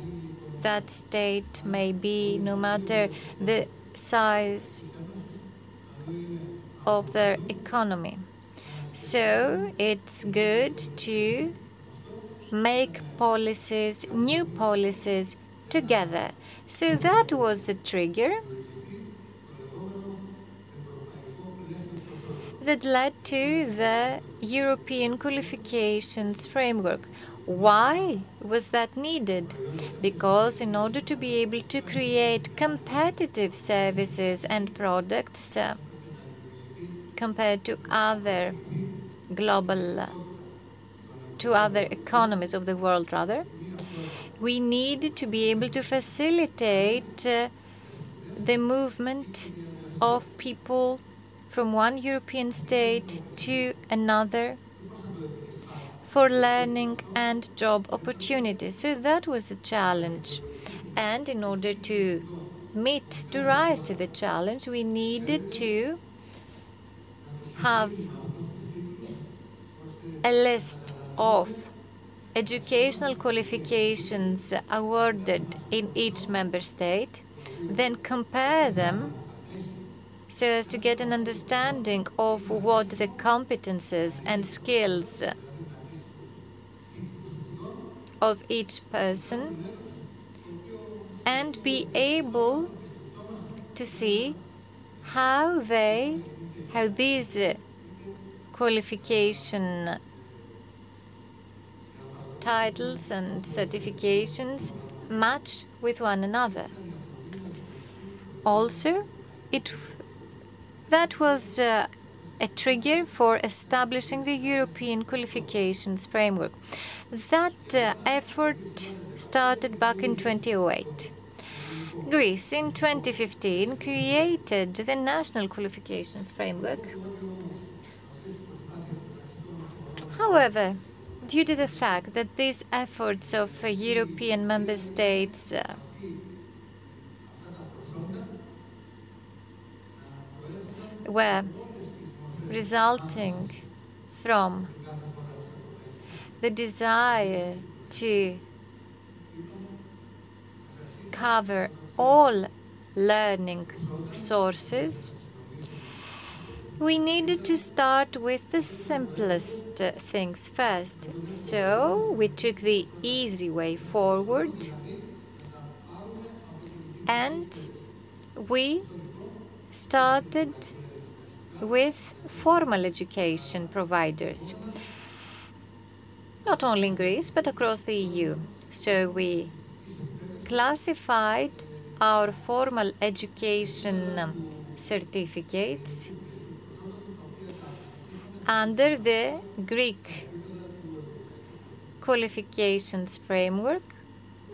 Speaker 13: that state may be, no matter the size of their economy. So it's good to make policies, new policies together. So that was the trigger that led to the European Qualifications Framework. Why was that needed? Because in order to be able to create competitive services and products compared to other to other economies of the world, rather, we need to be able to facilitate the movement of people from one European state to another for learning and job opportunities. So that was the challenge. And in order to rise to the challenge, we needed to have a list of educational qualifications awarded in each member state, then compare them so as to get an understanding of what the competences and skills of each person, and be able to see how these qualification titles and certifications match with one another.
Speaker 9: Also, that was a trigger for establishing the European Qualifications Framework. That effort started back in 2008. Greece, in 2015, created the National Qualifications Framework. However, due to the fact that these efforts of European member states were resulting from the desire to cover all learning sources, we needed to start with the simplest things first. So we took the easy way forward and we started with formal education providers, not only in Greece, but across the EU. So we classified our formal education certificates under the Greek qualifications framework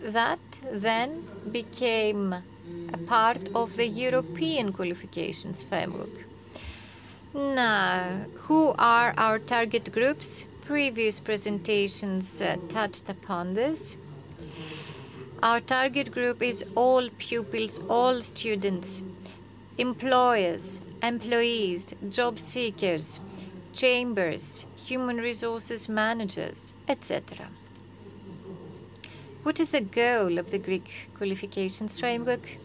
Speaker 9: that then became a part of the European qualifications framework. Now, who are our target groups? Previous presentations touched upon this. Our target group is all pupils, all students, employers, employees, job seekers, chambers, human resources managers, etc. What is the goal of the Greek qualifications framework?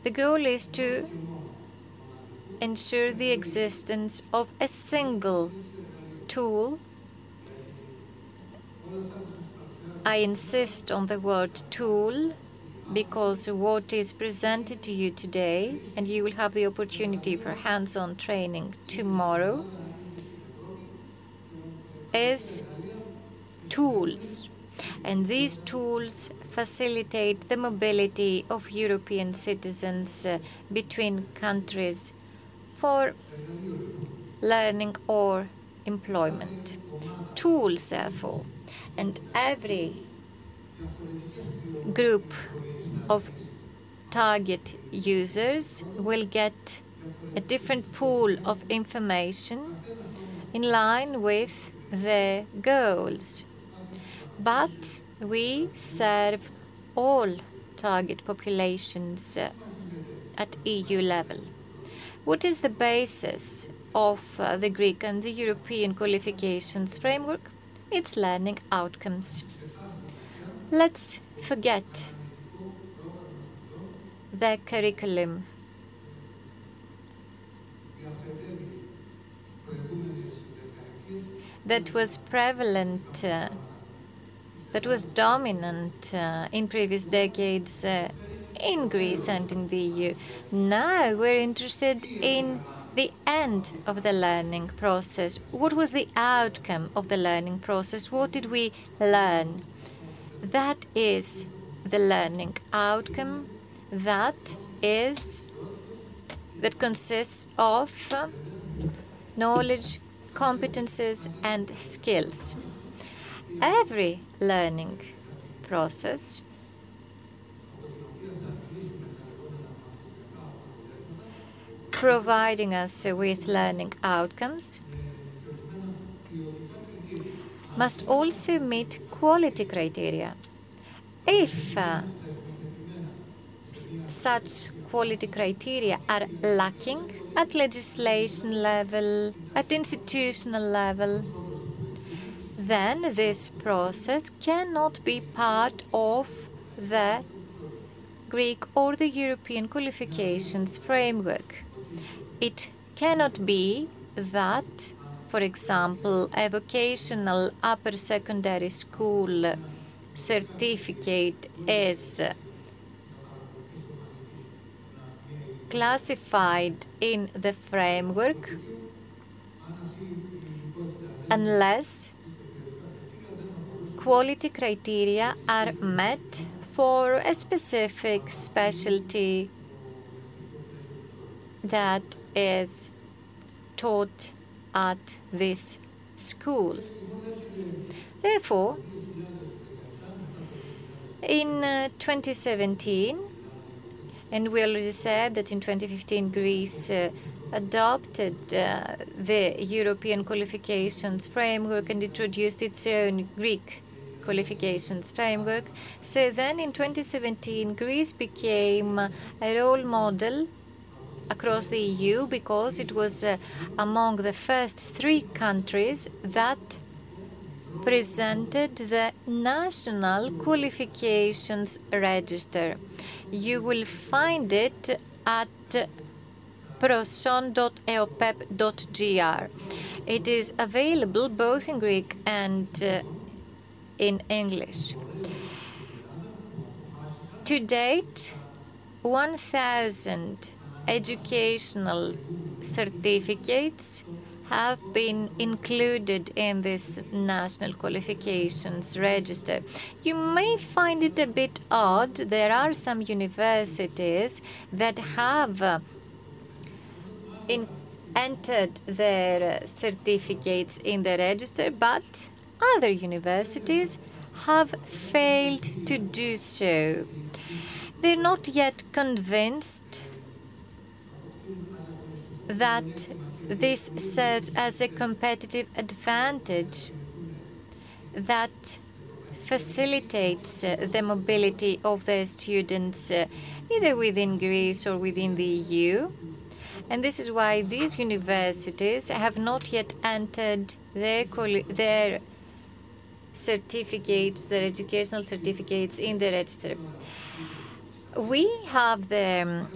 Speaker 9: The goal is to ensure the existence of a single tool. I insist on the word tool because what is presented to you today, and you will have the opportunity for hands-on training tomorrow, is tools. And these tools facilitate the mobility of European citizens between countries for learning or employment. Tools, therefore, and every group of target users will get a different pool of information in line with their goals. But we serve all target populations at EU level. What is the basis of the Greek and the European qualifications framework? It's learning outcomes. Let's forget the curriculum. That was prevalent, that was dominant in previous decades in Greece and in the EU. Now we're interested in the end of the learning process. What was the outcome of the learning process? What did we learn? That is the learning outcome that consists of knowledge, competences, and skills. Every learning process providing us with learning outcomes must also meet quality criteria. If such quality criteria are lacking at legislation level, at institutional level, then this process cannot be part of the Greek or the European qualifications framework. It cannot be that, for example, a vocational upper secondary school certificate is classified in the framework unless quality criteria are met for a specific specialty that is taught at this school. Therefore, in 2017, and we already said that in 2015 Greece adopted the European qualifications framework and introduced its own Greek qualifications framework. So then in 2017, Greece became a role model across the EU because it was among the first 3 countries that presented the National Qualifications Register. You will find it at proson.eopep.gr. It is available both in Greek and in English. To date, 1,000 educational certificates have been included in this National Qualifications Register. You may find it a bit odd. There are some universities that have entered their certificates in the register, but other universities have failed to do so. They're not yet convinced that this serves as a competitive advantage that facilitates the mobility of their students either within Greece or within the EU. And this is why these universities have not yet entered their certificates, their educational certificates in the register. We have the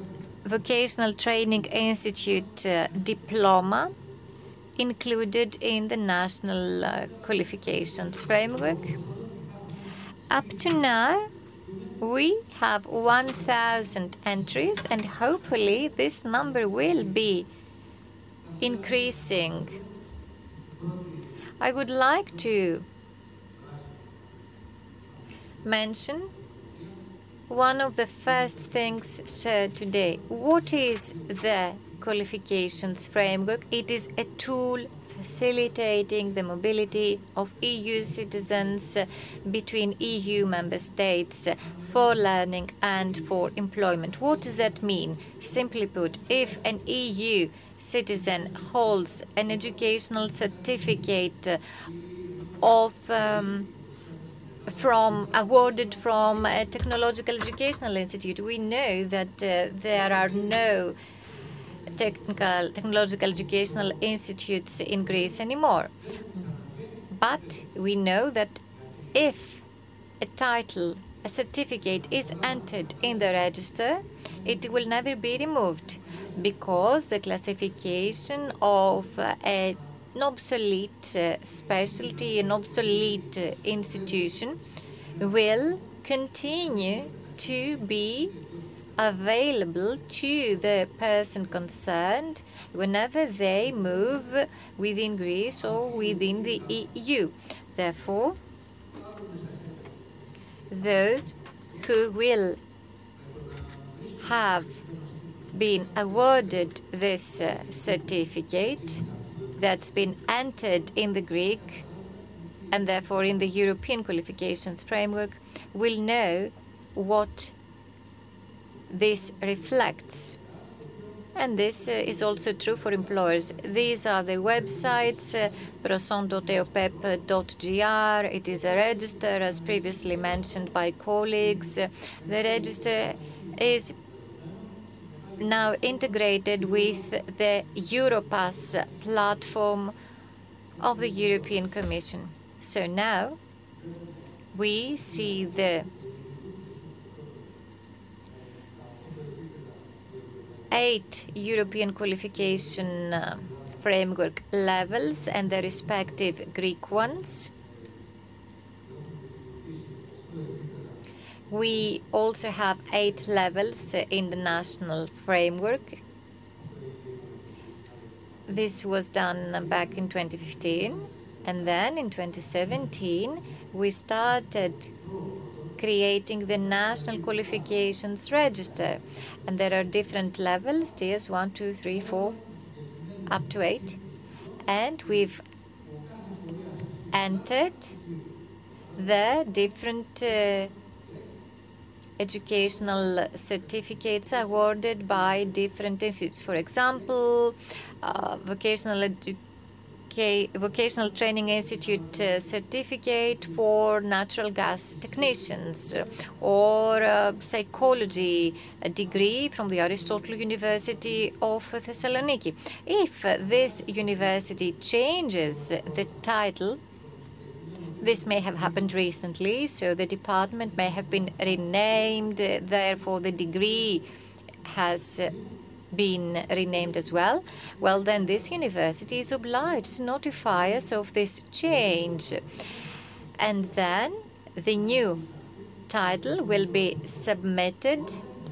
Speaker 9: Vocational Training Institute diploma included in the National Qualifications Framework. Up to now, we have 1,000 entries, and hopefully this number will be increasing. I would like to mention one of the first things shared today. What is the qualifications framework? It is a tool facilitating the mobility of EU citizens between EU member states for learning and for employment. What does that mean? Simply put, if an EU citizen holds an educational certificate awarded from a technological educational institute, we know that there are no technological educational institutes in Greece anymore. But we know that if a title, a certificate is entered in the register, it will never be removed because the classification of an obsolete specialty, an obsolete institution will continue to be available to the person concerned whenever they move within Greece or within the EU. Therefore, those who will have been awarded this certificate that's been entered in the Greek and therefore in the European qualifications framework will know what this reflects. And this is also true for employers. These are the websites, proson.eopep.gr. It is a register, as previously mentioned by colleagues. The register is now integrated with the Europass platform of the European Commission. So now we see the 8 European qualification framework levels and the respective Greek ones. We also have 8 levels in the national framework. This was done back in 2015. And then in 2017, we started creating the National Qualifications Register. And there are different levels, tiers 1, 2, 3, 4, up to 8. And we've entered the different educational certificates awarded by different institutes. For example, Vocational Training Institute certificate for natural gas technicians, or psychology degree from the Aristotle University of Thessaloniki. If this university changes the title, this may have happened recently, so the department may have been renamed, therefore the degree has been renamed as well. Well, then this university is obliged to notify us of this change. And then the new title will be submitted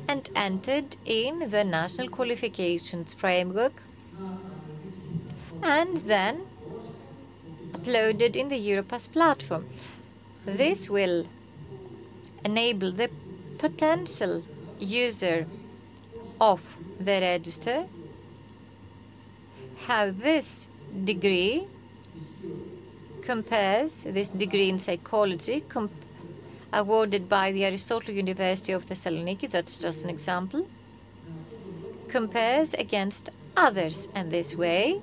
Speaker 9: and entered in the National Qualifications Framework, and then uploaded in the Europass platform. This will enable the potential user of the register how this degree compares, this degree in psychology awarded by the Aristotle University of Thessaloniki, that's just an example, compares against others. And this way,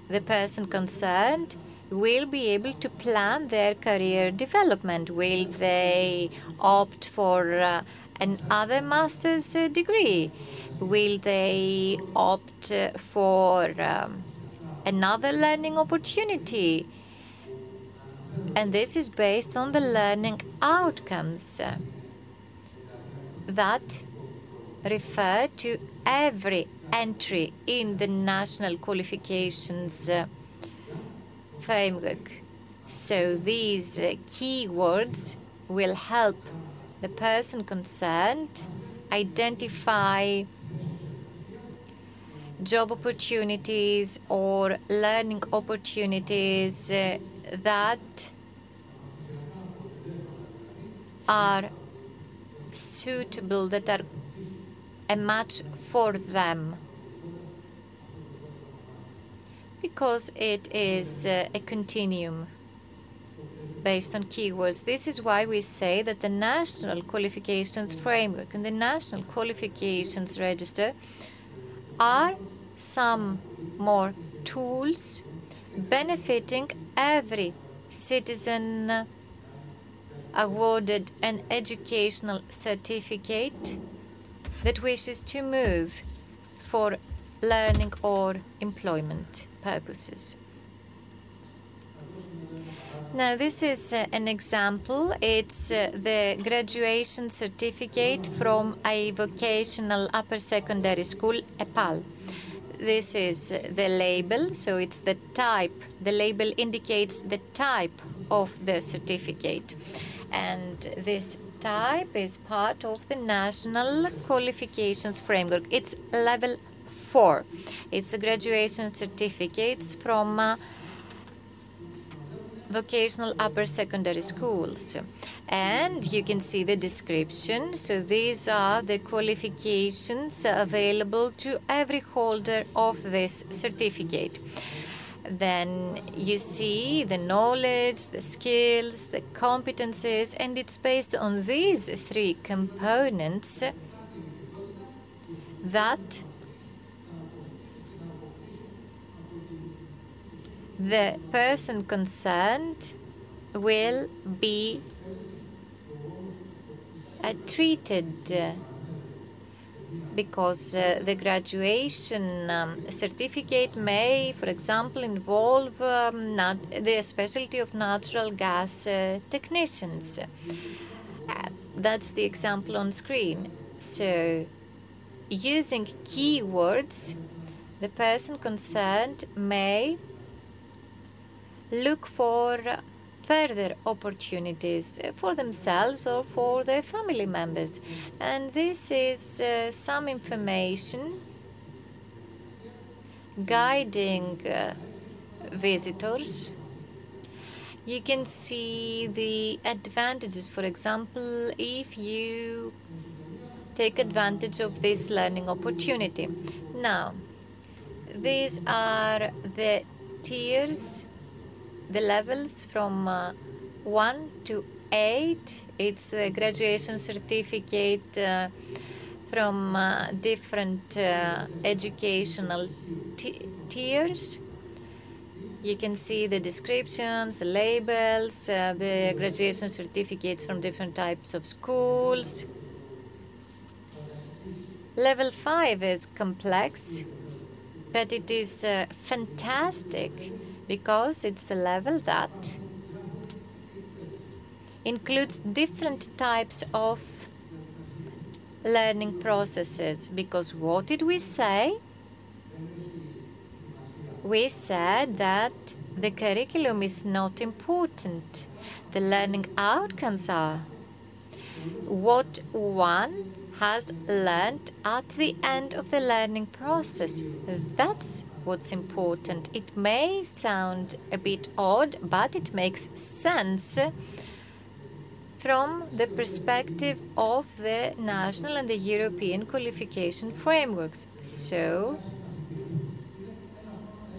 Speaker 9: the person concerned will be able to plan their career development. Will they opt for another master's degree? Will they opt for another learning opportunity? And this is based on the learning outcomes that refer to every entry in the National Qualifications Framework. So these keywords will help the person concerned identify job opportunities or learning opportunities that are suitable, that are a match for them, because it is a continuum based on keywords. This is why we say that the National Qualifications Framework and the National Qualifications Register are some more tools benefiting every citizen awarded an educational certificate that wishes to move for learning or employment purposes. Now, this is an example. It's the graduation certificate from a vocational upper secondary school, EPAL. This is the label, so it's the type. The label indicates the type of the certificate. And this type is part of the National Qualifications Framework. It's level 4. It's the graduation certificates from vocational upper secondary schools. And you can see the description. So these are the qualifications available to every holder of this certificate. Then you see the knowledge, the skills, the competences, and it's based on these 3 components that the person concerned will be treated, because the graduation certificate may, for example, involve the specialty of natural gas technicians. That's the example on screen. So, using keywords, the person concerned may look for further opportunities for themselves or for their family members. And this is some information guiding visitors you can see the advantages. For example, if you take advantage of this learning opportunity. Now, these are the tiers, the levels from 1 to 8. It's a graduation certificate from different educational tiers. You can see the descriptions, the labels, the graduation certificates from different types of schools. Level 5 is complex, but it is fantastic because it's a level that includes different types of learning processes. Because what did we say? We said that the curriculum is not important. The learning outcomes are what one has learned at the end of the learning process. That's what's important. It may sound a bit odd, but it makes sense from the perspective of the national and the European qualification frameworks. So,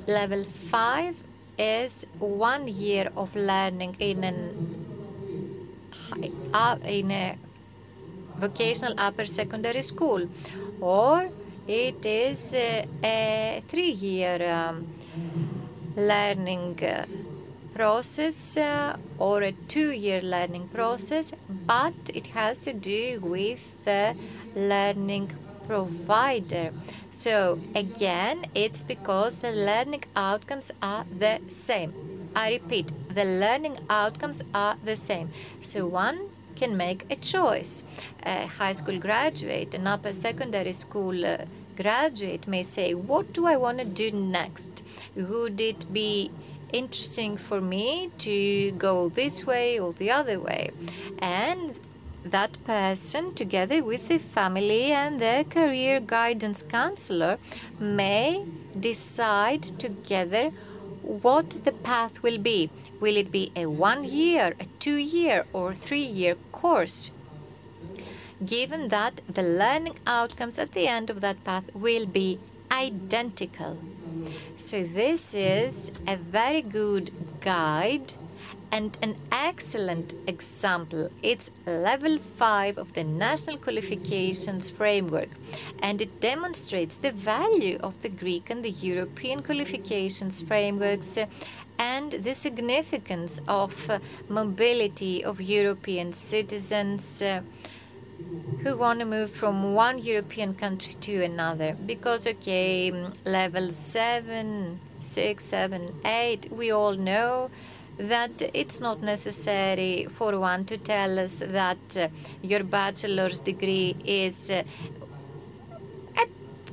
Speaker 9: level 5 is 1 year of learning in a vocational upper secondary school, or it is a 3-year learning process or a 2-year learning process, but it has to do with the learning provider. So again, it's because the learning outcomes are the same. I repeat, the learning outcomes are the same. So one can make a choice. A high school graduate, an upper secondary school graduate may say, what do I want to do next? Would it be interesting for me to go this way or the other way? And that person, together with the family and the career guidance counselor, may decide together what the path will be. Will it be a 1-year, a 2-year, or 3-year course? Given that the learning outcomes at the end of that path will be identical. So this is a very good guide and an excellent example. It's level 5 of the National Qualifications Framework, and it demonstrates the value of the Greek and the European qualifications frameworks and the significance of mobility of European citizens who want to move from one European country to another. Because, okay, level 7, 6, 7, 8, we all know that it's not necessary for one to tell us that your bachelor's degree is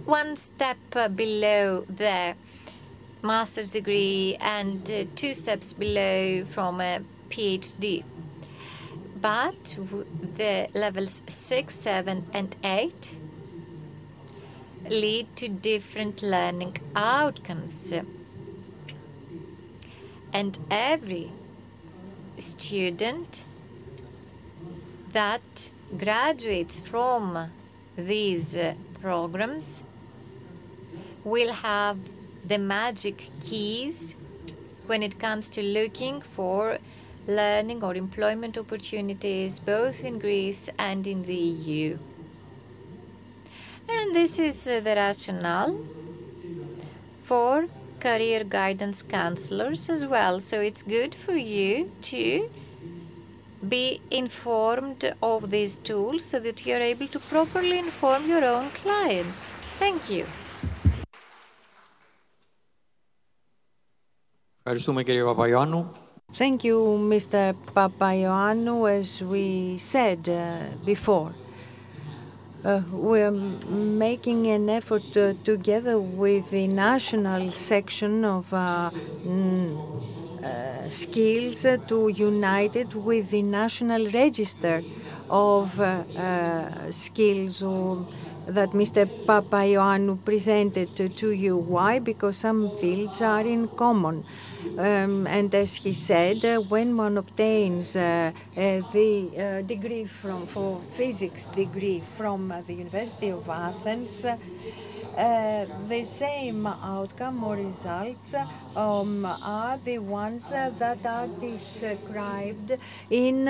Speaker 9: one step below the master's degree and 2 steps below from a PhD. But the levels 6, 7, and 8 lead to different learning outcomes. And every student that graduates from these programs will have the magic keys when it comes to looking for learning or employment opportunities both in Greece and in the EU. And this is the rationale for career guidance counselors as well. So it's good for you to be informed of these tools so that you're able to properly inform your own clients. Thank you.
Speaker 1: Ευχαριστούμε κύριε Παπαϊωάννου.
Speaker 13: Thank you, Mr. Papaioannou. As we said before, we're making an effort together with the national section of skills to unite it with the national register of skills
Speaker 9: that Mr. Papaioannou presented to you. Why? Because some fields are in common. And as he said, when one obtains the degree for physics degree from the University of Athens, the same outcome or results are the ones that are described in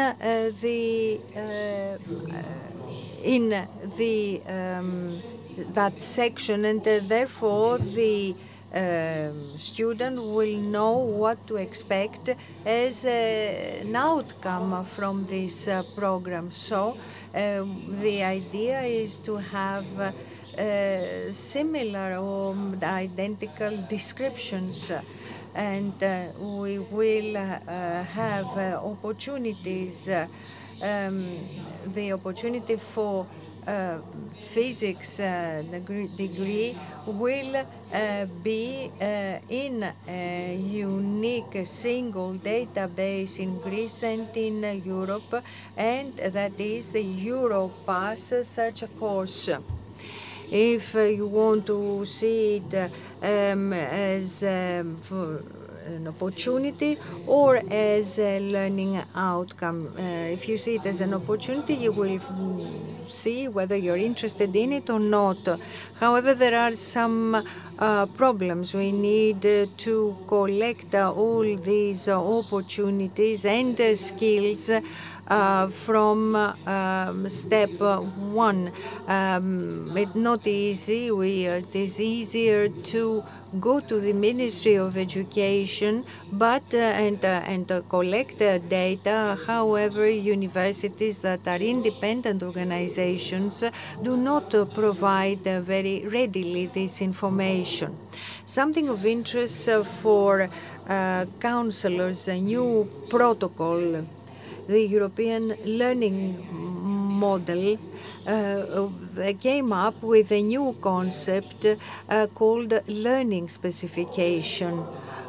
Speaker 9: that section, and therefore the student will know what to expect as an outcome from this program. So the idea is to have similar or identical descriptions, and we will have opportunities, the opportunity for physics degree will be in a unique single database in Greece and in Europe, and that is the Europass search course. If you want to see it as an opportunity or as a learning outcome. If you see it as an opportunity, you will see whether you're interested in it or not. However, there are some problems. We need to collect all these opportunities and skills from step one. It's not easy. It is easier to go to the Ministry of Education, but and collect data. However, universities that are independent organizations do not provide very readily this information. Something of interest for counselors, a new protocol, the European learning model came up with a new concept called learning specification.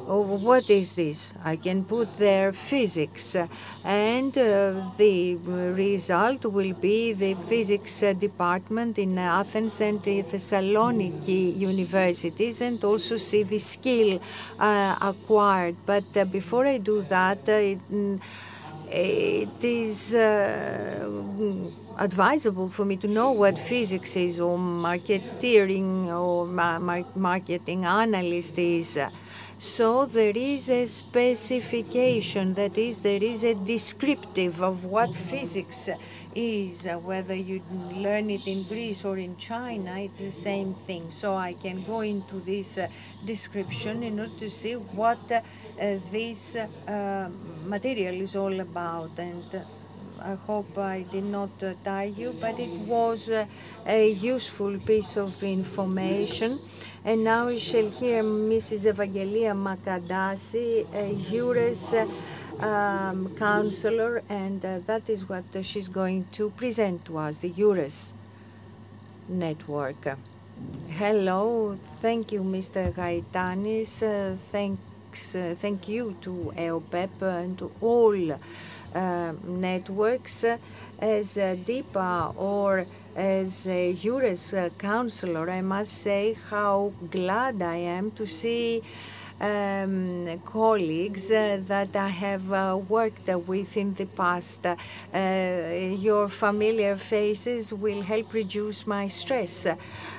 Speaker 9: What is this? I can put there physics, and the result will be the physics department in Athens and the Thessaloniki universities, and also see the skill acquired. But before I do that, it is advisable for me to know what physics is, or marketeering, or marketing analyst is. So there is a specification, that is, there is a descriptive of what physics is. Whether you learn it in Greece or in China, it's the same thing. So I can go into this description in order to see what this material is all about. And I hope I did not tire you, but it was a useful piece of information. And now we shall hear Mrs. Evangelia Makadasi, a Juris counselor, and that is what she's going to present to us, the Juris network. Hello, thank you, Mr. Gaitanis. Thank you to EOPEP and to all networks. As DIPA or as a Juris counselor, I must say how glad I am to see colleagues that I have worked with in the past. Your familiar faces will help reduce my stress.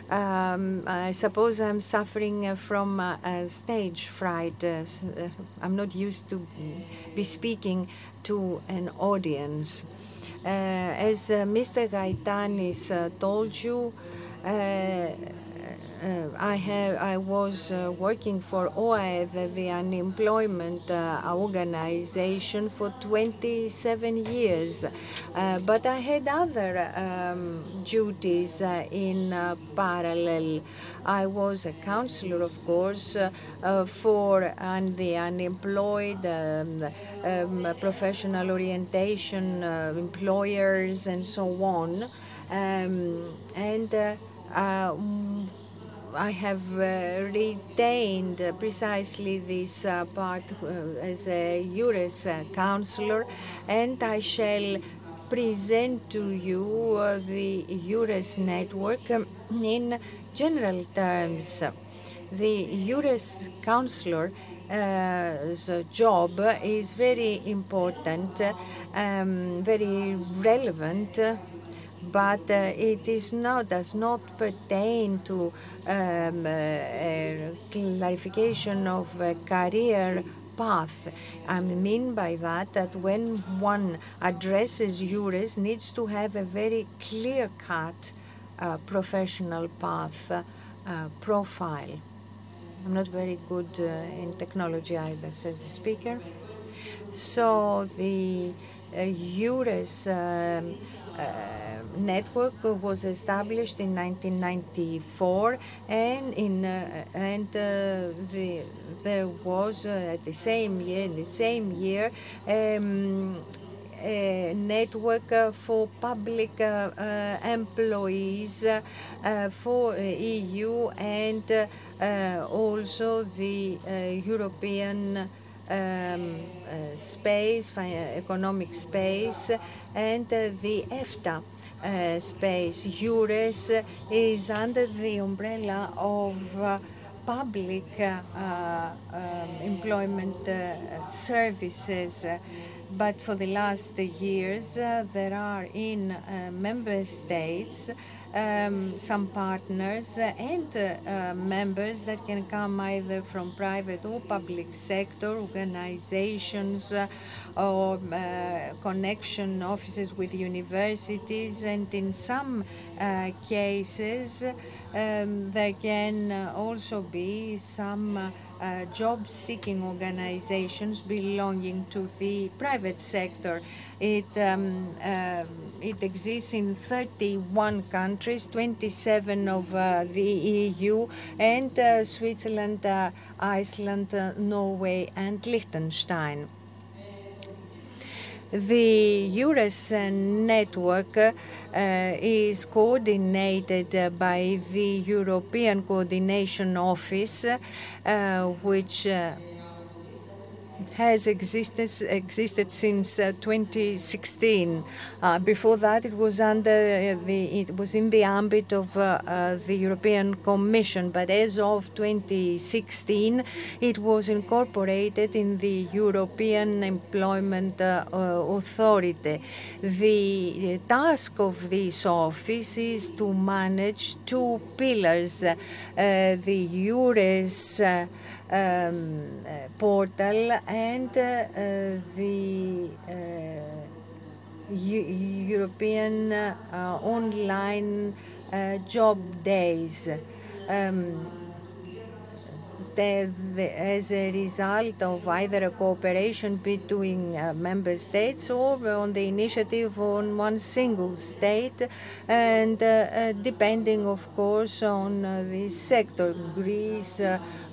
Speaker 9: I suppose I'm suffering from stage fright. I'm not used to be speaking to an audience. As Mr. Gaitanis told you, I was working for OAEV, the unemployment organization, for 27 years. But I had other duties in parallel. I was a counselor, of course, for the unemployed, professional orientation, employers, and so on. I have retained precisely this part as a Juris counselor, and I shall
Speaker 13: present to you the EURES network in general terms. The EURES counselor job is very important, very relevant, but it does not pertain to clarification of career path. I mean by that when one addresses EURES needs to have a very clear-cut professional path profile. I'm not very good in technology either, says the speaker. So the EURES network was established in 1994, and there was in the same year a network for public employees for EU and also the European space, economic space, and the EFTA space. EURES is under the umbrella of public employment services. But for the last years, there are in member states some partners and members that can come either from private or public sector organizations or connection offices with universities, and in some cases there can also be some job-seeking organizations belonging to the private sector. It exists in 31 countries, 27 of the EU, and Switzerland, Iceland, Norway, and Liechtenstein. The EURES network is coordinated by the European Coordination Office, which has existed since 2016. Before that, it was in the ambit of the European Commission, but as of 2016, it was incorporated in the European Employment Authority. The task of this office is to manage two pillars: the EURES portal and the European online job days. As a result of either a cooperation between member states or on the initiative on one single state, and depending, of course, on the sector. Greece,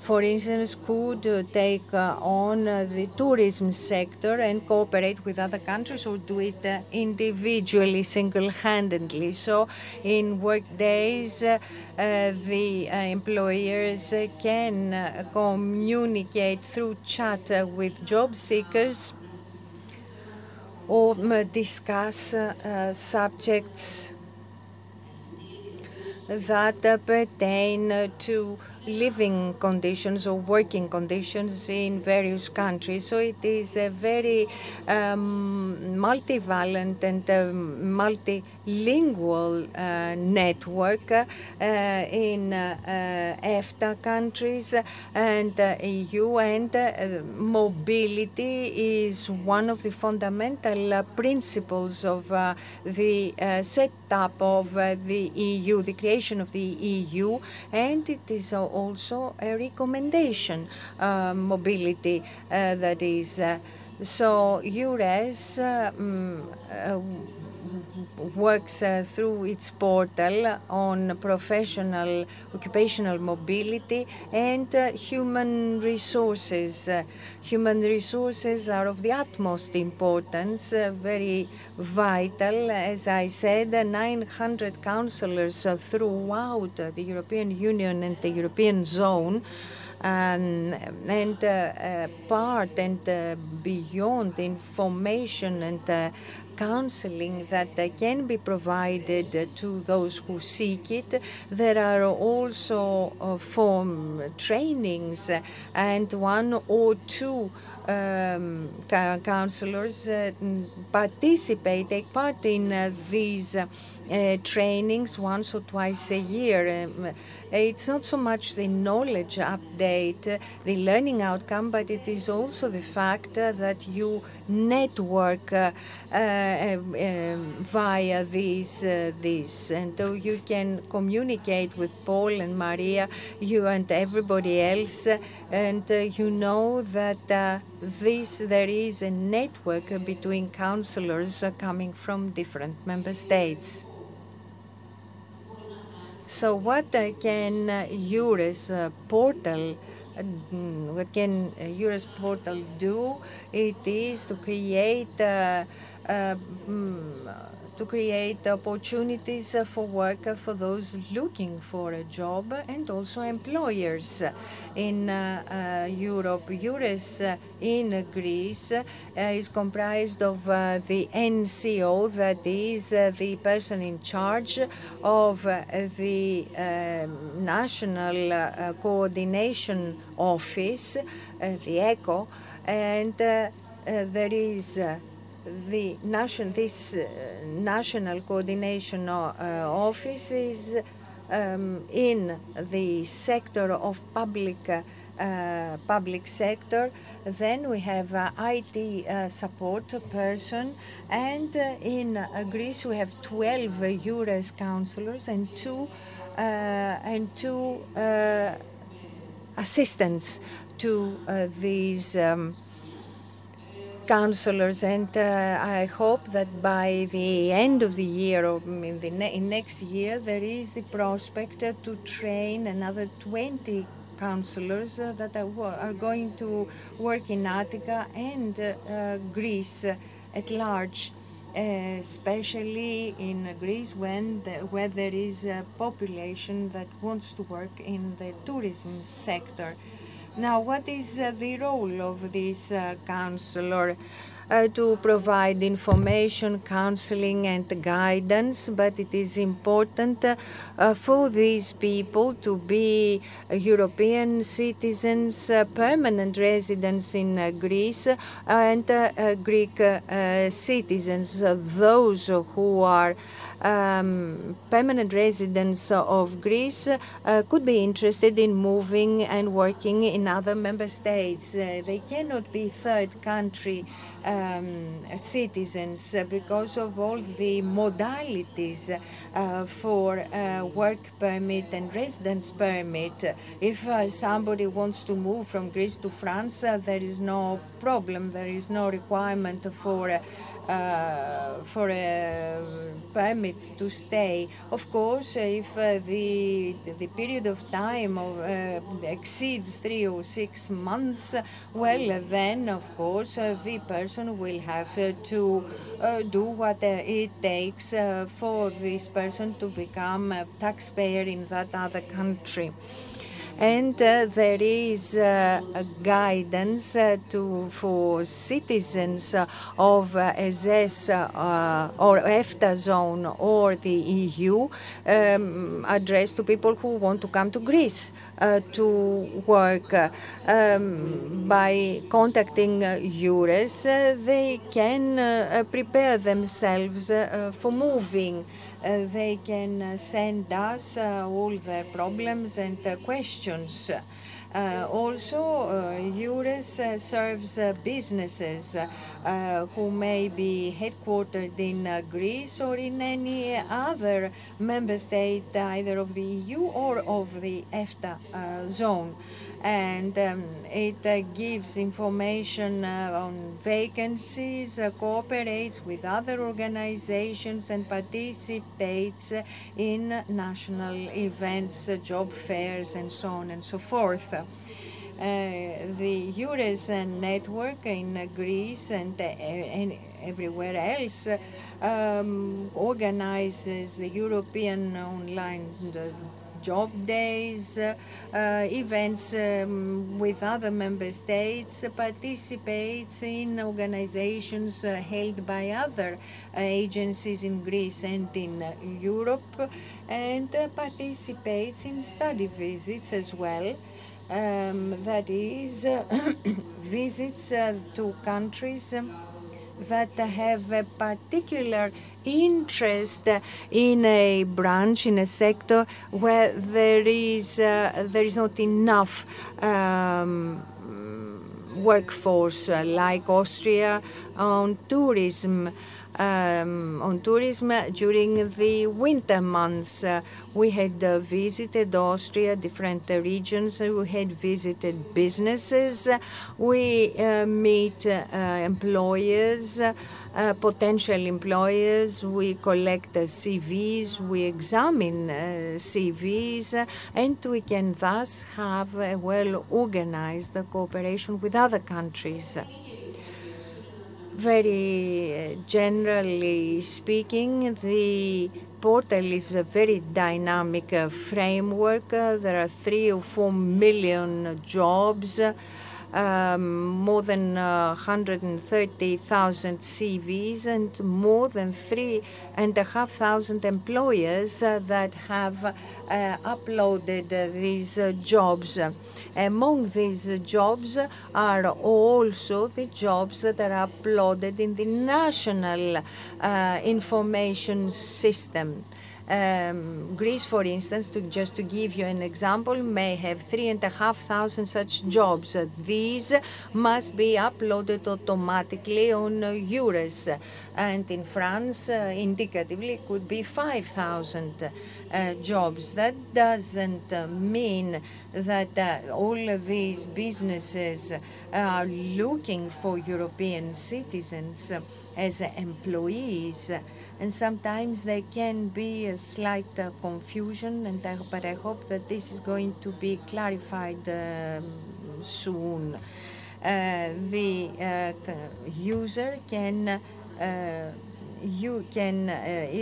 Speaker 13: for instance, could take on the tourism sector and cooperate with other countries, or do it individually, single-handedly. So in work days, the employers can communicate through chat with job seekers or discuss subjects that pertain to living conditions or working conditions in various countries. So it is a very multivalent and multilingual network in EFTA countries and EU, and mobility is one of the fundamental principles of the setup of the EU, the creation of the EU, and it is also a recommendation, mobility, that is. So EURES works through its portal on professional, occupational mobility and human resources. Human resources are of the utmost importance, very vital. As I said, 900 counselors throughout the European Union and the European zone, and part and beyond information and counseling that can be provided to those who seek it. There are also form trainings, and one or two counselors take part in these trainings once or twice a year. It's not so much the knowledge update, the learning outcome, but it is also the fact that you network via this, and you can communicate with Paul and Maria, you and everybody else, and you know that there is a network between counselors coming from different member states. So what can EURES portal do? It is to create opportunities for work for those looking for a job, and also employers in Europe. EURES in Greece is comprised of the NCO, that is the person in charge of the National Coordination Office, the ECHO, and there is this National Coordination Office is in the sector of public sector. Then we have IT support person, and in Greece we have 12 EURES counselors and two assistants to these counselors, and I hope that by the end of the year or in next year there is the prospect to train another 20 counselors that are going to work in Attica and Greece at large, especially in Greece where there is a population that wants to work in the tourism sector. Now, what is the role of this counselor? To provide information, counseling, and guidance, but it is important for these people to be European citizens, permanent residents in Greece, and Greek citizens. Those who are permanent residents of Greece could be interested in moving and working in other member states. They cannot be third country citizens because of all the modalities for work permit and residence permit. If somebody wants to move from Greece to France, there is no problem. There is no requirement for a permit to stay. Of course, if the period of time exceeds 3 or 6 months, well, then of course the person will have to do what it takes for this person to become a taxpayer in that other country. And there is guidance for citizens of EZES or EFTA zone or the EU, addressed to people who want to come to Greece to work. By contacting EURES, they can prepare themselves for moving. They can send us all their problems and questions. Also, EURES serves businesses who may be headquartered in Greece or in any other member state, either of the EU or of the EFTA zone. And it gives information on vacancies, cooperates with other organizations, and participates in national events, job fairs, and so on and so forth. The EURES network in Greece and everywhere else organizes the European online job days, events with other member states, participates in organizations held by other agencies in Greece and in Europe, and participates in study visits as well. That is, visits to countries that have a particular interest in a branch, in a sector where there is not enough workforce, like Austria on tourism. During the winter months. We had visited Austria, different regions. We had visited businesses. We meet employers, potential employers. We collect CVs. We examine CVs, and we can thus have a well-organized cooperation with other countries. Very generally speaking, the portal is a very dynamic framework. There are 3 or 4 million jobs, more than 130,000 CVs, and more than 3,500 employers that have uploaded these jobs. Among these jobs are also the jobs that are uploaded in the national information system. Greece, for instance, just to give you an example, may have 3,500 such jobs. These must be uploaded automatically on EURES, and in France, indicatively, could be 5,000 jobs. That doesn't mean that all of these businesses are looking for European citizens as employees. And sometimes there can be a slight confusion, but I hope that this is going to be clarified soon. The user can,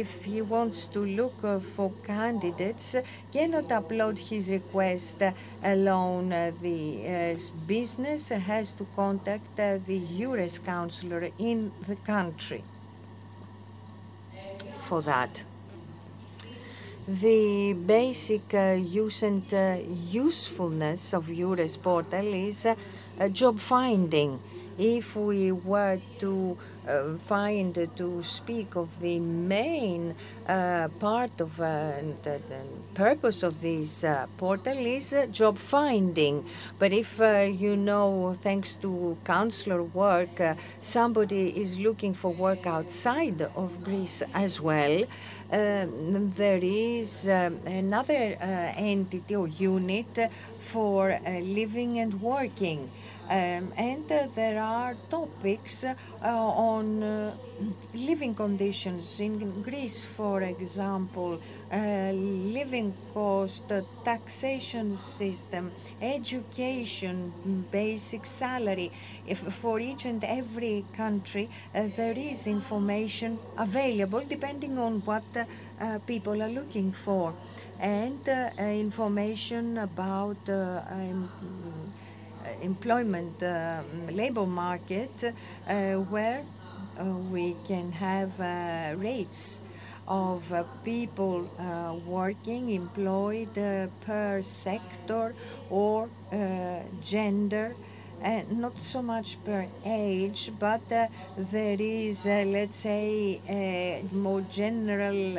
Speaker 13: if he wants to look for candidates, cannot upload his request alone. The business has to contact the EURES counselor in the country for that. The basic use and usefulness of EURES portal is job finding. If we were to to speak of the main part of the purpose of this portal is job finding. But if thanks to counselor work, somebody is looking for work outside of Greece as well, there is another entity or unit for living and working. And there are topics on living conditions in Greece, for example, living cost, taxation system, education, basic salary. If for each and every country there is information available depending on what people are looking for, and information about employment, labor market, where we can have rates of people working, employed per sector or gender, not so much per age, but there is, let's say, a more general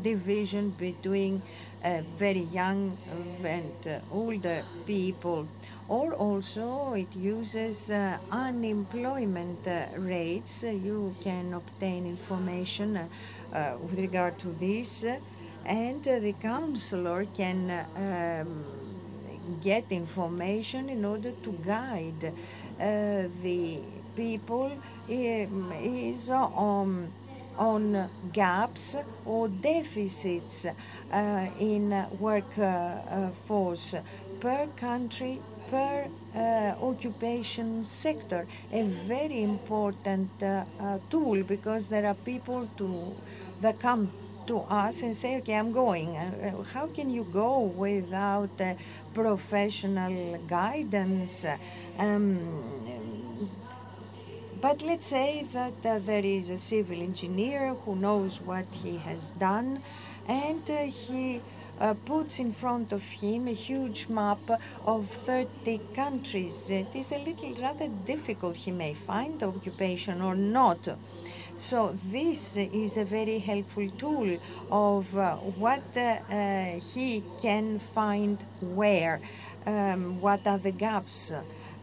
Speaker 13: division between very young and older people. Or also it uses unemployment rates. You can obtain information with regard to this, and the counselor can get information in order to guide the people is on gaps or deficits in workforce per country, per occupation sector. A very important tool, because there are people that come to us and say, okay, I'm going. How can you go without professional guidance? But let's say that there is a civil engineer who knows what he has done, and he puts in front of him a huge map of 30 countries. It is a little rather difficult. He may find occupation or not. So this is a very helpful tool of what he can find where, what are the gaps.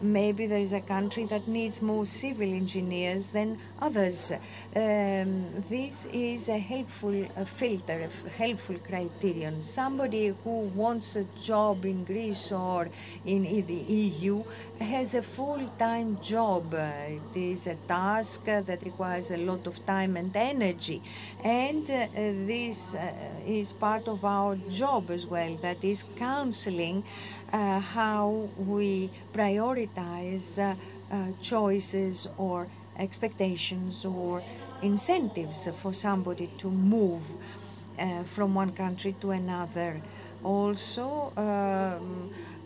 Speaker 13: Maybe there is a country that needs more civil engineers than others. This is a helpful filter, a helpful criterion. Somebody who wants a job in Greece or in the EU has a full-time job. It is a task that requires a lot of time and energy. And this is part of our job as well, that is counseling how we prioritize choices or expectations or incentives for somebody to move from one country to another. Also,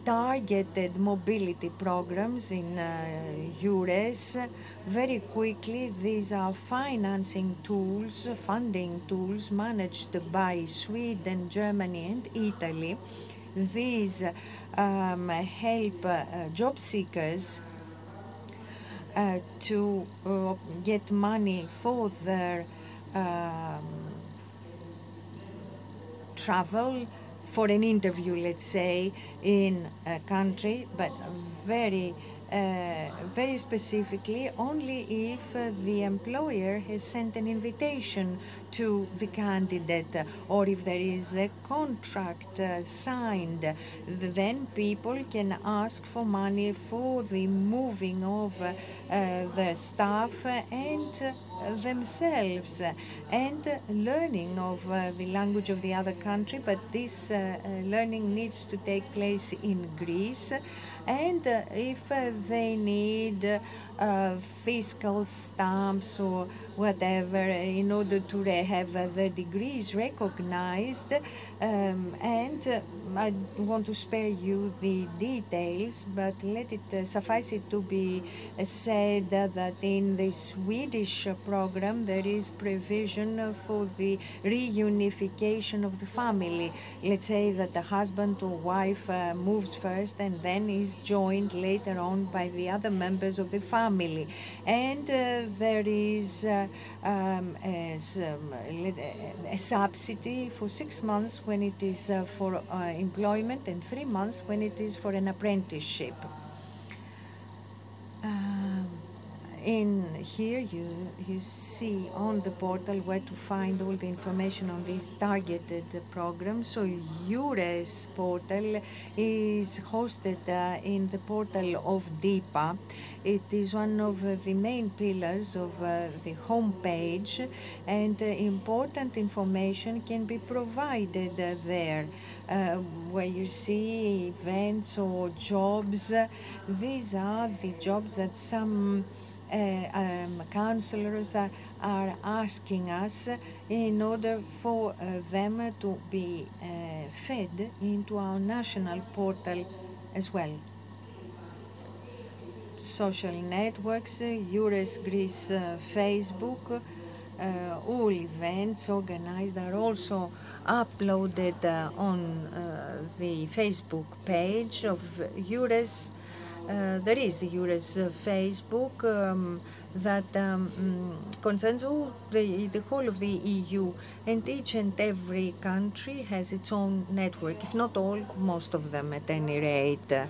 Speaker 13: targeted mobility programs in EURES. Very quickly, these are financing tools, funding tools managed by Sweden, Germany, and Italy. These help job seekers to get money for their travel, for an interview, let's say, in a country, but very specifically only if the employer has sent an invitation to the candidate or if there is a contract signed. Then people can ask for money for the moving of their staff and themselves and learning of the language of the other country, but this learning needs to take place in Greece. And if they need fiscal stamps or whatever in order to have their degrees recognized, and I want to spare you the details, but let it suffice it to be said that in the Swedish program there is provision for the reunification of the family. Let's say that the husband or wife moves first and then is joined later on by the other members of the family. And there is a subsidy for 6 months when it is for employment and 3 months when it is for an apprenticeship. In here you see on the portal where to find all the information on these targeted programs. So EURES portal is hosted in the portal of DIPA. It is one of the main pillars of the homepage, and important information can be provided there. Where you see events or jobs. These are the jobs that some counselors are asking us in order for them to be fed into our national portal as well. Social networks, EURES Greece Facebook, all events organized are also uploaded on the Facebook page of EURES. There is the EURES Facebook that concerns all the whole of the EU, and each and every country has its own network, if not all, most of them at any rate.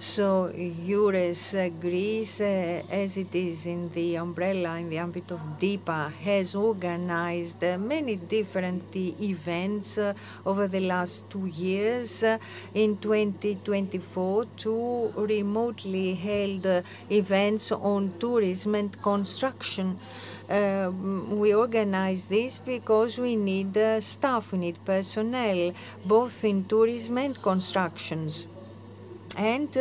Speaker 13: So EURES Greece, as it is in the umbrella, in the ambit of DIPA, has organized many different events over the last 2 years. In 2024, 2 remotely held events on tourism and construction. We organize this because we need staff, we need personnel, both in tourism and constructions. And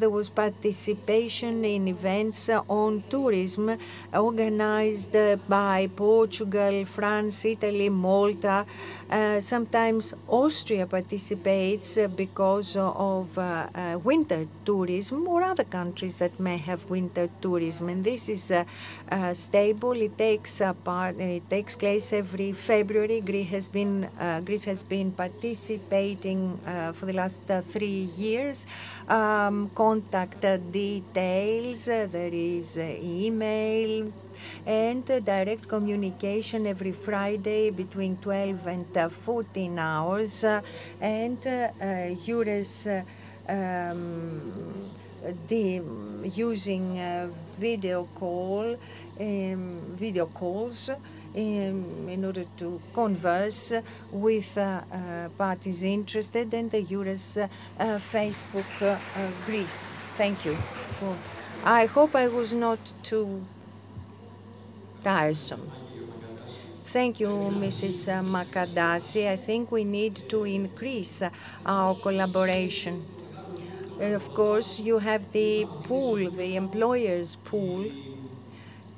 Speaker 13: there was participation in events on tourism organized by Portugal, France, Italy, Malta. Sometimes Austria participates because of winter tourism, or other countries that may have winter tourism. And this is stable. It takes place every February. Greece has been participating for the last 3 years. Contact details, there is email and direct communication every Friday between 12 and 14 hours, and EURES using video calls in order to converse with parties interested, and the EURES Facebook Greece. Thank you. I hope I was not too tiresome. Thank you, Mrs. Makadasi. I think we need to increase our collaboration. Of course, you have the pool, the employer's pool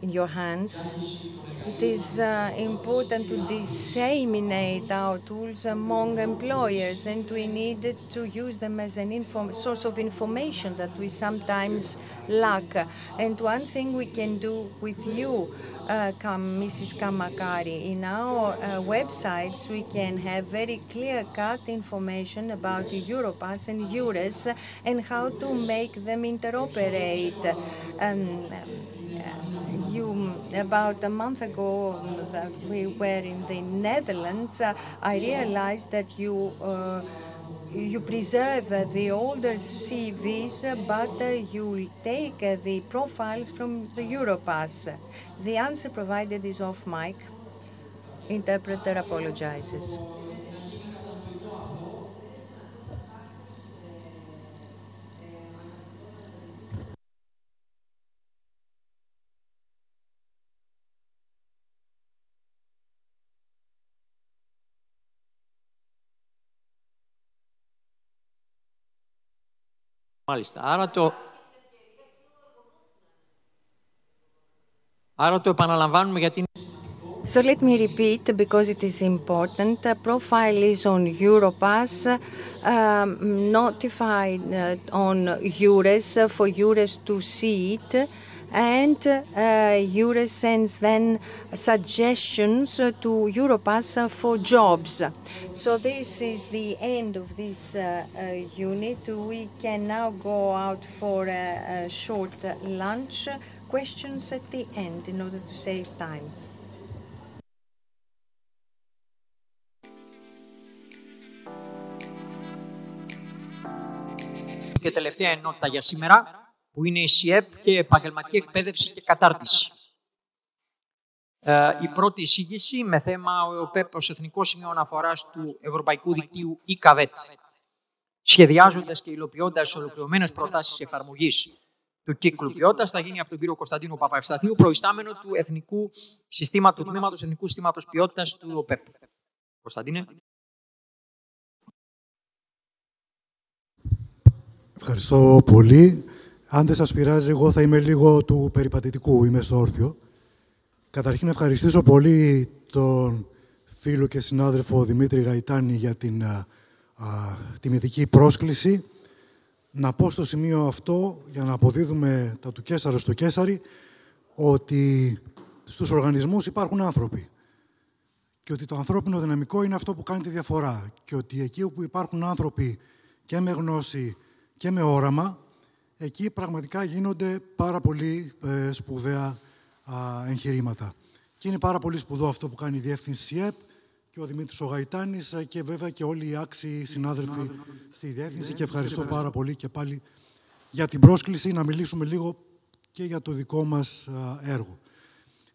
Speaker 13: in your hands. It is important to disseminate our tools among employers, and we need to use them as an source of information that we sometimes lack. And one thing we can do with you, Mrs. Kamakari, in our websites we can have very clear-cut information about Europass and EURES and how to make them interoperate. About a month ago that we were in the Netherlands, I realized that you preserve the older CVs, but you take the profiles from the Europass. The answer provided is off mic. Interpreter apologizes.
Speaker 1: Μάλιστα. Άρα το επαναλαμβάνουμε γιατί...
Speaker 13: So let me repeat because it is important. The profile is on Europass, notified on EURES for EURES to see it, and EURES sends then suggestions to Europass for jobs. So this is the end of this unit. We can now go out for a short lunch. Questions at the end in order to save time.
Speaker 1: Και τελευταία ενότητα για σήμερα, που είναι η ΣΥΕΠ και επαγγελματική εκπαίδευση και κατάρτιση. Η πρώτη εισήγηση με θέμα ο ΕΟΠΕΠ ως εθνικό σημείο αναφοράς του Ευρωπαϊκού Δικτύου ΙΚΑΒΕΤ, σχεδιάζοντας και υλοποιώντας ολοκληρωμένες προτάσεις εφαρμογής του κύκλου ποιότητας, θα γίνει από τον κύριο Κωνσταντίνο Παπαευσταθίου, προϊστάμενο του Τμήματος Εθνικού Συστήματος Ποιότητας του ΕΟΠΕΠ. Κωνσταντίνε.
Speaker 18: Ευχαριστώ πολύ. Αν δεν σας πειράζει, εγώ θα είμαι λίγο του περιπατητικού, είμαι στο όρθιο. Καταρχήν, ευχαριστήσω πολύ τον φίλο και συνάδελφο Δημήτρη Γαϊτάνη για την τιμητική πρόσκληση. Να πω στο σημείο αυτό, για να αποδίδουμε τα του Καίσαρο στο Καίσαρι, ότι στους οργανισμούς υπάρχουν άνθρωποι και ότι το ανθρώπινο δυναμικό είναι αυτό που κάνει τη διαφορά και ότι εκεί όπου υπάρχουν άνθρωποι και με γνώση και με όραμα, εκεί πραγματικά γίνονται πάρα πολύ σπουδαία εγχειρήματα. Και είναι πάρα πολύ σπουδαίο αυτό που κάνει η Διεύθυνση ΣΥΕΠ και ο Δημήτρης ο Γαϊτάνης και βέβαια και όλοι οι άξιοι συνάδελφοι στη Διεύθυνση. Και ευχαριστώ πάρα πολύ και πάλι για την πρόσκληση να μιλήσουμε λίγο και για το δικό μας έργο.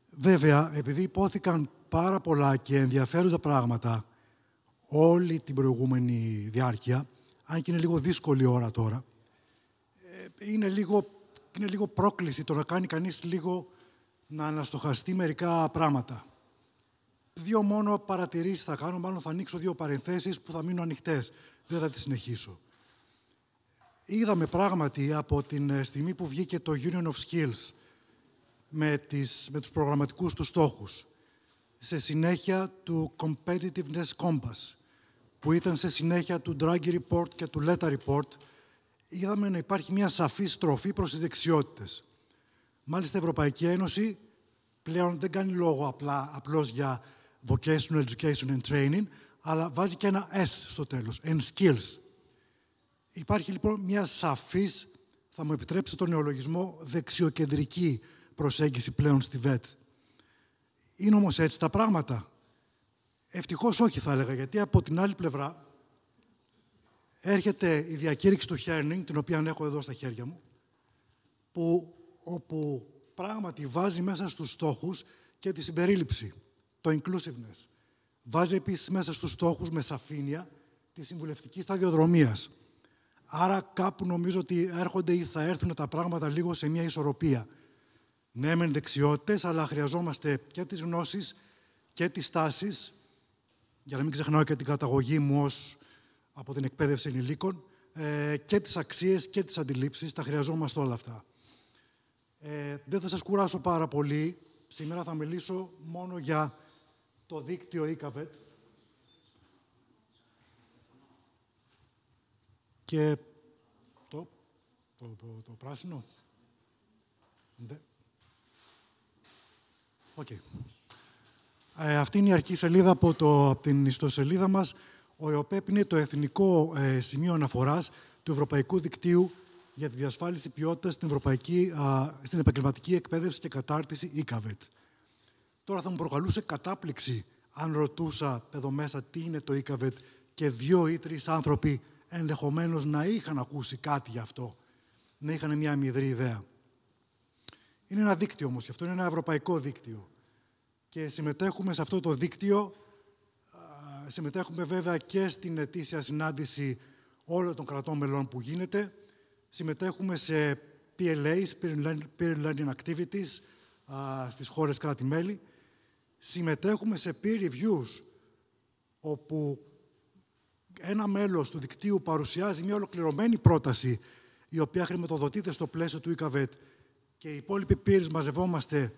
Speaker 18: Βέβαια, επειδή υπόθηκαν πάρα πολλά και ενδιαφέροντα πράγματα όλη την προηγούμενη διάρκεια, αν και είναι λίγο δύσκολη ώρα τώρα, είναι λίγο πρόκληση το να κάνει κανείς λίγο να αναστοχαστεί μερικά πράγματα. Δύο μόνο παρατηρήσεις θα κάνω, μάλλον θα ανοίξω δύο παρενθέσεις που θα μείνουν ανοιχτές. Δεν θα τις συνεχίσω. είδαμε πράγματι από την στιγμή που βγήκε το Union of Skills με τους προγραμματικούς του στόχους, σε συνέχεια του Competitiveness Compass, που ήταν σε συνέχεια του Draghi Report και του Letta Report, είδαμε να υπάρχει μια σαφή στροφή προς τις δεξιότητες. Μάλιστα, η Ευρωπαϊκή Ένωση πλέον δεν κάνει λόγο απλώς για Vocational Education and Training, αλλά βάζει και ένα S στο τέλος, and Skills. Υπάρχει λοιπόν μια σαφής, θα μου επιτρέψετε τον νεολογισμό, δεξιοκεντρική προσέγγιση πλέον στη ΒΕΤ. Είναι όμως έτσι τα πράγματα? Ευτυχώς όχι, θα έλεγα, γιατί από την άλλη πλευρά έρχεται η διακήρυξη του Herning, την οποία έχω εδώ στα χέρια μου, όπου πράγματι βάζει μέσα στους στόχους και τη συμπερίληψη, το inclusiveness. Βάζει επίσης μέσα στους στόχους με σαφήνεια τη συμβουλευτική σταδιοδρομίας. Άρα κάπου νομίζω ότι έρχονται ή θα έρθουν τα πράγματα λίγο σε μια ισορροπία. Ναι, μεν δεξιότητες, αλλά χρειαζόμαστε και τις γνώσεις και τις τάσεις, για να μην ξεχνάω και την καταγωγή μου από την εκπαίδευση ενηλίκων, και τις αξίες και τις αντιλήψεις, τα χρειαζόμαστε όλα αυτά. Δεν θα σας κουράσω πάρα πολύ. Σήμερα θα μιλήσω μόνο για το δίκτυο ICAVET και το πράσινο. Okay. Αυτή είναι η αρχική σελίδα από την ιστοσελίδα μας. Ο ΕΟΠΕΠ είναι το εθνικό σημείο αναφοράς του Ευρωπαϊκού Δικτύου για τη διασφάλιση ποιότητας στην επαγγελματική εκπαίδευση και κατάρτιση ICAVET. Τώρα θα μου προκαλούσε κατάπληξη αν ρωτούσα εδώ μέσα τι είναι το ICAVET και 2 ή 3 άνθρωποι ενδεχομένως να είχαν ακούσει κάτι γι' αυτό, να είχαν μια αμυδρή ιδέα. Είναι ένα δίκτυο όμως, και αυτό είναι ένα ευρωπαϊκό δίκτυο. Και συμμετέχουμε σε αυτό το δίκτυο, συμμετέχουμε βέβαια και στην ετήσια συνάντηση όλων των κρατών μελών που γίνεται, συμμετέχουμε σε PLAs, Peer Learning Activities, στις χώρες κράτη-μέλη, συμμετέχουμε σε peer reviews, όπου ένα μέλος του δικτύου παρουσιάζει μια ολοκληρωμένη πρόταση, η οποία χρηματοδοτείται στο πλαίσιο του ICAVET, και οι υπόλοιποι peers μαζευόμαστε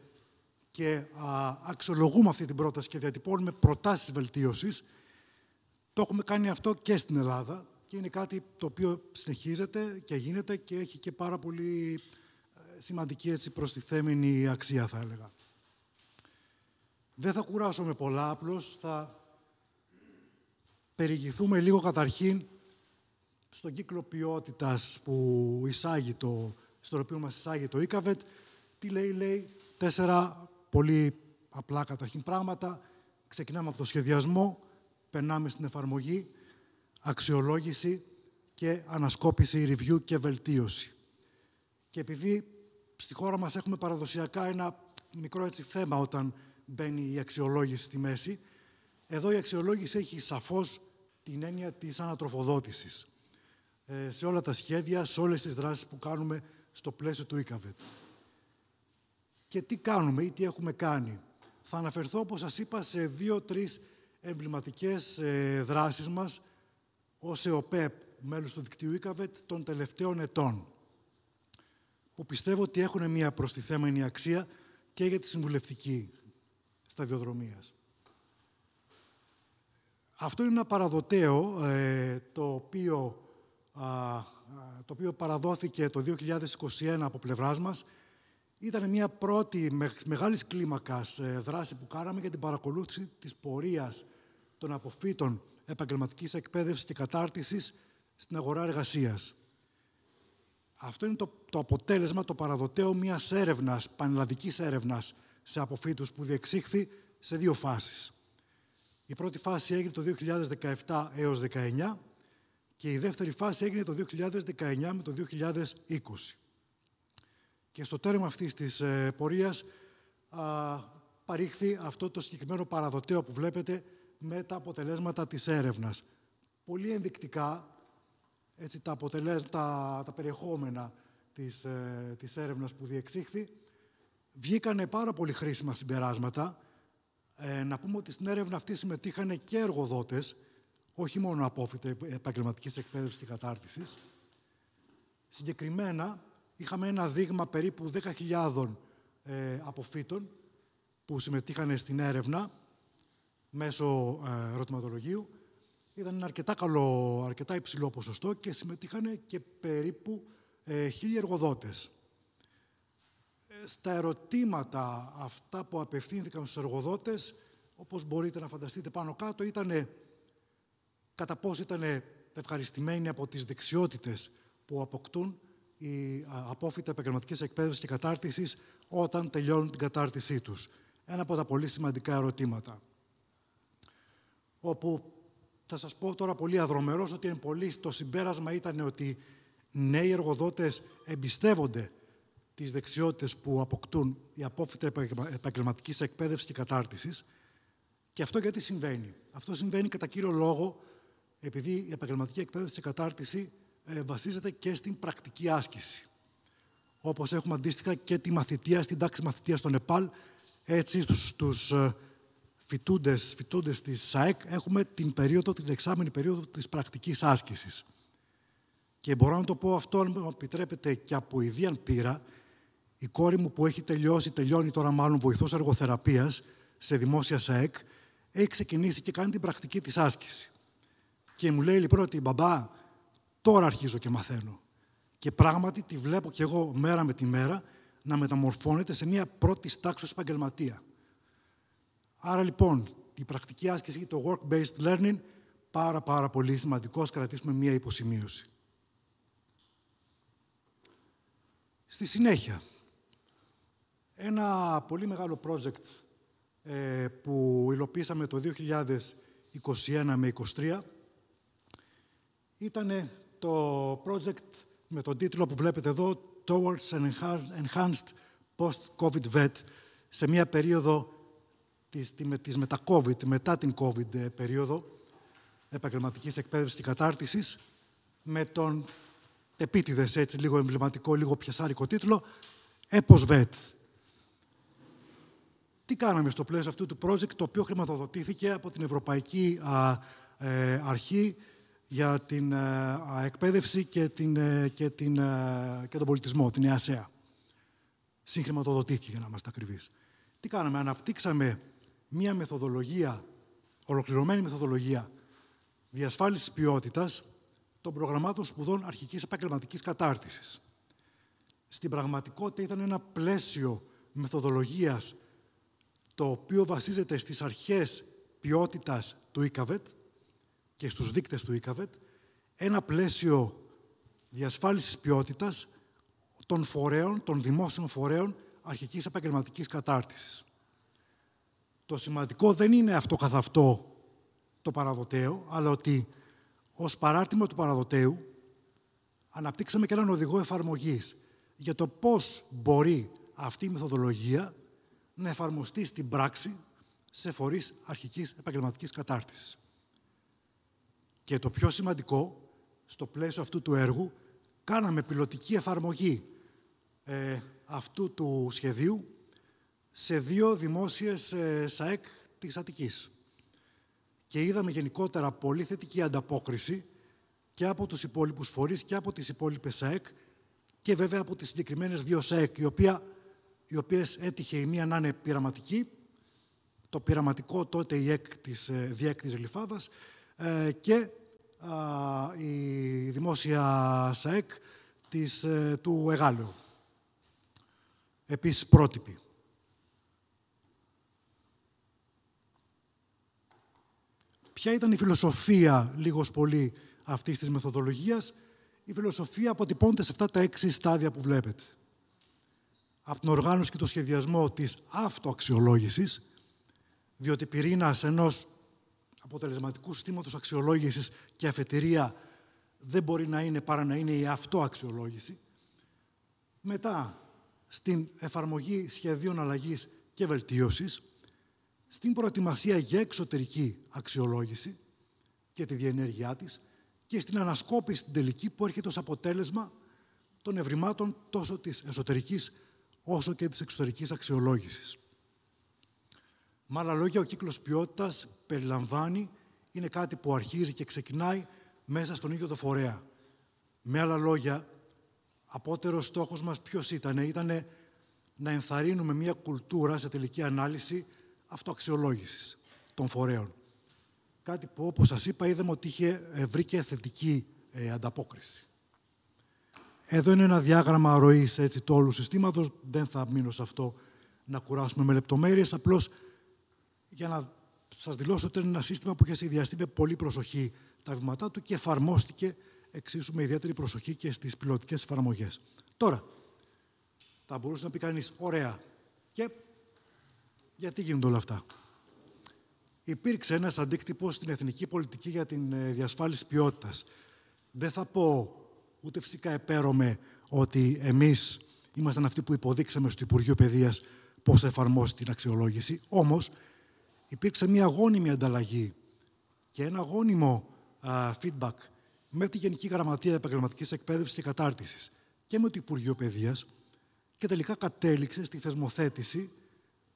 Speaker 18: και αξιολογούμε αυτή την πρόταση και διατυπώνουμε προτάσεις βελτίωσης. Το έχουμε κάνει αυτό και στην Ελλάδα και είναι κάτι το οποίο συνεχίζεται και γίνεται και έχει και πάρα πολύ σημαντική προστιθέμενη αξία, θα έλεγα. Δεν θα κουράσω με πολλά, απλώς θα περιηγηθούμε λίγο καταρχήν στον κύκλο ποιότητας που στον οποίο μας εισάγει το ICAVET. Τι λέει 4 πολύ απλά καταρχήν πράγματα. Ξεκινάμε από το σχεδιασμό, περνάμε στην εφαρμογή, αξιολόγηση και ανασκόπηση, review και βελτίωση. Και επειδή στη χώρα μας έχουμε παραδοσιακά ένα μικρό θέμα όταν μπαίνει η αξιολόγηση στη μέση, εδώ η αξιολόγηση έχει σαφώς την έννοια της ανατροφοδότησης σε όλα τα σχέδια, σε όλες τις δράσεις που κάνουμε στο πλαίσιο του ICAVET. Και τι κάνουμε ή τι έχουμε κάνει? Θα αναφερθώ, όπως σας είπα, σε 2-3 εμβληματικές δράσεις μας ως ΕΟΠΕΠ, μέλος του δικτύου ICAVET, των τελευταίων ετών, που πιστεύω ότι έχουν μια προστιθέμενη αξία και για τη συμβουλευτική σταδιοδρομία. Αυτό είναι ένα παραδοτέο το οποίο παραδόθηκε το 2021 από πλευράς μας. Ήταν μια πρώτη μεγάλης κλίμακας δράση που κάναμε για την παρακολούθηση της πορείας των αποφύτων επαγγελματικής εκπαίδευσης και κατάρτισης στην αγορά εργασίας. Αυτό είναι το αποτέλεσμα, το παραδοτέο μιας έρευνας, πανελλαδικής έρευνας σε αποφύτους που διεξήχθη σε 2 φάσεις. Η πρώτη φάση έγινε το 2017 έως 2019 και η δεύτερη φάση έγινε το 2019 με το 2020. Και στο τέρμα αυτής της πορείας παρήχθη αυτό το συγκεκριμένο παραδοτέο που βλέπετε με τα αποτελέσματα της έρευνας. Πολύ ενδεικτικά, τα περιεχόμενα της έρευνας που διεξήχθη, βγήκανε πάρα πολύ χρήσιμα συμπεράσματα. Να πούμε ότι στην έρευνα αυτή συμμετείχαν και εργοδότες, όχι μόνο απόφοιτοι επαγγελματικής εκπαίδευσης και κατάρτισης. Συγκεκριμένα, είχαμε ένα δείγμα περίπου 10.000 αποφύτων που συμμετείχαν στην έρευνα μέσω ερωτηματολογίου. Ήταν ένα αρκετά υψηλό ποσοστό και συμμετείχαν και περίπου 1.000 εργοδότες. Στα ερωτήματα αυτά που απευθύνθηκαν στους εργοδότες, όπως μπορείτε να φανταστείτε πάνω κάτω, ήταν κατά πόσο ήταν ευχαριστημένοι από τις δεξιότητες που αποκτούν οι απόφοιτοι επαγγελματικής εκπαίδευσης και κατάρτισης όταν τελειώνουν την κατάρτισή τους. Ένα από τα πολύ σημαντικά ερωτήματα. Όπου θα σας πω τώρα πολύ αδρομερός ότι το συμπέρασμα ήταν ότι νέοι εργοδότες εμπιστεύονται τις δεξιότητες που αποκτούν οι απόφοιτοι επαγγελματικής εκπαίδευσης και κατάρτισης. Και αυτό γιατί συμβαίνει? Αυτό συμβαίνει κατά κύριο λόγο επειδή η επαγγελματική εκπαίδευση και κατάρτιση βασίζεται και στην πρακτική άσκηση. Όπως έχουμε αντίστοιχα και τη μαθητεία στην τάξη μαθητείας στο Νεπάλ, έτσι στους φοιτούντες της ΣΑΕΚ έχουμε την εξάμηνη περίοδο της πρακτικής άσκησης. Και μπορώ να το πω αυτό, αν μου επιτρέπετε, και από ιδίαν πείρα, η κόρη μου που τελειώνει τώρα μάλλον βοηθός εργοθεραπείας σε δημόσια ΣΑΕΚ, έχει ξεκινήσει και κάνει την πρακτική της άσκηση. Και μου λέει λοιπόν ότι μπαμπά, τώρα αρχίζω και μαθαίνω. Και πράγματι τη βλέπω κι εγώ μέρα με τη μέρα να μεταμορφώνεται σε μια πρώτη τάξης επαγγελματία. Άρα λοιπόν, η πρακτική άσκηση, το work-based learning, πάρα πολύ σημαντικό, κρατήσουμε μια υποσημείωση. Στη συνέχεια, ένα πολύ μεγάλο project που υλοποίησαμε το 2021 με 2023 ήταν το project με τον τίτλο που βλέπετε εδώ Towards an Enhanced Post-COVID VET, σε μια περίοδο της μετά-COVID, μετά την COVID περίοδο επαγγελματικής εκπαίδευσης και κατάρτισης, με τον επίτηδες, έτσι, λίγο εμβληματικό, λίγο πιασάρικο τίτλο, EPOS VET. Τι κάναμε στο πλαίσιο αυτού του project, το οποίο χρηματοδοτήθηκε από την Ευρωπαϊκή Αρχή για την εκπαίδευση και τον πολιτισμό, την ΕΑΣΕΑ. Συγχρηματοδοτήθηκε, για να είμαστε ακριβείς. Τι κάναμε? Αναπτύξαμε μία μεθοδολογία, ολοκληρωμένη μεθοδολογία διασφάλισης ποιότητας των προγραμμάτων σπουδών αρχικής επαγγελματικής κατάρτισης. Στην πραγματικότητα ήταν ένα πλαίσιο μεθοδολογίας το οποίο βασίζεται στις αρχές ποιότητας του ΙΚΑΒΕΤ και στους δείκτες του ΙΚΑΒΕΤ, ένα πλαίσιο διασφάλισης ποιότητας των δημόσιων φορέων αρχικής επαγγελματικής κατάρτισης. Το σημαντικό δεν είναι αυτό καθ' αυτό το παραδοτέο, αλλά ότι ως παράρτημα του παραδοτέου αναπτύξαμε και έναν οδηγό εφαρμογής για το πώς μπορεί αυτή η μεθοδολογία να εφαρμοστεί στην πράξη σε φορείς αρχικής επαγγελματικής κατάρτισης. Και το πιο σημαντικό, στο πλαίσιο αυτού του έργου, κάναμε πιλωτική εφαρμογή αυτού του σχεδίου σε 2 δημόσιες ΣΑΕΚ της Αττικής. Και είδαμε γενικότερα πολύ θετική ανταπόκριση και από τους υπόλοιπους φορείς και από τις υπόλοιπες ΣΑΕΚ και βέβαια από τις συγκεκριμένες 2 ΣΑΕΚ, οι οποίες έτυχε η μία να είναι πειραματική, το πειραματικό τότε η ΔΙΕΚ της Γλυφάδας, και η δημόσια ΣΑΕΚ του Εγάλεου. Επίσης πρότυπη. Ποια ήταν η φιλοσοφία, λίγος πολύ, αυτής της μεθοδολογίας? Η φιλοσοφία αποτυπώνεται σε αυτά τα 6 στάδια που βλέπετε. Από την οργάνωση και το σχεδιασμό της αυτοαξιολόγησης, διότι πυρήνας ενός αποτελεσματικού συστήματος αξιολόγησης και αφετηρία δεν μπορεί να είναι παρά να είναι η αυτοαξιολόγηση. Μετά, στην εφαρμογή σχεδίων αλλαγής και βελτίωσης, στην προετοιμασία για εξωτερική αξιολόγηση και τη διενέργειά της και στην ανασκόπηση την τελική που έρχεται ως αποτέλεσμα των ευρημάτων τόσο της εσωτερικής όσο και της εξωτερικής αξιολόγησης. Με άλλα λόγια, ο κύκλος ποιότητας περιλαμβάνει, είναι κάτι που αρχίζει και ξεκινάει μέσα στον ίδιο το φορέα. Με άλλα λόγια, Απότερος στόχος μας ποιος ήταν? Ήταν να ενθαρρύνουμε μια κουλτούρα σε τελική ανάλυση αυτοαξιολόγησης των φορέων. Κάτι που, όπως σας είπα, είδαμε ότι βρήκε θετική ανταπόκριση. Εδώ είναι ένα διάγραμμα ροής του όλου συστήματος. Δεν θα μείνω σε αυτό να κουράσουμε με λεπτομέρειες. Απλώς για να σας δηλώσω ότι είναι ένα σύστημα που είχε σχεδιαστεί με πολύ προσοχή τα βήματά του και εφαρμόστηκε εξίσου με ιδιαίτερη προσοχή και στις πιλωτικές εφαρμογές. Τώρα, θα μπορούσε να πει κανείς, ωραία, και γιατί γίνονται όλα αυτά? Υπήρξε ένας αντίκτυπος στην εθνική πολιτική για την διασφάλιση ποιότητας. Δεν θα πω, ούτε φυσικά επαίρομαι, ότι εμείς ήμασταν αυτοί που υποδείξαμε στο Υπουργείο Παιδείας πώς θα εφαρμόσει την αξιολόγηση. Όμως, υπήρξε μια γόνιμη ανταλλαγή και ένα γόνιμο feedback με τη Γενική Γραμματεία Επαγγελματικής Εκπαίδευσης και Κατάρτισης και με το Υπουργείο Παιδείας και τελικά κατέληξε στη θεσμοθέτηση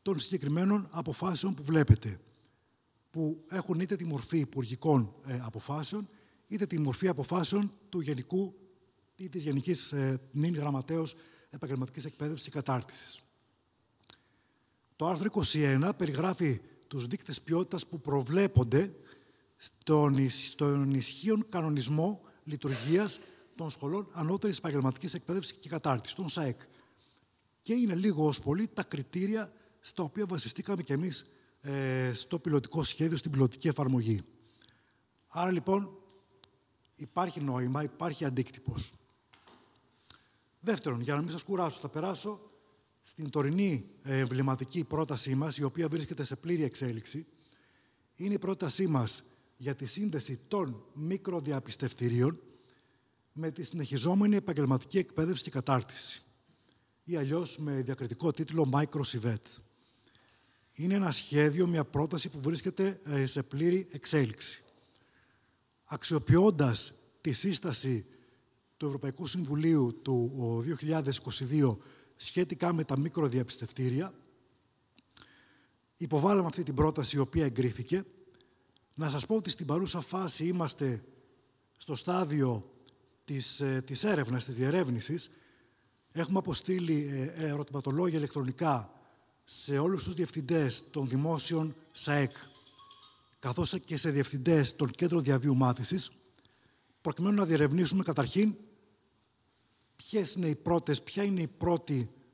Speaker 18: των συγκεκριμένων αποφάσεων που βλέπετε, που έχουν είτε τη μορφή υπουργικών αποφάσεων, είτε τη μορφή αποφάσεων του Γενικού ή της Γενικής νυν Γραμματέως Επαγγελματικής Εκπαίδευσης και Κατάρτισης. Το άρθρο 21 περιγράφει τους δείκτες ποιότητας που προβλέπονται στον ισχύον κανονισμό λειτουργίας των σχολών ανώτερης επαγγελματικής εκπαίδευσης και κατάρτισης, των ΣΑΕΚ. Και είναι λίγο ως πολύ τα κριτήρια στα οποία βασιστήκαμε κι εμείς στο πιλωτικό σχέδιο, στην πιλωτική εφαρμογή. Άρα λοιπόν υπάρχει νόημα, υπάρχει αντίκτυπος. Δεύτερον, για να μην σας κουράσω, θα περάσω στην τωρινή εμβληματική πρότασή μας, η οποία βρίσκεται σε πλήρη εξέλιξη. Είναι η πρότασή μας για τη σύνδεση των μικροδιαπιστευτηρίων με τη συνεχιζόμενη επαγγελματική εκπαίδευση και κατάρτιση, ή αλλιώς με διακριτικό τίτλο Micro-Civet. Είναι ένα σχέδιο, μια πρόταση που βρίσκεται σε πλήρη εξέλιξη. Αξιοποιώντας τη σύσταση του Ευρωπαϊκού Συμβουλίου του 2022 σχετικά με τα μικροδιαπιστευτήρια, υποβάλαμε αυτή την πρόταση, η οποία εγκρίθηκε. Να σας πω ότι στην παρούσα φάση είμαστε στο στάδιο της έρευνας, της διερεύνησης. Έχουμε αποστείλει ερωτηματολόγια ηλεκτρονικά σε όλους τους διευθυντές των δημόσιων ΣΑΕΚ, καθώς και σε διευθυντές των κέντρων διαβίου μάθησης, προκειμένου να διερευνήσουμε καταρχήν ποια είναι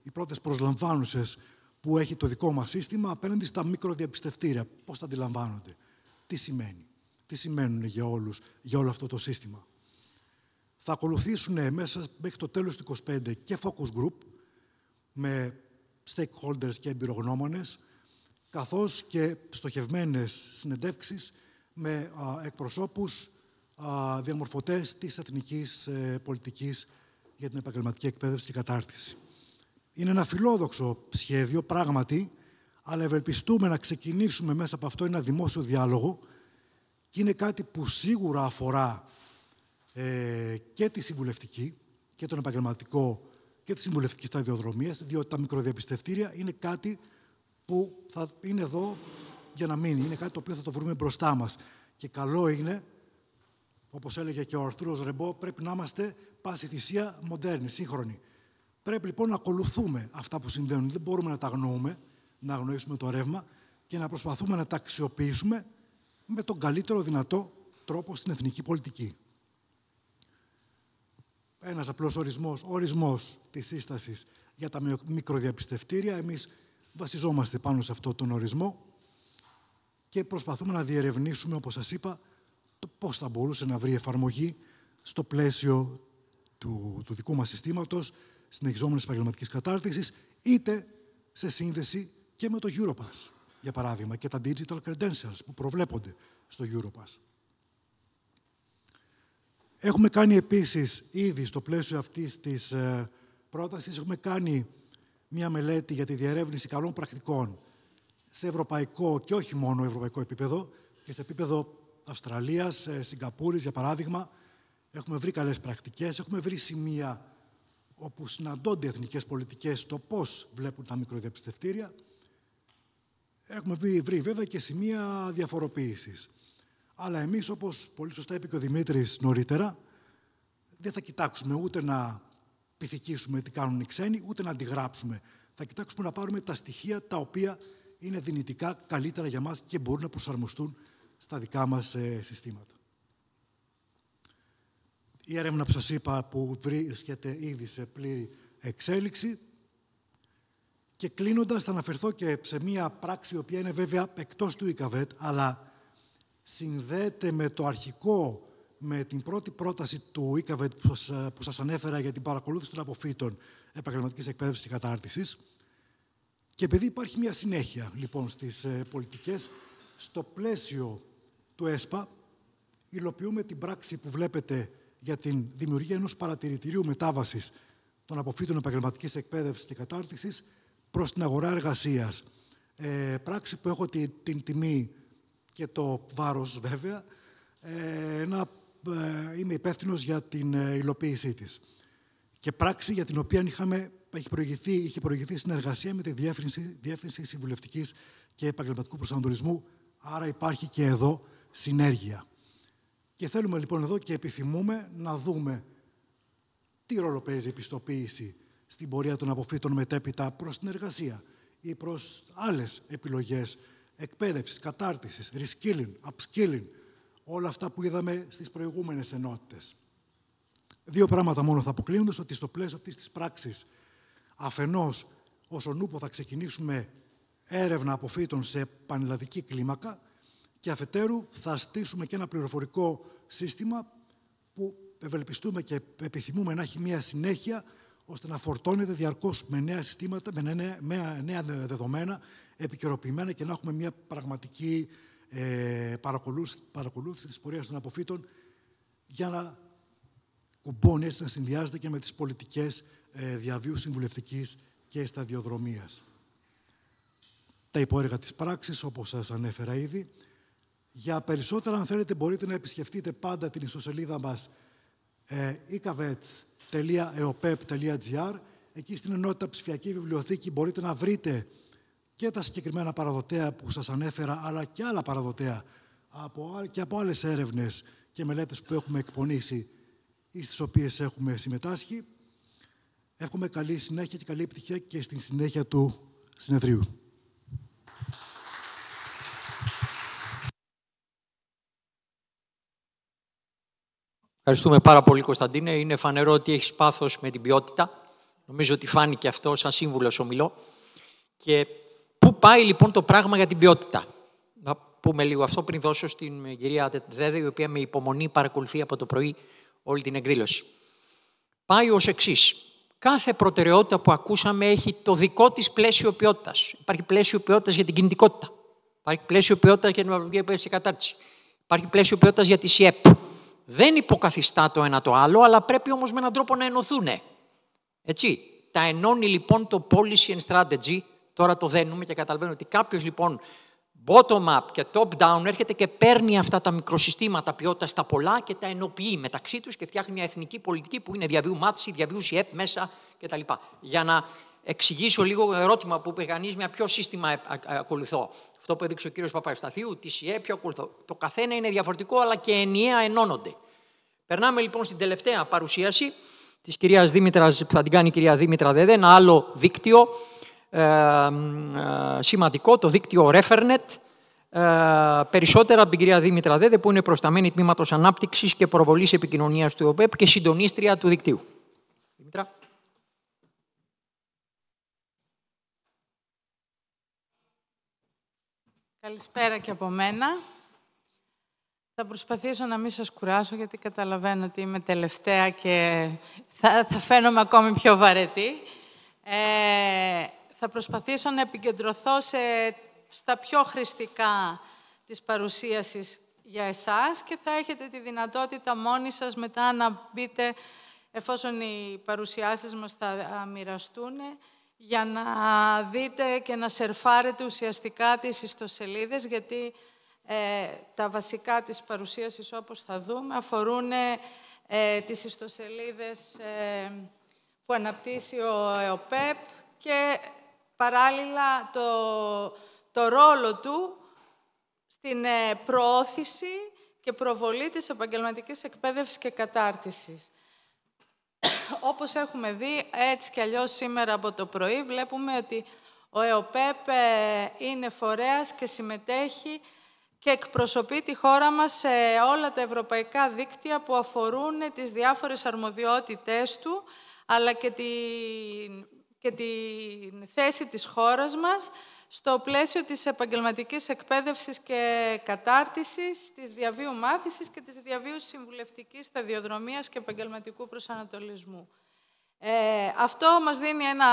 Speaker 18: οι πρώτες προσλαμβάνουσες που έχει το δικό μας σύστημα απέναντι στα μικροδιαπιστευτήρια. Πώς τα αντιλαμβάνονται, τι σημαίνει, τι σημαίνουν για όλο αυτό το σύστημα. Θα ακολουθήσουν μέσα μέχρι το τέλος του 2025 και focus group με stakeholders και εμπειρογνώμονες, καθώς και στοχευμένες συνεντεύξεις με εκπροσώπους, διαμορφωτές της εθνικής πολιτικής για την επαγγελματική εκπαίδευση και κατάρτιση. Είναι ένα φιλόδοξο σχέδιο, πράγματι, αλλά ευελπιστούμε να ξεκινήσουμε μέσα από αυτό ένα δημόσιο διάλογο και είναι κάτι που σίγουρα αφορά και τη συμβουλευτική και τον επαγγελματικό και τη συμβουλευτική σταδιοδρομία, διότι τα μικροδιαπιστευτήρια είναι κάτι που θα είναι εδώ για να μείνει. Είναι κάτι το οποίο θα το βρούμε μπροστά μας. Και καλό είναι, όπως έλεγε και ο Αρθούρος Ρεμπό, πρέπει να είμαστε πάση θυσία μοντέρνοι, σύγχρονοι. Πρέπει λοιπόν να ακολουθούμε αυτά που συμβαίνουν. Δεν μπορούμε να τα αγνοούμε, να αγνοήσουμε το ρεύμα και να προσπαθούμε να τα αξιοποιήσουμε με τον καλύτερο δυνατό τρόπο στην εθνική πολιτική. Ένας απλός ορισμός της σύστασης για τα μικροδιαπιστευτήρια. Εμείς βασιζόμαστε πάνω σε αυτόν τον ορισμό και προσπαθούμε να διερευνήσουμε, όπως σας είπα, το πώς θα μπορούσε να βρει εφαρμογή στο πλαίσιο του δικού μας συστήματος συνεχιζόμενης επαγγελματικής κατάρτισης, είτε σε σύνδεση και με το Europass, για παράδειγμα, και τα digital credentials που προβλέπονται στο Europass. Έχουμε κάνει επίσης, ήδη στο πλαίσιο αυτής της πρότασης, έχουμε κάνει μια μελέτη για τη διερεύνηση καλών πρακτικών σε ευρωπαϊκό και όχι μόνο ευρωπαϊκό επίπεδο, και σε επίπεδο Αυστραλίας, Σιγκαπούρης, για παράδειγμα. Έχουμε βρει καλές πρακτικές, έχουμε βρει σημεία όπου συναντώνται εθνικές πολιτικές στο πώς βλέπουν τα μικροδιαπιστευτήρια. Έχουμε βρει βέβαια και σημεία διαφοροποίησης. Αλλά εμείς, όπως πολύ σωστά είπε και ο Δημήτρης νωρίτερα, δεν θα κοιτάξουμε ούτε να πειθηκίσουμε τι κάνουν οι ξένοι, ούτε να αντιγράψουμε. Θα κοιτάξουμε να πάρουμε τα στοιχεία τα οποία είναι δυνητικά καλύτερα για μας και μπορούν να προσαρμοστούν στα δικά μας συστήματα. Η έρευνα που σας είπα που βρίσκεται ήδη σε πλήρη εξέλιξη. Και κλείνοντας θα αναφερθώ και σε μία πράξη η οποία είναι βέβαια εκτός του ΙΚΑΒΕΤ, αλλά συνδέεται με το αρχικό, με την πρώτη πρόταση του ΙΚΑΒΕΤ που σας ανέφερα για την παρακολούθηση των αποφύτων επαγγελματικής εκπαίδευσης και κατάρτισης. Και επειδή υπάρχει μία συνέχεια λοιπόν στις πολιτικές, στο πλαίσιο του ΕΣΠΑ υλοποιούμε την πράξη που βλέπετε για την δημιουργία ενός παρατηρητηρίου μετάβασης των αποφύτων επαγγελματικής εκπαίδευσης και κατάρτισης προς την αγορά εργασίας. Πράξη που έχω την τιμή και το βάρος βέβαια να είμαι υπεύθυνος για την υλοποίησή της. Και πράξη για την οποία είχε προηγηθεί συνεργασία με τη Διεύθυνση Συμβουλευτικής και Επαγγελματικού Προσανατολισμού, άρα υπάρχει και εδώ συνέργεια. Και θέλουμε λοιπόν εδώ και επιθυμούμε να δούμε τι ρόλο παίζει η πιστοποίηση στην πορεία των αποφύτων μετέπειτα προς την εργασία ή προς άλλες επιλογές εκπαίδευσης, κατάρτισης, reskilling, upskilling, όλα αυτά που είδαμε στις προηγούμενες ενότητες. Δύο πράγματα μόνο θα αποκλίνονται, ότι στο πλαίσιο αυτής της πράξης αφενός όσον ούπο θα ξεκινήσουμε έρευνα αποφύτων σε πανελλαδική κλίμακα και αφετέρου θα στήσουμε και ένα πληροφορικό σύστημα που ευελπιστούμε και επιθυμούμε να έχει μια συνέχεια ώστε να φορτώνεται διαρκώς με νέα συστήματα, με νέα δεδομένα, επικαιροποιημένα και να έχουμε μια πραγματική παρακολούθηση της πορείας των αποφύτων για να κουμπώνει, έτσι να συνδυάζεται και με τις πολιτικές διαβίου συμβουλευτικής και σταδιοδρομίας. Τα υπόεργα της πράξης, όπως σας ανέφερα ήδη. Για περισσότερα, αν θέλετε, μπορείτε να επισκεφτείτε πάντα την ιστοσελίδα μας ikavet.eopep.gr. Εκεί στην ενότητα ψηφιακή βιβλιοθήκη μπορείτε να βρείτε και τα συγκεκριμένα παραδοτέα που σας ανέφερα, αλλά και άλλα παραδοτέα και από άλλες έρευνες και μελέτες που έχουμε εκπονήσει ή στις οποίες έχουμε συμμετάσχει. Έχουμε καλή συνέχεια και καλή επιτυχία και στην συνέχεια του συνεδρίου.
Speaker 1: Ευχαριστούμε πάρα πολύ, Κωνσταντίνε. Είναι φανερό ότι έχεις πάθος με την ποιότητα. Νομίζω ότι φάνηκε αυτό σαν σύμβουλος ομιλώ. Και πού πάει λοιπόν το πράγμα για την ποιότητα. Να πούμε λίγο αυτό πριν δώσω στην κυρία Δέδε, η οποία με υπομονή παρακολουθεί από το πρωί όλη την εκδήλωση. Πάει ως εξής. Κάθε προτεραιότητα που ακούσαμε έχει το δικό της πλαίσιο ποιότητας. Υπάρχει πλαίσιο ποιότητας για την κινητικότητα. Υπάρχει πλαίσιο ποιότητας για την επαγγελματική εκπαίδευση και κατάρτιση. Υπάρχει πλαίσιο ποιότητας για τη ΣΥΕΠ. Δεν υποκαθιστά το ένα το άλλο, αλλά πρέπει όμως με έναν τρόπο να ενωθούν. Έτσι. Τα ενώνει λοιπόν το policy and strategy. Τώρα το δένουμε και καταλαβαίνω ότι κάποιος λοιπόν bottom-up και top-down έρχεται και παίρνει αυτά τα μικροσυστήματα ποιότητας τα πολλά και τα ενοποιεί μεταξύ τους και φτιάχνει μια εθνική πολιτική που είναι διαβίου μάθηση, διαβίου ΣΥΕΠ μέσα κτλ. Για να εξηγήσω λίγο ερώτημα που είπε κανείς, με ποιο σύστημα ακολουθώ. Αυτό που έδειξε ο κύριος Παπαευσταθίου, τη ΣΥΕΠ, ποιο ακολουθώ. Το καθένα είναι διαφορετικό, αλλά και ενιαία ενώνονται. Περνάμε λοιπόν στην τελευταία παρουσίαση της κυρίας Δήμητρας, που θα την κάνει η κυρία Δήμητρα Δέδε, ένα άλλο δίκτυο σημαντικό, το δίκτυο ReferNet, περισσότερα από την κυρία Δήμητρα Δέδε, που είναι προσταμένη τμήματος ανάπτυξης και προβολής επικοινωνίας του ΕΟΠΕΠ και συντονίστρια του δικτύου. Δήμητρα.
Speaker 19: Καλησπέρα και από μένα. Θα προσπαθήσω να μην σας κουράσω, γιατί καταλαβαίνω ότι είμαι τελευταία και θα φαίνομαι ακόμη πιο βαρετή. Θα προσπαθήσω να επικεντρωθώ στα πιο χρηστικά της παρουσίασης για εσάς και θα έχετε τη δυνατότητα μόνοι σας μετά να μπείτε, εφόσον οι παρουσιάσεις μας θα μοιραστούν, για να δείτε και να σερφάρετε ουσιαστικά τις ιστοσελίδες, γιατί τα βασικά της παρουσίασης, όπως θα δούμε, αφορούν τις ιστοσελίδες που αναπτύσσει ο ΕΟΠΕΠ και παράλληλα το ρόλο του στην προώθηση και προβολή της επαγγελματικής εκπαίδευσης και κατάρτισης. Όπως έχουμε δει, έτσι κι αλλιώς σήμερα από το πρωί, βλέπουμε ότι ο ΕΟΠΕΠ είναι φορέας και συμμετέχει και εκπροσωπεί τη χώρα μας σε όλα τα ευρωπαϊκά δίκτυα που αφορούν τις διάφορες αρμοδιότητές του, αλλά και την θέση της χώρας μας στο πλαίσιο της επαγγελματικής εκπαίδευσης και κατάρτισης, της διαβίου μάθησης και της διαβίου συμβουλευτικής σταδιοδρομίας και επαγγελματικού προσανατολισμού. Αυτό μας δίνει ένα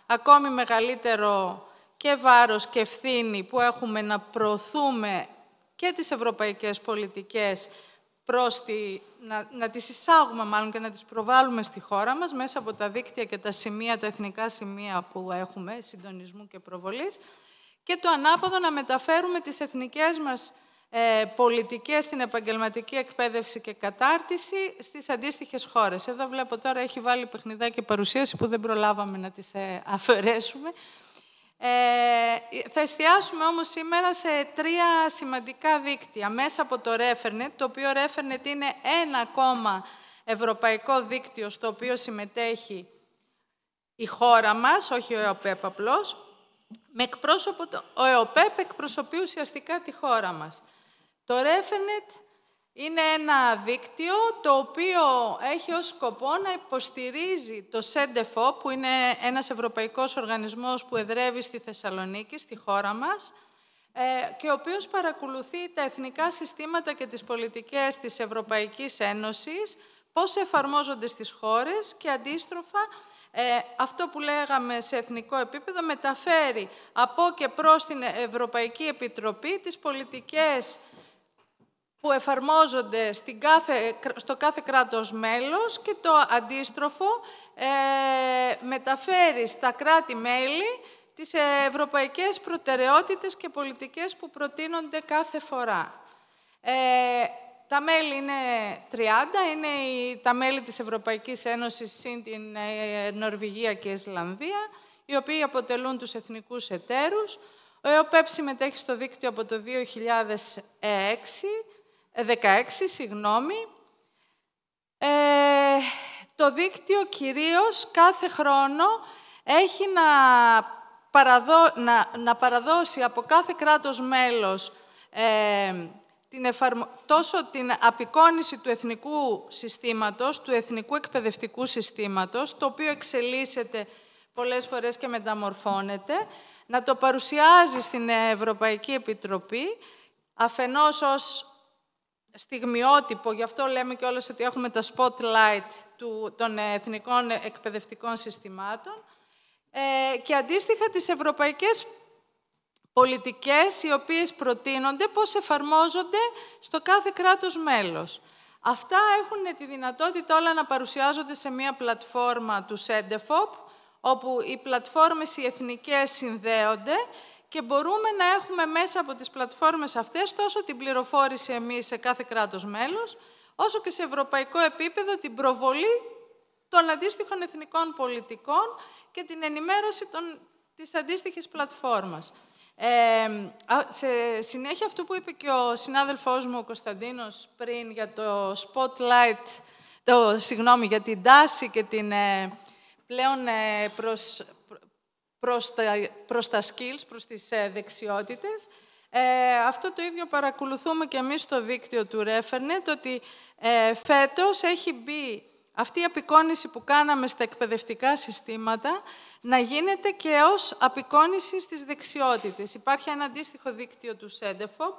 Speaker 19: ακόμη μεγαλύτερο και βάρος και ευθύνη που έχουμε να προωθούμε και τις ευρωπαϊκές πολιτικές να τις εισάγουμε μάλλον και να τις προβάλλουμε στη χώρα μας μέσα από τα δίκτυα και τα σημεία, τα εθνικά σημεία που έχουμε, συντονισμού και προβολής, και το ανάποδο να μεταφέρουμε τις εθνικές μας πολιτικές στην επαγγελματική εκπαίδευση και κατάρτιση στις αντίστοιχες χώρες. Εδώ βλέπω τώρα έχει βάλει παιχνιδάκι παρουσίαση που δεν προλάβαμε να τις αφαιρέσουμε. Θα εστιάσουμε όμως σήμερα σε 3 σημαντικά δίκτυα μέσα από το Refernet, το οποίο Refernet είναι ένα ακόμα ευρωπαϊκό δίκτυο στο οποίο συμμετέχει η χώρα μας, όχι ο ΕΟΠΕΠ απλώς. Με εκπρόσωπο ο ΕΟΠΕΠ εκπροσωπεί ουσιαστικά τη χώρα μας. Το Refernet είναι ένα δίκτυο το οποίο έχει ως σκοπό να υποστηρίζει το CEDEFOP, που είναι ένας ευρωπαϊκός οργανισμός που εδρεύει στη Θεσσαλονίκη, στη χώρα μας, και ο οποίος παρακολουθεί τα εθνικά συστήματα και τις πολιτικές της Ευρωπαϊκής Ένωσης, πώς εφαρμόζονται στις χώρες και αντίστροφα αυτό που λέγαμε σε εθνικό επίπεδο μεταφέρει από και προς την Ευρωπαϊκή Επιτροπή τις πολιτικές που εφαρμόζονται στο κάθε κράτος μέλος και το αντίστροφο μεταφέρει στα κράτη-μέλη τις ευρωπαϊκές προτεραιότητες και πολιτικές που προτείνονται κάθε φορά. Τα μέλη είναι 30, είναι τα μέλη της Ευρωπαϊκής Ένωσης συν την Νορβηγία και Ισλανδία, οι οποίοι αποτελούν τους εθνικούς εταίρους. Ο ΕΟΠΕΠ συμμετέχει στο δίκτυο από το 2016. Το δίκτυο κυρίως κάθε χρόνο έχει να παραδώσει από κάθε κράτος μέλος τόσο την απεικόνιση του εθνικού συστήματος, του εθνικού εκπαιδευτικού συστήματος, το οποίο εξελίσσεται πολλές φορές και μεταμορφώνεται, να το παρουσιάζει στην Ευρωπαϊκή Επιτροπή, αφενός ως στιγμιότυπο, γι' αυτό λέμε κιόλας ότι έχουμε τα spotlight των εθνικών εκπαιδευτικών συστημάτων, και αντίστοιχα τις ευρωπαϊκές πολιτικές οι οποίες προτείνονται, πώς εφαρμόζονται στο κάθε κράτος μέλος. Αυτά έχουν τη δυνατότητα όλα να παρουσιάζονται σε μία πλατφόρμα του CEDEFOP, όπου οι πλατφόρμες οι εθνικές συνδέονται και μπορούμε να έχουμε μέσα από τις πλατφόρμες αυτές τόσο την πληροφόρηση εμείς σε κάθε κράτος μέλος, όσο και σε ευρωπαϊκό επίπεδο την προβολή των αντίστοιχων εθνικών πολιτικών και την ενημέρωση της αντίστοιχης πλατφόρμας. Σε συνέχεια αυτού που είπε και ο συνάδελφός μου ο Κωνσταντίνος πριν για το spotlight, για την τάση και την πλέον προς τα skills, προς τις δεξιότητες, αυτό το ίδιο παρακολουθούμε και εμείς στο δίκτυο του Refernet, ότι φέτος έχει μπει αυτή η απεικόνιση που κάναμε στα εκπαιδευτικά συστήματα να γίνεται και ως απεικόνιση στις δεξιότητες. Υπάρχει ένα αντίστοιχο δίκτυο του CEDEFOP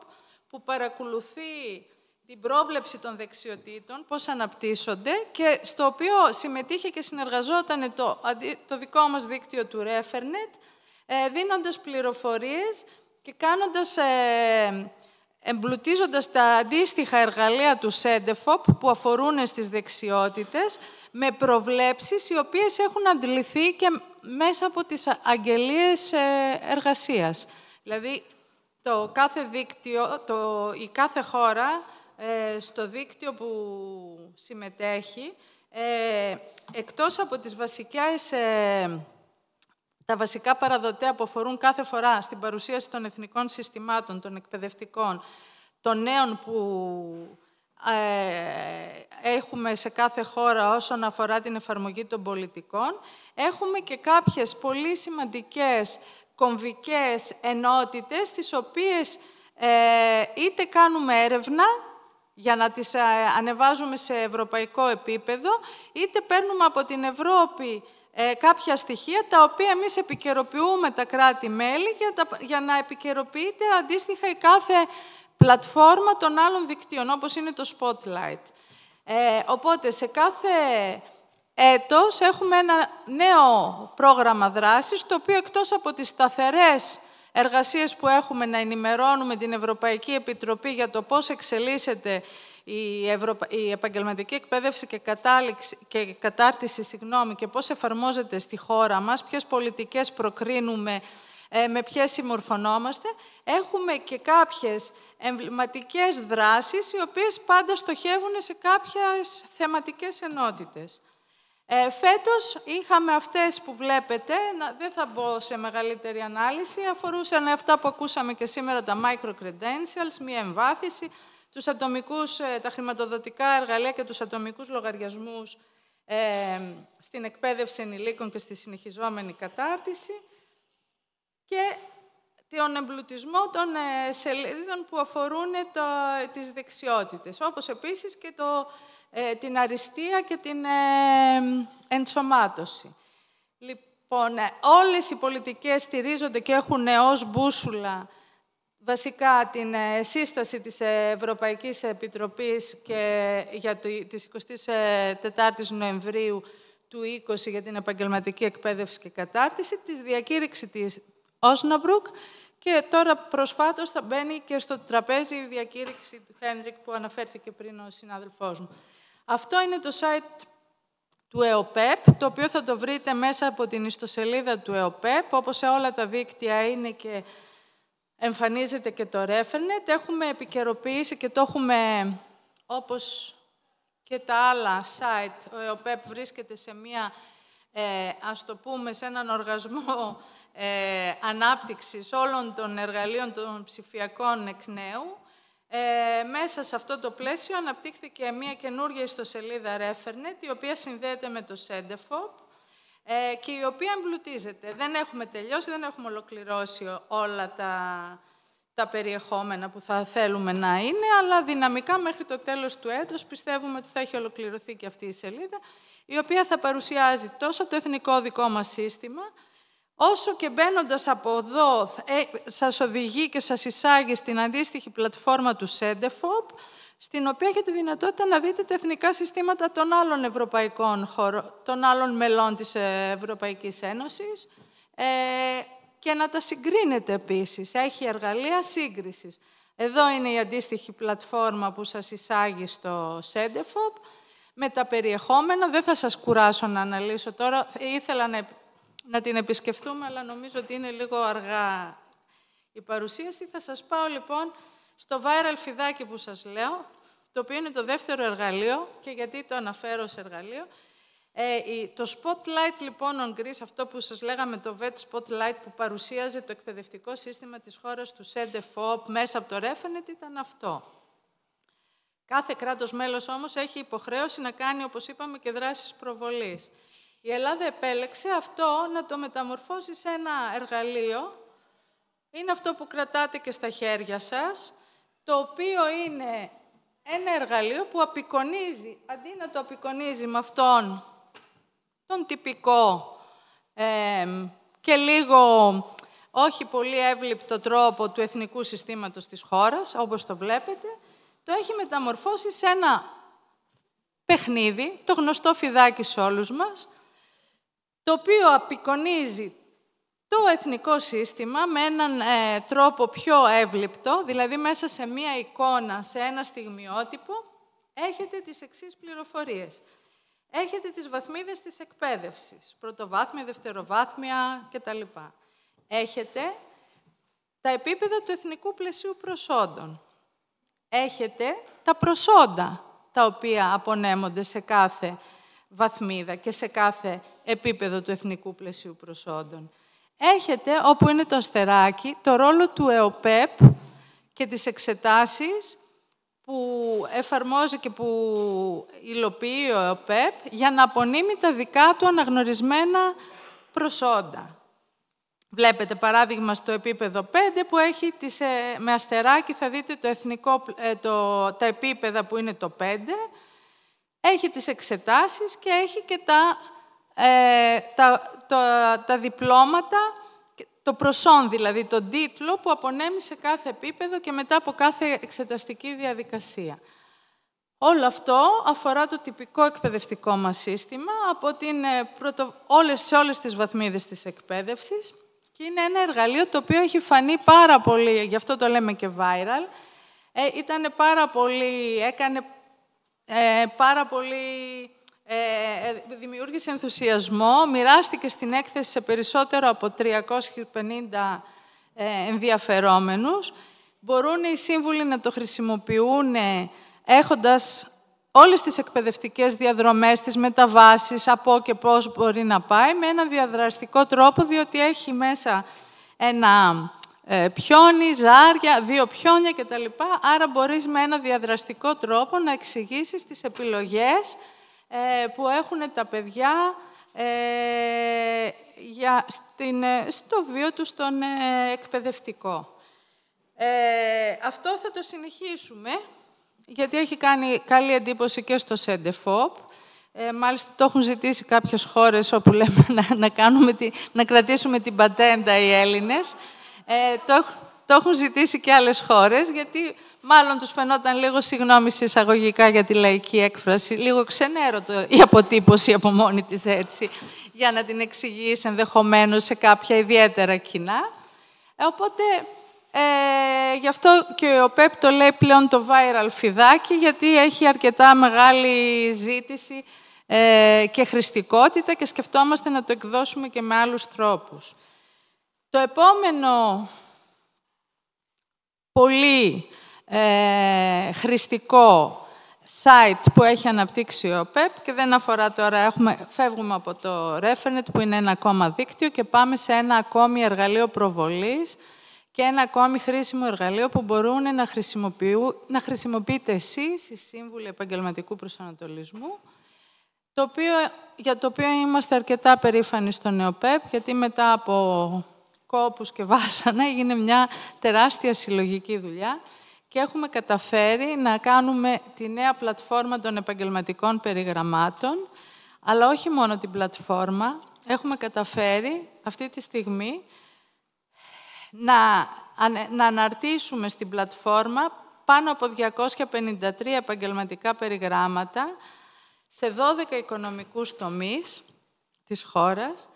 Speaker 19: που παρακολουθεί την πρόβλεψη των δεξιοτήτων, πώς αναπτύσσονται και στο οποίο συμμετείχε και συνεργαζόταν το δικό μας δίκτυο του Refernet, δίνοντας πληροφορίες και εμπλουτίζοντας τα αντίστοιχα εργαλεία του CEDEFOP που αφορούν στις δεξιότητες με προβλέψεις οι οποίες έχουν αντιληφθεί και μέσα από τις αγγελίες εργασίας. Δηλαδή, το κάθε δίκτυο, η κάθε χώρα στο δίκτυο που συμμετέχει, εκτός από τις τα βασικά παραδοτέα που αφορούν κάθε φορά στην παρουσίαση των εθνικών συστημάτων, των εκπαιδευτικών, των νέων που έχουμε σε κάθε χώρα όσον αφορά την εφαρμογή των πολιτικών. Έχουμε και κάποιες πολύ σημαντικές κομβικές ενότητες, τις οποίες είτε κάνουμε έρευνα για να τις ανεβάζουμε σε ευρωπαϊκό επίπεδο, είτε παίρνουμε από την Ευρώπη κάποια στοιχεία, τα οποία εμείς επικαιροποιούμε τα κράτη-μέλη για να επικαιροποιείται αντίστοιχα η κάθε πλατφόρμα των άλλων δικτύων, όπως είναι το Spotlight. Οπότε, σε κάθε έτος έχουμε ένα νέο πρόγραμμα δράσης, το οποίο εκτός από τις σταθερές εργασίες που έχουμε να ενημερώνουμε την Ευρωπαϊκή Επιτροπή για το πώς εξελίσσεται η επαγγελματική εκπαίδευση και κατάρτιση και πώς εφαρμόζεται στη χώρα μας, ποιες πολιτικές προκρίνουμε, με ποιες συμμορφωνόμαστε, έχουμε και κάποιες εμβληματικές δράσεις, οι οποίες πάντα στοχεύουν σε κάποιες θεματικές ενότητες. Φέτος είχαμε αυτές που βλέπετε, δεν θα μπω σε μεγαλύτερη ανάλυση, αφορούσαν αυτά που ακούσαμε και σήμερα, τα micro-credentials, μία εμβάθυνση, τα χρηματοδοτικά εργαλεία και τους ατομικούς λογαριασμούς στην εκπαίδευση ενηλίκων και στη συνεχιζόμενη κατάρτιση και τον εμπλουτισμό των σελίδων που αφορούν τις δεξιότητες, όπως επίσης και την αριστεία και την ενσωμάτωση. Λοιπόν, όλες οι πολιτικές στηρίζονται και έχουν ως μπούσουλα βασικά την σύσταση της Ευρωπαϊκής Επιτροπής για τις 24 Νοεμβρίου του 20 για την επαγγελματική εκπαίδευση και κατάρτιση, τη διακήρυξη της Όσναμπρουκ και τώρα προσφάτως θα μπαίνει και στο τραπέζι η διακήρυξη του Χένρικ που αναφέρθηκε πριν ο συνάδελφός μου. Αυτό είναι το site του ΕΟΠΕΠ, το οποίο θα το βρείτε μέσα από την ιστοσελίδα του ΕΟΠΕΠ, όπως σε όλα τα δίκτυα είναι και εμφανίζεται και το Refernet. Έχουμε επικαιροποιήσει και το έχουμε, όπως και τα άλλα site, ο ΕΟΠΕΠ βρίσκεται σε μία, ας το πούμε, σε έναν οργασμό ανάπτυξης όλων των εργαλείων των ψηφιακών εκ νέου. Μέσα σε αυτό το πλαίσιο αναπτύχθηκε μία καινούργια ιστοσελίδα Refernet, η οποία συνδέεται με το SEDEFOP και η οποία εμπλουτίζεται. Δεν έχουμε τελειώσει, δεν έχουμε ολοκληρώσει όλα τα περιεχόμενα που θα θέλουμε να είναι, αλλά δυναμικά μέχρι το τέλος του έτους πιστεύουμε ότι θα έχει ολοκληρωθεί και αυτή η σελίδα, η οποία θα παρουσιάζει τόσο το εθνικό δικό μας σύστημα, όσο και μπαίνοντας από εδώ, σας οδηγεί και σας εισάγει στην αντίστοιχη πλατφόρμα του SEDEFOP, στην οποία έχετε δυνατότητα να δείτε τα εθνικά συστήματα των άλλων ευρωπαϊκών χωρών, των άλλων μελών της Ευρωπαϊκής Ένωσης και να τα συγκρίνετε επίσης. Έχει εργαλεία σύγκρισης. Εδώ είναι η αντίστοιχη πλατφόρμα που σας εισάγει στο SEDEFOP με τα περιεχόμενα. Δεν θα σας κουράσω να αναλύσω τώρα. Ήθελα να την επισκεφθούμε, αλλά νομίζω ότι είναι λίγο αργά η παρουσίαση. Θα σας πάω λοιπόν στο viral φιδάκι που σας λέω, το οποίο είναι το δεύτερο εργαλείο και γιατί το αναφέρω σε εργαλείο. Το Spotlight, λοιπόν, on Greece, αυτό που σας λέγαμε, το VET Spotlight που παρουσίαζε το εκπαιδευτικό σύστημα της χώρας του SEDEFOP μέσα από το Refernet, ήταν αυτό. Κάθε κράτος μέλος όμως έχει υποχρέωση να κάνει, όπως είπαμε, και δράσεις προβολής. Η Ελλάδα επέλεξε αυτό να το μεταμορφώσει σε ένα εργαλείο. Είναι αυτό που κρατάτε και στα χέρια σας, το οποίο είναι ένα εργαλείο που απεικονίζει, αντί να το απεικονίζει με αυτόν τον τυπικό και λίγο όχι πολύ εύληπτο τρόπο του εθνικού συστήματος της χώρας, όπως το βλέπετε, το έχει μεταμορφώσει σε ένα παιχνίδι, το γνωστό φιδάκι σε όλους μας, το οποίο απεικονίζει το εθνικό σύστημα με έναν τρόπο πιο εύληπτο, δηλαδή μέσα σε μία εικόνα, σε ένα στιγμιότυπο, έχετε τις εξής πληροφορίες. Έχετε τις βαθμίδες της εκπαίδευσης, πρωτοβάθμια, δευτεροβάθμια κτλ. Έχετε τα επίπεδα του εθνικού πλαισίου προσόντων. Έχετε τα προσόντα, τα οποία απονέμονται σε κάθε βαθμίδα και σε κάθε επίπεδο του εθνικού πλαισίου προσόντων. Έχετε, όπου είναι το αστεράκι, το ρόλο του ΕΟΠΕΠ και τις εξετάσεις που εφαρμόζει και που υλοποιεί ο ΕΟΠΕΠ για να απονείμει τα δικά του αναγνωρισμένα προσόντα. Βλέπετε παράδειγμα στο επίπεδο 5 που έχει με αστεράκι, θα δείτε τα επίπεδα που είναι το 5, έχει τις εξετάσεις και έχει και τα διπλώματα, το προσόν, δηλαδή τον τίτλο που απονέμει σε κάθε επίπεδο και μετά από κάθε εξεταστική διαδικασία. Όλο αυτό αφορά το τυπικό εκπαιδευτικό μας σύστημα σε όλες τις βαθμίδες της εκπαίδευσης και είναι ένα εργαλείο το οποίο έχει φανεί πάρα πολύ, γι' αυτό το λέμε και viral, έκανε πάρα πολύ, δημιούργησε ενθουσιασμό, μοιράστηκε στην έκθεση σε περισσότερο από 350 ενδιαφερόμενους. Μπορούν οι σύμβουλοι να το χρησιμοποιούν έχοντας όλες τις εκπαιδευτικές διαδρομές, τις μεταβάσεις, από και πώς μπορεί να πάει, με ένα διαδραστικό τρόπο, διότι έχει μέσα ένα πιόνι, ζάρια, 2 πιόνια κτλ. Άρα μπορείς με ένα διαδραστικό τρόπο να εξηγήσεις τις επιλογές που έχουν τα παιδιά στο βίο τους τον εκπαιδευτικό. Αυτό θα το συνεχίσουμε, γιατί έχει κάνει καλή εντύπωση και στο ΣΕΝΤΕΦΟΠ. Μάλιστα, το έχουν ζητήσει κάποιες χώρες όπου λέμε να κρατήσουμε την πατέντα οι Έλληνες. Το έχουν ζητήσει και άλλες χώρες, γιατί μάλλον τους φαινόταν λίγο, συγγνώμη εισαγωγικά για τη λαϊκή έκφραση, λίγο ξενέρωτο η αποτύπωση από μόνη της έτσι, για να την εξηγήσει ενδεχομένως σε κάποια ιδιαίτερα κοινά. Οπότε, γι' αυτό και ο ΠΕΠ το λέει πλέον το viral φιδάκι, γιατί έχει αρκετά μεγάλη ζήτηση και χρηστικότητα και σκεφτόμαστε να το εκδώσουμε και με άλλους τρόπους. Το επόμενο πολύ χρηστικό site που έχει αναπτύξει ο ΠΕΠ, και δεν αφορά τώρα, φεύγουμε από το Refernet που είναι ένα ακόμα δίκτυο και πάμε σε ένα ακόμη εργαλείο προβολής και ένα ακόμη χρήσιμο εργαλείο που μπορούν να χρησιμοποιείτε εσείς, οι σύμβουλοι επαγγελματικού προσανατολισμού, για το οποίο είμαστε αρκετά περήφανοι στο ΝΕΟΠΕΠ, γιατί μετά από κόπους και βάσανα έγινε μια τεράστια συλλογική δουλειά και έχουμε καταφέρει να κάνουμε τη νέα πλατφόρμα των επαγγελματικών περιγραμμάτων, αλλά όχι μόνο η έχουμε καταφέρει αυτή τη στιγμή να αναρτήσουμε στην πλατφόρμα πάνω από 253 επαγγελματικά περιγράμματα σε 12 οικονομικούς τομείς της χώρας,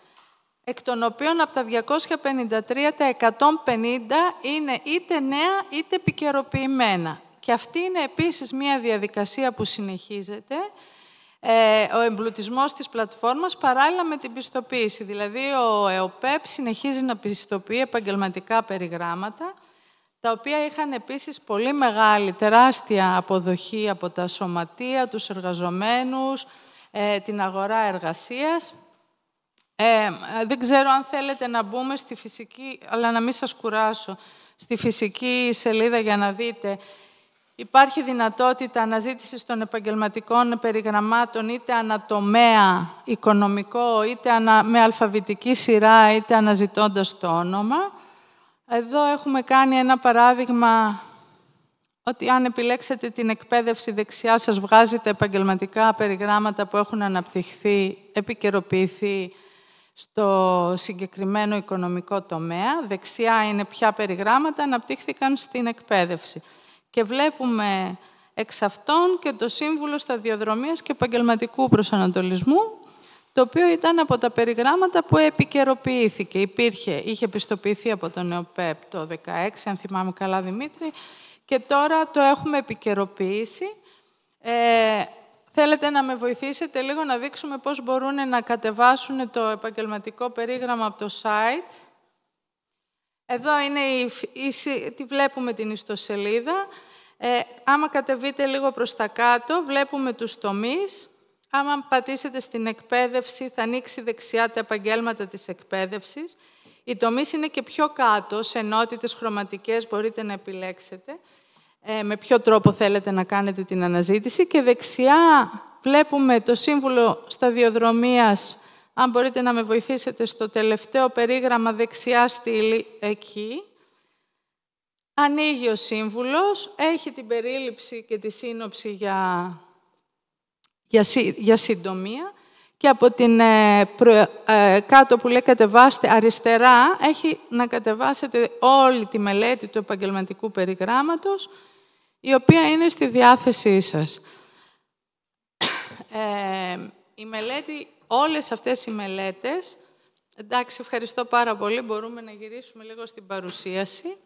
Speaker 19: εκ των οποίων από τα 253 τα 150 είναι είτε νέα είτε επικαιροποιημένα. Και αυτή είναι επίσης μια διαδικασία που συνεχίζεται, ο εμπλουτισμός της πλατφόρμας παράλληλα με την πιστοποίηση. Δηλαδή, ο ΕΟΠΕΠ συνεχίζει να πιστοποιεί επαγγελματικά περιγράμματα, τα οποία είχαν επίσης πολύ μεγάλη, τεράστια αποδοχή από τα σωματεία, τους εργαζομένους, την αγορά εργασίας. Δεν ξέρω αν θέλετε να μπούμε στη φυσική, αλλά να μην σας κουράσω, στη φυσική σελίδα για να δείτε. Υπάρχει δυνατότητα αναζήτησης των επαγγελματικών περιγραμμάτων είτε ανατομέα οικονομικό, είτε με αλφαβητική σειρά, είτε αναζητώντας το όνομα. Εδώ έχουμε κάνει ένα παράδειγμα ότι αν επιλέξετε την εκπαίδευση δεξιά, σας βγάζει τα επαγγελματικά περιγράμματα που έχουν αναπτυχθεί, επικαιροποιηθεί στο συγκεκριμένο οικονομικό τομέα. Δεξιά είναι ποια περιγράμματα αναπτύχθηκαν στην εκπαίδευση. Και βλέπουμε εξ αυτών και το Σύμβουλο Σταδιοδρομίας και Επαγγελματικού Προσανατολισμού, το οποίο ήταν από τα περιγράμματα που επικαιροποιήθηκε. Είχε πιστοποιηθεί από τον ΕΟΠΕΠ το 2016, αν θυμάμαι καλά, Δημήτρη, και τώρα το έχουμε επικαιροποιήσει. Θέλετε να με βοηθήσετε λίγο να δείξουμε πώς μπορούν να κατεβάσουν το επαγγελματικό περίγραμμα από το site. Εδώ είναι τη βλέπουμε την ιστοσελίδα. Άμα κατεβείτε λίγο προς τα κάτω, βλέπουμε τους τομείς. Άμα πατήσετε στην εκπαίδευση, θα ανοίξει δεξιά τα επαγγέλματα της εκπαίδευσης. Οι τομείς είναι και πιο κάτω, σε ενότητες χρωματικές μπορείτε να επιλέξετε. με ποιο τρόπο θέλετε να κάνετε την αναζήτηση. Και δεξιά βλέπουμε το σύμβουλο σταδιοδρομίας. Αν μπορείτε να με βοηθήσετε στο τελευταίο περίγραμμα, δεξιά στήλη, εκεί. Ανοίγει ο σύμβουλος, έχει την περίληψη και τη σύνοψη για συντομία και από την κάτω που λέει κατεβάστε αριστερά, έχει να κατεβάσετε όλη τη μελέτη του επαγγελματικού περιγράμματος, η οποία είναι στη διάθεσή σας. Η μελέτη, όλες αυτές οι μελέτες, εντάξει, ευχαριστώ πάρα πολύ, μπορούμε να γυρίσουμε λίγο στην παρουσίαση.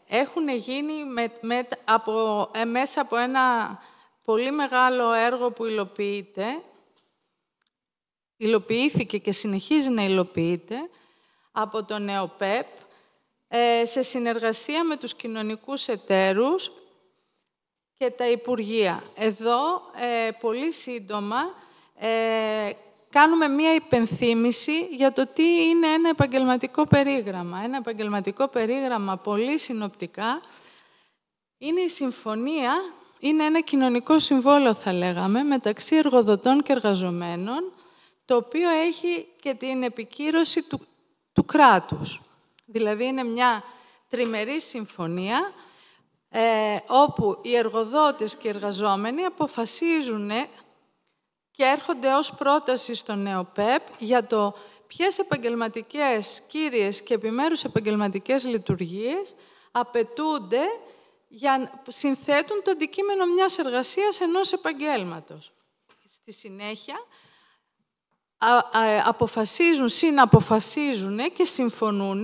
Speaker 19: Έχουν γίνει μέσα από ένα πολύ μεγάλο έργο που υλοποιήθηκε και συνεχίζει να υλοποιείται από το ΝΕΟΠΕΠ σε συνεργασία με τους κοινωνικούς εταίρους και τα Υπουργεία. Εδώ, πολύ σύντομα, κάνουμε μία υπενθύμηση για το τι είναι ένα επαγγελματικό περίγραμμα. Ένα επαγγελματικό περίγραμμα, πολύ συνοπτικά, είναι η συμφωνία, είναι ένα κοινωνικό συμβόλαιο, θα λέγαμε, μεταξύ εργοδοτών και εργαζομένων, το οποίο έχει και την επικύρωση του κράτους. Δηλαδή, είναι μια τριμερή συμφωνία, όπου οι εργοδότες και οι εργαζόμενοι αποφασίζουν και έρχονται ως πρόταση στο ΝΕΟΠΕΠ για το ποιες επαγγελματικές, κύριες και επιμέρους επαγγελματικές λειτουργίες απαιτούνται για συνθέτουν το αντικείμενο μιας εργασίας ενός επαγγέλματος. Στη συνέχεια, συναποφασίζουν και συμφωνούν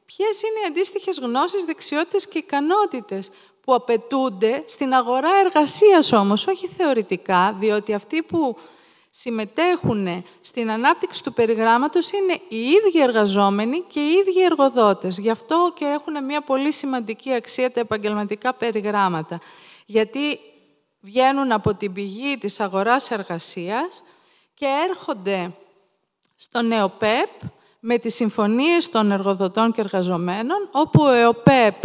Speaker 19: ποιες είναι οι αντίστοιχες γνώσεις, δεξιότητες και ικανότητες που απαιτούνται στην αγορά εργασίας όμως, όχι θεωρητικά, διότι αυτοί που συμμετέχουν στην ανάπτυξη του περιγράμματος είναι οι ίδιοι εργαζόμενοι και οι ίδιοι εργοδότες. Γι' αυτό και έχουν μια πολύ σημαντική αξία τα επαγγελματικά περιγράμματα, γιατί βγαίνουν από την πηγή της αγοράς εργασίας και έρχονται στο ΝΕΟΠΕΠ με τις συμφωνίες των εργοδοτών και εργαζομένων, όπου ο ΕΟΠΕΠ,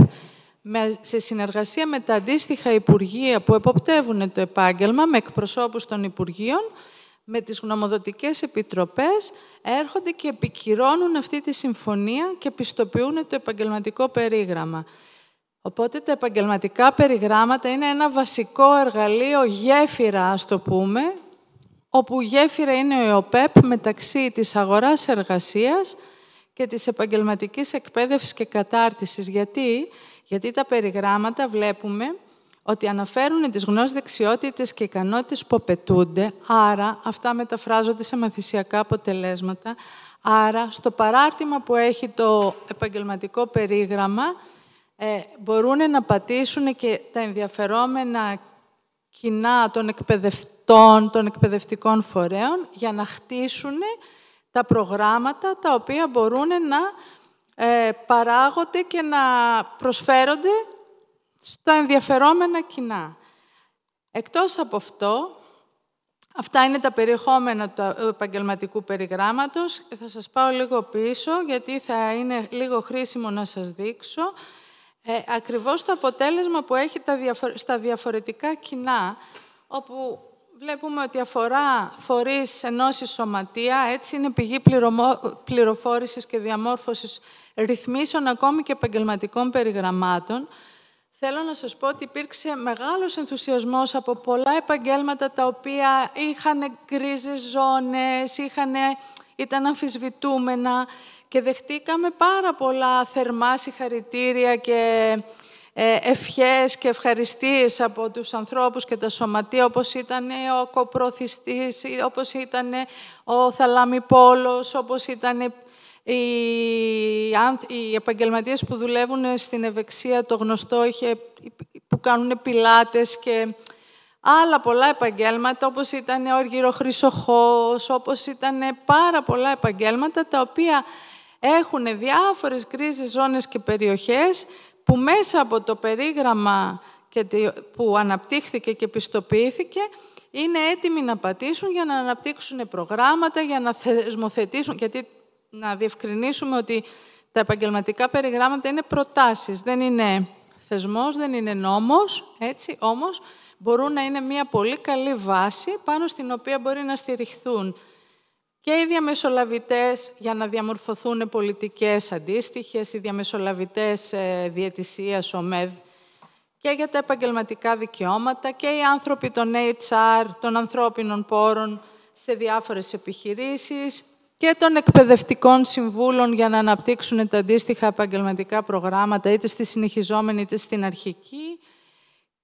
Speaker 19: σε συνεργασία με τα αντίστοιχα υπουργεία που εποπτεύουν το επάγγελμα, με εκπροσώπους των υπουργείων, με τις γνωμοδοτικές επιτροπές, έρχονται και επικυρώνουν αυτή τη συμφωνία και πιστοποιούν το επαγγελματικό περίγραμμα. Οπότε τα επαγγελματικά περιγράμματα είναι ένα βασικό εργαλείο γέφυρα, ας το πούμε, όπου γέφυρα είναι ο ΕΟΠΕΠ μεταξύ της αγοράς εργασίας και της επαγγελματικής εκπαίδευσης και κατάρτισης. Γιατί τα περιγράμματα βλέπουμε ότι αναφέρουν τις γνώσεις, δεξιότητες και ικανότητες που απαιτούνται, άρα αυτά μεταφράζονται σε μαθησιακά αποτελέσματα, άρα στο παράρτημα που έχει το επαγγελματικό περίγραμμα μπορούν να πατήσουν και τα ενδιαφερόμενα κοινά των εκπαιδευτών, των εκπαιδευτικών φορέων, για να χτίσουν τα προγράμματα τα οποία μπορούν να παράγονται και να προσφέρονται στα ενδιαφερόμενα κοινά. Εκτός από αυτό, αυτά είναι τα περιεχόμενα του επαγγελματικού περιγράμματος. Θα σας πάω λίγο πίσω, γιατί θα είναι λίγο χρήσιμο να σας δείξω ακριβώς το αποτέλεσμα που έχει στα διαφορετικά κοινά, όπου βλέπουμε ότι αφορά φορείς, ενώσεις, σωματεία, έτσι είναι πηγή πληροφόρησης και διαμόρφωσης ρυθμίσεων, ακόμη και επαγγελματικών περιγραμμάτων. Θέλω να σας πω ότι υπήρξε μεγάλος ενθουσιασμός από πολλά επαγγέλματα τα οποία είχαν γκρίζες ζώνες, ήταν αμφισβητούμενα και δεχτήκαμε πάρα πολλά θερμά συγχαρητήρια και ευχές και ευχαριστίες από τους ανθρώπους και τα σωματεία, όπως ήταν ο κοπροθιστής, όπως ήταν ο θαλαμιπόλος, όπως ήταν οι επαγγελματίες που δουλεύουν στην ευεξία, το γνωστό, που κάνουν πιλάτες και άλλα πολλά επαγγέλματα, όπως ήταν ο οργυροχρυσοχώος, όπως ήταν πάρα πολλά επαγγέλματα, τα οποία έχουν διάφορες γκρίζες ζώνες και περιοχές, που μέσα από το περίγραμμα που αναπτύχθηκε και πιστοποιήθηκε, είναι έτοιμοι να πατήσουν για να αναπτύξουν προγράμματα, για να θεσμοθετήσουν, γιατί να διευκρινίσουμε ότι Τα επαγγελματικά περιγράμματα είναι προτάσεις, δεν είναι θεσμός, δεν είναι νόμος, έτσι, όμως μπορούν να είναι μια πολύ καλή βάση πάνω στην οποία μπορεί να στηριχθούν και οι διαμεσολαβητές για να διαμορφωθούν πολιτικές αντίστοιχες, οι διαμεσολαβητές διαιτησίας, ΟΜΕΔ, και για τα επαγγελματικά δικαιώματα και οι άνθρωποι των HR, των ανθρώπινων πόρων σε διάφορες επιχειρήσεις και των εκπαιδευτικών συμβούλων για να αναπτύξουν τα αντίστοιχα επαγγελματικά προγράμματα, είτε στη συνεχιζόμενη είτε στην αρχική,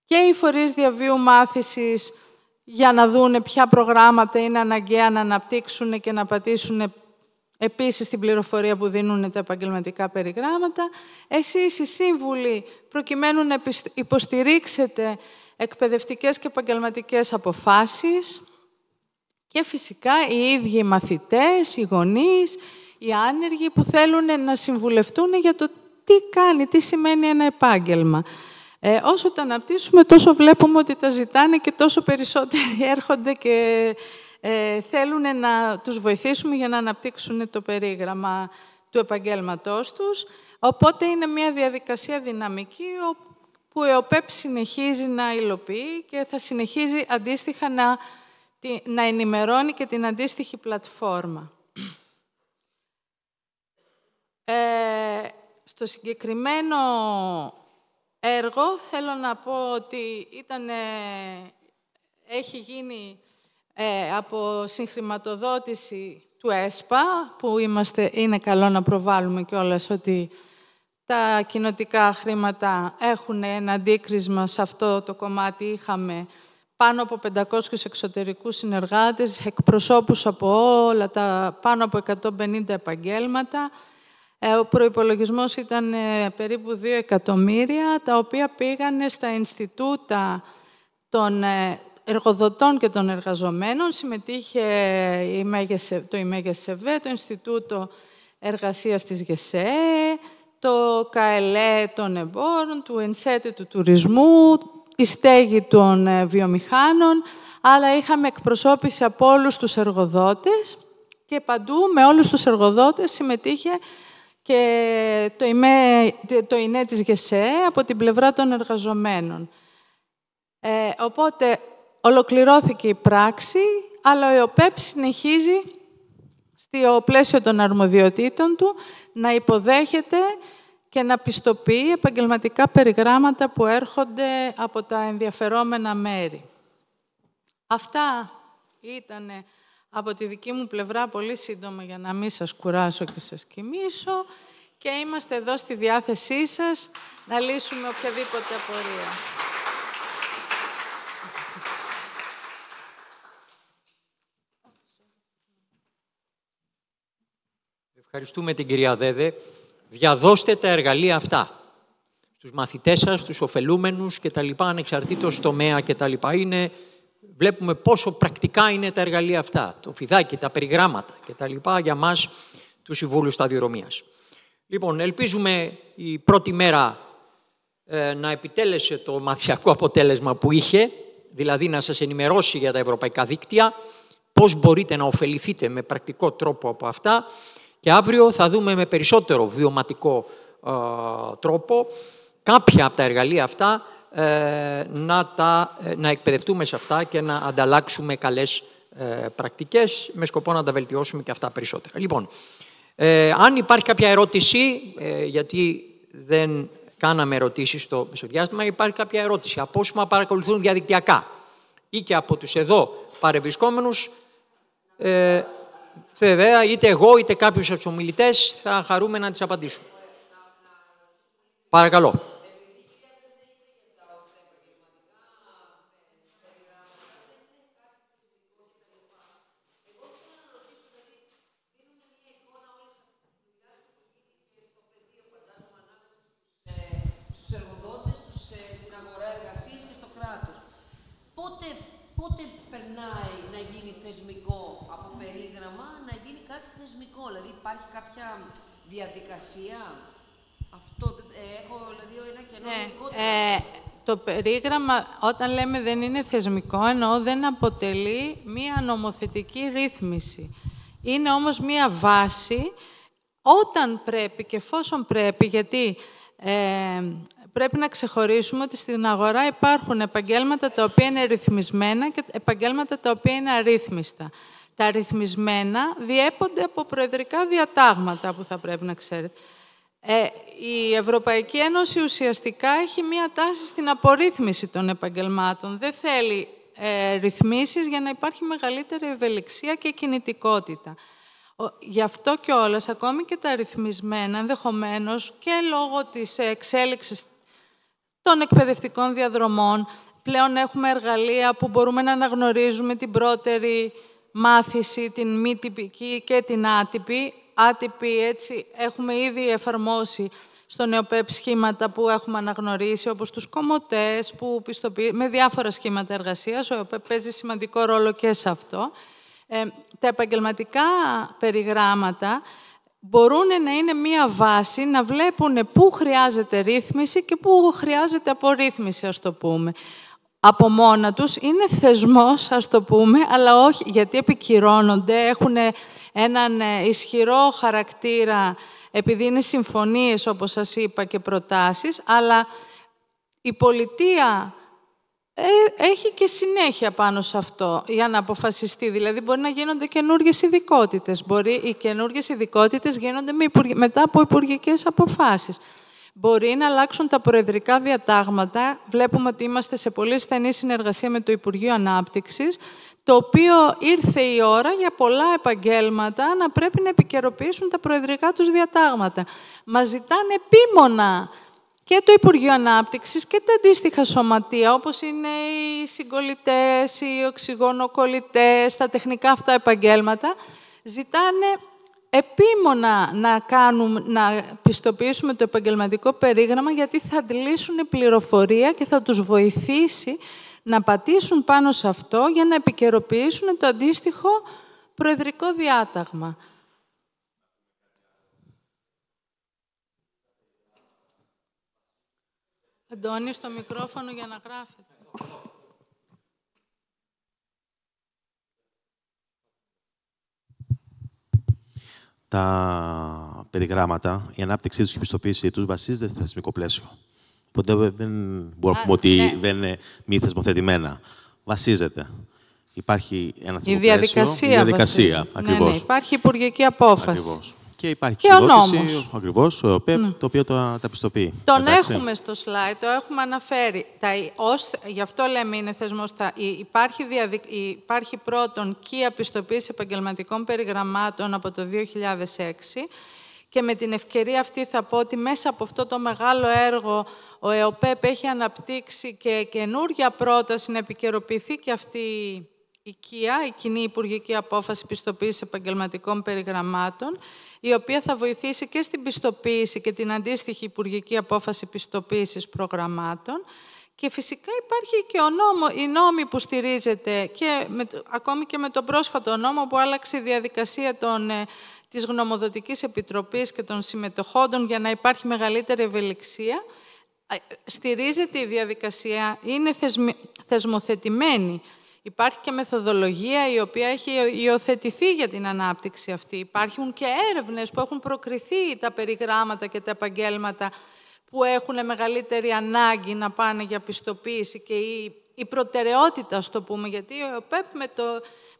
Speaker 19: και οι φορείς διαβίου μάθησης για να δούνε ποια προγράμματα είναι αναγκαία να αναπτύξουν και να πατήσουν επίσης την πληροφορία που δίνουν τα επαγγελματικά περιγράμματα. Εσείς οι σύμβουλοι, προκειμένου να υποστηρίξετε εκπαιδευτικές και επαγγελματικές αποφάσεις, και φυσικά οι ίδιοι οι μαθητές, οι γονείς, οι άνεργοι που θέλουν να συμβουλευτούν για το τι κάνει, τι σημαίνει ένα επάγγελμα. Όσο τα αναπτύσσουμε, τόσο βλέπουμε ότι τα ζητάνε και τόσο περισσότεροι έρχονται και θέλουν να τους βοηθήσουμε για να αναπτύξουν το περίγραμμα του επαγγέλματός τους. Οπότε είναι μια διαδικασία δυναμική που η ΟΠΕΠ συνεχίζει να υλοποιεί και θα συνεχίζει αντίστοιχα να ενημερώνει και την αντίστοιχη πλατφόρμα. Στο συγκεκριμένο έργο θέλω να πω ότι έχει γίνει από συγχρηματοδότηση του ΕΣΠΑ, που είναι καλό να προβάλλουμε κιόλας ότι τα κοινοτικά χρήματα έχουν ένα αντίκρισμα σε αυτό το κομμάτι. Είχαμε πάνω από 500 εξωτερικούς συνεργάτες, εκπροσώπους από όλα τα πάνω από 150 επαγγέλματα. Ο προϋπολογισμός ήταν περίπου 2 εκατομμύρια, τα οποία πήγανε στα Ινστιτούτα των εργοδοτών και των εργαζομένων. Συμμετείχε το ΙΜΕΓΕΣΕΒΕ, το Ινστιτούτο Εργασίας της ΓΕΣΕΕ, το ΚΑΕΛΕ των Εμπόρων, του ΕΝΣΕΤΕ του Τουρισμού, η στέγη των βιομηχάνων, αλλά είχαμε εκπροσώπηση από όλους τους εργοδότες και παντού με όλους τους εργοδότες συμμετείχε και το ΙΝΕ της ΓΕΣΕΕ από την πλευρά των εργαζομένων. Οπότε ολοκληρώθηκε η πράξη, αλλά η ΟΠΕΠ συνεχίζει στο πλαίσιο των αρμοδιοτήτων του να υποδέχεται και να πιστοποιεί επαγγελματικά περιγράμματα που έρχονται από τα ενδιαφερόμενα μέρη. Αυτά ήταν από τη δική μου πλευρά πολύ σύντομα για να μην σας κουράσω και σας κοιμήσω και είμαστε εδώ στη διάθεσή σας να λύσουμε οποιαδήποτε απορία.
Speaker 1: Ευχαριστούμε την κυρία Δέδε. Διαδώστε τα εργαλεία αυτά στους μαθητές σας, στους ωφελούμενους και τα λοιπά, ανεξαρτήτως τομέα και τα λοιπά. Βλέπουμε πόσο πρακτικά είναι τα εργαλεία αυτά, το φιδάκι, τα περιγράμματα και τα λοιπά για μας, τους συμβούλους σταδιοδρομίας. Λοιπόν, ελπίζουμε η πρώτη μέρα να επιτέλεσε το μαθησιακό αποτέλεσμα που είχε, δηλαδή να σας ενημερώσει για τα ευρωπαϊκά δίκτυα, πώς μπορείτε να ωφεληθείτε με πρακτικό τρόπο από αυτά. Και αύριο θα δούμε με περισσότερο βιωματικό τρόπο κάποια από τα εργαλεία αυτά να εκπαιδευτούμε σε αυτά και να ανταλλάξουμε καλές πρακτικές με σκοπό να τα βελτιώσουμε και αυτά περισσότερα. Λοιπόν, αν υπάρχει κάποια ερώτηση, γιατί δεν κάναμε ερωτήσεις στο μεσοδιάστημα, υπάρχει κάποια ερώτηση από όσους με παρακολουθούν διαδικτυακά ή και από τους εδώ παρευρισκόμενους, βέβαια, είτε εγώ είτε κάποιους από τους ομιλητές θα χαρούμε να τις απαντήσουμε. Παρακαλώ.
Speaker 20: Στους εργοδότες, στην αγορά εργασίας και στο κράτος. Πότε περνάει να γίνει θεσμικό από περίγραμμα, να γίνει κάτι θεσμικό, δηλαδή υπάρχει κάποια διαδικασία, αυτό έχω δηλαδή ένα κενό γενικότερο.
Speaker 19: Το περίγραμμα, όταν λέμε δεν είναι θεσμικό, εννοώ δεν αποτελεί μία νομοθετική ρύθμιση. Είναι όμως μία βάση όταν πρέπει και εφόσον πρέπει, γιατί πρέπει να ξεχωρίσουμε ότι στην αγορά υπάρχουν επαγγέλματα τα οποία είναι ρυθμισμένα και επαγγέλματα τα οποία είναι αρρύθμιστα. Τα ρυθμισμένα διέπονται από προεδρικά διατάγματα που θα πρέπει να ξέρετε. Η Ευρωπαϊκή Ένωση ουσιαστικά έχει μία τάση στην απορρίθμιση των επαγγελμάτων. Δεν θέλει ρυθμίσεις για να υπάρχει μεγαλύτερη ευελιξία και κινητικότητα. Γι' αυτό κιόλας, ακόμη και τα ρυθμισμένα, ενδεχομένως και λόγω της εξέλιξης των εκπαιδευτικών διαδρομών, πλέον έχουμε εργαλεία που μπορούμε να αναγνωρίζουμε την πρώτερη μάθηση, την μη τυπική και την άτυπη. Άτυπη, έτσι, έχουμε ήδη εφαρμόσει στο ΝΕΟΠΕΠ σχήματα που έχουμε αναγνωρίσει, όπως τους κομμωτές, με διάφορα σχήματα εργασίας. Ο ΕΟΠΕΠ παίζει σημαντικό ρόλο και σε αυτό. Τα επαγγελματικά περιγράμματα μπορούν να είναι μία βάση να βλέπουν πού χρειάζεται ρύθμιση και πού χρειάζεται απορρίθμιση, ας το πούμε. Από μόνα τους είναι θεσμός, ας το πούμε, αλλά όχι γιατί επικυρώνονται, έχουν έναν ισχυρό χαρακτήρα, επειδή είναι συμφωνίες, όπως σας είπα, και προτάσεις, αλλά η πολιτεία έχει και συνέχεια πάνω σε αυτό για να αποφασιστεί. Δηλαδή, μπορεί να γίνονται καινούργιες ειδικότητες. Οι καινούργιες ειδικότητες γίνονται μετά από υπουργικές αποφάσεις. Μπορεί να αλλάξουν τα προεδρικά διατάγματα. Βλέπουμε ότι είμαστε σε πολύ στενή συνεργασία με το Υπουργείο Ανάπτυξης, το οποίο ήρθε η ώρα για πολλά επαγγέλματα να πρέπει να επικαιροποιήσουν τα προεδρικά τους διατάγματα. Μας ζητάνε επίμονα και το Υπουργείο Ανάπτυξης και τα αντίστοιχα σωματεία, όπως είναι οι συγκολλητές, οι οξυγονοκολλητές, τα τεχνικά αυτά επαγγέλματα, ζητάνε επίμονα να πιστοποιήσουμε το επαγγελματικό περίγραμμα, γιατί θα αντλήσουν πληροφορία και θα τους βοηθήσει να πατήσουν πάνω σε αυτό για να επικαιροποιήσουν το αντίστοιχο προεδρικό διάταγμα. Αντώνη, στο μικρόφωνο για να γράφετε.
Speaker 21: Τα περιγράμματα, η ανάπτυξή τους και η πιστοποίησή τους βασίζεται στο θεσμικό πλαίσιο. Οπότε δεν μπορούμε να πούμε ότι δεν είναι μη θεσμοθετημένα. Βασίζεται. Υπάρχει ένα θεσμικό πλαίσιο. Η διαδικασία. Ακριβώς.
Speaker 19: Ναι, υπάρχει υπουργική απόφαση.
Speaker 21: Ακριβώς. Και υπάρχει εξοδότηση, ακριβώς, το οποίο τα πιστοποιεί.
Speaker 19: Τον έχουμε στο slide, το έχουμε αναφέρει. Γι' αυτό λέμε είναι θεσμός. Υπάρχει πρώτον κύα πιστοποίηση επαγγελματικών περιγραμμάτων από το 2006 και με την ευκαιρία αυτή θα πω ότι μέσα από αυτό το μεγάλο έργο ο ΕΟΠΕΠ έχει αναπτύξει και καινούργια πρόταση να επικαιροποιηθεί και αυτή η ΚΙΑ, η Κοινή Υπουργική Απόφαση Πιστοποίησης Επαγγελματικών Περιγραμμάτων, η οποία θα βοηθήσει και στην πιστοποίηση και την αντίστοιχη Υπουργική Απόφαση Πιστοποίησης Προγραμμάτων. Και φυσικά υπάρχει και η νόμη που στηρίζεται, και ακόμη και με τον πρόσφατο νόμο που άλλαξε η διαδικασία της Γνωμοδοτικής Επιτροπής και των συμμετοχόντων για να υπάρχει μεγαλύτερη ευελιξία. Στηρίζεται η διαδικασία, είναι θεσμοθετημένη. Υπάρχει και μεθοδολογία η οποία έχει υιοθετηθεί για την ανάπτυξη αυτή. Υπάρχουν και έρευνες που έχουν προκριθεί τα περιγράμματα και τα επαγγέλματα που έχουν μεγαλύτερη ανάγκη να πάνε για πιστοποίηση και η προτεραιότητα, ας το πούμε, γιατί ο ΕΟΠΕΠ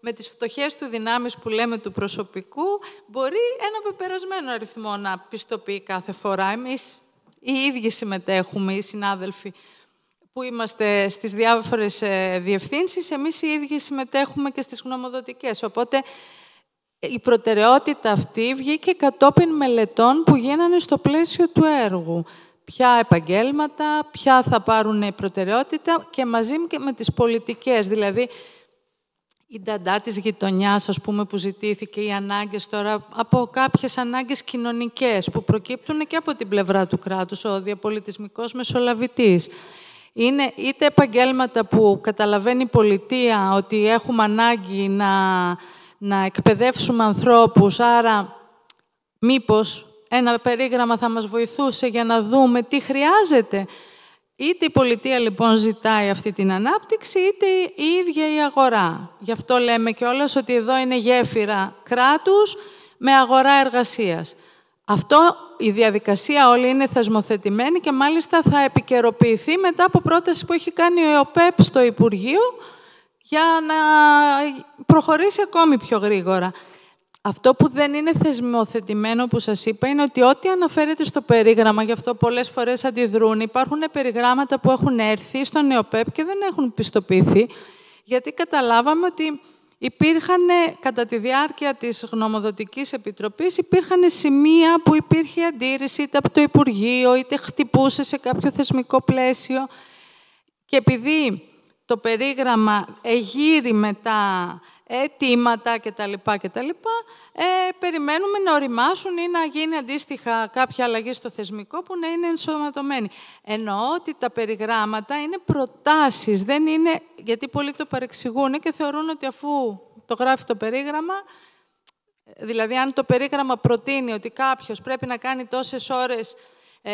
Speaker 19: με τις φτωχές του δυνάμεις που λέμε του προσωπικού μπορεί ένα πεπερασμένο αριθμό να πιστοποιεί κάθε φορά. Εμείς οι ίδιοι συμμετέχουμε, οι συνάδελφοι που είμαστε στις διάφορες διευθύνσεις, εμείς οι ίδιοι συμμετέχουμε και στις γνωμοδοτικές. Οπότε η προτεραιότητα αυτή βγήκε κατόπιν μελετών που γίνανε στο πλαίσιο του έργου. Ποια επαγγέλματα, ποια θα πάρουν προτεραιότητα και μαζί και με τις πολιτικές. Δηλαδή, η νταντά της γειτονιάς, ας πούμε, που ζητήθηκε, οι ανάγκες τώρα, από κάποιες ανάγκες κοινωνικές που προκύπτουν και από την πλευρά του κράτους, ο διαπολιτισμικός μεσολαβητής. Είναι είτε επαγγέλματα που καταλαβαίνει η πολιτεία ότι έχουμε ανάγκη να εκπαιδεύσουμε ανθρώπους, άρα μήπως ένα περίγραμμα θα μας βοηθούσε για να δούμε τι χρειάζεται. Είτε η πολιτεία λοιπόν ζητάει αυτή την ανάπτυξη, είτε η ίδια η αγορά. Γι' αυτό λέμε κιόλας ότι εδώ είναι γέφυρα κράτους με αγορά εργασίας. Αυτό, η διαδικασία όλη είναι θεσμοθετημένη και μάλιστα θα επικαιροποιηθεί μετά από πρόταση που έχει κάνει ο ΕΟΠΕΠ στο Υπουργείο για να προχωρήσει ακόμη πιο γρήγορα. Αυτό που δεν είναι θεσμοθετημένο που σας είπα είναι ότι ό,τι αναφέρεται στο περίγραμμα, γι' αυτό πολλές φορές αντιδρούν, υπάρχουν περιγράμματα που έχουν έρθει στον ΕΟΠΕΠ και δεν έχουν πιστοποιηθεί, γιατί καταλάβαμε ότι υπήρχαν, κατά τη διάρκεια της Γνωμοδοτικής Επιτροπής, υπήρχαν σημεία που υπήρχε αντίρρηση είτε από το Υπουργείο, είτε χτυπούσε σε κάποιο θεσμικό πλαίσιο. Και επειδή το περίγραμμα εγείρει μετά αιτήματα κτλ. Περιμένουμε να οριμάσουν ή να γίνει αντίστοιχα κάποια αλλαγή στο θεσμικό που να είναι ενσωματωμένη. Εννοώ ότι τα περιγράμματα είναι προτάσεις, δεν είναι, γιατί πολλοί το παρεξηγούν και θεωρούν ότι αφού το γράφει το περίγραμμα, δηλαδή αν το περίγραμμα προτείνει ότι κάποιος πρέπει να κάνει τόσες ώρες,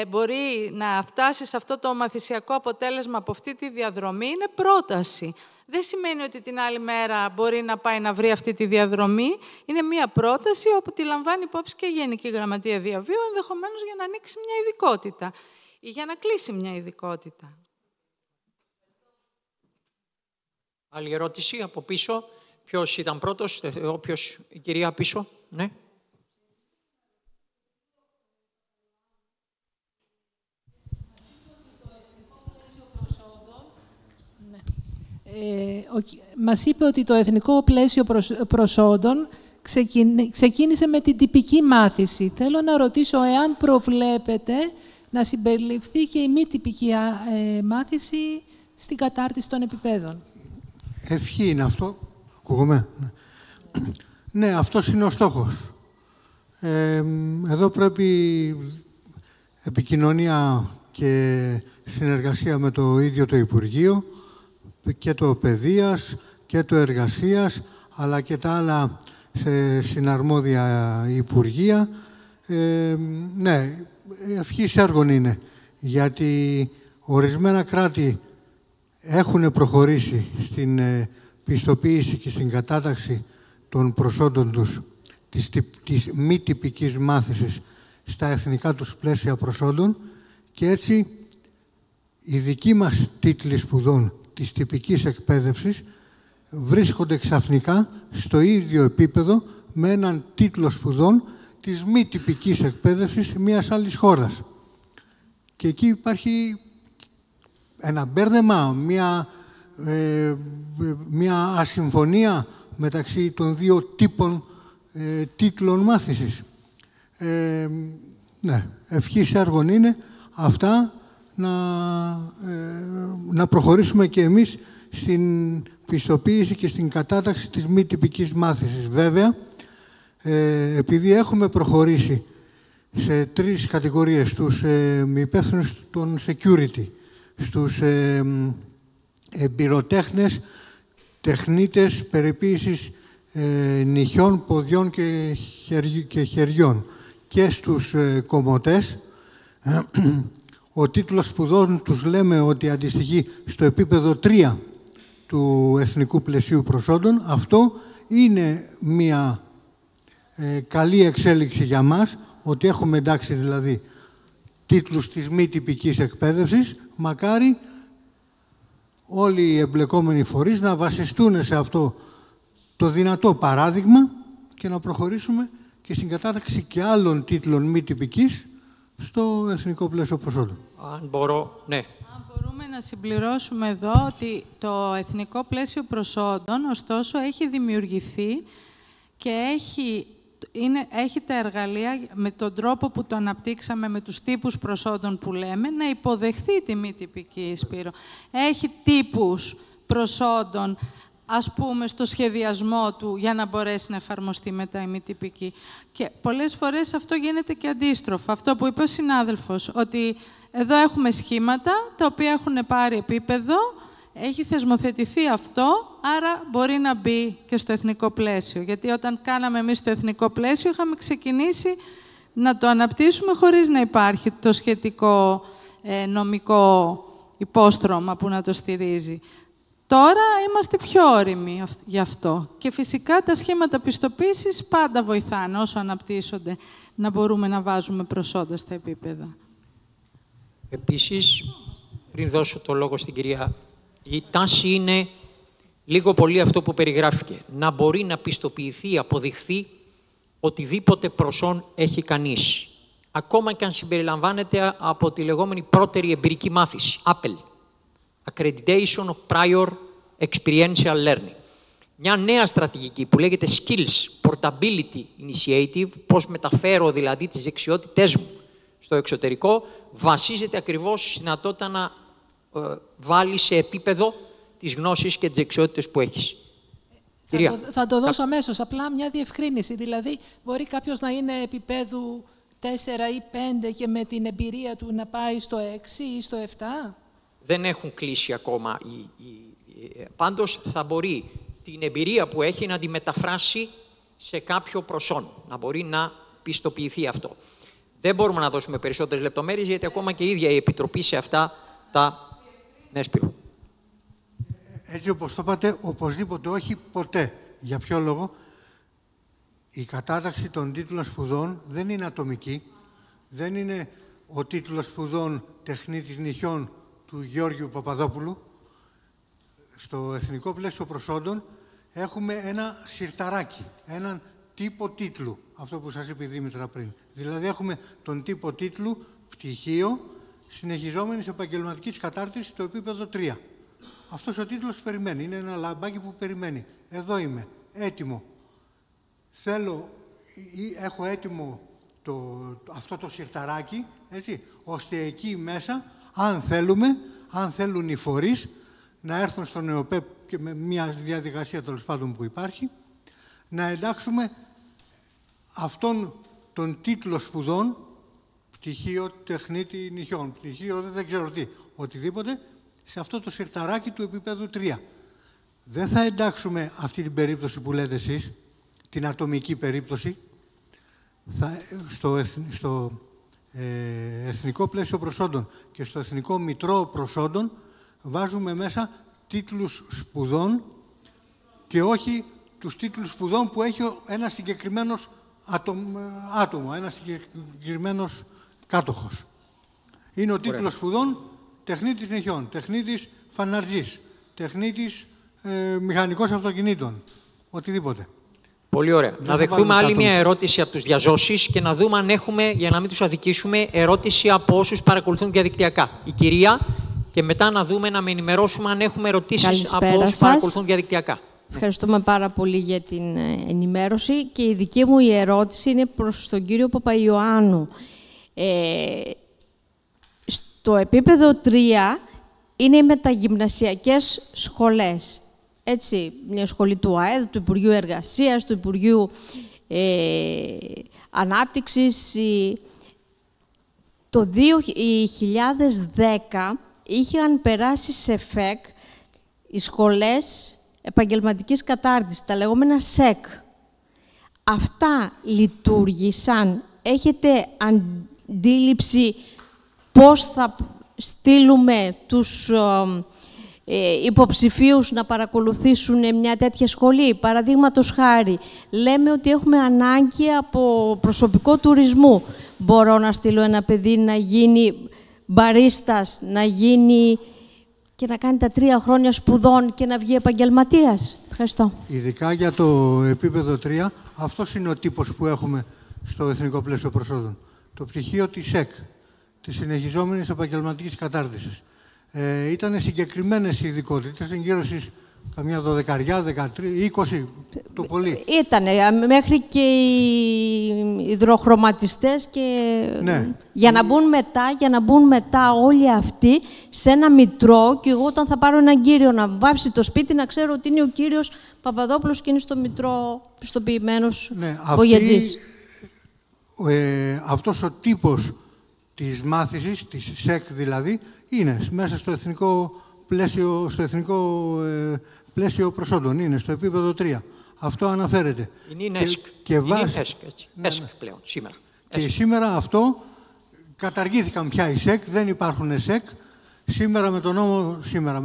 Speaker 19: μπορεί να φτάσει σε αυτό το μαθησιακό αποτέλεσμα από αυτή τη διαδρομή, είναι πρόταση. Δεν σημαίνει ότι την άλλη μέρα μπορεί να πάει να βρει αυτή τη διαδρομή. Είναι μία πρόταση όπου τη λαμβάνει υπόψη και η Γενική Γραμματεία Διαβίου, ενδεχομένως για να ανοίξει μια ειδικότητα ή για να κλείσει μια ειδικότητα.
Speaker 1: Άλλη ερώτηση από πίσω. Ποιος ήταν πρώτος, η κυρία πίσω, ναι.
Speaker 2: Μας είπε ότι το εθνικό πλαίσιο προσόντων ξεκίνησε με την τυπική μάθηση. Θέλω να ρωτήσω εάν προβλέπετε να συμπεριληφθεί και η μη τυπική μάθηση στην κατάρτιση των επιπέδων.
Speaker 17: Ευχή είναι αυτό. Ακούγομαι. Ναι, αυτός είναι ο στόχος. Εδώ πρέπει επικοινωνία και συνεργασία με το ίδιο το Υπουργείο και το Παιδείας και το Εργασίας, αλλά και τα άλλα συναρμόδια Υπουργεία. Ναι, ευχής έργων είναι, γιατί ορισμένα κράτη έχουν προχωρήσει στην πιστοποίηση και στην κατάταξη των προσόντων τους της μη τυπικής μάθησης στα εθνικά τους πλαίσια προσόντων και έτσι οι δικοί μας τίτλοι σπουδών της τυπικής εκπαίδευσης βρίσκονται ξαφνικά στο ίδιο επίπεδο με έναν τίτλο σπουδών της μη τυπικής εκπαίδευσης μιας άλλης χώρας. Και εκεί υπάρχει ένα μπέρδεμα, μια ασυμφωνία μεταξύ των δύο τύπων τίτλων μάθησης. Ναι, ευχής έργων είναι αυτά να προχωρήσουμε και εμείς στην πιστοποίηση και στην κατάταξη της μη τυπικής μάθησης. Βέβαια, επειδή έχουμε προχωρήσει σε 3 κατηγορίες, στους υπεύθυνους των security, στους εμπειροτέχνες, τεχνίτες περιποίησης νυχιών, ποδιών και χεριών και στους κομμωτές, ο τίτλος σπουδών τους λέμε ότι αντιστοιχεί στο επίπεδο 3 του Εθνικού Πλαισίου Προσόντων. Αυτό είναι μια καλή εξέλιξη για μας, ότι έχουμε εντάξει δηλαδή τίτλους της μη τυπικής εκπαίδευσης. Μακάρι όλοι οι εμπλεκόμενοι φορείς να βασιστούν σε αυτό το δυνατό παράδειγμα και να προχωρήσουμε και στην κατάταξη και άλλων τίτλων μη τυπικής στο Εθνικό Πλαίσιο Προσόντων.
Speaker 1: Αν μπορώ, ναι.
Speaker 19: Αν μπορούμε να συμπληρώσουμε εδώ ότι το Εθνικό Πλαίσιο Προσόντων, ωστόσο, έχει δημιουργηθεί και έχει τα εργαλεία με τον τρόπο που το αναπτύξαμε με τους τύπους προσόντων που λέμε, να υποδεχθεί τη μη τυπική, Σπύρο. Έχει τύπους προσόντων, ας πούμε, στο σχεδιασμό του για να μπορέσει να εφαρμοστεί μετά η μη τυπική. Και πολλές φορές αυτό γίνεται και αντίστροφα. Αυτό που είπε ο συνάδελφος, ότι εδώ έχουμε σχήματα τα οποία έχουν πάρει επίπεδο, έχει θεσμοθετηθεί αυτό, άρα μπορεί να μπει και στο εθνικό πλαίσιο. Γιατί όταν κάναμε εμείς το εθνικό πλαίσιο, είχαμε ξεκινήσει να το αναπτύσσουμε χωρίς να υπάρχει το σχετικό νομικό υπόστρωμα που να το στηρίζει. Τώρα είμαστε πιο όριμοι γι' αυτό. Και φυσικά τα σχήματα πιστοποίησης πάντα βοηθάνε όσο αναπτύσσονται. να μπορούμε να βάζουμε προσόντα στα επίπεδα.
Speaker 1: Επίσης, πριν δώσω το λόγο στην κυρία, η τάση είναι λίγο πολύ αυτό που περιγράφηκε. Να μπορεί να πιστοποιηθεί, αποδειχθεί οτιδήποτε προσόν έχει κανείς. Ακόμα και αν συμπεριλαμβάνεται από τη λεγόμενη πρώτερη εμπειρική μάθηση, Apple. Accreditation of Prior Experiential Learning. Μια νέα στρατηγική που λέγεται Skills Portability Initiative, πώς μεταφέρω δηλαδή τις δεξιότητές μου στο εξωτερικό, βασίζεται ακριβώς στη δυνατότητα να βάλει σε επίπεδο τις γνώσεις και τις δεξιότητες που έχεις.
Speaker 2: Θα το δώσω αμέσως. Απλά μια διευκρίνηση. Δηλαδή, μπορεί κάποιος να είναι επίπεδου 4 ή 5 και με την εμπειρία του να πάει στο 6 ή στο 7.
Speaker 1: Δεν έχουν κλείσει ακόμα. Πάντως, θα μπορεί την εμπειρία που έχει να τη μεταφράσει σε κάποιο προσόν. Να μπορεί να πιστοποιηθεί αυτό. Δεν μπορούμε να δώσουμε περισσότερες λεπτομέρειες, γιατί ακόμα και η ίδια η Επιτροπή σε αυτά τα... Ναι, Σπύρο.
Speaker 17: Έτσι όπως το είπατε, οπωσδήποτε όχι ποτέ. Για ποιο λόγο? Η κατάταξη των τίτλων σπουδών δεν είναι ατομική. Δεν είναι ο τίτλος σπουδών τεχνίτης νυχιών του Γεώργιου Παπαδόπουλου. Στο Εθνικό Πλαίσιο Προσόντων έχουμε ένα συρταράκι, έναν τύπο τίτλου. Αυτό που σας είπε η Δήμητρα πριν. Δηλαδή έχουμε τον τύπο τίτλου πτυχίο συνεχιζόμενης επαγγελματικής κατάρτισης στο επίπεδο 3. Αυτός ο τίτλος περιμένει. Είναι ένα λαμπάκι που περιμένει. Εδώ είμαι, έτοιμο. Θέλω ή έχω έτοιμο αυτό το συρταράκι, έτσι, ώστε εκεί μέσα, αν θέλουν οι φορείς, να έρθουν στον ΕΟΠΕΠ και με μια διαδικασία τέλος πάντων που υπάρχει, να εντάξουμε αυτόν τον τίτλο σπουδών, πτυχίο τεχνίτη νυχιών, πτυχίο δεν ξέρω τι, οτιδήποτε, σε αυτό το συρταράκι του επίπεδου 3. Δεν θα εντάξουμε αυτή την περίπτωση που λέτε εσείς, την ατομική περίπτωση, στο Εθνικό Πλαίσιο Προσόντων και στο Εθνικό Μητρό Προσόντων βάζουμε μέσα τίτλους σπουδών και όχι τους τίτλους σπουδών που έχει ένα συγκεκριμένος άτομο, ένα συγκεκριμένος κάτοχος. Είναι ο τίτλος σπουδών τεχνίτης νυχιών, τεχνίτης φαναρτζής, τεχνίτης μηχανικός αυτοκινήτων, οτιδήποτε.
Speaker 1: Πολύ ωραία. Να δεχθούμε άλλη μια ερώτηση από τους διαζώσεις και να δούμε αν έχουμε, για να μην τους αδικήσουμε, ερώτηση από όσους παρακολουθούν διαδικτυακά. Η κυρία, και μετά να δούμε, να με ενημερώσουμε αν έχουμε ερωτήσεις από όσους παρακολουθούν διαδικτυακά.
Speaker 3: Ευχαριστούμε πάρα πολύ για την ενημέρωση και η δική μου η ερώτηση είναι προς τον κύριο Παπαϊωάννου. Στο επίπεδο 3 είναι οι μεταγυμνασιακές σχολές. Έτσι, μια σχολή του ΑΕΔ, του Υπουργείου Εργασίας, του Υπουργείου Ανάπτυξης. Το 2010 είχαν περάσει σε ΦΕΚ οι σχολές επαγγελματικής κατάρτισης, τα λεγόμενα ΣΕΚ. Αυτά λειτουργήσαν. Έχετε αντίληψη πώς θα στείλουμε τους υποψηφίους να παρακολουθήσουν μια τέτοια σχολή? Παραδείγματος χάρη, λέμε ότι έχουμε ανάγκη από προσωπικό τουρισμού. Μπορώ να στείλω ένα παιδί να γίνει μπαρίστας, να γίνει και να κάνει τα 3 χρόνια σπουδών και να βγει επαγγελματίας? Ευχαριστώ.
Speaker 17: Ειδικά για το επίπεδο 3, αυτός είναι ο τύπος που έχουμε στο Εθνικό Πλαίσιο Προσόντων. Το πτυχίο της ΣΕΚ, της συνεχιζόμενης επαγγελματικής κατάρτισης. Ήταν συγκεκριμένες ειδικότητες, γύρω στις καμιά 12, 13, 20 το πολύ.
Speaker 3: Ήτανε, μέχρι και οι υδροχρωματιστές και
Speaker 17: ναι.
Speaker 3: για να μπουν μετά όλοι αυτοί σε ένα μητρό, και εγώ όταν θα πάρω έναν κύριο να βάψει το σπίτι, να ξέρω ότι είναι ο κύριος Παπαδόπουλος και είναι στο μητρό πιστοποιημένος βογιατζής.
Speaker 17: Αυτός ο τύπος της μάθησης, της ΣΕΚ δηλαδή, είναι μέσα στο εθνικό πλαίσιο προσόντων, είναι στο επίπεδο 3. Αυτό αναφέρεται.
Speaker 1: Είναι ΕΣΚ. ΕΣΚ πλέον, σήμερα.
Speaker 17: Και σήμερα αυτό καταργήθηκαν πια οι ΣΕΚ, δεν υπάρχουν ΣΕΚ. Σήμερα με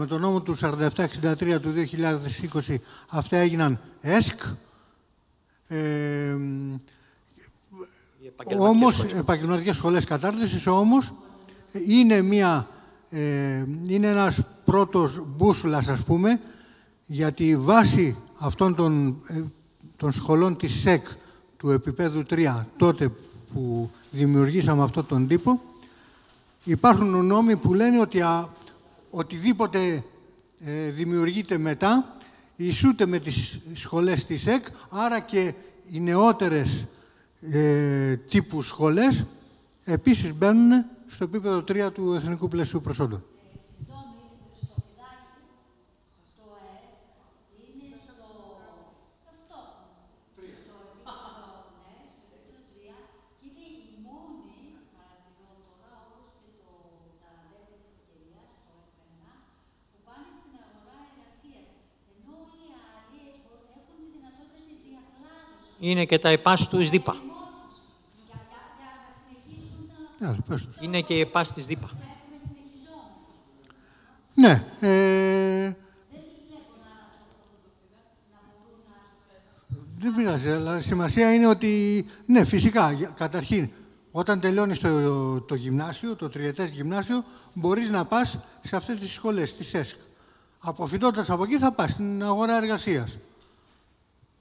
Speaker 17: τον νόμο του 4763 του 2020 αυτά έγιναν ΕΣΚ. Όμως, επαγγελματικές σχολές κατάρτισης, όμως, είναι ένας πρώτος μπούσουλας, ας πούμε, για τη βάση αυτών των σχολών της ΣΕΚ του επίπεδου 3, τότε που δημιουργήσαμε αυτόν τον τύπο. Υπάρχουν νόμοι που λένε ότι οτιδήποτε δημιουργείται μετά ισούται με τις σχολές της ΣΕΚ, άρα και οι νεότερες τύπου σχολές επίσης μπαίνουν στο επίπεδο 3 του Εθνικού Πλαισίου Προσόντων.
Speaker 1: Είναι και τα ΕΠΑΣ του ΣΔΙΠΑ. Είναι και η ΕΠΑΣ της ΔΙΠΑ.
Speaker 17: Ναι. Δεν πειράζει, αλλά σημασία είναι ότι, ναι, φυσικά, καταρχήν, όταν τελειώνεις το γυμνάσιο, το τριετές γυμνάσιο, μπορείς να πας σε αυτές τις σχολές, τις ΕΣΚ. Αποφυτώντας από εκεί θα πας στην αγορά εργασίας.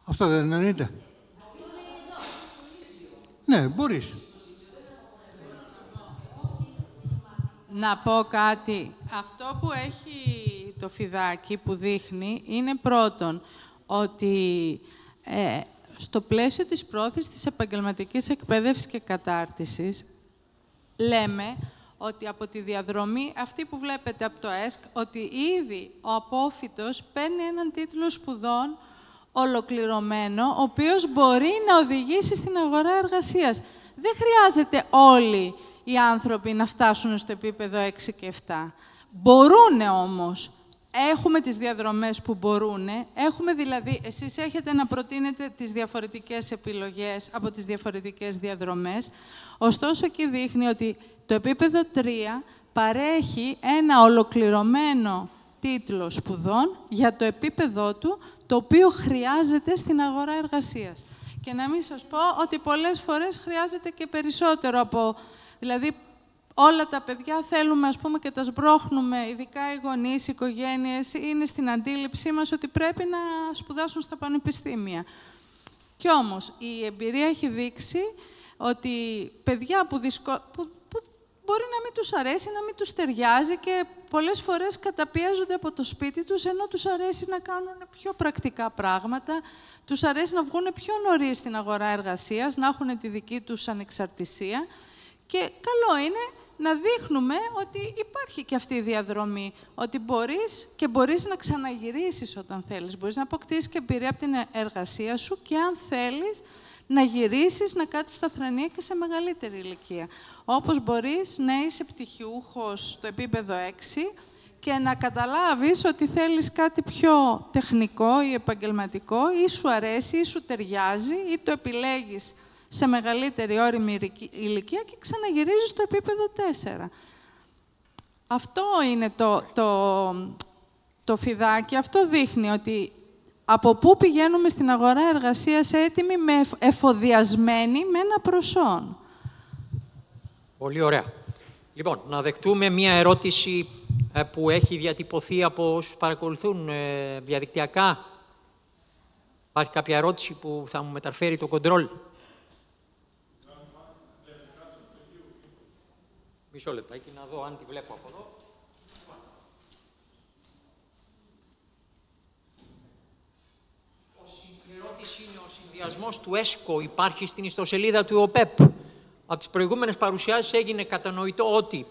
Speaker 17: Αυτό δεν εννοείται? Ναι, μπορείς.
Speaker 19: Να πω κάτι. Αυτό που έχει το φιδάκι που δείχνει είναι πρώτον ότι στο πλαίσιο της πρόθεσης της επαγγελματικής εκπαίδευσης και κατάρτισης λέμε ότι από τη διαδρομή αυτή που βλέπετε από το ΕΣΚ, ότι ήδη ο απόφοιτος παίρνει έναν τίτλο σπουδών ολοκληρωμένο, ο οποίος μπορεί να οδηγήσει στην αγορά εργασίας. Δεν χρειάζεται όλοι οι άνθρωποι να φτάσουν στο επίπεδο 6 και 7. Μπορούνε όμως. Έχουμε τις διαδρομές που μπορούνε. Έχουμε δηλαδή, εσείς έχετε να προτείνετε τις διαφορετικές επιλογές από τις διαφορετικές διαδρομές. Ωστόσο, εκεί δείχνει ότι το επίπεδο 3 παρέχει ένα ολοκληρωμένο τίτλο σπουδών για το επίπεδο του, το οποίο χρειάζεται στην αγορά εργασίας. Και να μην σας πω ότι πολλές φορές χρειάζεται και περισσότερο από... Δηλαδή, όλα τα παιδιά θέλουμε, ας πούμε, και τα σμπρώχνουμε, ειδικά οι γονείς, οι οικογένειες, είναι στην αντίληψή μας ότι πρέπει να σπουδάσουν στα πανεπιστήμια. Κι όμως, η εμπειρία έχει δείξει ότι παιδιά που μπορεί να μην τους αρέσει, να μην τους ταιριάζει και πολλές φορές καταπιέζονται από το σπίτι τους, ενώ τους αρέσει να κάνουν πιο πρακτικά πράγματα, τους αρέσει να βγουν πιο νωρίς στην αγορά εργασίας, να έχουν τη δική τους ανεξαρτησία. Και καλό είναι να δείχνουμε ότι υπάρχει και αυτή η διαδρομή, ότι μπορείς να ξαναγυρίσεις όταν θέλεις. Μπορείς να αποκτήσεις και εμπειρία από την εργασία σου και αν θέλεις να γυρίσεις, να κάτσεις στα θρανία και σε μεγαλύτερη ηλικία. Όπως μπορείς να είσαι πτυχιούχος στο επίπεδο 6 και να καταλάβεις ότι θέλεις κάτι πιο τεχνικό ή επαγγελματικό ή σου αρέσει ή σου ταιριάζει ή το επιλέγεις σε μεγαλύτερη όριμη ηλικία και ξαναγυρίζεις στο επίπεδο 4. Αυτό είναι το φιδάκι. Αυτό δείχνει ότι από πού πηγαίνουμε στην αγορά εργασίας έτοιμοι, εφοδιασμένοι με ένα προσόν.
Speaker 1: Πολύ ωραία. Λοιπόν, να δεχτούμε μία ερώτηση που έχει διατυπωθεί από όσους παρακολουθούν διαδικτυακά. Υπάρχει κάποια ερώτηση που θα μου μεταφέρει το κοντρόλ? Μισό λεπτάκι, να δω αν τη βλέπω από εδώ. Η ερώτηση είναι ο συνδυασμός του ΕΣΚΟ υπάρχει στην ιστοσελίδα του ΟΠΕΠ. Από τις προηγούμενες παρουσιάσεις έγινε κατανοητό ότι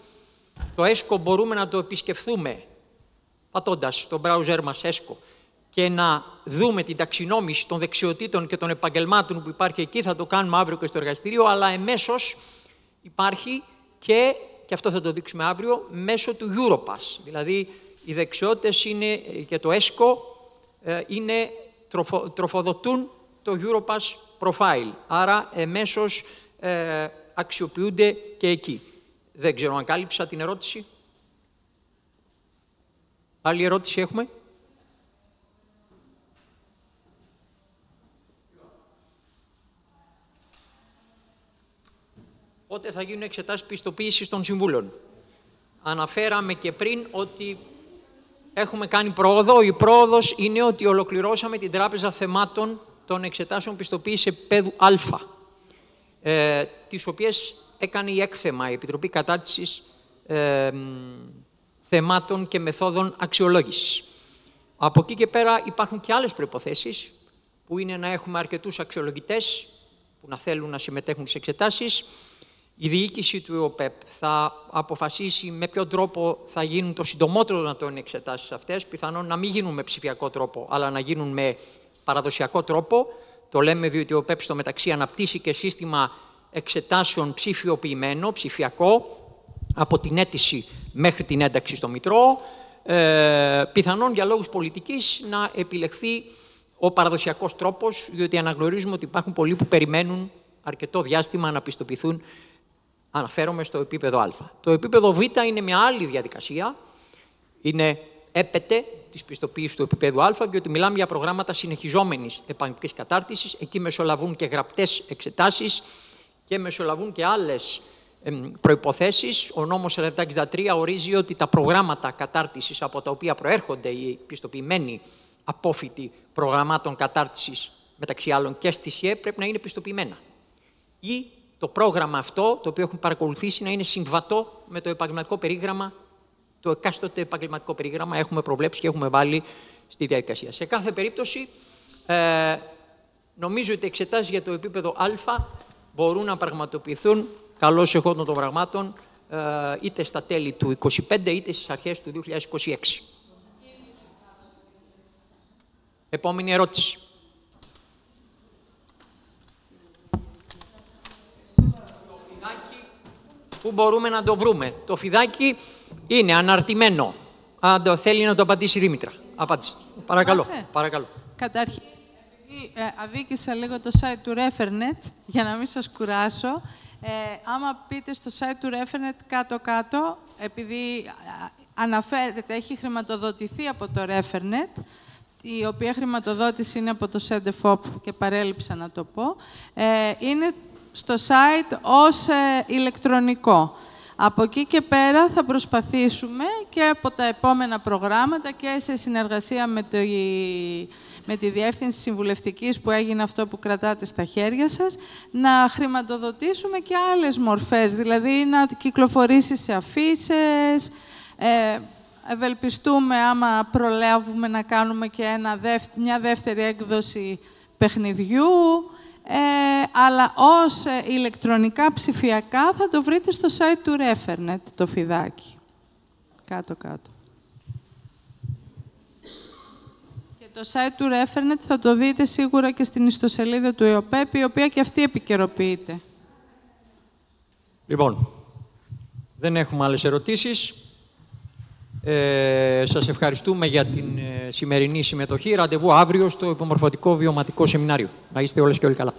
Speaker 1: το ΕΣΚΟ μπορούμε να το επισκεφθούμε πατώντας στο browser μας ΕΣΚΟ και να δούμε την ταξινόμηση των δεξιοτήτων και των επαγγελμάτων που υπάρχει εκεί. Θα το κάνουμε αύριο και στο εργαστήριο, αλλά εμέσως υπάρχει και αυτό θα το δείξουμε αύριο, μέσω του Europass. Δηλαδή, οι δεξιότητες είναι, και το ΕΣΚΟ τροφοδοτούν το Europass profile. Άρα, εμέσως αξιοποιούνται και εκεί. Δεν ξέρω αν κάλυψα την ερώτηση. Άλλη ερώτηση έχουμε? πότε θα γίνουν εξετάσεις πιστοποίησης των συμβούλων. Αναφέραμε και πριν ότι έχουμε κάνει πρόοδο. Η πρόοδος είναι ότι ολοκληρώσαμε την τράπεζα θεμάτων των εξετάσεων πιστοποίησης επίπεδου Α, τις οποίες έκανε η έκθεμα, η Επιτροπή Κατάρτισης Θεμάτων και Μεθόδων Αξιολόγησης. Από εκεί και πέρα υπάρχουν και άλλες προϋποθέσεις, που είναι να έχουμε αρκετούς αξιολογητές που να θέλουν να συμμετέχουν στις εξετάσεις. Η διοίκηση του ΕΟΠΕΠ θα αποφασίσει με ποιο τρόπο θα γίνουν το συντομότερο δυνατόν οι εξετάσεις αυτές, πιθανόν να μην γίνουν με ψηφιακό τρόπο, αλλά να γίνουν με παραδοσιακό τρόπο. Το λέμε διότι ο ΕΟΠΕΠ στο μεταξύ αναπτύσσει και σύστημα εξετάσεων ψηφιοποιημένο, ψηφιακό, από την αίτηση μέχρι την ένταξη στο Μητρό. Πιθανόν για λόγους πολιτικής να επιλεχθεί ο παραδοσιακός τρόπος, διότι αναγνωρίζουμε ότι υπάρχουν πολλοί που περιμένουν αρκετό διάστημα να πιστοποιηθούν. Αναφέρομαι στο επίπεδο Α. Το επίπεδο Β είναι μια άλλη διαδικασία. Είναι έπεται της πιστοποίησης του επίπεδου Α, διότι μιλάμε για προγράμματα συνεχιζόμενης επαγγελματικής κατάρτισης. Εκεί μεσολαβούν και γραπτές εξετάσεις και μεσολαβούν και άλλες προϋποθέσεις. Ο νόμος 4763 ορίζει ότι τα προγράμματα κατάρτισης από τα οποία προέρχονται οι πιστοποιημένοι απόφοιτοι προγραμμάτων κατάρτισης, μεταξύ άλλων και στη ΣΥΕ, πρέπει να είναι πιστοποιημένα. Ή το πρόγραμμα αυτό, το οποίο έχουν παρακολουθήσει, να είναι συμβατό με το επαγγελματικό περίγραμμα, το εκάστοτε επαγγελματικό περίγραμμα έχουμε προβλέψει και έχουμε βάλει στη διαδικασία. Σε κάθε περίπτωση, νομίζω ότι οι εξετάσεις για το επίπεδο Α μπορούν να πραγματοποιηθούν καλώς εχόντων των πραγμάτων, είτε στα τέλη του 2025 είτε στις αρχές του 2026. Επόμενη ερώτηση. Το φιδάκι, πού μπορούμε να το βρούμε? Το φιδάκι είναι αναρτημένο. Αν το θέλει να το απαντήσει η Δήμητρα. Απάντησε. Παρακαλώ. Παρακαλώ.
Speaker 19: Καταρχήν, επειδή αδίκησα λίγο το site του Refernet, για να μην σας κουράσω, άμα πείτε στο site του Refernet κάτω-κάτω, επειδή αναφέρεται, έχει χρηματοδοτηθεί από το Refernet, η οποία χρηματοδότηση είναι από το SEDEFOP και παρέλειψα να το πω, είναι στο site ως ηλεκτρονικό. Από εκεί και πέρα θα προσπαθήσουμε και από τα επόμενα προγράμματα και σε συνεργασία με τη Διεύθυνση Συμβουλευτικής που έγινε αυτό που κρατάτε στα χέρια σας, να χρηματοδοτήσουμε και άλλες μορφές, δηλαδή να κυκλοφορήσει σε αφίσες, ευελπιστούμε άμα προλάβουμε να κάνουμε και μια δεύτερη έκδοση παιχνιδιού, αλλά ως ηλεκτρονικά ψηφιακά θα το βρείτε στο site του Refernet, το φιδάκι. Κάτω-κάτω. Και το site του Refernet θα το δείτε σίγουρα και στην ιστοσελίδα του ΕΟΠΕΠ, η οποία και αυτή επικαιροποιείται.
Speaker 1: Λοιπόν, δεν έχουμε άλλες ερωτήσεις. Σας ευχαριστούμε για την σημερινή συμμετοχή. Ραντεβού αύριο στο υπομορφωτικό βιωματικό σεμινάριο. Να είστε όλες και όλοι καλά.